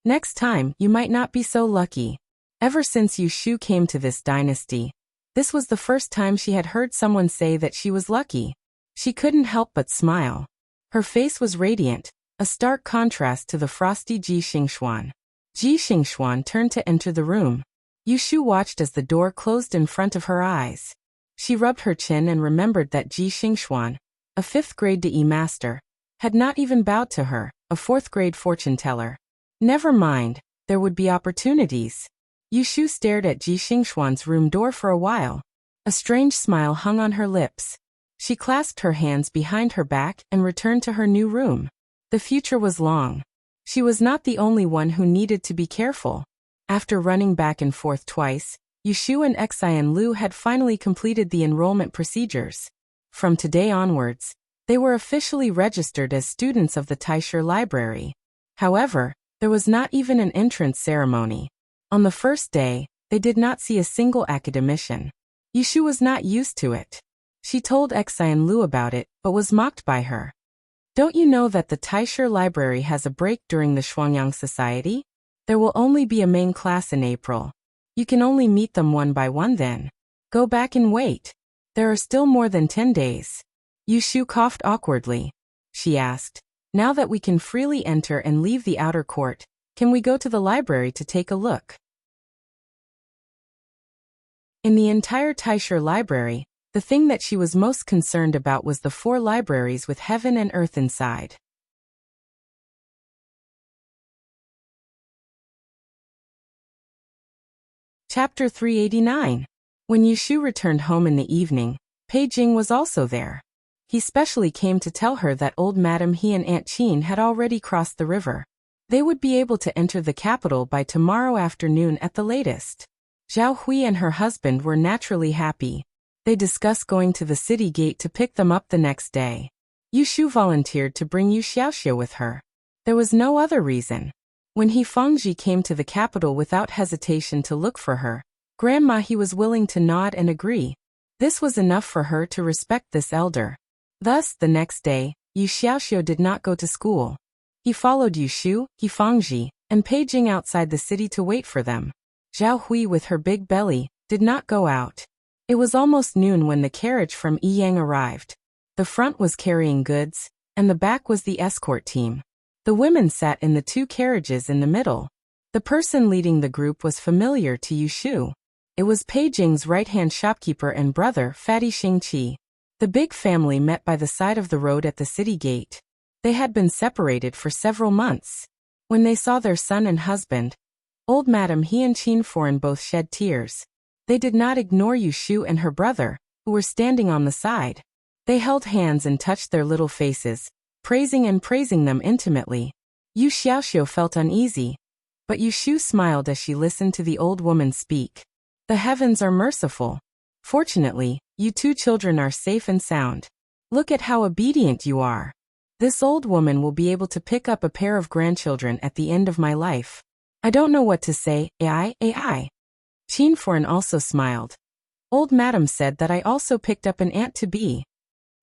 [SPEAKER 1] Next time, you might not be so lucky. Ever since Yushu came to this dynasty, this was the first time she had heard someone say that she was lucky. She couldn't help but smile. Her face was radiant, a stark contrast to the frosty Ji Xingxuan. Ji Xingxuan turned to enter the room. Yushu watched as the door closed in front of her eyes. She rubbed her chin and remembered that Ji Xingxuan, a 5th grade DE master, had not even bowed to her, a 4th grade fortune teller. Never mind, there would be opportunities. Yushu stared at Ji Xingxuan's room door for a while. A strange smile hung on her lips. She clasped her hands behind her back and returned to her new room. The future was long. She was not the only one who needed to be careful. After running back and forth twice, Yushu and Xian Lu had finally completed the enrollment procedures. From today onwards, they were officially registered as students of the Taisher Library. However, there was not even an entrance ceremony. On the first day, they did not see a single academician. Yushu was not used to it. She told Xi and Lu about it, but was mocked by her. Don't you know that the Taisher Library has a break during the Shuangyang Society? There will only be a main class in April. You can only meet them one by one then. Go back and wait. There are still more than 10 days. Yushu coughed awkwardly. She asked, now that we can freely enter and leave the outer court, can we go to the library to take a look? In the entire Taisher Library, the thing that she was most concerned about was the 4 libraries with heaven and earth inside. Chapter 389. When Yushu returned home in the evening, Pei Jing was also there. He specially came to tell her that old Madam He and Aunt Qin had already crossed the river. They would be able to enter the capital by tomorrow afternoon at the latest. Zhao Hui and her husband were naturally happy. They discussed going to the city gate to pick them up the next day. Yushu volunteered to bring Yu Xiaoxiu with her. There was no other reason. When He Fengji came to the capital without hesitation to look for her, Grandma He was willing to nod and agree. This was enough for her to respect this elder. Thus, the next day, Yu Xiaoxiu did not go to school. He followed Yushu, He Fengji, and Pei Jing outside the city to wait for them. Zhao Hui, with her big belly, did not go out. It was almost noon when the carriage from Yiyang arrived. The front was carrying goods, and the back was the escort team. The women sat in the 2 carriages in the middle. The person leading the group was familiar to Yushu. It was Pei Jing's right-hand shopkeeper and brother, Fatty Xingqi. The big family met by the side of the road at the city gate. They had been separated for several months. When they saw their son and husband, old Madam He and Qin Foreign both shed tears. They did not ignore Yushu and her brother, who were standing on the side. They held hands and touched their little faces, praising them intimately. Yu Xiaoxiu felt uneasy, but Yushu smiled as she listened to the old woman speak. The heavens are merciful. Fortunately, you 2 children are safe and sound. Look at how obedient you are. This old woman will be able to pick up a pair of grandchildren at the end of my life. I don't know what to say, AI. Qin Foreign also smiled. Old Madam said that I also picked up an aunt-to-be.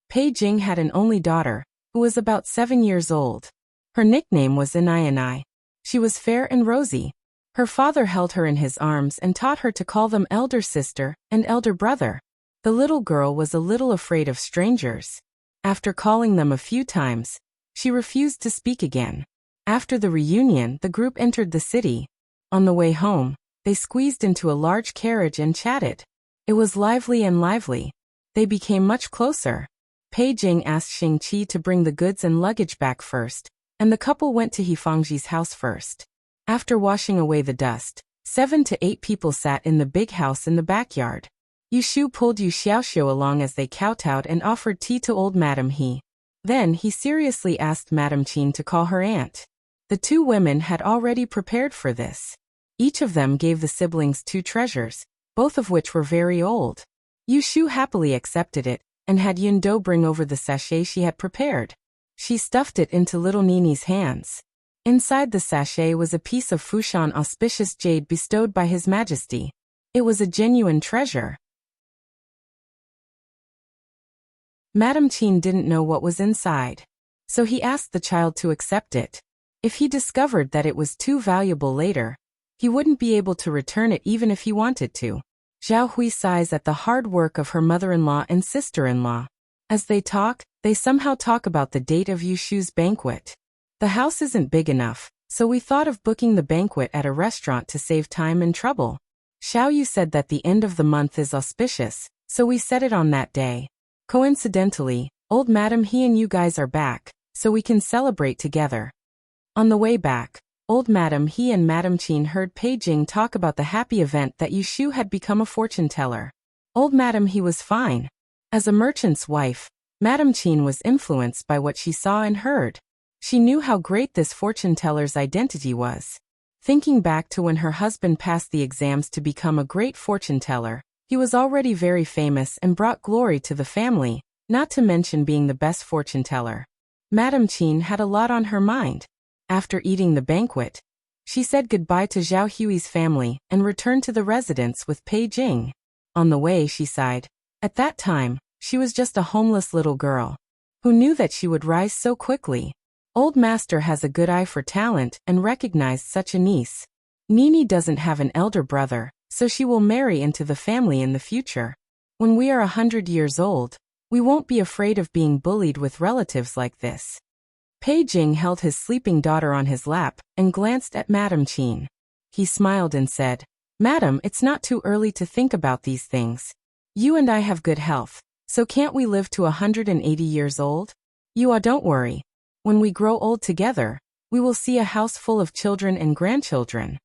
[SPEAKER 1] Pei Jing had an only daughter, who was about 7 years old. Her nickname was Inai. She was fair and rosy. Her father held her in his arms and taught her to call them elder sister and elder brother. The little girl was a little afraid of strangers. After calling them a few times, she refused to speak again. After the reunion, the group entered the city. On the way home, they squeezed into a large carriage and chatted. It was lively. They became much closer. Pei Jing asked Xingqi to bring the goods and luggage back first, and the couple went to He Fengji's house first. After washing away the dust, 7 to 8 people sat in the big house in the backyard. Yushu pulled Yu Xiaoxiu along as they kowtowed and offered tea to old Madam He. Then he seriously asked Madam Qin to call her aunt. The 2 women had already prepared for this. Each of them gave the siblings 2 treasures, both of which were very old. Yushu happily accepted it, and had Yundo bring over the sachet she had prepared. She stuffed it into little Nini's hands. Inside the sachet was a piece of Fushan auspicious jade bestowed by His Majesty. It was a genuine treasure. Madam Qin didn't know what was inside, so he asked the child to accept it. If he discovered that it was too valuable later, he wouldn't be able to return it even if he wanted to. Zhao Hui sighs at the hard work of her mother-in-law and sister-in-law. As they talk, they somehow talk about the date of Yushu's banquet. The house isn't big enough, so we thought of booking the banquet at a restaurant to save time and trouble. Xiao Yu said that the end of the month is auspicious, so we set it on that day. Coincidentally, old Madam He and you guys are back, so we can celebrate together. On the way back, old Madam He and Madam Qin heard Pei Jing talk about the happy event that Yushu had become a fortune teller. Old Madam He was fine. As a merchant's wife, Madam Qin was influenced by what she saw and heard. She knew how great this fortune teller's identity was. Thinking back to when her husband passed the exams to become a great fortune teller, he was already very famous and brought glory to the family, not to mention being the best fortune teller. Madam Qin had a lot on her mind. After eating the banquet, she said goodbye to Zhao Hui's family and returned to the residence with Pei Jing. On the way she sighed. At that time, She was just a homeless little girl. Who knew that she would rise so quickly? Old master has a good eye for talent and recognized such a niece. Nini doesn't have an elder brother, so she will marry into the family in the future. When we are 100 years old, we won't be afraid of being bullied with relatives like this. Pei Jing held his sleeping daughter on his lap and glanced at Madame Qin. He smiled and said, "Madam, it's not too early to think about these things. You and I have good health, so can't we live to 180 years old? Don't worry. When we grow old together, we will see a house full of children and grandchildren."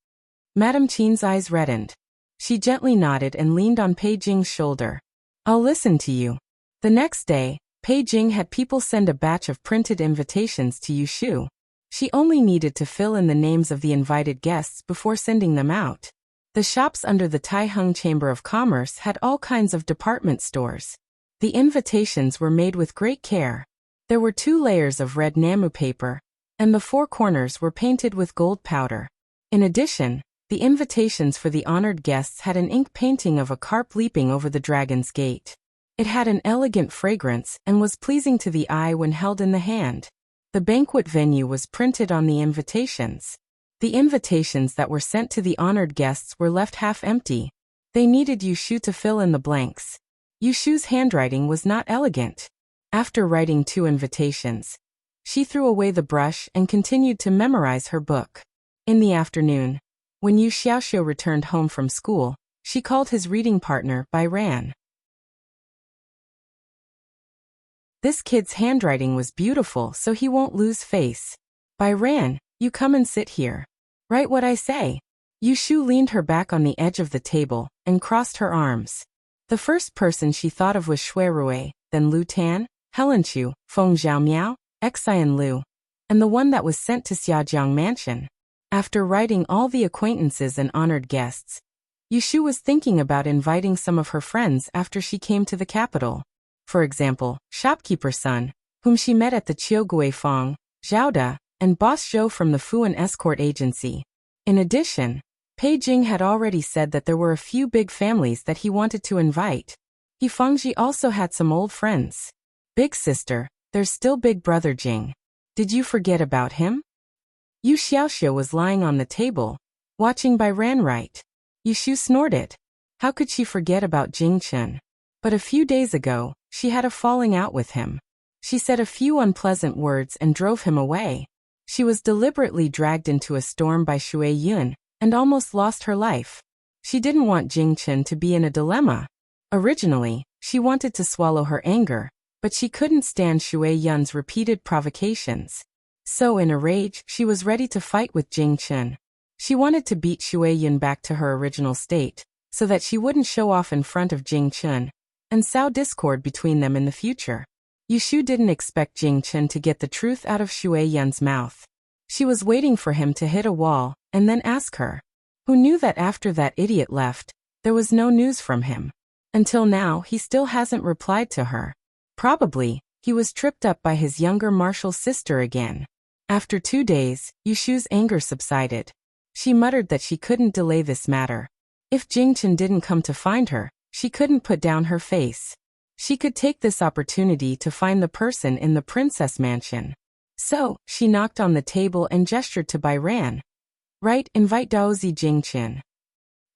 [SPEAKER 1] Madame Qin's eyes reddened. She gently nodded and leaned on Pei Jing's shoulder. "I'll listen to you." The next day, Pei Jing had people send a batch of printed invitations to Yushu. She only needed to fill in the names of the invited guests before sending them out. The shops under the Taiheng Chamber of Commerce had all kinds of department stores. The invitations were made with great care. There were 2 layers of red namu paper, and the 4 corners were painted with gold powder. In addition, the invitations for the honored guests had an ink painting of a carp leaping over the dragon's gate. It had an elegant fragrance and was pleasing to the eye when held in the hand. The banquet venue was printed on the invitations. The invitations that were sent to the honored guests were left half empty. They needed Yushu to fill in the blanks. Yushu's handwriting was not elegant. After writing 2 invitations, she threw away the brush and continued to memorize her book. In the afternoon, when Yu Xiaoxiu returned home from school, she called his reading partner Bai Ran. "This kid's handwriting was beautiful, so he won't lose face. Bai Ran, you come and sit here. Write what I say." Yushu leaned her back on the edge of the table and crossed her arms. The first person she thought of was Shui Rui, then Lu Tan, Helen Chu, Feng Xiaomiao, Xian Lu, and the one that was sent to Xiaojiang Mansion. After writing all the acquaintances and honored guests, Yushu was thinking about inviting some of her friends after she came to the capital. For example, shopkeeper Sun, whom she met at the Qiugui Fong, Zhao Da, and boss Zhou from the Fuan escort agency. In addition, Pei Jing had already said that there were a few big families that he wanted to invite. He Fengji also had some old friends. "Big sister, there's still big brother Jing. Did you forget about him?" Yu Xiaoxiu was lying on the table, watching Bai Ran write. Yushu snorted. How could she forget about Jing Chen? But a few days ago, she had a falling out with him. She said a few unpleasant words and drove him away. She was deliberately dragged into a storm by Shui Yun and almost lost her life. She didn't want Jing Chen to be in a dilemma. Originally, she wanted to swallow her anger, but she couldn't stand Shui Yun's repeated provocations. So in a rage, she was ready to fight with Jing Chen. She wanted to beat Shui Yun back to her original state, so that she wouldn't show off in front of Jing Chen and sow discord between them in the future. Yushu didn't expect Jing Chen to get the truth out of Shui Yun's mouth. She was waiting for him to hit a wall and then ask her. Who knew that after that idiot left, there was no news from him? Until now, he still hasn't replied to her. Probably, he was tripped up by his younger martial sister again. After 2 days, Yushu's anger subsided. She muttered that she couldn't delay this matter. If Jing Chen didn't come to find her, she couldn't put down her face. She could take this opportunity to find the person in the princess mansion. So, she knocked on the table and gestured to Bai Ran. Right, invite Daozi Jing Chen.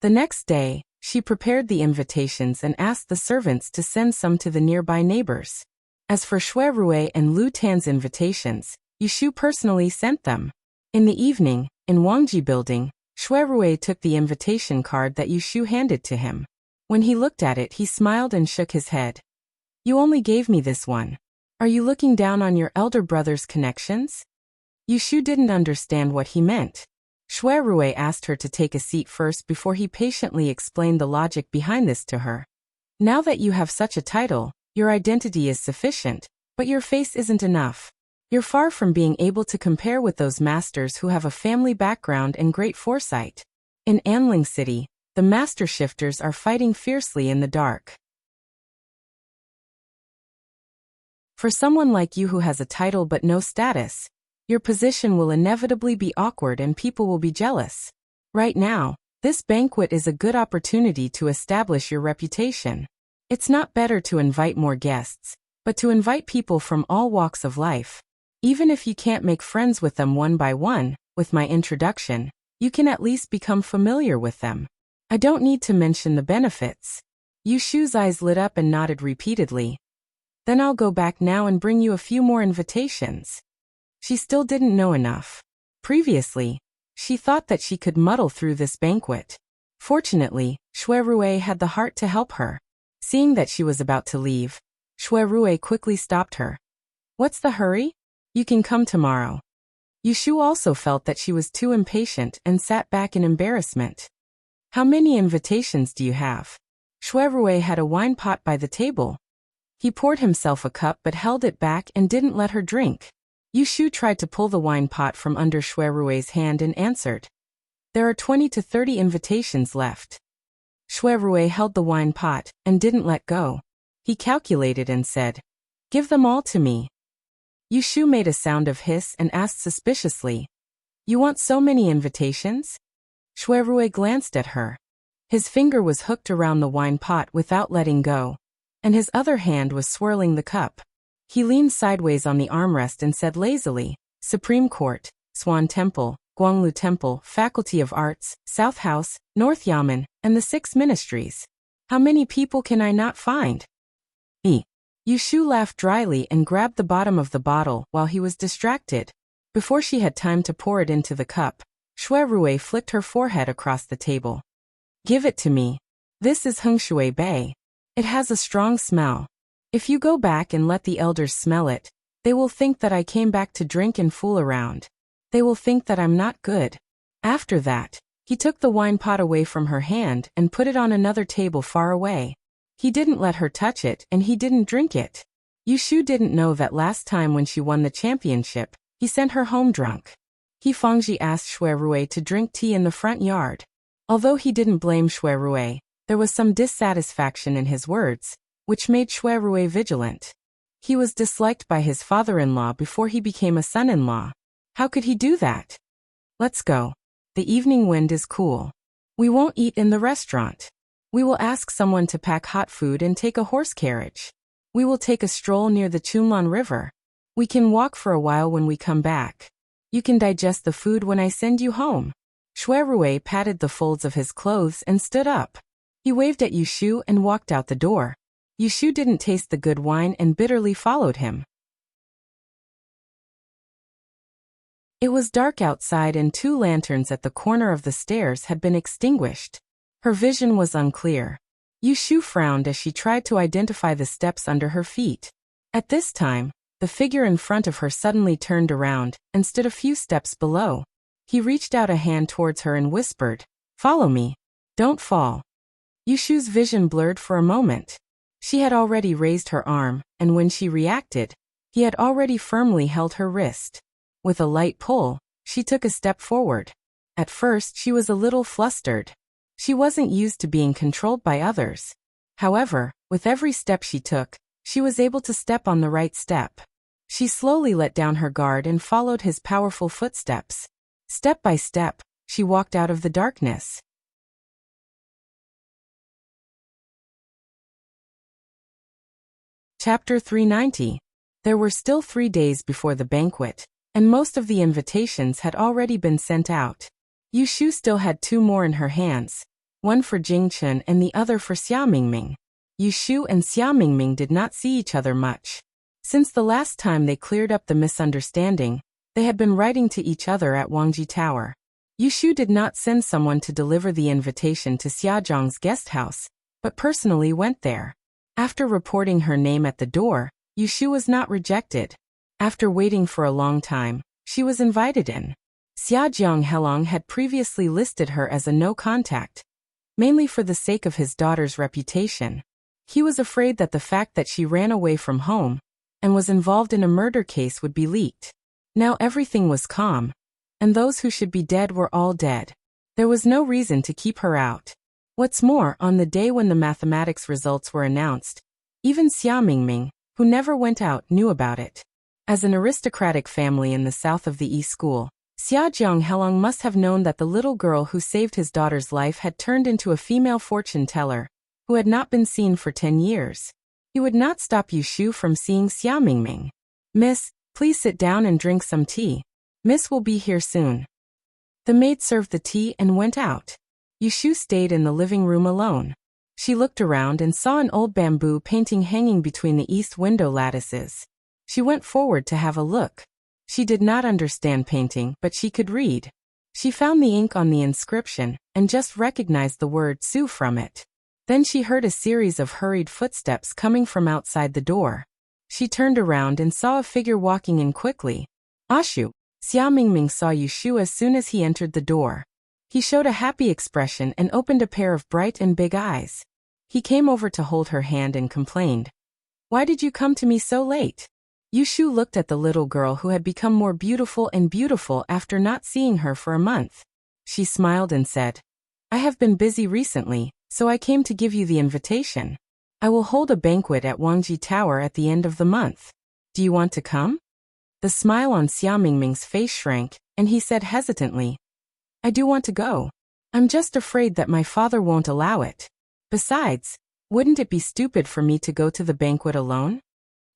[SPEAKER 1] The next day, she prepared the invitations and asked the servants to send some to the nearby neighbors. As for Shui Rui and Lu Tan's invitations, Yushu personally sent them. In the evening, in Wangji Building, Shui Rui took the invitation card that Yushu handed to him. When he looked at it, he smiled and shook his head. You only gave me this one. Are you looking down on your elder brother's connections? Yushu didn't understand what he meant. Shui Rui asked her to take a seat first before he patiently explained the logic behind this to her. Now that you have such a title, your identity is sufficient, but your face isn't enough. You're far from being able to compare with those masters who have a family background and great foresight. In Anling City, the master shifters are fighting fiercely in the dark. For someone like you who has a title but no status, your position will inevitably be awkward and people will be jealous. Right now, this banquet is a good opportunity to establish your reputation. It's not better to invite more guests, but to invite people from all walks of life. Even if you can't make friends with them one by one, with my introduction, you can at least become familiar with them. I don't need to mention the benefits. Yushu's eyes lit up and nodded repeatedly. Then I'll go back now and bring you a few more invitations. She still didn't know enough. Previously, she thought that she could muddle through this banquet. Fortunately, Shui Rui had the heart to help her. Seeing that she was about to leave, Shui Rui quickly stopped her. What's the hurry? You can come tomorrow. Yushu also felt that she was too impatient and sat back in embarrassment. How many invitations do you have? Shui Rui had a wine pot by the table. He poured himself a cup but held it back and didn't let her drink. Yushu tried to pull the wine pot from under Shui Rui's hand and answered. There are 20 to 30 invitations left. Shui Rui held the wine pot and didn't let go. He calculated and said, Give them all to me. Yushu made a sound of hiss and asked suspiciously, You want so many invitations? Shui Rui glanced at her. His finger was hooked around the wine pot without letting go, and his other hand was swirling the cup. He leaned sideways on the armrest and said lazily, Supreme Court, Swan Temple, Guanglu Temple, Faculty of Arts, South House, North Yamen, and the 6 ministries. How many people can I not find? Yushu laughed dryly and grabbed the bottom of the bottle while he was distracted. Before she had time to pour it into the cup, Shui Rui flicked her forehead across the table. Give it to me. This is Hengshui Bei. It has a strong smell. If you go back and let the elders smell it, they will think that I came back to drink and fool around. They will think that I'm not good. After that, he took the wine pot away from her hand and put it on another table far away. He didn't let her touch it and he didn't drink it. Yushu didn't know that last time when she won the championship, he sent her home drunk. He Fangji asked Shui Rui to drink tea in the front yard. Although he didn't blame Shui Rui, there was some dissatisfaction in his words, which made Shui Rui vigilant. He was disliked by his father-in-law before he became a son-in-law. How could he do that? Let's go. The evening wind is cool. We won't eat in the restaurant. We will ask someone to pack hot food and take a horse carriage. We will take a stroll near the Chunlan River. We can walk for a while when we come back. You can digest the food when I send you home. Shui Rui patted the folds of his clothes and stood up. He waved at Yushu and walked out the door. Yushu didn't taste the good wine and bitterly followed him. It was dark outside and 2 lanterns at the corner of the stairs had been extinguished. Her vision was unclear. Yushu frowned as she tried to identify the steps under her feet. At this time, the figure in front of her suddenly turned around and stood a few steps below. He reached out a hand towards her and whispered, Follow me. Don't fall. Yushu's vision blurred for a moment. She had already raised her arm, and when she reacted, he had already firmly held her wrist. With a light pull, she took a step forward. At first, she was a little flustered. She wasn't used to being controlled by others. However, with every step she took, she was able to step on the right step. She slowly let down her guard and followed his powerful footsteps. Step by step, she walked out of the darkness. Chapter 390. There were still 3 days before the banquet, and most of the invitations had already been sent out. Yushu still had 2 more in her hands, one for Jingchen and the other for Xia Mingming. Yushu and Xia Mingming did not see each other much. Since the last time they cleared up the misunderstanding, they had been writing to each other at Wangji Tower. Yushu did not send someone to deliver the invitation to Xiaozhang's guest house, but personally went there. After reporting her name at the door, Yushu was not rejected. After waiting for a long time, she was invited in. Xiaozhang Helong had previously listed her as a no contact, mainly for the sake of his daughter's reputation. He was afraid that the fact that she ran away from home and was involved in a murder case would be leaked. Now everything was calm, and those who should be dead were all dead. There was no reason to keep her out. What's more, on the day when the mathematics results were announced, even Xia Mingming, who never went out, knew about it. As an aristocratic family in the south of the East School, Xiaozhang Helong must have known that the little girl who saved his daughter's life had turned into a female fortune teller, who had not been seen for 10 years. He would not stop Yushu from seeing Xia Mingming. "Miss, please sit down and drink some tea. Miss will be here soon." The maid served the tea and went out. Yushu stayed in the living room alone. She looked around and saw an old bamboo painting hanging between the east window lattices. She went forward to have a look. She did not understand painting, but she could read. She found the ink on the inscription and just recognized the word Su from it. Then she heard a series of hurried footsteps coming from outside the door. She turned around and saw a figure walking in quickly. "Ashu." Xia Mingming saw Yushu as soon as he entered the door. He showed a happy expression and opened a pair of bright and big eyes. He came over to hold her hand and complained, "Why did you come to me so late?" Yushu looked at the little girl who had become more beautiful and beautiful after not seeing her for a month. She smiled and said, "I have been busy recently, so I came to give you the invitation. I will hold a banquet at Wangji Tower at the end of the month. Do you want to come?" The smile on Xia Mingming's face shrank, and he said hesitantly, "I do want to go. I'm just afraid that my father won't allow it. Besides, wouldn't it be stupid for me to go to the banquet alone?"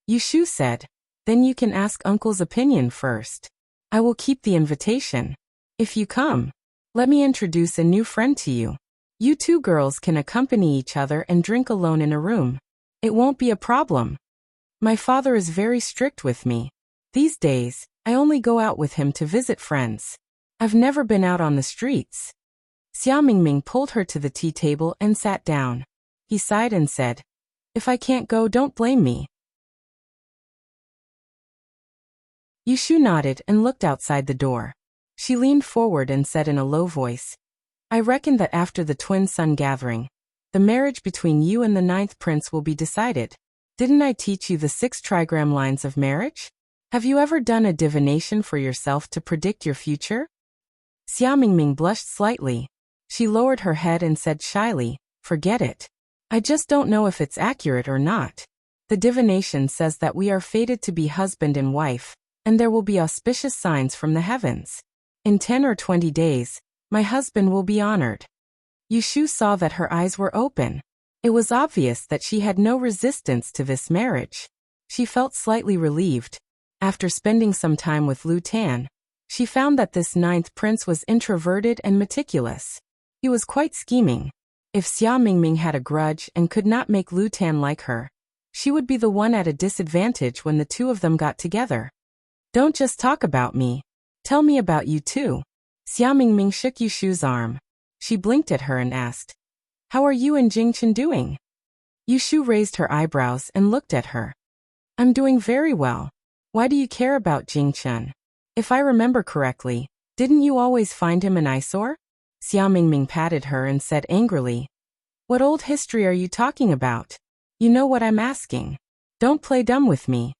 [SPEAKER 1] Yushu said, "Then you can ask Uncle's opinion first. I will keep the invitation. If you come, let me introduce a new friend to you. You two girls can accompany each other and drink alone in a room. It won't be a problem. My father is very strict with me. These days, I only go out with him to visit friends. I've never been out on the streets." Xia Mingming pulled her to the tea table and sat down. He sighed and said, "If I can't go, don't blame me." Yushu nodded and looked outside the door. She leaned forward and said in a low voice, "I reckon that after the twin sun gathering, the marriage between you and the 9th prince will be decided. Didn't I teach you the 6 trigram lines of marriage? Have you ever done a divination for yourself to predict your future?" Xia Mingming blushed slightly. She lowered her head and said shyly, "Forget it. I just don't know if it's accurate or not. The divination says that we are fated to be husband and wife, and there will be auspicious signs from the heavens. In 10 or 20 days, my husband will be honored." Yushu saw that her eyes were open. It was obvious that she had no resistance to this marriage. She felt slightly relieved. After spending some time with Lu Tan, she found that this 9th prince was introverted and meticulous. He was quite scheming. If Xia Mingming had a grudge and could not make Lu Tan like her, she would be the one at a disadvantage when the two of them got together. "Don't just talk about me. Tell me about you too." Xia Mingming shook Yushu's arm. She blinked at her and asked, "How are you and Jingchen doing?" Yushu raised her eyebrows and looked at her. "I'm doing very well. Why do you care about Jingchen? If I remember correctly, didn't you always find him an eyesore?" Xia Mingming patted her and said angrily, "What old history are you talking about? You know what I'm asking. Don't play dumb with me."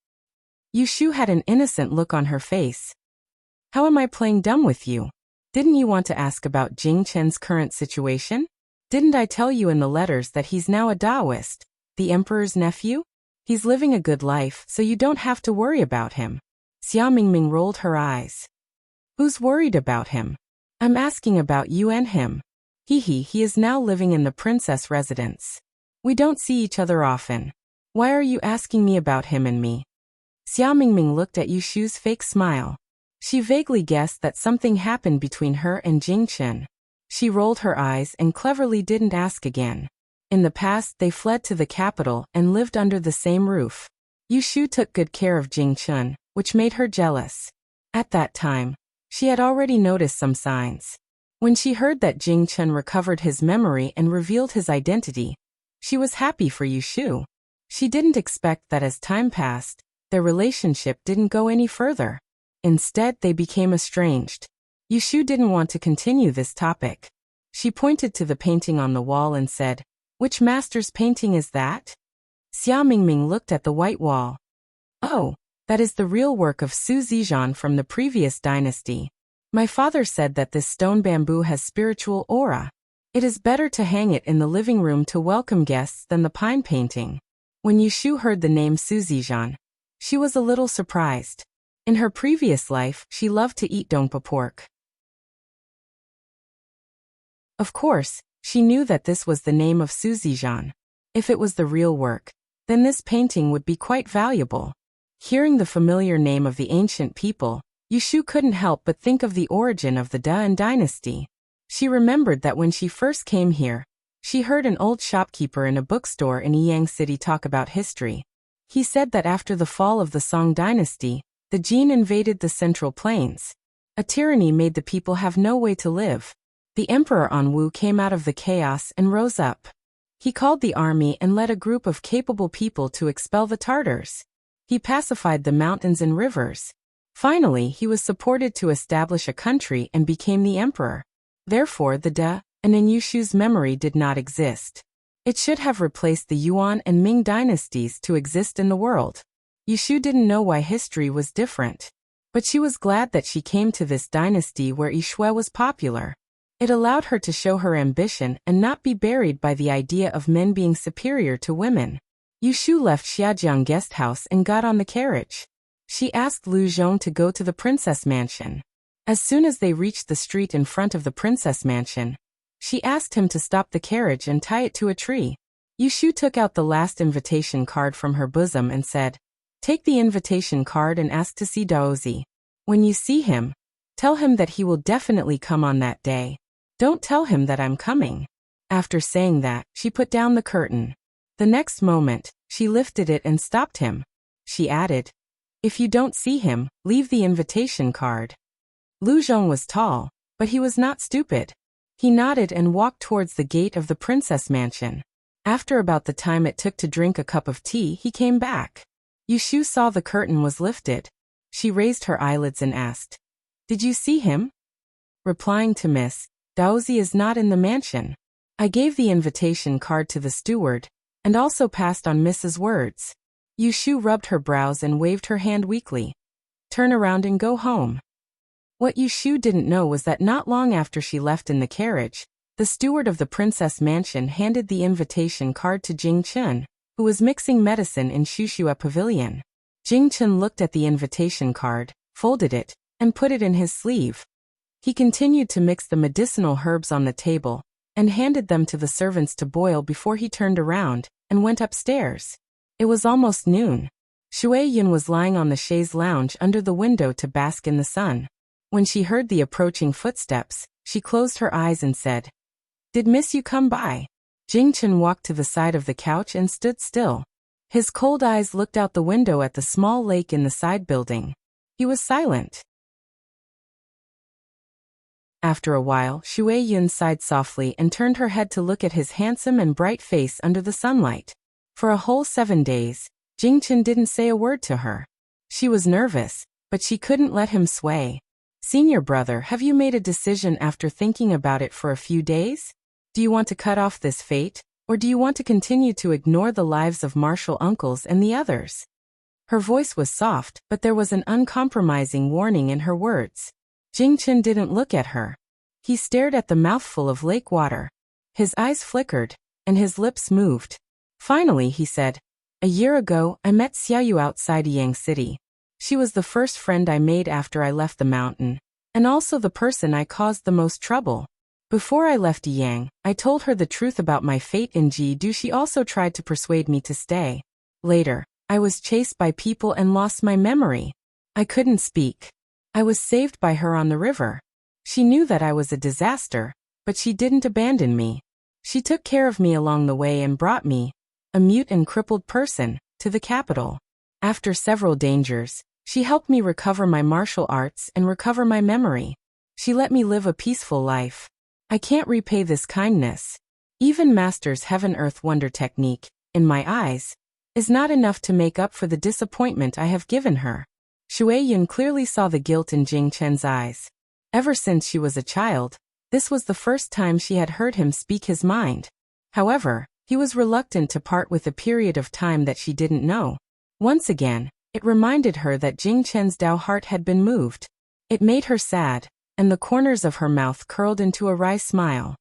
[SPEAKER 1] Yushu had an innocent look on her face. "How am I playing dumb with you? Didn't you want to ask about Jing Chen's current situation? Didn't I tell you in the letters that he's now a Taoist, the emperor's nephew? He's living a good life, so you don't have to worry about him." Xia Mingming rolled her eyes. "Who's worried about him? I'm asking about you and him. He is now living in the princess residence. We don't see each other often. Why are you asking me about him and me?" Xia Mingming looked at Yushu's fake smile. She vaguely guessed that something happened between her and Jingchen. She rolled her eyes and cleverly didn't ask again. In the past, they fled to the capital and lived under the same roof. Yushu took good care of Jingchen, which made her jealous. At that time, she had already noticed some signs. When she heard that Jingchen recovered his memory and revealed his identity, she was happy for Yushu. She didn't expect that as time passed, their relationship didn't go any further. Instead, they became estranged. Yushu didn't want to continue this topic. She pointed to the painting on the wall and said, "Which master's painting is that?" Xia Mingming looked at the white wall. "Oh, that is the real work of Su Zizhan from the previous dynasty. My father said that this stone bamboo has spiritual aura. It is better to hang it in the living room to welcome guests than the pine painting." When Yushu heard the name Su Zizhan, she was a little surprised. In her previous life, she loved to eat dongpa pork. Of course, she knew that this was the name of Su Zizhan. If it was the real work, then this painting would be quite valuable. Hearing the familiar name of the ancient people, Yushu couldn't help but think of the origin of the Dan dynasty. She remembered that when she first came here, she heard an old shopkeeper in a bookstore in Yang City talk about history. He said that after the fall of the Song dynasty, the Jin invaded the Central Plains. A tyranny made the people have no way to live. The Emperor Anwu came out of the chaos and rose up. He called the army and led a group of capable people to expel the Tartars. He pacified the mountains and rivers. Finally, he was supported to establish a country and became the emperor. Therefore, the Da, and in Yushu's memory did not exist. It should have replaced the Yuan and Ming dynasties to exist in the world. Yushu didn't know why history was different. But she was glad that she came to this dynasty where Yishui was popular. It allowed her to show her ambition and not be buried by the idea of men being superior to women. Yushu left Xiajiang guest house and got on the carriage. She asked Lu Zhong to go to the princess mansion. As soon as they reached the street in front of the princess mansion, she asked him to stop the carriage and tie it to a tree. Yushu took out the last invitation card from her bosom and said, "Take the invitation card and ask to see Daozi. When you see him, tell him that he will definitely come on that day. Don't tell him that I'm coming." After saying that, she put down the curtain. The next moment, she lifted it and stopped him. She added, "If you don't see him, leave the invitation card." Lu Zhong was tall, but he was not stupid. He nodded and walked towards the gate of the princess mansion. After about the time it took to drink a cup of tea, he came back. Yushu saw the curtain was lifted. She raised her eyelids and asked, "Did you see him?" Replying to Miss Daozi is not in the mansion. I gave the invitation card to the steward, and also passed on Mrs. words. Yushu rubbed her brows and waved her hand weakly. "Turn around and go home." What Yushu didn't know was that not long after she left in the carriage, the steward of the princess mansion handed the invitation card to Jing Chun, who was mixing medicine in Shushua Pavilion. Jing Chun looked at the invitation card, folded it, and put it in his sleeve. He continued to mix the medicinal herbs on the table, and handed them to the servants to boil before he turned around and went upstairs. It was almost noon. Shui Yun was lying on the chaise lounge under the window to bask in the sun. When she heard the approaching footsteps, she closed her eyes and said, "Did Miss Yu come by?" Jing Chun walked to the side of the couch and stood still. His cold eyes looked out the window at the small lake in the side building. He was silent. After a while, Shui Yun sighed softly and turned her head to look at his handsome and bright face under the sunlight. For a whole 7 days, Jing Chun didn't say a word to her. She was nervous, but she couldn't let him sway. "Senior brother, have you made a decision after thinking about it for a few days? Do you want to cut off this fate, or do you want to continue to ignore the lives of martial uncles and the others?" Her voice was soft, but there was an uncompromising warning in her words. Jing Chun didn't look at her. He stared at the mouthful of lake water. His eyes flickered, and his lips moved. Finally, he said, "A year ago, I met Xiaoyu outside Yang City. She was the first friend I made after I left the mountain, and also the person I caused the most trouble. Before I left Yang, I told her the truth about my fate in Jidu. She also tried to persuade me to stay. Later, I was chased by people and lost my memory. I couldn't speak. I was saved by her on the river. She knew that I was a disaster, but she didn't abandon me. She took care of me along the way and brought me, a mute and crippled person, to the capital. After several dangers, she helped me recover my martial arts and recover my memory. She let me live a peaceful life. I can't repay this kindness. Even Master's Heaven Earth Wonder technique, in my eyes, is not enough to make up for the disappointment I have given her." Shui Yun clearly saw the guilt in Jing Chen's eyes. Ever since she was a child, this was the first time she had heard him speak his mind. However, he was reluctant to part with a period of time that she didn't know. Once again, it reminded her that Jing Chen's Dao heart had been moved. It made her sad, and the corners of her mouth curled into a wry smile.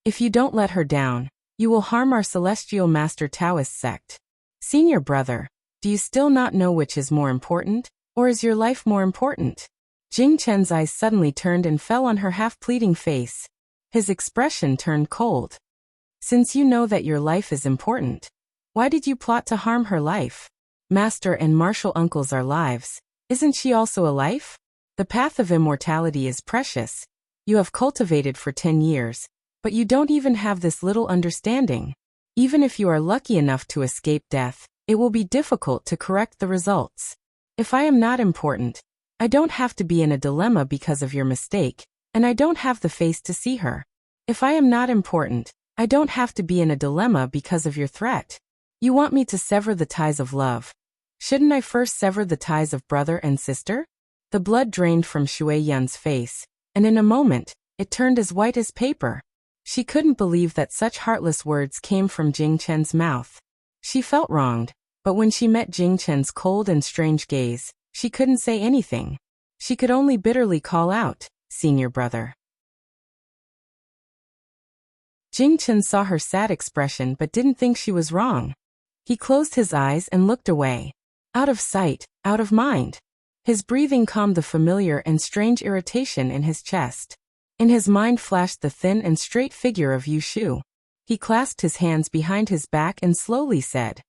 [SPEAKER 1] "If you don't let her down, you will harm our celestial master Taoist sect. Senior brother, do you still not know which is more important, or is your life more important?" Jing Chen's eyes suddenly turned and fell on her half-pleading face. His expression turned cold. Since you know that your life is important, why did you plot to harm her life? Master and martial uncles are lives. Isn't she also a life? The path of immortality is precious. You have cultivated for 10 years, but you don't even have this little understanding. Even if you are lucky enough to escape death, it will be difficult to correct the results. If I am not important, I don't have to be in a dilemma because of your mistake, and I don't have the face to see her. If I am not important, I don't have to be in a dilemma because of your threat. You want me to sever the ties of love. Shouldn't I first sever the ties of brother and sister? The blood drained from Shui Yun's face, and in a moment, it turned as white as paper. She couldn't believe that such heartless words came from Jing Chen's mouth. She felt wronged, but when she met Jing Chen's cold and strange gaze, she couldn't say anything. She could only bitterly call out, "Senior brother." Jing Chen saw her sad expression but didn't think she was wrong. He closed his eyes and looked away. Out of sight, out of mind. His breathing calmed the familiar and strange irritation in his chest. In his mind flashed the thin and straight figure of Yu Shu. He clasped his hands behind his back and slowly said,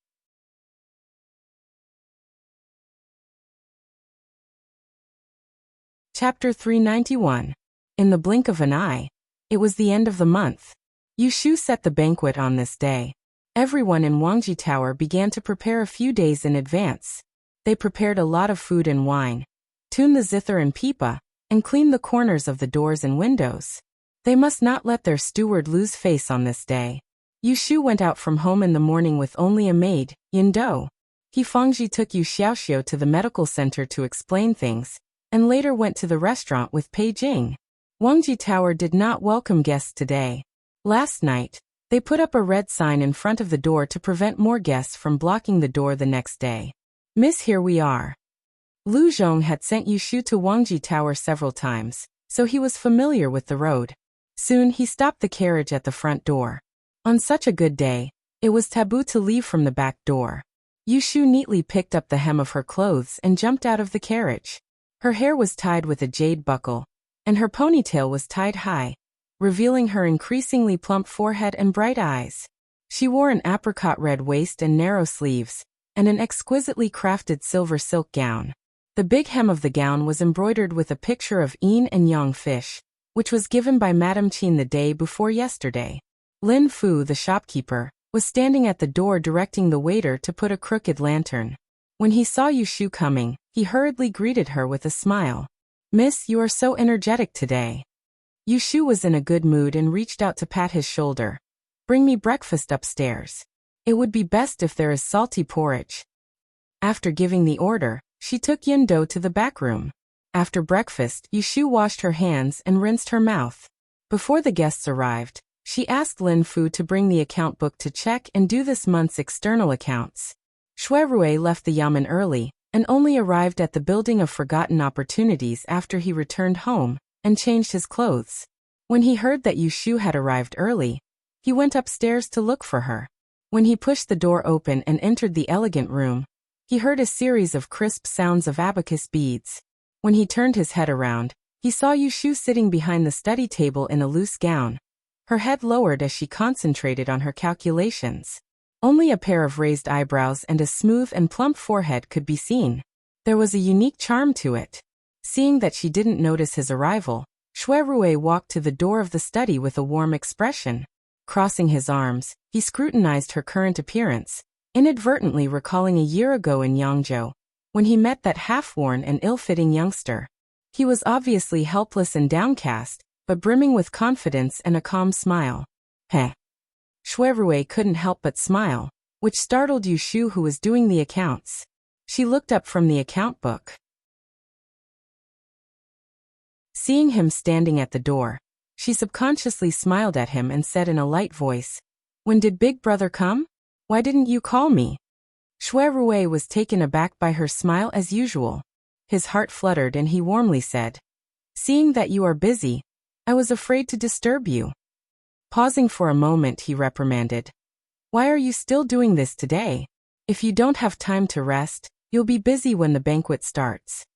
[SPEAKER 1] Chapter 391. In the blink of an eye. It was the end of the month. Yu Shu set the banquet on this day. Everyone in Wangji Tower began to prepare a few days in advance. They prepared a lot of food and wine, tuned the zither and pipa, and cleaned the corners of the doors and windows. They must not let their steward lose face on this day. Yu Shu went out from home in the morning with only a maid, Yin Do. He Fangji took Yu Xiaoxiu to the medical center to explain things, and later went to the restaurant with Pei Jing. Wangji Tower did not welcome guests today. Last night, they put up a red sign in front of the door to prevent more guests from blocking the door the next day. "Miss, here we are." Lu Zhong had sent Yu Shu to Wangji Tower several times, so he was familiar with the road. Soon he stopped the carriage at the front door. On such a good day, it was taboo to leave from the back door. Yu Shu neatly picked up the hem of her clothes and jumped out of the carriage. Her hair was tied with a jade buckle, and her ponytail was tied high, revealing her increasingly plump forehead and bright eyes. She wore an apricot red waist and narrow sleeves, and an exquisitely crafted silver silk gown. The big hem of the gown was embroidered with a picture of yin and yang fish, which was given by Madame Qin the day before yesterday. Lin Fu, the shopkeeper, was standing at the door directing the waiter to put a crooked lantern. When he saw Yu Shu coming, he hurriedly greeted her with a smile. "Miss, you are so energetic today." Yu Shu was in a good mood and reached out to pat his shoulder. "Bring me breakfast upstairs. It would be best if there is salty porridge." After giving the order, she took Yin Do to the back room. After breakfast, Yu Shu washed her hands and rinsed her mouth. Before the guests arrived, she asked Lin Fu to bring the account book to check and do this month's external accounts. Shui Rui left the yamen early, and only arrived at the building of forgotten opportunities after he returned home and changed his clothes. When he heard that Yu Shu had arrived early, he went upstairs to look for her. When he pushed the door open and entered the elegant room, he heard a series of crisp sounds of abacus beads. When he turned his head around, he saw Yu Shu sitting behind the study table in a loose gown, her head lowered as she concentrated on her calculations. Only a pair of raised eyebrows and a smooth and plump forehead could be seen. There was a unique charm to it. Seeing that she didn't notice his arrival, Shui Rui walked to the door of the study with a warm expression. Crossing his arms, he scrutinized her current appearance, inadvertently recalling a year ago in Yangzhou, when he met that half-worn and ill-fitting youngster. He was obviously helpless and downcast, but brimming with confidence and a calm smile. Heh. Shui Rui couldn't help but smile, which startled Yu Shu, who was doing the accounts. She looked up from the account book. Seeing him standing at the door, she subconsciously smiled at him and said in a light voice, "When did Big Brother come? Why didn't you call me?" Shui Rui was taken aback by her smile as usual. His heart fluttered and he warmly said, "Seeing that you are busy, I was afraid to disturb you." Pausing for a moment, he reprimanded, "Why are you still doing this today? If you don't have time to rest, you'll be busy when the banquet starts."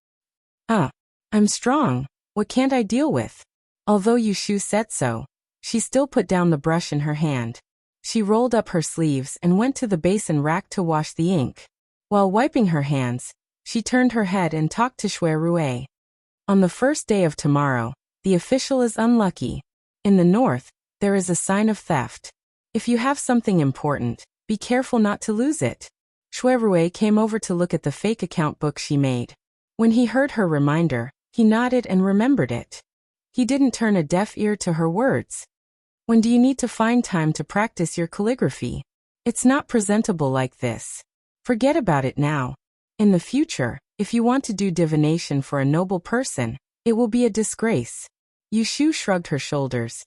[SPEAKER 1] I'm strong. What can't I deal with?" Although Yu Shu said so, she still put down the brush in her hand. She rolled up her sleeves and went to the basin rack to wash the ink. While wiping her hands, she turned her head and talked to Shui Rui. On the first day of tomorrow, the official is unlucky. In the north, there is a sign of theft. If you have something important, be careful not to lose it. Shui Rui came over to look at the fake account book she made. When he heard her reminder, he nodded and remembered it. He didn't turn a deaf ear to her words. When do you need to find time to practice your calligraphy? It's not presentable like this. Forget about it now. In the future, if you want to do divination for a noble person, it will be a disgrace. Yushu shrugged her shoulders.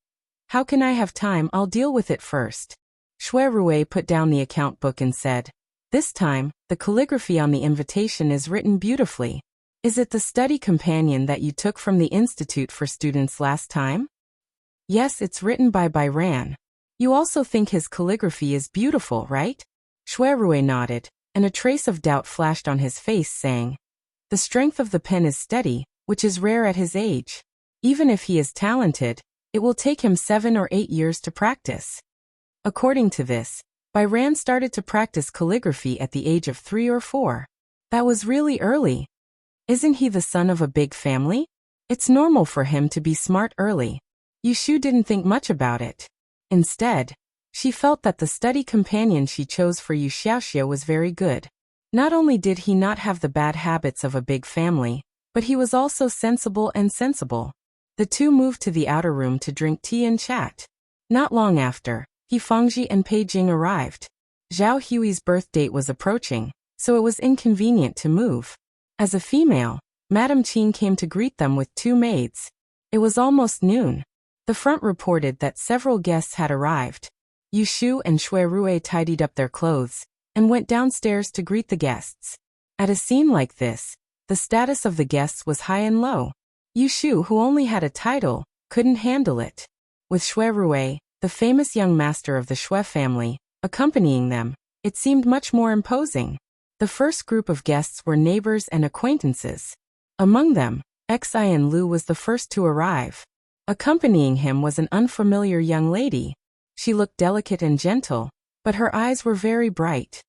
[SPEAKER 1] How can I have time? I'll deal with it first. Shui Rui put down the account book and said, this time, the calligraphy on the invitation is written beautifully. Is it the study companion that you took from the Institute for Students last time? Yes, it's written by Byran. You also think his calligraphy is beautiful, right? Shui Rui nodded, and a trace of doubt flashed on his face, saying, the strength of the pen is steady, which is rare at his age. Even if he is talented, it will take him 7 or 8 years to practice. According to this, Byran started to practice calligraphy at the age of 3 or 4. That was really early. Isn't he the son of a big family? It's normal for him to be smart early. Yushu didn't think much about it. Instead, she felt that the study companion she chose for Yu Xiaoxia was very good. Not only did he not have the bad habits of a big family, but he was also sensible and sensible. The two moved to the outer room to drink tea and chat. Not long after, He Fengji and Pei Jing arrived. Zhao Hui's birth date was approaching, so it was inconvenient to move. As a female, Madame Qin came to greet them with 2 maids. It was almost noon. The front reported that several guests had arrived. Yushu and Shui Rui tidied up their clothes and went downstairs to greet the guests. At a scene like this, the status of the guests was high and low. Yushu, who only had a title, couldn't handle it. With Shui Rui, the famous young master of the Shui family, accompanying them, it seemed much more imposing. The first group of guests were neighbors and acquaintances. Among them, Xian Lu was the first to arrive. Accompanying him was an unfamiliar young lady. She looked delicate and gentle, but her eyes were very bright.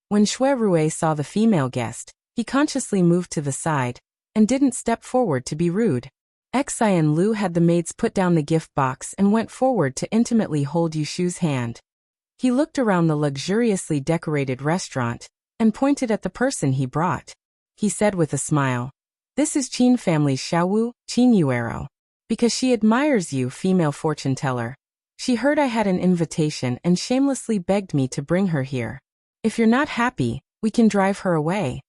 [SPEAKER 1] When Shui Rui saw the female guest, he consciously moved to the side and didn't step forward to be rude. Xian Lu had the maids put down the gift box and went forward to intimately hold Yushu's hand. He looked around the luxuriously decorated restaurant and pointed at the person he brought. He said with a smile, "This is Qin family's Xiaowu, Qin Yuero. Because she admires you, female fortune teller. She heard I had an invitation and shamelessly begged me to bring her here. If you're not happy, we can drive her away."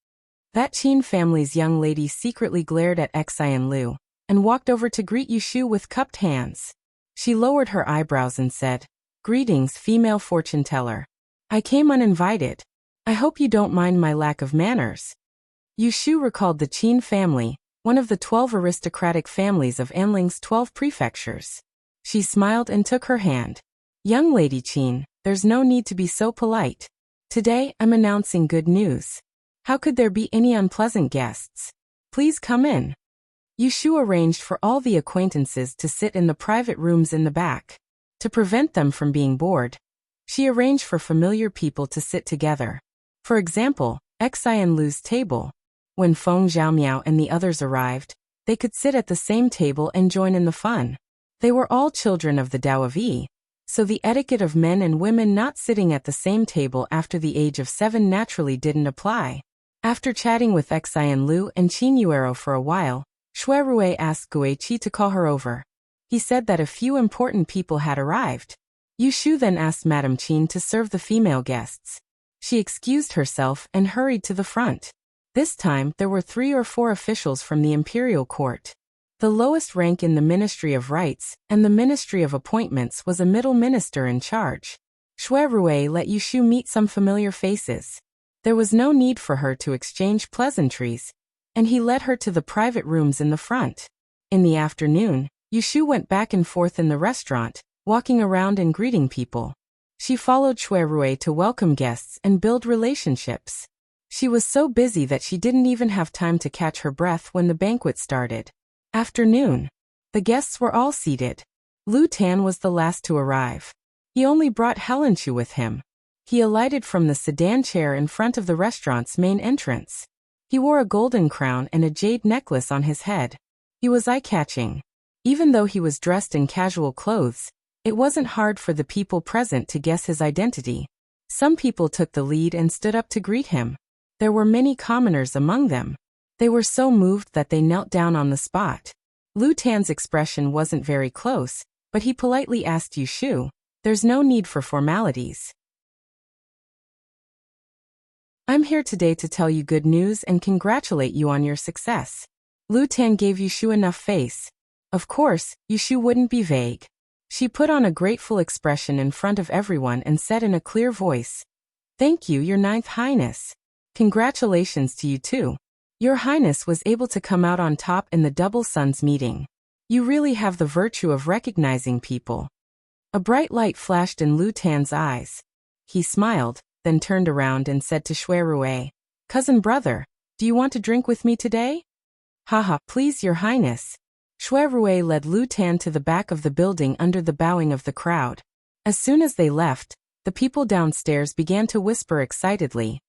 [SPEAKER 1] That Qin family's young lady secretly glared at Xian Lu and walked over to greet Yushu with cupped hands. She lowered her eyebrows and said, "Greetings, female fortune teller. I came uninvited. I hope you don't mind my lack of manners." Yushu recalled the Qin family, one of the 12 aristocratic families of Anling's 12 prefectures. She smiled and took her hand. "Young lady Qin, there's no need to be so polite. Today, I'm announcing good news. How could there be any unpleasant guests? Please come in." Yushu arranged for all the acquaintances to sit in the private rooms in the back. To prevent them from being bored, she arranged for familiar people to sit together. For example, Xian Lu's table. When Feng Zhaomiao and the others arrived, they could sit at the same table and join in the fun. They were all children of the Tao of Yi, so the etiquette of men and women not sitting at the same table after the age of 7 naturally didn't apply. After chatting with Xian Lu and Qin Yuero for a while, Shui Rui asked Guiqi to call her over. He said that a few important people had arrived. Yushu then asked Madame Qin to serve the female guests. She excused herself and hurried to the front. This time, there were 3 or 4 officials from the imperial court. The lowest rank in the Ministry of Rights and the Ministry of Appointments was a middle minister in charge. Shui Rui let Yushu meet some familiar faces. There was no need for her to exchange pleasantries, and he led her to the private rooms in the front. In the afternoon, Yushu went back and forth in the restaurant, walking around and greeting people. She followed Shui Rui to welcome guests and build relationships. She was so busy that she didn't even have time to catch her breath when the banquet started. Afternoon. The guests were all seated. Lu Tan was the last to arrive. He only brought Helenshu with him. He alighted from the sedan chair in front of the restaurant's main entrance. He wore a golden crown and a jade necklace on his head. He was eye-catching. Even though he was dressed in casual clothes, it wasn't hard for the people present to guess his identity. Some people took the lead and stood up to greet him. There were many commoners among them. They were so moved that they knelt down on the spot. Lu Tan's expression wasn't very close, but he politely asked Yushu, "There's no need for formalities. I'm here today to tell you good news and congratulate you on your success." Lu Tan gave Yushu enough face. Of course, Yushu wouldn't be vague. She put on a grateful expression in front of everyone and said in a clear voice, "Thank you, Your Ninth Highness. Congratulations to you too. Your Highness was able to come out on top in the Double Suns meeting. You really have the virtue of recognizing people." A bright light flashed in Lu Tan's eyes. He smiled, then turned around and said to Shui Rui, "Cousin brother, do you want to drink with me today?" "Haha, please, Your Highness." Shui Rui led Lu Tan to the back of the building under the bowing of the crowd. As soon as they left, the people downstairs began to whisper excitedly,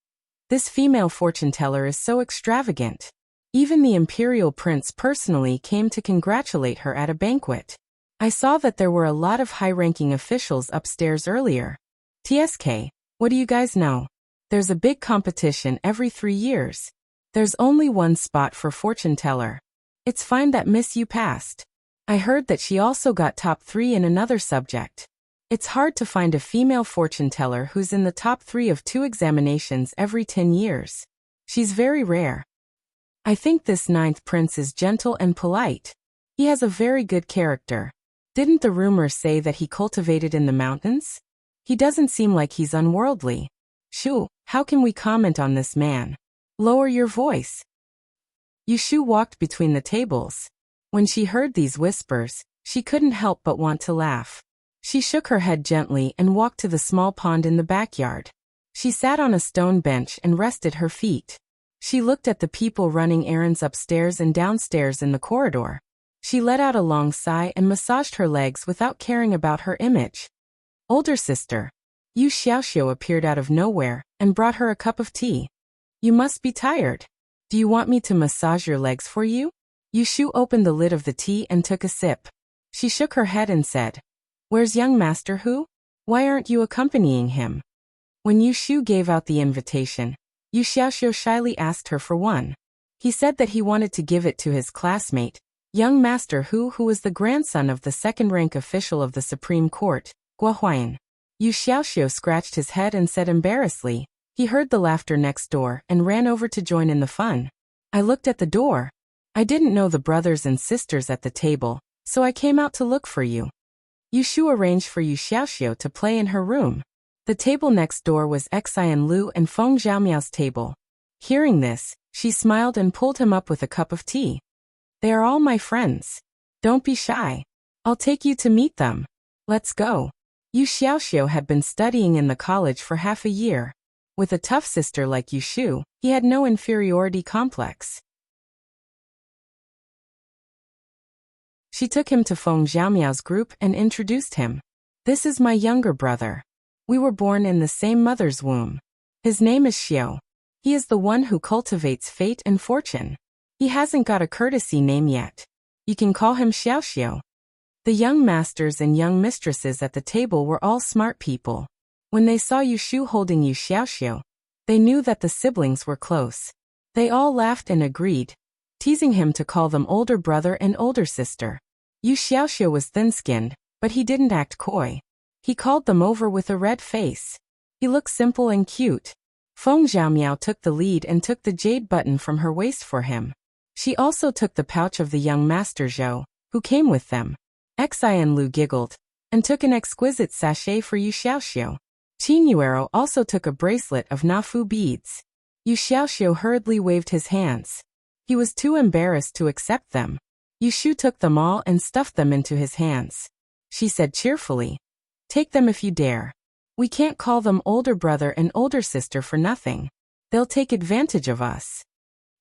[SPEAKER 1] "This female fortune-teller is so extravagant." Even the imperial prince personally came to congratulate her at a banquet. I saw that there were a lot of high-ranking officials upstairs earlier. TSK, what do you guys know? There's a big competition every 3 years. There's only one spot for fortune-teller. It's fine that Miss Yu passed. I heard that she also got top 3 in another subject. It's hard to find a female fortune-teller who's in the top 3 of 2 examinations every 10 years. She's very rare. I think this 9th prince is gentle and polite. He has a very good character. Didn't the rumor say that he cultivated in the mountains? He doesn't seem like he's unworldly. Shu, how can we comment on this man? Lower your voice. Yushu walked between the tables. When she heard these whispers, she couldn't help but want to laugh. She shook her head gently and walked to the small pond in the backyard. She sat on a stone bench and rested her feet. She looked at the people running errands upstairs and downstairs in the corridor. She let out a long sigh and massaged her legs without caring about her image. Older sister. Yu Xiaoxiu appeared out of nowhere and brought her a cup of tea. "You must be tired. Do you want me to massage your legs for you?" Yushu opened the lid of the tea and took a sip. She shook her head and said, "Where's young Master Hu? Why aren't you accompanying him?" When Yushu gave out the invitation, Yu Xiaoxiu shyly asked her for one. He said that he wanted to give it to his classmate, young Master Hu, who was the grandson of the second-rank official of the Supreme Court, Guohuayan. Yu Xiaoxiu scratched his head and said embarrassedly. He heard the laughter next door and ran over to join in the fun. "I looked at the door. I didn't know the brothers and sisters at the table, so I came out to look for you." Yushu arranged for Yu Xiaoxiu to play in her room. The table next door was Xian Lu and Feng Zhaomiao's table. Hearing this, she smiled and pulled him up with a cup of tea. "They are all my friends. Don't be shy. I'll take you to meet them. Let's go." Yu Xiaoxiu had been studying in the college for half a year. With a tough sister like Yushu, he had no inferiority complex. She took him to Feng Zhaomiao's group and introduced him. "This is my younger brother. We were born in the same mother's womb. His name is Xiao. He is the one who cultivates fate and fortune. He hasn't got a courtesy name yet. You can call him Xiaoxiu." The young masters and young mistresses at the table were all smart people. When they saw Yushu holding Yu Xiaoxiu, they knew that the siblings were close. They all laughed and agreed, teasing him to call them older brother and older sister. Yu Xiaoxiu was thin-skinned, but he didn't act coy. He called them over with a red face. He looked simple and cute. Feng Zhaomiao took the lead and took the jade button from her waist for him. She also took the pouch of the young master Zhou, who came with them. Xian Lu giggled, and took an exquisite sachet for Yu Xiaoxiu. Qin Yuero also took a bracelet of Nafu beads. Yu Xiaoxiu hurriedly waved his hands. He was too embarrassed to accept them. Yushu took them all and stuffed them into his hands. She said cheerfully, "Take them if you dare. We can't call them older brother and older sister for nothing. They'll take advantage of us."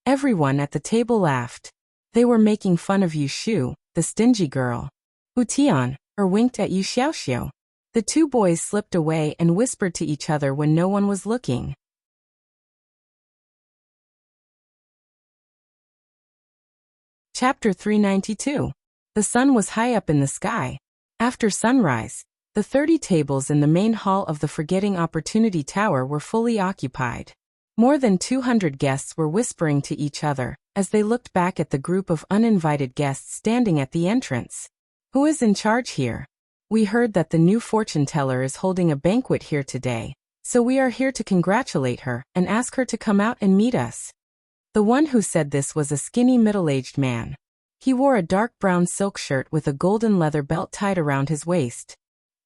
[SPEAKER 1] Everyone at the table laughed. They were making fun of Yushu, the stingy girl. Utian, or winked at Yu Xiaoxiu. The two boys slipped away and whispered to each other when no one was looking. Chapter 392. The sun was high up in the sky. After sunrise, the 30 tables in the main hall of the Forgetting Opportunity Tower were fully occupied. More than 200 guests were whispering to each other as they looked back at the group of uninvited guests standing at the entrance. Who is in charge here? We heard that the new fortune teller is holding a banquet here today, so we are here to congratulate her and ask her to come out and meet us. The one who said this was a skinny middle-aged man. He wore a dark brown silk shirt with a golden leather belt tied around his waist.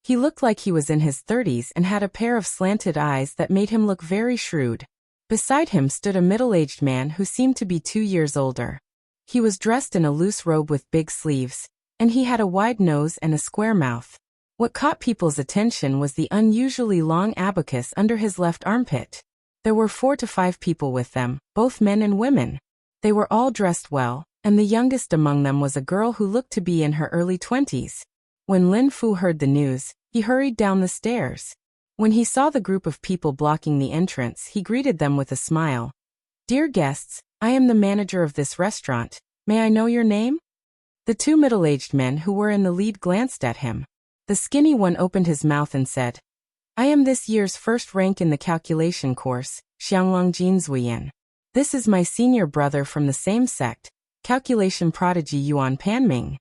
[SPEAKER 1] He looked like he was in his 30s and had a pair of slanted eyes that made him look very shrewd. Beside him stood a middle-aged man who seemed to be 2 years older. He was dressed in a loose robe with big sleeves, and he had a wide nose and a square mouth. What caught people's attention was the unusually long abacus under his left armpit. There were 4 to 5 people with them, both men and women. They were all dressed well, and the youngest among them was a girl who looked to be in her early 20s. When Lin Fu heard the news, he hurried down the stairs. When he saw the group of people blocking the entrance, he greeted them with a smile. "Dear guests, I am the manager of this restaurant. May I know your name?" The 2 middle-aged men who were in the lead glanced at him. The skinny one opened his mouth and said, "I am this year's first rank in the calculation course, Xianglong Jinzuyan. This is my senior brother from the same sect, calculation prodigy Yuan Panming."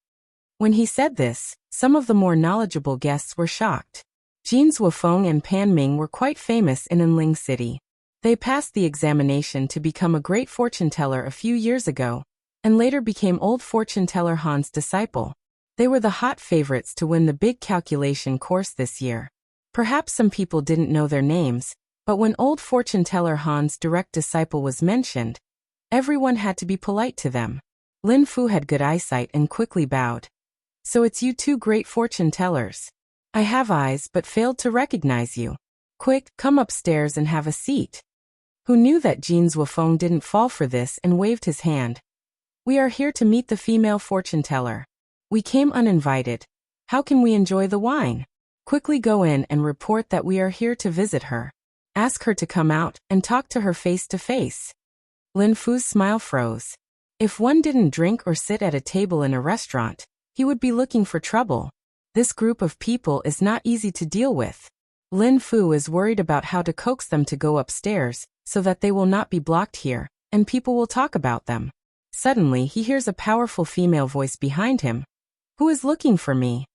[SPEAKER 1] When he said this, some of the more knowledgeable guests were shocked. Jin Zuofeng and Panming were quite famous in Enling City. They passed the examination to become a great fortune teller a few years ago, and later became old fortune teller Han's disciple. They were the hot favorites to win the big calculation course this year. Perhaps some people didn't know their names, but when old fortune teller Han's direct disciple was mentioned, everyone had to be polite to them. Lin Fu had good eyesight and quickly bowed. "So it's you 2 great fortune tellers. I have eyes but failed to recognize you. Quick, come upstairs and have a seat." Who knew that Jin Zuofeng didn't fall for this and waved his hand. "We are here to meet the female fortune teller. We came uninvited. How can we enjoy the wine? Quickly go in and report that we are here to visit her. Ask her to come out and talk to her face to face." Lin Fu's smile froze. If one didn't drink or sit at a table in a restaurant, he would be looking for trouble. This group of people is not easy to deal with. Lin Fu is worried about how to coax them to go upstairs so that they will not be blocked here, and people will talk about them. Suddenly he hears a powerful female voice behind him. "Who is looking for me?"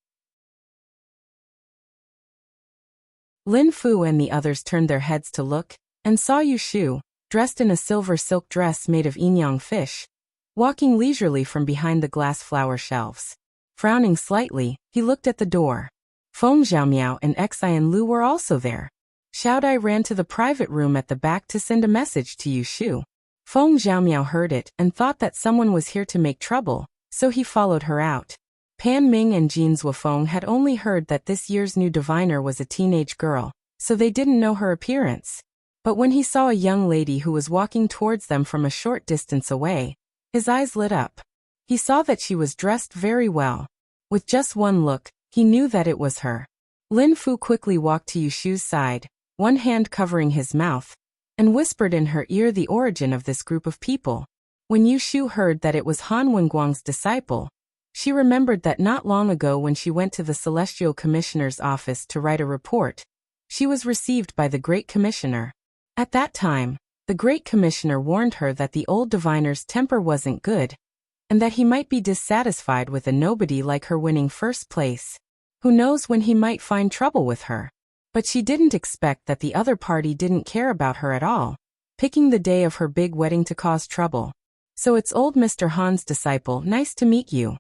[SPEAKER 1] Lin Fu and the others turned their heads to look, and saw Yu Shu, dressed in a silver silk dress made of inyang fish, walking leisurely from behind the glass flower shelves. Frowning slightly, he looked at the door. Feng Xiaomiao and Xian Lu were also there. Xiao Dai ran to the private room at the back to send a message to Yu Shu. Feng Xiaomiao heard it and thought that someone was here to make trouble, so he followed her out. Pan Ming and Jin Zuofeng had only heard that this year's new diviner was a teenage girl, so they didn't know her appearance. But when he saw a young lady who was walking towards them from a short distance away, his eyes lit up. He saw that she was dressed very well. With just one look, he knew that it was her. Lin Fu quickly walked to Yu Shu's side, one hand covering his mouth, and whispered in her ear the origin of this group of people. When Yu Shu heard that it was Han Wenguang's disciple, she remembered that not long ago when she went to the Celestial Commissioner's office to write a report, she was received by the Great Commissioner. At that time, the Great Commissioner warned her that the old diviner's temper wasn't good, and that he might be dissatisfied with a nobody like her winning first place. Who knows when he might find trouble with her? But she didn't expect that the other party didn't care about her at all, picking the day of her big wedding to cause trouble. "So it's old Mr. Han's disciple, nice to meet you."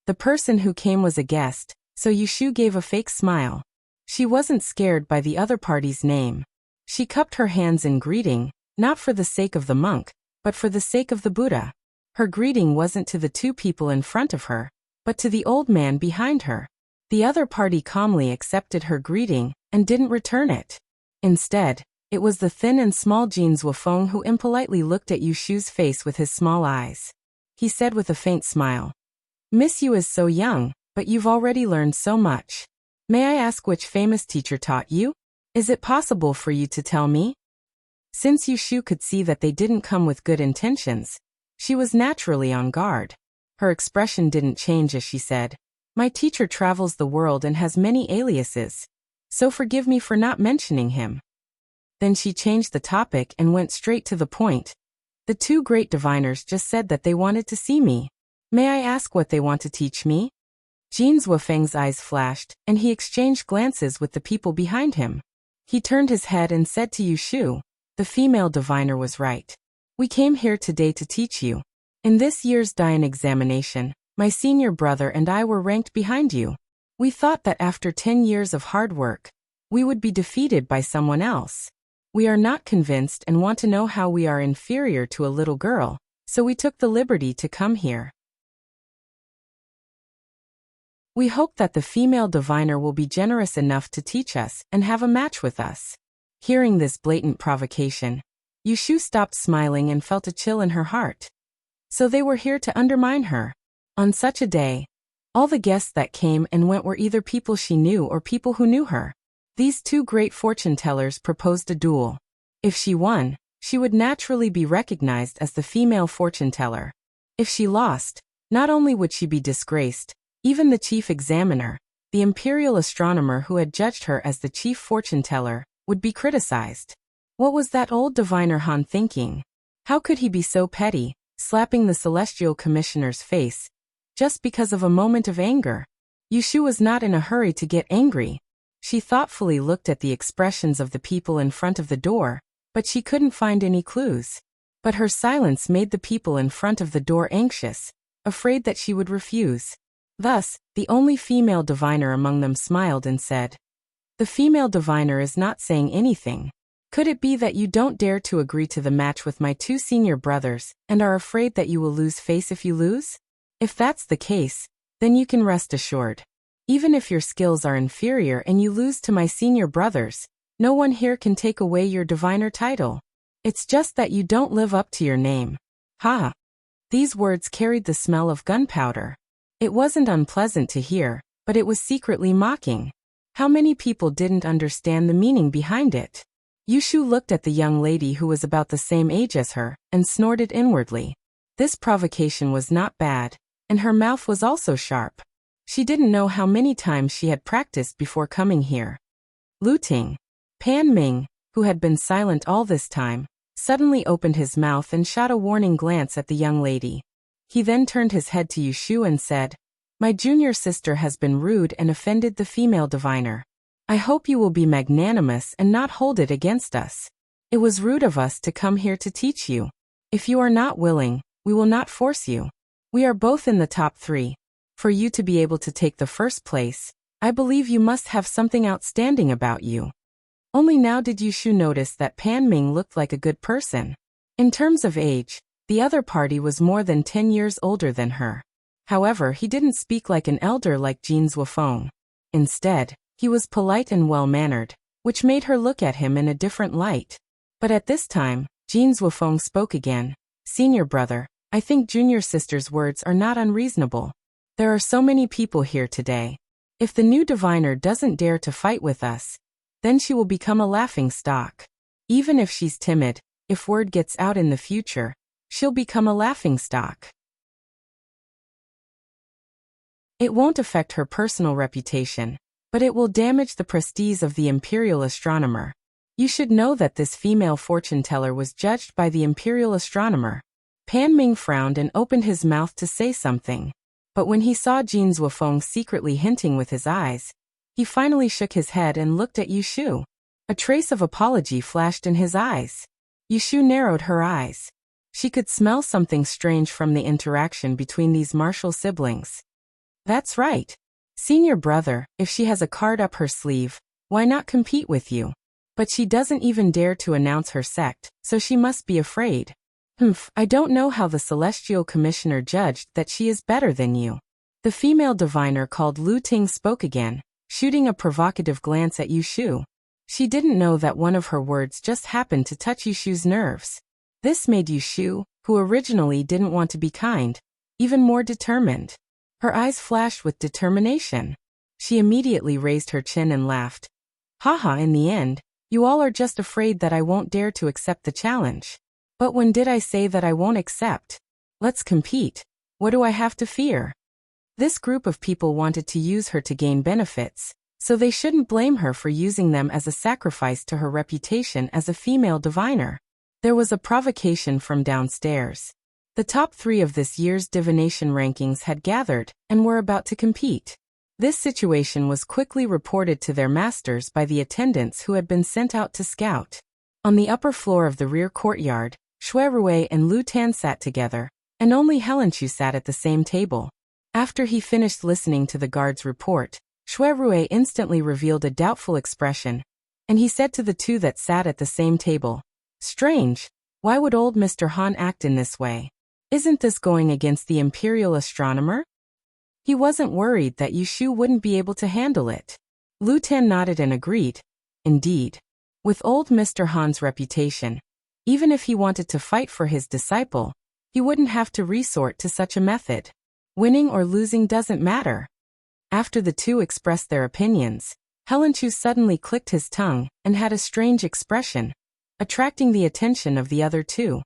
[SPEAKER 1] The person who came was a guest, so Yu Shu gave a fake smile. She wasn't scared by the other party's name. She cupped her hands in greeting, not for the sake of the monk, but for the sake of the Buddha. Her greeting wasn't to the 2 people in front of her, but to the old man behind her. The other party calmly accepted her greeting and didn't return it. Instead, it was the thin and small Jin Zuofeng who impolitely looked at Yu Shu's face with his small eyes. He said with a faint smile, "Miss Yu is so young, but you've already learned so much. May I ask which famous teacher taught you? Is it possible for you to tell me? Since Yushu could see that they didn't come with good intentions, she was naturally on guard. Her expression didn't change as she said, "My teacher travels the world and has many aliases, so forgive me for not mentioning him." Then she changed the topic and went straight to the point. "The two great diviners just said that they wanted to see me. May I ask what they want to teach me?" Jin Zuofeng's eyes flashed, and he exchanged glances with the people behind him. He turned his head and said to Yushu, "The female diviner was right. We came here today to teach you. In this year's Dian examination, my senior brother and I were ranked behind you. We thought that after 10 years of hard work, we would be defeated by someone else. We are not convinced and want to know how we are inferior to a little girl, so we took the liberty to come here. We hope that the female diviner will be generous enough to teach us and have a match with us." Hearing this blatant provocation, Yushu stopped smiling and felt a chill in her heart. So they were here to undermine her. On such a day, all the guests that came and went were either people she knew or people who knew her. These two great fortune tellers proposed a duel. If she won, she would naturally be recognized as the female fortune teller. If she lost, not only would she be disgraced, even the chief examiner, the imperial astronomer who had judged her as the chief fortune teller, would be criticized. What was that old diviner Han thinking? How could he be so petty, slapping the celestial commissioner's face, just because of a moment of anger? Yushu was not in a hurry to get angry. She thoughtfully looked at the expressions of the people in front of the door, but she couldn't find any clues. But her silence made the people in front of the door anxious, afraid that she would refuse. Thus, the only female diviner among them smiled and said, "The female diviner is not saying anything. Could it be that you don't dare to agree to the match with my two senior brothers and are afraid that you will lose face if you lose? If that's the case, then you can rest assured. Even if your skills are inferior and you lose to my senior brothers, no one here can take away your diviner title. It's just that you don't live up to your name." Ha! These words carried the smell of gunpowder. It wasn't unpleasant to hear, but it was secretly mocking. How many people didn't understand the meaning behind it? Yushu looked at the young lady who was about the same age as her, and snorted inwardly. This provocation was not bad, and her mouth was also sharp. She didn't know how many times she had practiced before coming here. Lu Ting. Pan Ming, who had been silent all this time, suddenly opened his mouth and shot a warning glance at the young lady. He then turned his head to Yushu and said, "My junior sister has been rude and offended the female diviner. I hope you will be magnanimous and not hold it against us. It was rude of us to come here to teach you. If you are not willing, we will not force you. We are both in the top 3. For you to be able to take the first place, I believe you must have something outstanding about you." Only now did Yushu notice that Pan Ming looked like a good person. In terms of age, the other party was more than 10 years older than her. However, he didn't speak like an elder like Jin Zuofeng. Instead, he was polite and well-mannered, which made her look at him in a different light. But at this time, Jin Zuofeng spoke again. "Senior brother, I think junior sister's words are not unreasonable. There are so many people here today. If the new diviner doesn't dare to fight with us, then she will become a laughing stock. Even if she's timid, if word gets out in the future, she'll become a laughing stock. It won't affect her personal reputation, but it will damage the prestige of the imperial astronomer. You should know that this female fortune teller was judged by the imperial astronomer." Pan Ming frowned and opened his mouth to say something. But when he saw Jin Zuofeng secretly hinting with his eyes, he finally shook his head and looked at Yushu. A trace of apology flashed in his eyes. Yushu narrowed her eyes. She could smell something strange from the interaction between these martial siblings. "That's right. Senior brother, if she has a card up her sleeve, why not compete with you? But she doesn't even dare to announce her sect, so she must be afraid. I don't know how the celestial commissioner judged that she is better than you." The female diviner called Lu Ting spoke again, shooting a provocative glance at Yushu. She didn't know that one of her words just happened to touch Yushu's nerves. This made Yushu, who originally didn't want to be kind, even more determined. Her eyes flashed with determination. She immediately raised her chin and laughed. Haha, in the end, you all are just afraid that I won't dare to accept the challenge. But when did I say that I won't accept? Let's compete. What do I have to fear? This group of people wanted to use her to gain benefits, so they shouldn't blame her for using them as a sacrifice to her reputation as a female diviner. There was a provocation from downstairs. The top 3 of this year's divination rankings had gathered and were about to compete. This situation was quickly reported to their masters by the attendants who had been sent out to scout. On the upper floor of the rear courtyard, Shui Rui and Lu Tan sat together, and only Helenchu sat at the same table. After he finished listening to the guard's report, Shui Rui instantly revealed a doubtful expression, and he said to the 2 that sat at the same table, "Strange, why would old Mr. Han act in this way? Isn't this going against the imperial astronomer?" He wasn't worried that Yushu wouldn't be able to handle it. Lu Tan nodded and agreed. Indeed. With old Mr. Han's reputation, even if he wanted to fight for his disciple, he wouldn't have to resort to such a method. Winning or losing doesn't matter. After the 2 expressed their opinions, Helenchu suddenly clicked his tongue and had a strange expression, attracting the attention of the other 2.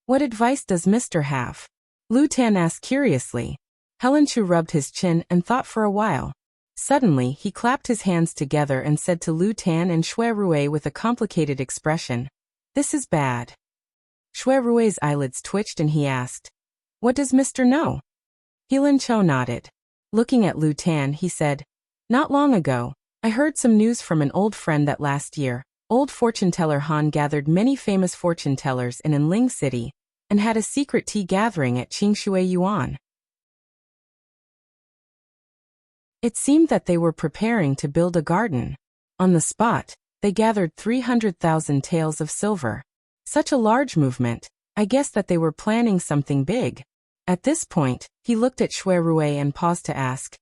[SPEAKER 1] What advice does Mr. have? Lu Tan asked curiously. Helenchu rubbed his chin and thought for a while. Suddenly, he clapped his hands together and said to Lu Tan and Shui Rui with a complicated expression, "This is bad." Shui Rui's eyelids twitched and he asked, "What does Mr. know?" Helan Cho nodded. Looking at Lu Tan, he said, "Not long ago, I heard some news from an old friend that last year, old fortune-teller Han gathered many famous fortune-tellers in Enling City and had a secret tea gathering at Qingshui Yuan. It seemed that they were preparing to build a garden. On the spot, they gathered 300,000 taels of silver. Such a large movement, I guess that they were planning something big." At this point, he looked at Shui Rui and paused to ask,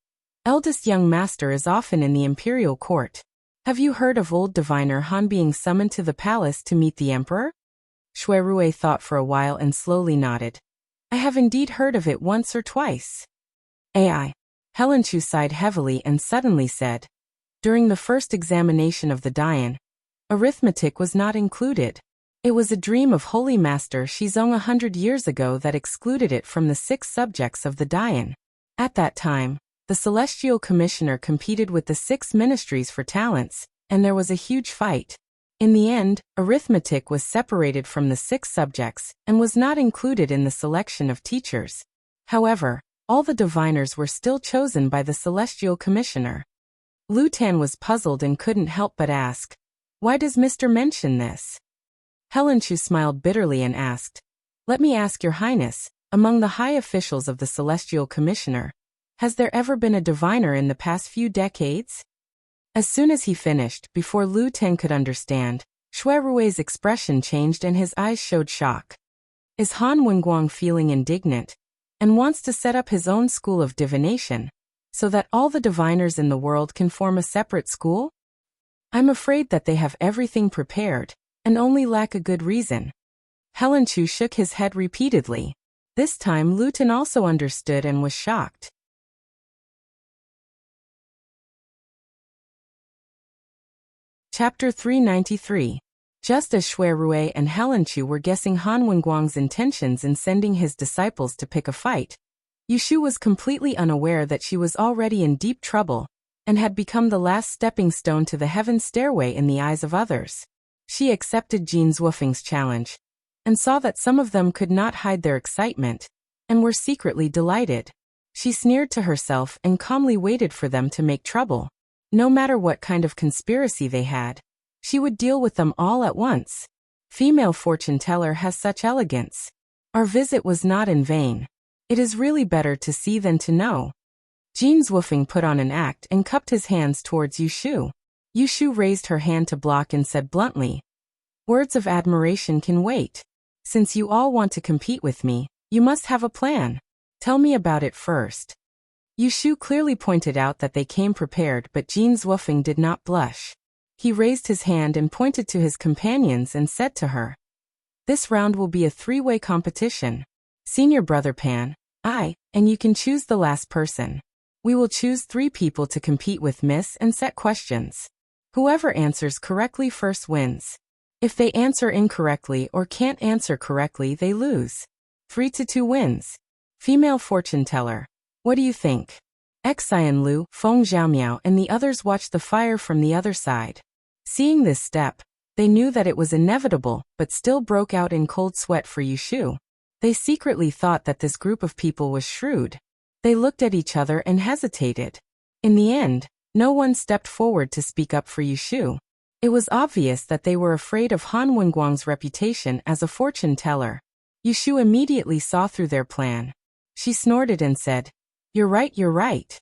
[SPEAKER 1] "Eldest young master is often in the imperial court. Have you heard of old diviner Han being summoned to the palace to meet the emperor?" Shui Rui thought for a while and slowly nodded. "I have indeed heard of it once or twice." AI. Helenchu sighed heavily and suddenly said, "During the first examination of the Dian, arithmetic was not included. It was a dream of Holy Master Shizong 100 years ago that excluded it from the 6 subjects of the Dian. At that time, the Celestial Commissioner competed with the 6 ministries for talents, and there was a huge fight. In the end, arithmetic was separated from the 6 subjects and was not included in the selection of teachers. However, all the diviners were still chosen by the Celestial Commissioner." Lu Tan was puzzled and couldn't help but ask, "Why does Mr. mention this?" Helenchu smiled bitterly and asked, "Let me ask your highness, among the high officials of the Celestial Commissioner, has there ever been a diviner in the past few decades?" As soon as he finished, before Lu Tan could understand, Shui Rui's expression changed and his eyes showed shock. Is Han Wenguang feeling indignant and wants to set up his own school of divination, so that all the diviners in the world can form a separate school? I'm afraid that they have everything prepared and only lack a good reason. Helenchu shook his head repeatedly. This time Lu Tan also understood and was shocked. Chapter 393. Just as Shui Rui and Helenchu were guessing Han Wenguang's intentions in sending his disciples to pick a fight, Yushu was completely unaware that she was already in deep trouble and had become the last stepping stone to the heaven stairway in the eyes of others. She accepted Jin Zwufeng's challenge and saw that some of them could not hide their excitement and were secretly delighted. She sneered to herself and calmly waited for them to make trouble. No matter what kind of conspiracy they had, she would deal with them all at once. Female fortune teller has such elegance. Our visit was not in vain. It is really better to see than to know. Jin Zwufeng put on an act and cupped his hands towards Yushu. Yushu raised her hand to block and said bluntly, "Words of admiration can wait. Since you all want to compete with me, you must have a plan. Tell me about it first." Yushu clearly pointed out that they came prepared, but Jin Zwufeng did not blush. He raised his hand and pointed to his companions and said to her, "This round will be a 3-way competition. Senior Brother Pan, I, and you can choose the last person. We will choose 3 people to compete with Miss and set questions. Whoever answers correctly first wins. If they answer incorrectly or can't answer correctly, they lose. 3-2 wins. Female fortune teller. What do you think? Xian Lu, Feng Zhaomiao and the others watched the fire from the other side. Seeing this step, they knew that it was inevitable, but still broke out in cold sweat for Yushu. They secretly thought that this group of people was shrewd. They looked at each other and hesitated. In the end, no one stepped forward to speak up for Yushu. It was obvious that they were afraid of Han Wenguang's reputation as a fortune teller. Yushu immediately saw through their plan. She snorted and said, "You're right, you're right.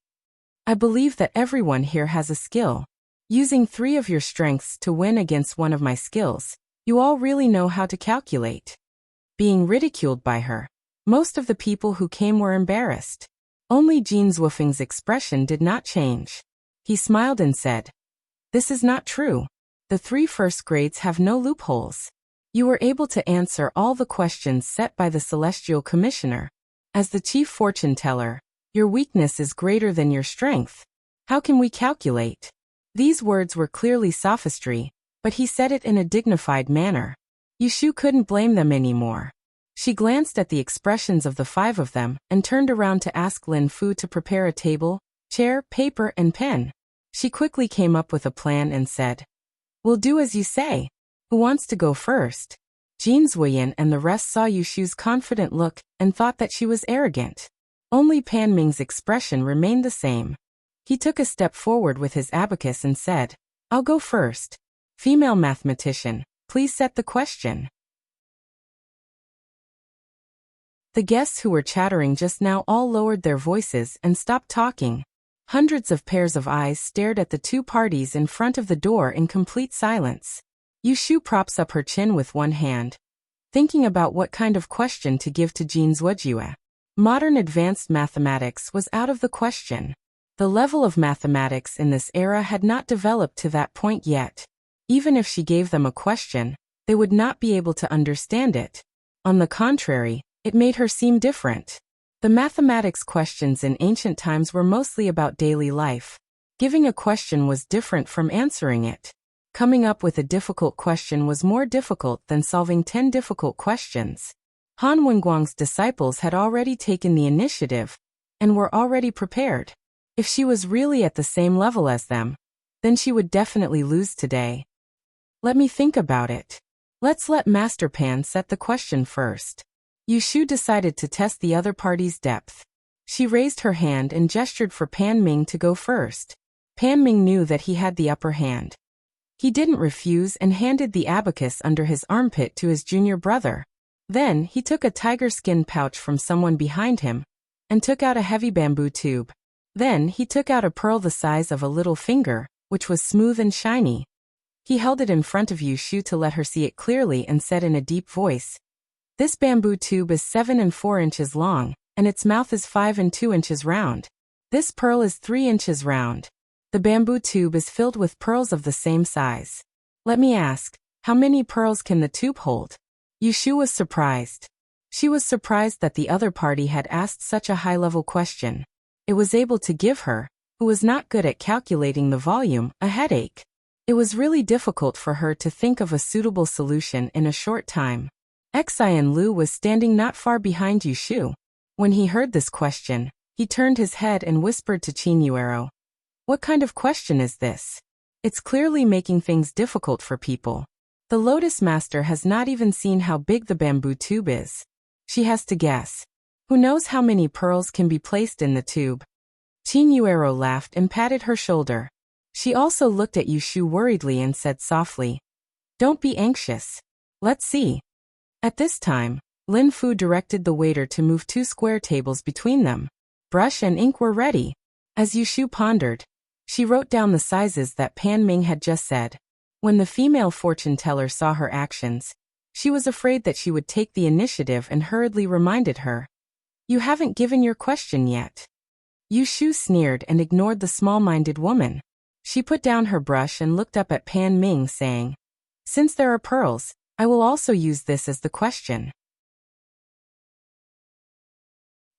[SPEAKER 1] I believe that everyone here has a skill. Using 3 of your strengths to win against one of my skills, you all really know how to calculate." Being ridiculed by her, most of the people who came were embarrassed. Only Jin Zhuofeng's expression did not change. He smiled and said, "This is not true. The 3 first grades have no loopholes. You were able to answer all the questions set by the Celestial Commissioner. As the chief fortune teller, your weakness is greater than your strength. How can we calculate?" These words were clearly sophistry, but he said it in a dignified manner. Yushu couldn't blame them anymore. She glanced at the expressions of the 5 of them and turned around to ask Lin Fu to prepare a table, chair, paper, and pen. She quickly came up with a plan and said, "We'll do as you say. Who wants to go first?" Jin Zuoyan and the rest saw Yushu's confident look and thought that she was arrogant. Only Pan Ming's expression remained the same. He took a step forward with his abacus and said, "I'll go first. Female mathematician, please set the question." The guests who were chattering just now all lowered their voices and stopped talking. Hundreds of pairs of eyes stared at the 2 parties in front of the door in complete silence. Yushu props up her chin with one hand, thinking about what kind of question to give to Jin Zuojue. Modern advanced mathematics was out of the question. The level of mathematics in this era had not developed to that point yet. Even if she gave them a question, they would not be able to understand it. On the contrary, it made her seem different. The mathematics questions in ancient times were mostly about daily life. Giving a question was different from answering it. Coming up with a difficult question was more difficult than solving 10 difficult questions. Han Wenguang's disciples had already taken the initiative and were already prepared. If she was really at the same level as them, then she would definitely lose today. Let me think about it. Let's let Master Pan set the question first. Yushu decided to test the other party's depth. She raised her hand and gestured for Pan Ming to go first. Pan Ming knew that he had the upper hand. He didn't refuse and handed the abacus under his armpit to his junior brother. Then he took a tiger skin pouch from someone behind him and took out a heavy bamboo tube. Then he took out a pearl the size of a little finger, which was smooth and shiny. He held it in front of Yushu to let her see it clearly and said in a deep voice, "This bamboo tube is 7 and 4 inches long, and its mouth is 5 and 2 inches round. This pearl is 3 inches round. The bamboo tube is filled with pearls of the same size. Let me ask, how many pearls can the tube hold?" Yushu was surprised. She was surprised that the other party had asked such a high-level question. It was able to give her, who was not good at calculating the volume, a headache. It was really difficult for her to think of a suitable solution in a short time. Xian Lu was standing not far behind Yushu. When he heard this question, he turned his head and whispered to Qin Yuero, "What kind of question is this? It's clearly making things difficult for people. The Lotus Master has not even seen how big the bamboo tube is. She has to guess. Who knows how many pearls can be placed in the tube?" Qin Yuero laughed and patted her shoulder. She also looked at Yushu worriedly and said softly, "Don't be anxious. Let's see." At this time, Lin Fu directed the waiter to move 2 square tables between them. Brush and ink were ready. As Yushu pondered, she wrote down the sizes that Pan Ming had just said. When the female fortune teller saw her actions, she was afraid that she would take the initiative and hurriedly reminded her, "You haven't given your question yet." Yushu sneered and ignored the small-minded woman. She put down her brush and looked up at Pan Ming saying, "Since there are pearls, I will also use this as the question."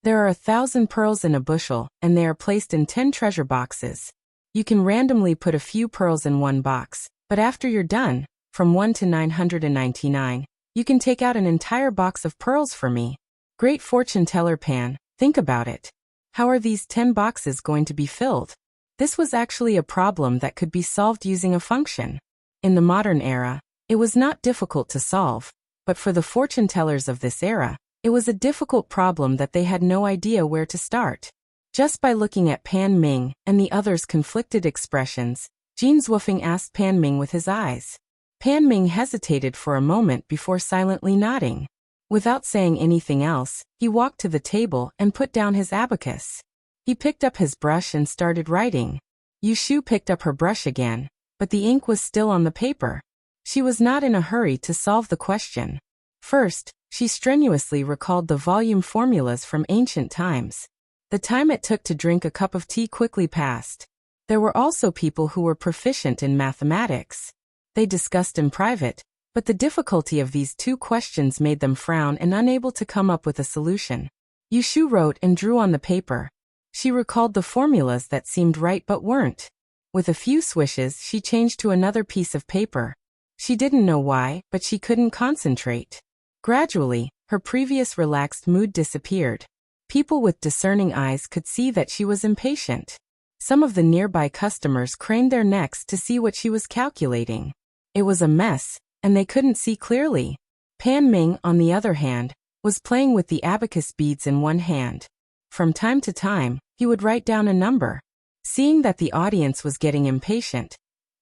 [SPEAKER 1] There are 1,000 pearls in a bushel, and they are placed in 10 treasure boxes. You can randomly put a few pearls in one box, but after you're done, from 1 to 999, you can take out an entire box of pearls for me. Great fortune teller Pan, think about it. How are these 10 boxes going to be filled? This was actually a problem that could be solved using a function. In the modern era, it was not difficult to solve, but for the fortune tellers of this era, it was a difficult problem that they had no idea where to start. Just by looking at Pan Ming and the others' conflicted expressions, Jin Zhuofeng asked Pan Ming with his eyes. Pan Ming hesitated for a moment before silently nodding. Without saying anything else, he walked to the table and put down his abacus. He picked up his brush and started writing. Yushu picked up her brush again, but the ink was still on the paper. She was not in a hurry to solve the question. First, she strenuously recalled the volume formulas from ancient times. The time it took to drink a cup of tea quickly passed. There were also people who were proficient in mathematics. They discussed in private, but the difficulty of these two questions made them frown and unable to come up with a solution. Yushu wrote and drew on the paper. She recalled the formulas that seemed right but weren't. With a few swishes, she changed to another piece of paper. She didn't know why, but she couldn't concentrate. Gradually, her previous relaxed mood disappeared. People with discerning eyes could see that she was impatient. Some of the nearby customers craned their necks to see what she was calculating. It was a mess, and they couldn't see clearly. Pan Ming, on the other hand, was playing with the abacus beads in one hand. From time to time, he would write down a number. Seeing that the audience was getting impatient,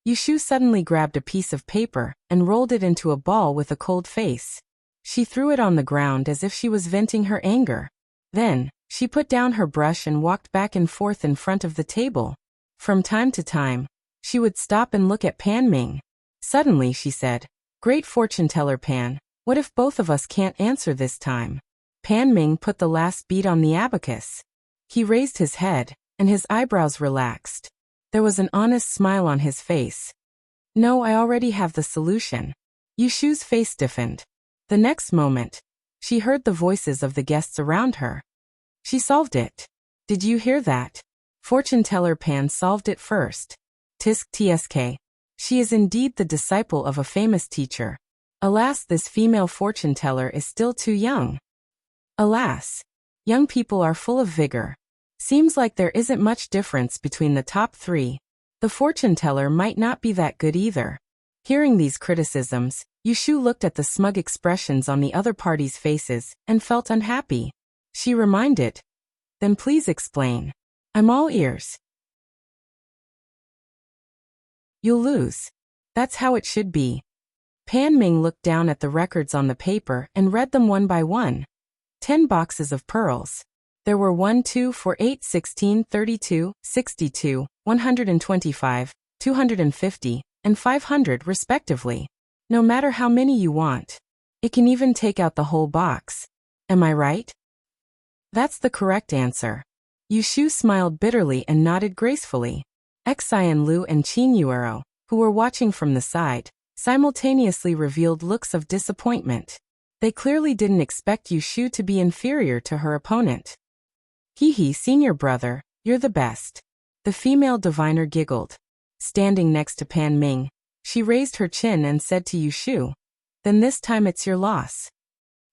[SPEAKER 1] Yushu suddenly grabbed a piece of paper and rolled it into a ball with a cold face. She threw it on the ground as if she was venting her anger. Then, she put down her brush and walked back and forth in front of the table. From time to time, she would stop and look at Pan Ming. Suddenly she said, "Great fortune teller Pan, what if both of us can't answer this time?" Pan Ming put the last bead on the abacus. He raised his head, and his eyebrows relaxed. There was an honest smile on his face. "No, I already have the solution." Yushu's face stiffened. The next moment, she heard the voices of the guests around her. She solved it. Did you hear that? Fortune teller Pan solved it first. Tisk tsk. She is indeed the disciple of a famous teacher. Alas, this female fortune teller is still too young. Alas, young people are full of vigor. Seems like there isn't much difference between the top three. The fortune teller might not be that good either. Hearing these criticisms, Yushu looked at the smug expressions on the other party's faces and felt unhappy. She reminded, "Then please explain. I'm all ears." You'll lose. That's how it should be. Pan Ming looked down at the records on the paper and read them one by one. 10 boxes of pearls. There were 1, 2, 4, 8, 16, 32, 62, 125, 250, and 500 respectively. No matter how many you want. It can even take out the whole box. Am I right? That's the correct answer. Yushu smiled bitterly and nodded gracefully. Xian Lu and Qin Yuero, who were watching from the side, simultaneously revealed looks of disappointment. They clearly didn't expect Yushu to be inferior to her opponent. "Hee, senior brother, you're the best." The female diviner giggled. Standing next to Pan Ming, she raised her chin and said to Yushu, "Then this time it's your loss."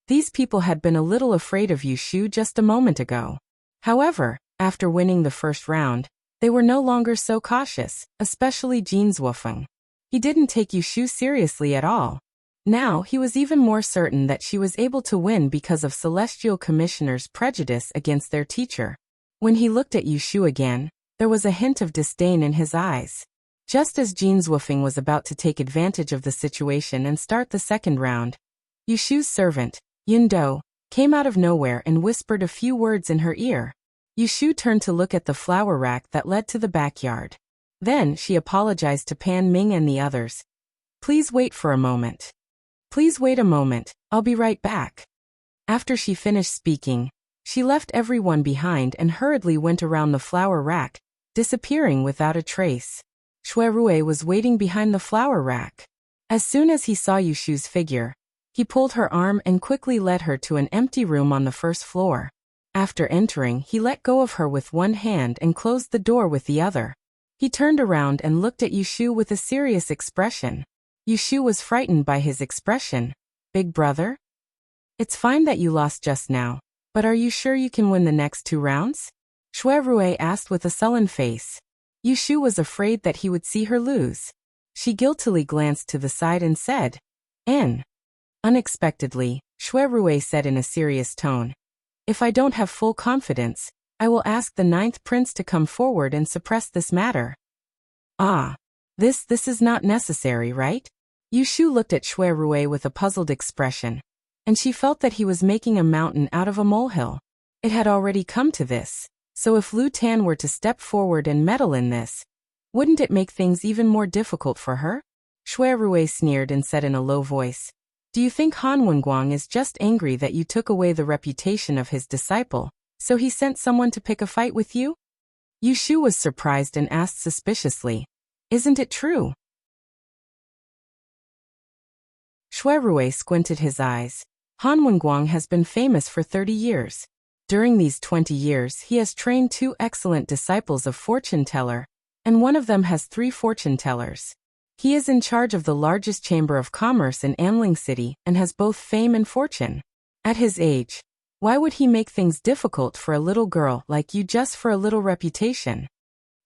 [SPEAKER 1] These people had been a little afraid of Yushu just a moment ago. However, after winning the first round, they were no longer so cautious, especially Jin Zhuofeng. He didn't take Yushu seriously at all. Now he was even more certain that she was able to win because of Celestial Commissioner's prejudice against their teacher. When he looked at Yushu again, there was a hint of disdain in his eyes. Just as Jin Zhuofeng was about to take advantage of the situation and start the second round, Yushu's servant, Yun Do, came out of nowhere and whispered a few words in her ear. Yushu turned to look at the flower rack that led to the backyard. Then she apologized to Pan Ming and the others. "Please wait for a moment. Please wait a moment, I'll be right back." After she finished speaking, she left everyone behind and hurriedly went around the flower rack, disappearing without a trace. Shuirue was waiting behind the flower rack. As soon as he saw Yushu's figure, he pulled her arm and quickly led her to an empty room on the first floor. After entering, he let go of her with one hand and closed the door with the other. He turned around and looked at Yushu with a serious expression. Yushu was frightened by his expression. Big brother? It's fine that you lost just now, but are you sure you can win the next 2 rounds? Shuerue asked with a sullen face. Yushu was afraid that he would see her lose. She guiltily glanced to the side and said, "N." Unexpectedly, Shuerue said in a serious tone, "If I don't have full confidence, I will ask the 9th prince to come forward and suppress this matter." Ah. This is not necessary, right? Yushu looked at Shuerue with a puzzled expression, and she felt that he was making a mountain out of a molehill. It had already come to this, so if Lu Tan were to step forward and meddle in this, wouldn't it make things even more difficult for her? Shuerue sneered and said in a low voice, "Do you think Han Wenguang is just angry that you took away the reputation of his disciple, so he sent someone to pick a fight with you?" Yushu was surprised and asked suspiciously, "Isn't it true?" Shuerue squinted his eyes. Han Wenguang has been famous for 30 years. During these 20 years he has trained 2 excellent disciples of fortune teller, and one of them has 3 fortune tellers. He is in charge of the largest chamber of commerce in Amling City and has both fame and fortune. At his age, why would he make things difficult for a little girl like you just for a little reputation?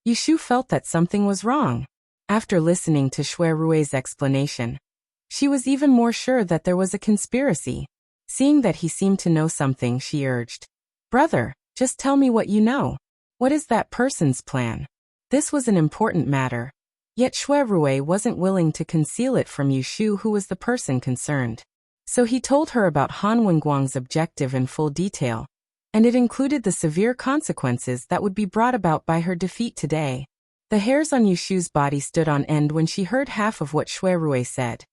[SPEAKER 1] Yushu felt that something was wrong. After listening to Shuerue's explanation, she was even more sure that there was a conspiracy. Seeing that he seemed to know something, she urged, "Brother, just tell me what you know. What is that person's plan?" This was an important matter, yet Shuerue wasn't willing to conceal it from Yushu, who was the person concerned. So he told her about Han Wenguang's objective in full detail, and it included the severe consequences that would be brought about by her defeat today. The hairs on Yushu's body stood on end when she heard half of what Shuerue said.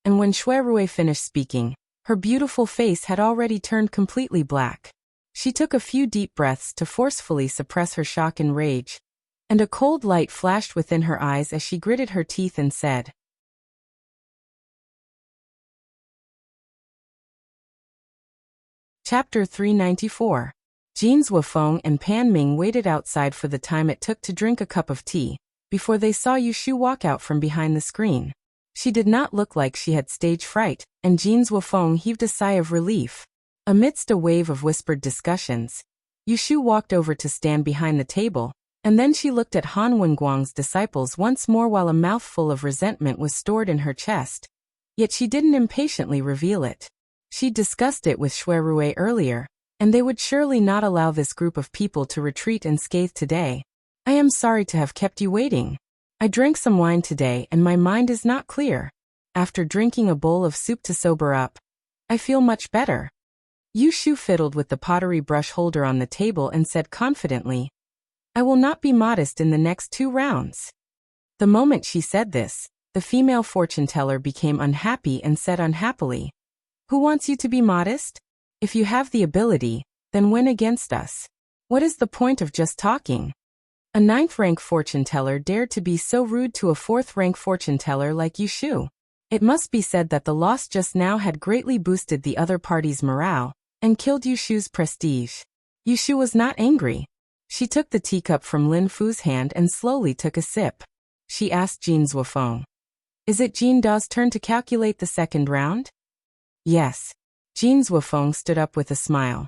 [SPEAKER 1] And when Shuerue finished speaking, her beautiful face had already turned completely black. She took a few deep breaths to forcefully suppress her shock and rage, and a cold light flashed within her eyes as she gritted her teeth and said, Chapter 394. Jean Zuofeng and Pan Ming waited outside for the time it took to drink a cup of tea, before they saw Yushu walk out from behind the screen. She did not look like she had stage fright, and Jean Zuofeng heaved a sigh of relief. Amidst a wave of whispered discussions, Yushu walked over to stand behind the table, and then she looked at Han Wenguang's disciples once more while a mouthful of resentment was stored in her chest. Yet she didn't impatiently reveal it. She'd discussed it with Shuerue earlier, and they would surely not allow this group of people to retreat unscathed today. "I am sorry to have kept you waiting. I drank some wine today and my mind is not clear. After drinking a bowl of soup to sober up, I feel much better." Yushu fiddled with the pottery brush holder on the table and said confidently, "I will not be modest in the next 2 rounds." The moment she said this, the female fortune teller became unhappy and said unhappily, "Who wants you to be modest? If you have the ability, then win against us. What is the point of just talking?" A 9th-rank fortune teller dared to be so rude to a 4th-rank fortune teller like Yushu. It must be said that the loss just now had greatly boosted the other party's morale and killed Yushu's prestige. Yushu was not angry. She took the teacup from Lin Fu's hand and slowly took a sip. She asked Jean Zuofeng, "Is it Jean Da's turn to calculate the 2nd round?" "Yes." Jean Zuofeng stood up with a smile.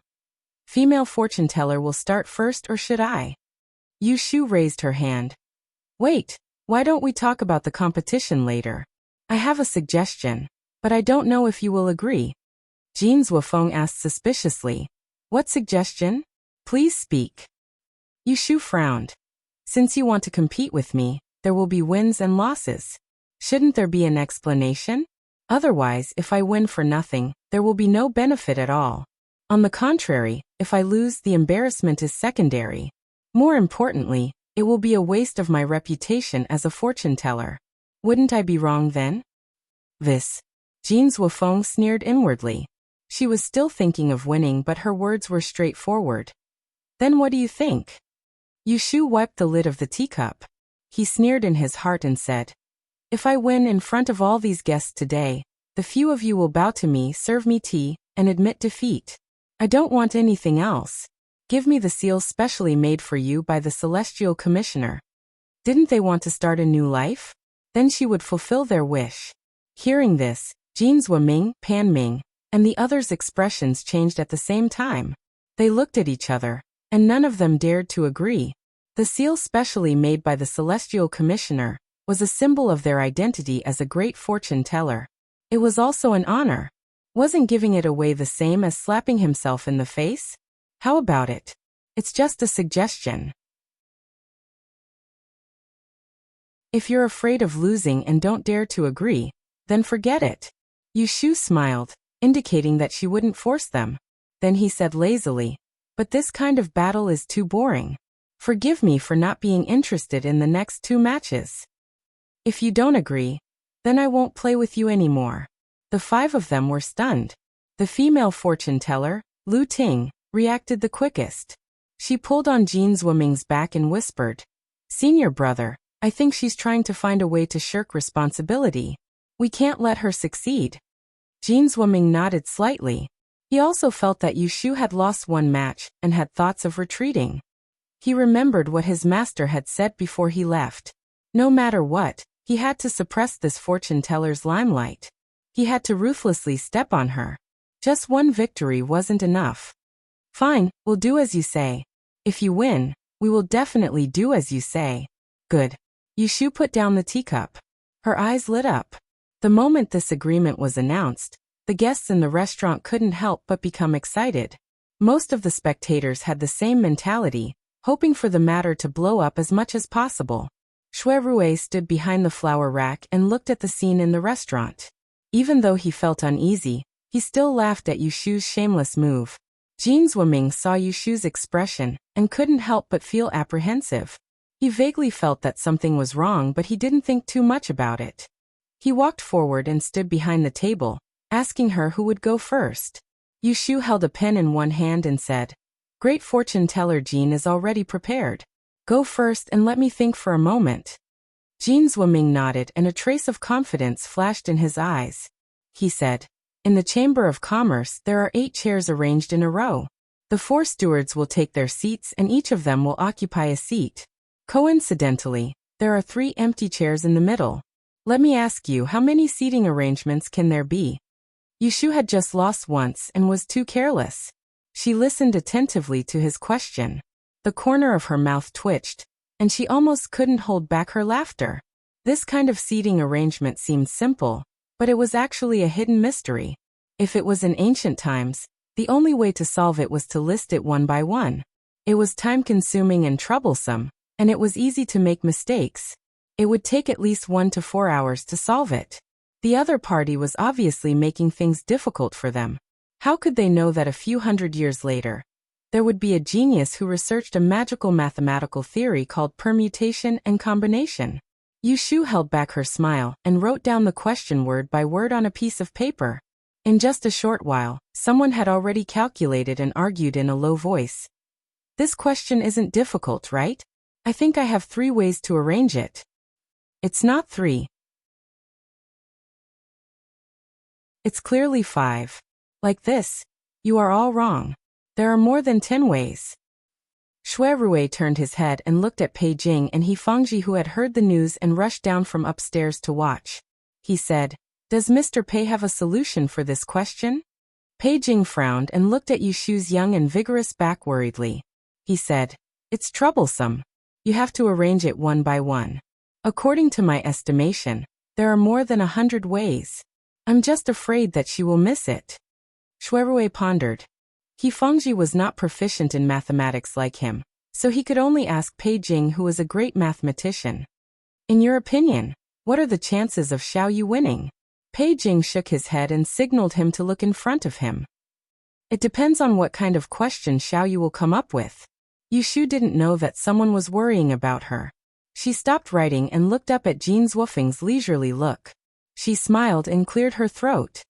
[SPEAKER 1] "Female fortune teller will start first, or should I?" Yushu raised her hand. "Wait, why don't we talk about the competition later? I have a suggestion, but I don't know if you will agree." Jean Zuofeng asked suspiciously, "What suggestion? Please speak." Yushu frowned. "Since you want to compete with me, there will be wins and losses. Shouldn't there be an explanation? Otherwise, if I win for nothing, there will be no benefit at all. On the contrary, if I lose, the embarrassment is secondary. More importantly, it will be a waste of my reputation as a fortune teller. Wouldn't I be wrong then?" "This." Jean Zuofeng sneered inwardly. She was still thinking of winning, but her words were straightforward. "Then what do you think?" Yushu wiped the lid of the teacup. He sneered in his heart and said, "If I win in front of all these guests today, the few of you will bow to me, serve me tea, and admit defeat. I don't want anything else. Give me the seal specially made for you by the Celestial Commissioner. Didn't they want to start a new life? Then she would fulfill their wish. Hearing this, Jean Ming, Pan Ming, and the others' expressions changed at the same time. They looked at each other, and none of them dared to agree. The seal specially made by the Celestial Commissioner was a symbol of their identity as a great fortune teller. It was also an honor. Wasn't giving it away the same as slapping himself in the face? How about it? It's just a suggestion. If you're afraid of losing and don't dare to agree, then forget it. Yushu smiled, indicating that she wouldn't force them. Then he said lazily, but this kind of battle is too boring. Forgive me for not being interested in the next 2 matches. If you don't agree, then I won't play with you anymore. The 5 of them were stunned. The female fortune teller, Lu Ting, reacted the quickest. She pulled on Jean Ming's back and whispered, "Senior brother, I think she's trying to find a way to shirk responsibility. We can't let her succeed." Jean Ming nodded slightly. He also felt that Yushu had lost 1 match and had thoughts of retreating. He remembered what his master had said before he left. No matter what, he had to suppress this fortune teller's limelight. He had to ruthlessly step on her. Just 1 victory wasn't enough. Fine, we'll do as you say. If you win, we will definitely do as you say. Good. Yushu put down the teacup. Her eyes lit up. The moment this agreement was announced, the guests in the restaurant couldn't help but become excited. Most of the spectators had the same mentality, hoping for the matter to blow up as much as possible. Shui Rui stood behind the flower rack and looked at the scene in the restaurant. Even though he felt uneasy, he still laughed at Yushu's shameless move. Jean Ming saw Yushu's expression and couldn't help but feel apprehensive. He vaguely felt that something was wrong, but he didn't think too much about it. He walked forward and stood behind the table, asking her who would go first. Yushu held a pen in one hand and said, "Great fortune teller Jean is already prepared. Go first and let me think for a moment." Jean Ming nodded and a trace of confidence flashed in his eyes. He said, "In the Chamber of Commerce there are 8 chairs arranged in a row. The 4 stewards will take their seats and each of them will occupy a seat. Coincidentally, there are 3 empty chairs in the middle. Let me ask you, how many seating arrangements can there be?" Yushu had just lost once and was too careless. She listened attentively to his question. The corner of her mouth twitched, and she almost couldn't hold back her laughter. This kind of seating arrangement seemed simple, but it was actually a hidden mystery. If it was in ancient times, the only way to solve it was to list it one by one. It was time-consuming and troublesome, and it was easy to make mistakes. It would take at least 1 to 4 hours to solve it. The other party was obviously making things difficult for them. How could they know that a few hundred years later, there would be a genius who researched a magical mathematical theory called permutation and combination? Yushu held back her smile and wrote down the question word by word on a piece of paper. In just a short while, someone had already calculated and argued in a low voice. "This question isn't difficult, right? I think I have 3 ways to arrange it." "It's not 3. It's clearly 5. Like this. You are all wrong. There are more than 10 ways." Shui Rui turned his head and looked at Pei Jing and He Fangji, who had heard the news and rushed down from upstairs to watch. He said, "Does Mr. Pei have a solution for this question?" Pei Jing frowned and looked at Yushu's young and vigorous back worriedly. He said, "It's troublesome. You have to arrange it one by one. According to my estimation, there are more than 100 ways. I'm just afraid that she will miss it." Shui Rui pondered. He Fangji was not proficient in mathematics like him, so he could only ask Pei Jing, who was a great mathematician. "In your opinion, what are the chances of Xiao Yu winning?" Pei Jing shook his head and signaled him to look in front of him. "It depends on what kind of question Xiao Yu will come up with." Yushu didn't know that someone was worrying about her. She stopped writing and looked up at Jean Zwufeng's leisurely look. She smiled and cleared her throat.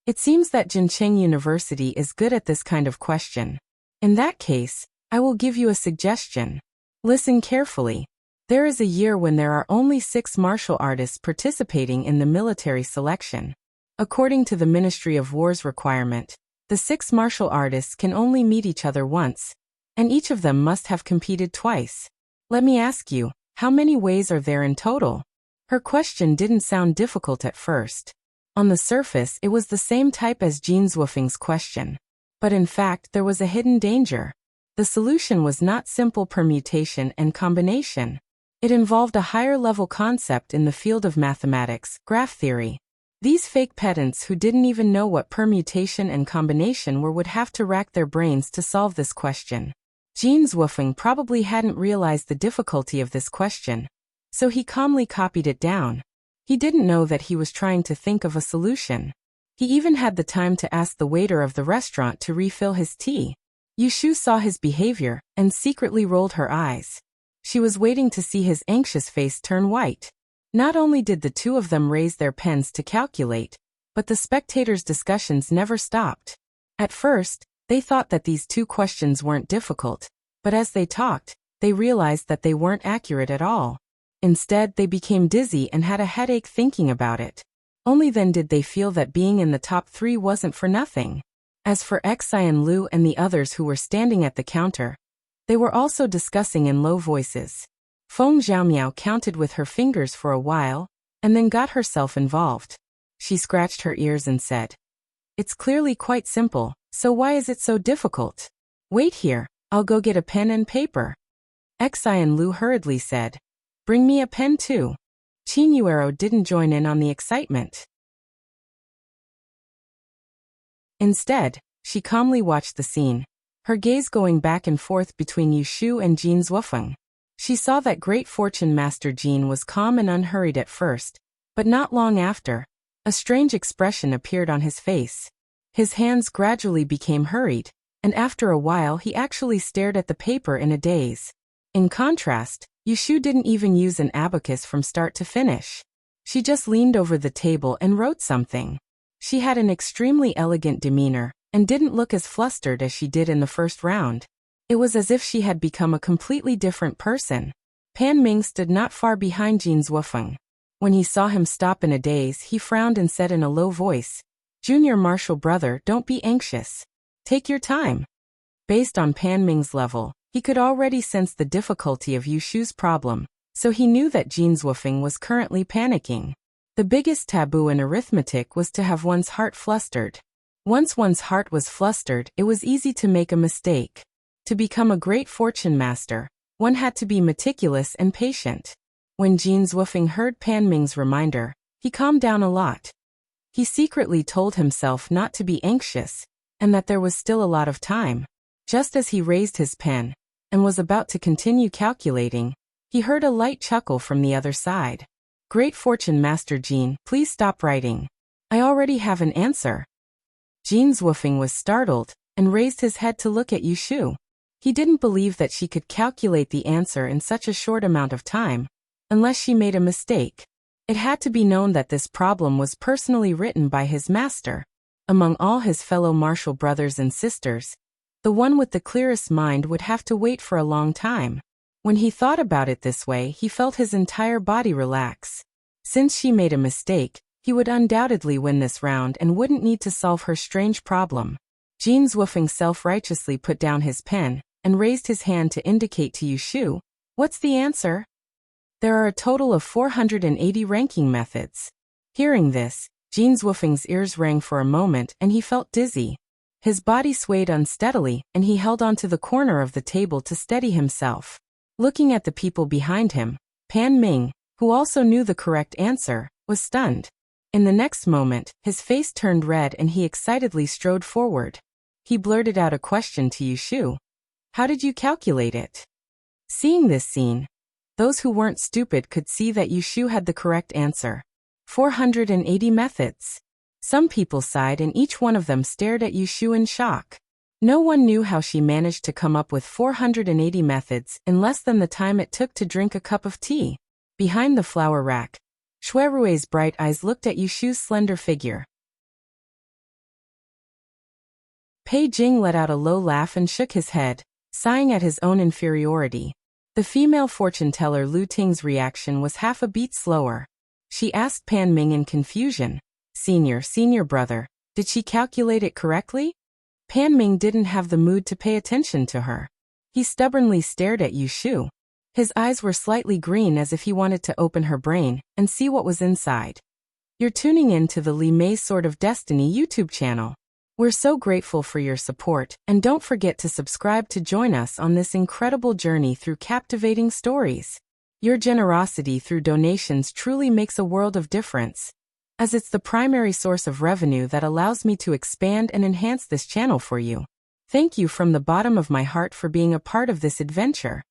[SPEAKER 1] "It seems that Jincheng University is good at this kind of question. In that case, I will give you a suggestion. Listen carefully. There is a year when there are only 6 martial artists participating in the military selection. According to the Ministry of War's requirement, the 6 martial artists can only meet each other once. And each of them must have competed twice. Let me ask you, how many ways are there in total? Her question didn't sound difficult at first. On the surface, it was the same type as Jean Zwoofing's question. But in fact, there was a hidden danger. The solution was not simple permutation and combination. It involved a higher-level concept in the field of mathematics, graph theory. These fake pedants who didn't even know what permutation and combination were would have to rack their brains to solve this question. Jean Zwoofing probably hadn't realized the difficulty of this question, so he calmly copied it down. He didn't know that he was trying to think of a solution. He even had the time to ask the waiter of the restaurant to refill his tea. Yushu saw his behavior and secretly rolled her eyes. She was waiting to see his anxious face turn white. Not only did the two of them raise their pens to calculate, but the spectators' discussions never stopped. At first, they thought that these two questions weren't difficult, but as they talked, they realized that they weren't accurate at all. Instead, they became dizzy and had a headache thinking about it. Only then did they feel that being in the top 3 wasn't for nothing. As for Xi and Lu and the others who were standing at the counter, they were also discussing in low voices. Feng Xiaomiao counted with her fingers for a while, and then got herself involved. She scratched her ears and said, "It's clearly quite simple, so why is it so difficult? Wait here, I'll go get a pen and paper." Xi and Lu hurriedly said, "Bring me a pen too." Qin Yuero didn't join in on the excitement. Instead, she calmly watched the scene, her gaze going back and forth between Yushu and Jean Zwoofing. She saw that great fortune master Jean was calm and unhurried at first, but not long after, a strange expression appeared on his face. His hands gradually became hurried, and after a while he actually stared at the paper in a daze. In contrast, Yushu didn't even use an abacus from start to finish. She just leaned over the table and wrote something. She had an extremely elegant demeanor, and didn't look as flustered as she did in the first round. It was as if she had become a completely different person. Pan Ming stood not far behind Jean Zwoofing. When he saw him stop in a daze, he frowned and said in a low voice, "Junior Marshal brother, don't be anxious. Take your time." Based on Pan Ming's level, he could already sense the difficulty of Yushu's problem, so he knew that Jean Zwoofing was currently panicking. The biggest taboo in arithmetic was to have one's heart flustered. Once one's heart was flustered, it was easy to make a mistake. To become a great fortune master, one had to be meticulous and patient. When Jean Zwoofing heard Pan Ming's reminder, he calmed down a lot. He secretly told himself not to be anxious, and that there was still a lot of time. Just as he raised his pen, and was about to continue calculating, he heard a light chuckle from the other side. "Great fortune master Jean, please stop writing. I already have an answer." Jean Zwoofing was startled, and raised his head to look at Yushu. He didn't believe that she could calculate the answer in such a short amount of time, unless she made a mistake. It had to be known that this problem was personally written by his master. Among all his fellow martial brothers and sisters, the one with the clearest mind would have to wait for a long time. When he thought about it this way, he felt his entire body relax. Since she made a mistake, he would undoubtedly win this round and wouldn't need to solve her strange problem. Jean Zwoofing self-righteously put down his pen, and raised his hand to indicate to Yushu, "What's the answer?" There are a total of 480 ranking methods. Hearing this, Jean Zwoofing's ears rang for a moment and he felt dizzy. His body swayed unsteadily and he held onto the corner of the table to steady himself. Looking at the people behind him, Pan Ming, who also knew the correct answer, was stunned. In the next moment, his face turned red and he excitedly strode forward. He blurted out a question to Yushu. "How did you calculate it?" Seeing this scene, those who weren't stupid could see that Yushu had the correct answer. 480 methods. Some people sighed and each one of them stared at Yushu in shock. No one knew how she managed to come up with 480 methods in less than the time it took to drink a cup of tea. Behind the flower rack, Shuerue's bright eyes looked at Yushu's slender figure. Pei Jing let out a low laugh and shook his head, sighing at his own inferiority. The female fortune-teller Lu Ting's reaction was half a beat slower. She asked Pan Ming in confusion, Senior brother, did she calculate it correctly?" Pan Ming didn't have the mood to pay attention to her. He stubbornly stared at Yushu. His eyes were slightly green as if he wanted to open her brain and see what was inside. You're tuning in to the Li Mei's Sword of Destiny YouTube channel. We're so grateful for your support, and don't forget to subscribe to join us on this incredible journey through captivating stories. Your generosity through donations truly makes a world of difference, as it's the primary source of revenue that allows me to expand and enhance this channel for you. Thank you from the bottom of my heart for being a part of this adventure.